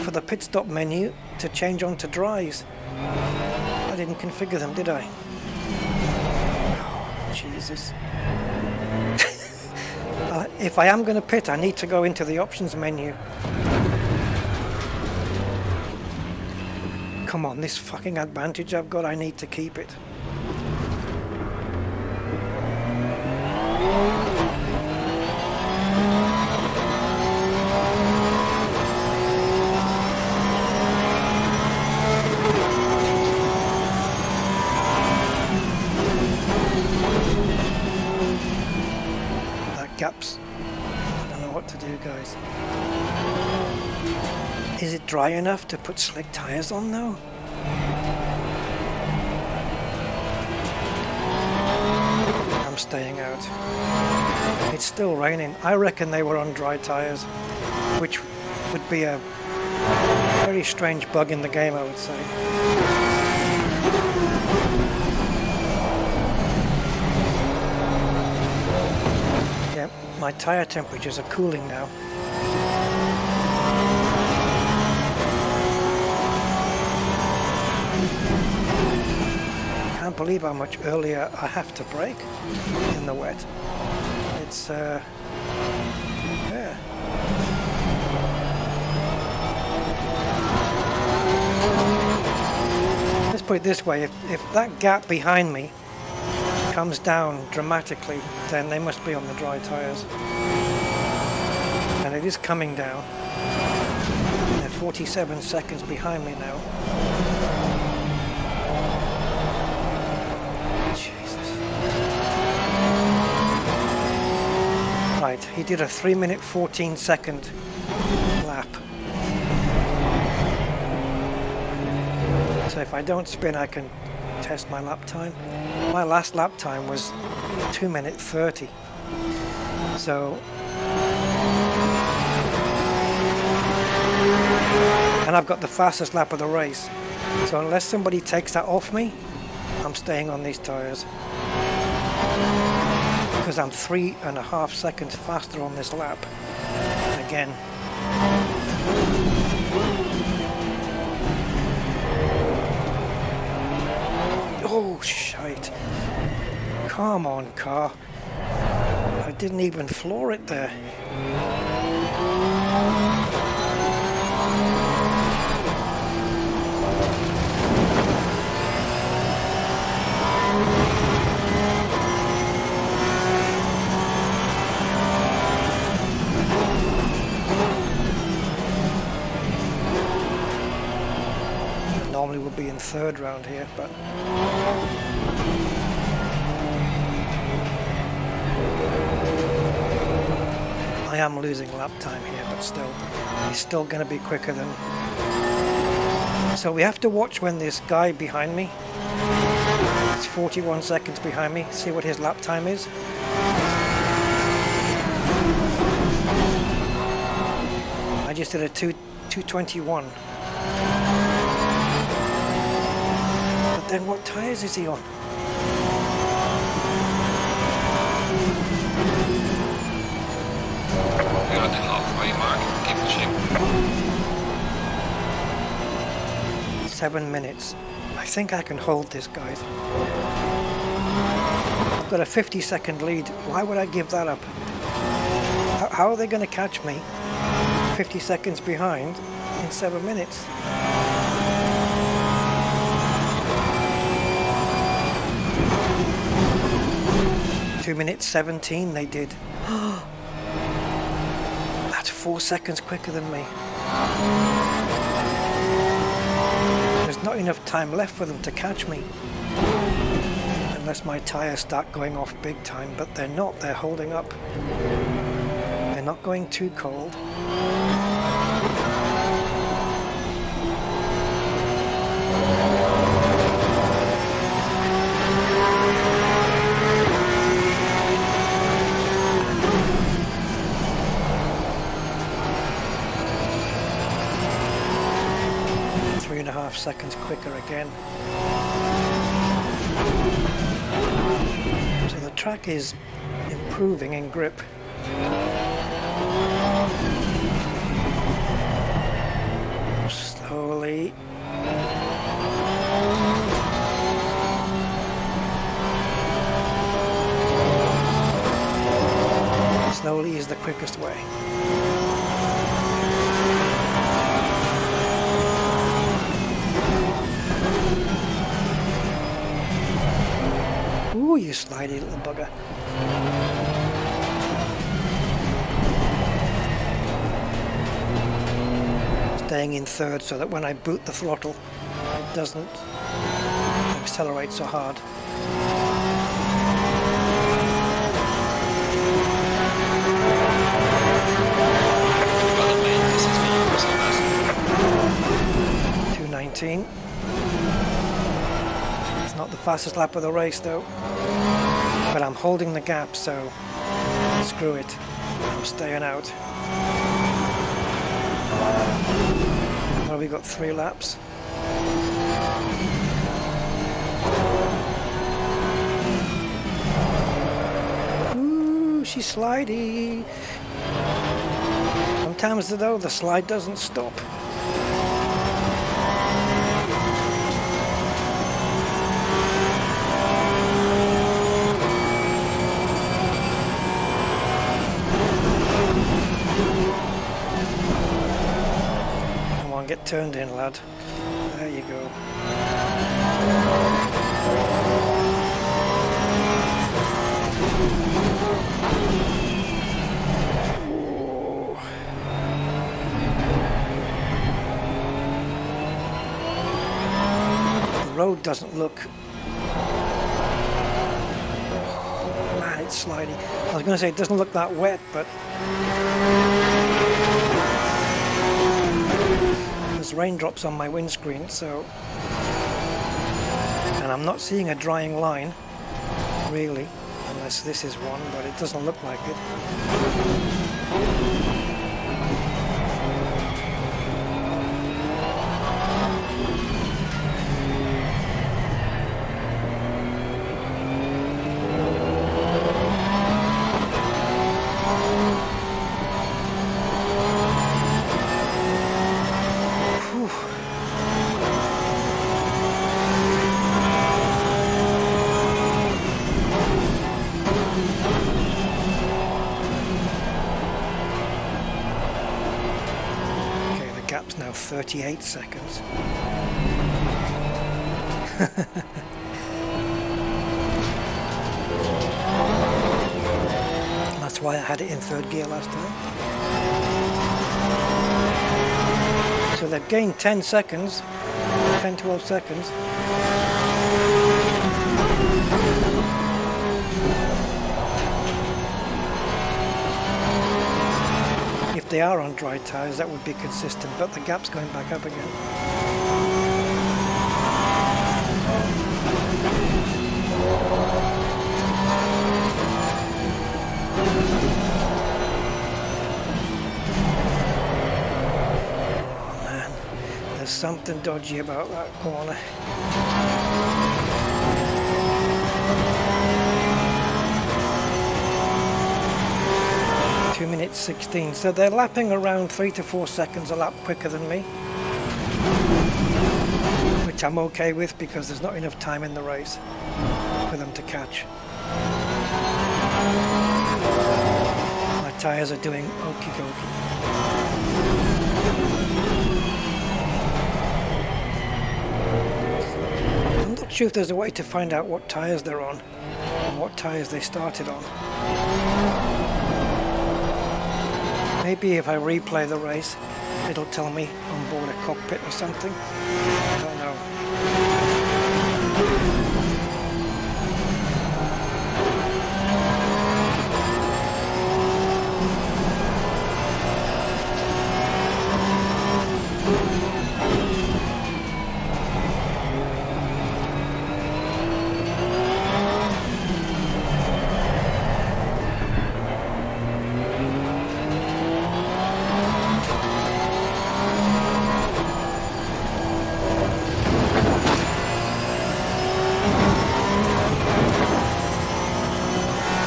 for the pit stop menu to change on to dries. I didn't configure them, did I? Oh, Jesus. If I am going to pit, I need to go into the options menu. Come on, this fucking advantage I've got, I need to keep it. gaps. I don't know what to do, guys. Is it dry enough to put slick tires on though? I'm staying out. It's still raining. I reckon they were on dry tires, which would be a very strange bug in the game, I would say. Yeah, my tire temperatures are cooling now. Can't believe how much earlier I have to brake in the wet. It's yeah. Let's put it this way, if that gap behind me comes down dramatically, then they must be on the dry tires. And it is coming down. They're 47 seconds behind me now. Right, he did a 3-minute 14-second lap. So if I don't spin, I can test my lap time. My last lap time was 2 minute 30. So, and I've got the fastest lap of the race. So unless somebody takes that off me, I'm staying on these tires. Because I'm 3.5 seconds faster on this lap. Again. Oh, shite. Come on, car. I didn't even floor it there. Normally would be in third round here, but I am losing lap time here, but still, he's still going to be quicker than. So we have to watch when this guy behind me, it's 41 seconds behind me, see what his lap time is. I just did a 2:21. Then what tires is he on? You're at the halfway mark. Keep pushing. 7 minutes. I think I can hold this, guys. I've got a 50-second lead. Why would I give that up? How are they going to catch me 50 seconds behind in 7 minutes? 2 minutes 17 they did. That's 4 seconds quicker than me. There's not enough time left for them to catch me. Unless my tires start going off big time, but they're not, they're holding up. They're not going too cold. Seconds quicker again. So the track is improving in grip. Slowly. Slowly is the quickest way. Ooh, you slidey little bugger. Staying in third so that when I boot the throttle, it doesn't accelerate so hard. G19. It's not the fastest lap of the race though, but I'm holding the gap, so screw it, I'm staying out. Well, we got 3 laps. Ooh, she's slidey. Sometimes though, the slide doesn't stop. Come on, get turned in, lad. There you go. Road doesn't look, oh, man, it's slidey. I was going to say it doesn't look that wet, but there's raindrops on my windscreen, so, and I'm not seeing a drying line really, unless this is one, but it doesn't look like it. Now 38 seconds. That's why I had it in 3rd gear last time. So they've gained 10 seconds, 10-12 seconds. If they are on dry tyres, that would be consistent, but the gap's going back up again. Oh man, there's something dodgy about that corner. 2 minutes 16, so they're lapping around 3 to 4 seconds a lap quicker than me, which I'm okay with because there's not enough time in the race for them to catch. My tyres are doing okie dokie. I'm not sure if there's a way to find out what tyres they're on and what tyres they started on. Maybe if I replay the race, it'll tell me on board a cockpit or something. I don't know.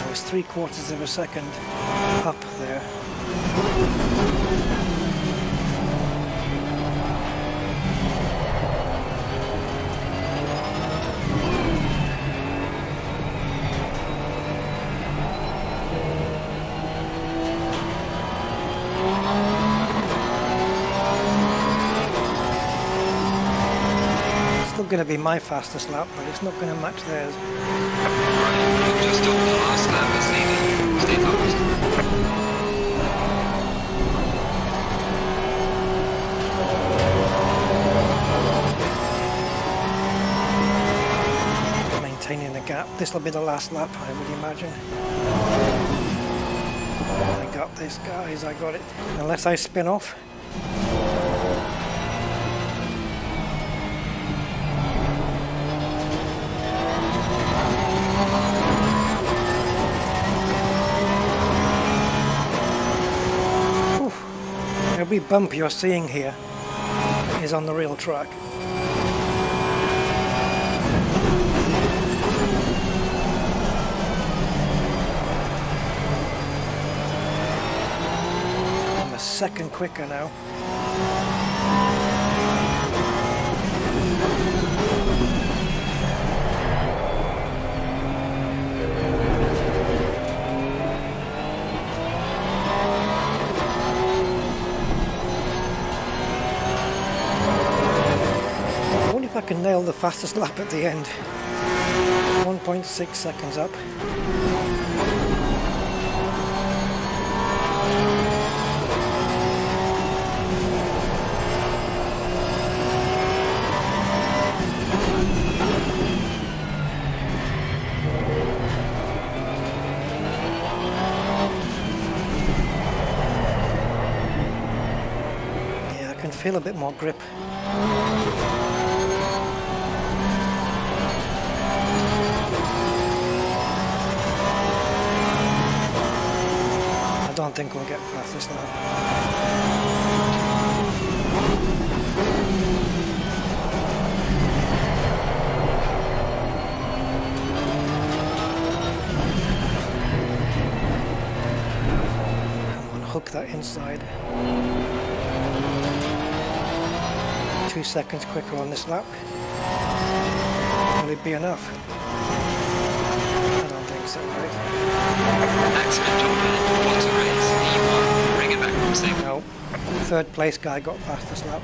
It's 3/4 of a second up there. Still going to be my fastest lap, but it's not going to match theirs. You've just done the last lap, it's needed. Stay focused. Maintaining the gap. This will be the last lap, I would imagine. I got this, guys, I got it. Unless I spin off. Every bump you're seeing here is on the real track. I'm a second quicker now. If I can nail the fastest lap at the end. 1.6 seconds up. Yeah, I can feel a bit more grip. I don't think we'll get past this now. Come on, hook that inside. 2 seconds quicker on this lap. Will it be enough? I don't think so, right? Excellent job there. What a race. E1. Bring it back from safe. No. Third place guy got fastest lap.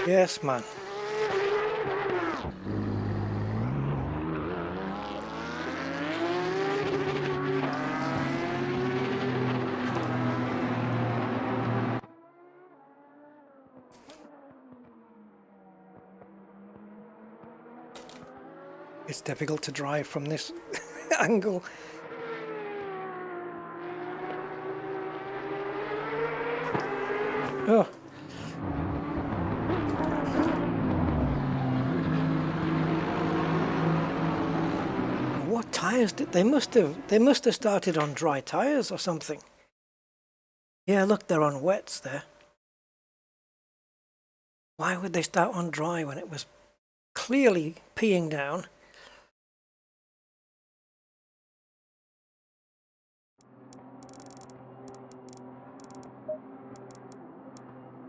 Yes, man. It's difficult to drive from this angle. Oh. What tires did they must have started on dry tires or something. Yeah, look, they're on wets there. Why would they start on dry when it was clearly peeing down?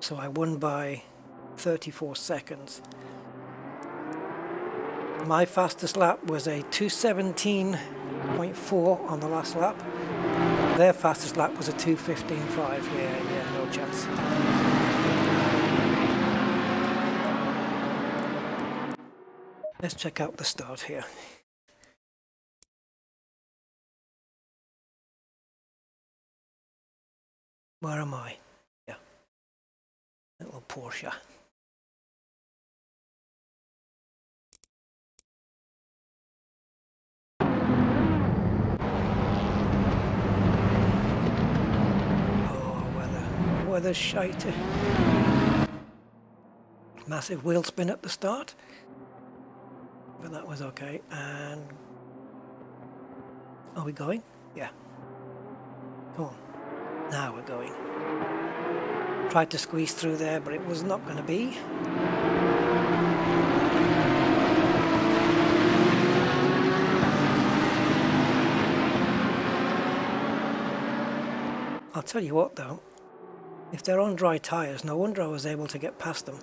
So I won by 34 seconds. My fastest lap was a 2:17.4 on the last lap. Their fastest lap was a 2:15.5. Yeah, no chance. Let's check out the start here. Where am I? Yeah. Little Porsche. Weather's shite. Massive wheel spin at the start, but that was okay. And are we going? Yeah. Come on. Now we're going. Tried to squeeze through there, but it was not going to be. I'll tell you what though. If they're on dry tyres, no wonder I was able to get past them.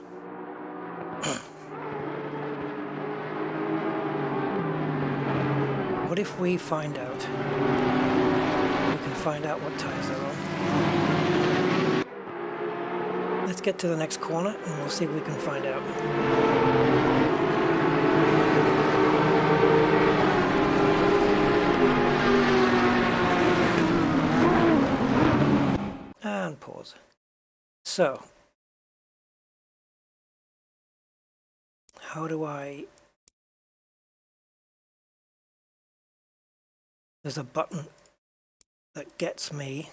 What if we find out? We can find out what tyres they're on. Let's get to the next corner and we'll see if we can find out. And pause. So, how do I... There's a button that gets me.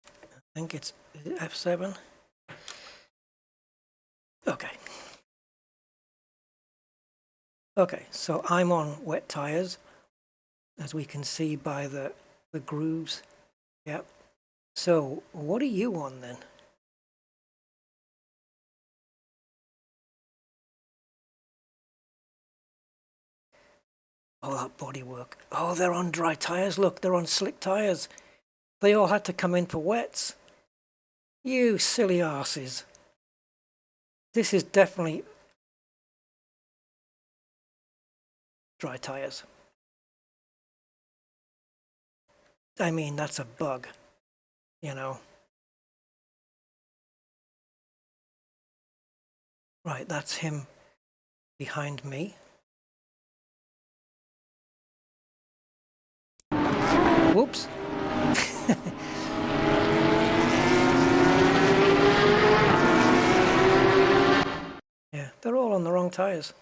I think it's F7. Okay. Okay, so I'm on wet tires, as we can see by the grooves. Yep. So what are you on then? Oh, that bodywork. Oh, they're on dry tires. Look, they're on slick tires. They all had to come in for wets. You silly arses. This is definitely dry tires. I mean, that's a bug, you know. Right, that's him behind me. Whoops. Yeah, they're all on the wrong tires.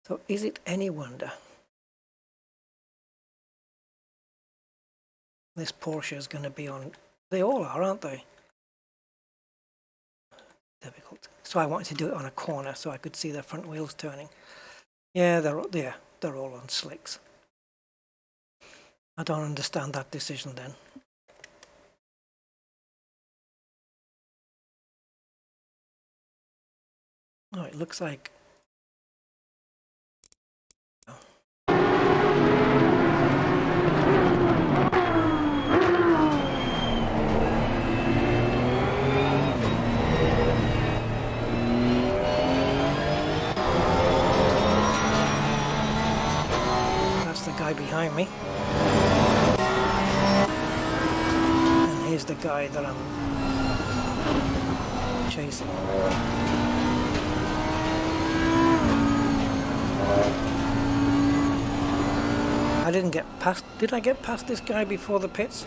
So is it any wonder this Porsche is going to be on... They all are, aren't they? Difficult. So I wanted to do it on a corner so I could see their front wheels turning. Yeah, they're all on slicks. I don't understand that decision then. Oh, it looks like... That's the guy behind me. And here's the guy that I'm chasing. I didn't get past... Did I get past this guy before the pits?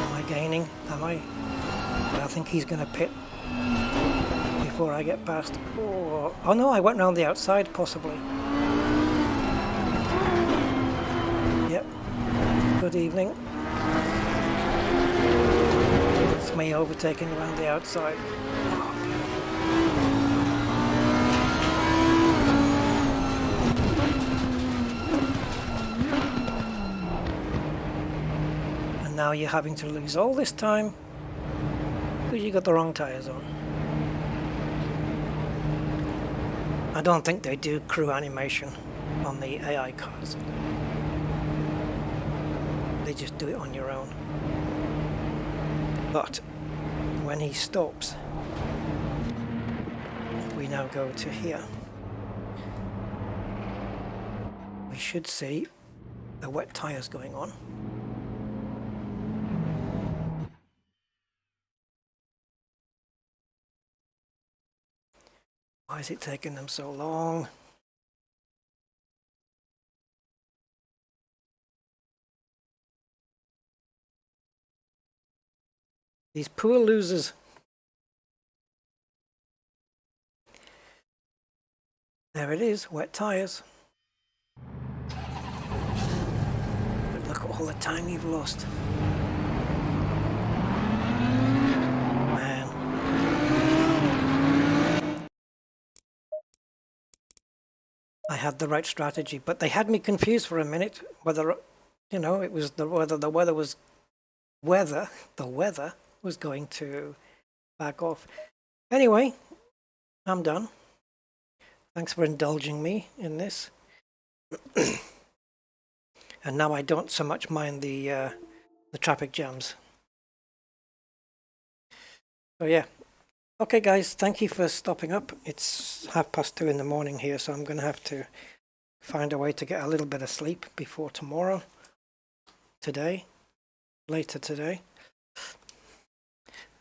Am I gaining? Am I? I think he's going to pit before I get past. Oh no, I went round the outside possibly. Yep. Good evening. It's me overtaking around the outside. Oh, and now you're having to lose all this time because you got the wrong tires on. I don't think they do crew animation on the AI cars. They just do it on your own. But when he stops, if we now go to here, we should see the wet tires going on. Why is it taking them so long? These poor losers. There it is, wet tires. But look at all the time you've lost. Man. I had the right strategy, but they had me confused for a minute whether, you know, it was whether the weather was going to back off. Anyway, I'm done. Thanks for indulging me in this. And now I don't so much mind the traffic jams. So yeah. Okay guys, thank you for stopping up. It's 2:30 in the morning here, so I'm going to have to find a way to get a little bit of sleep before tomorrow. Later today.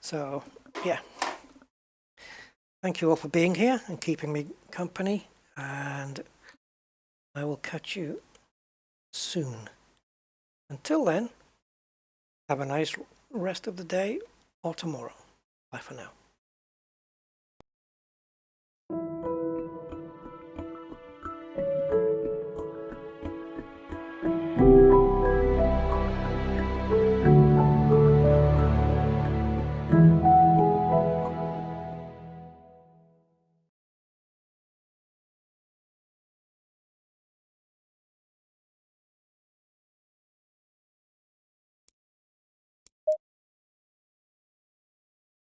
So, yeah. Thank you all for being here and keeping me company, and I will catch you soon. Until then, have a nice rest of the day or tomorrow. Bye for now.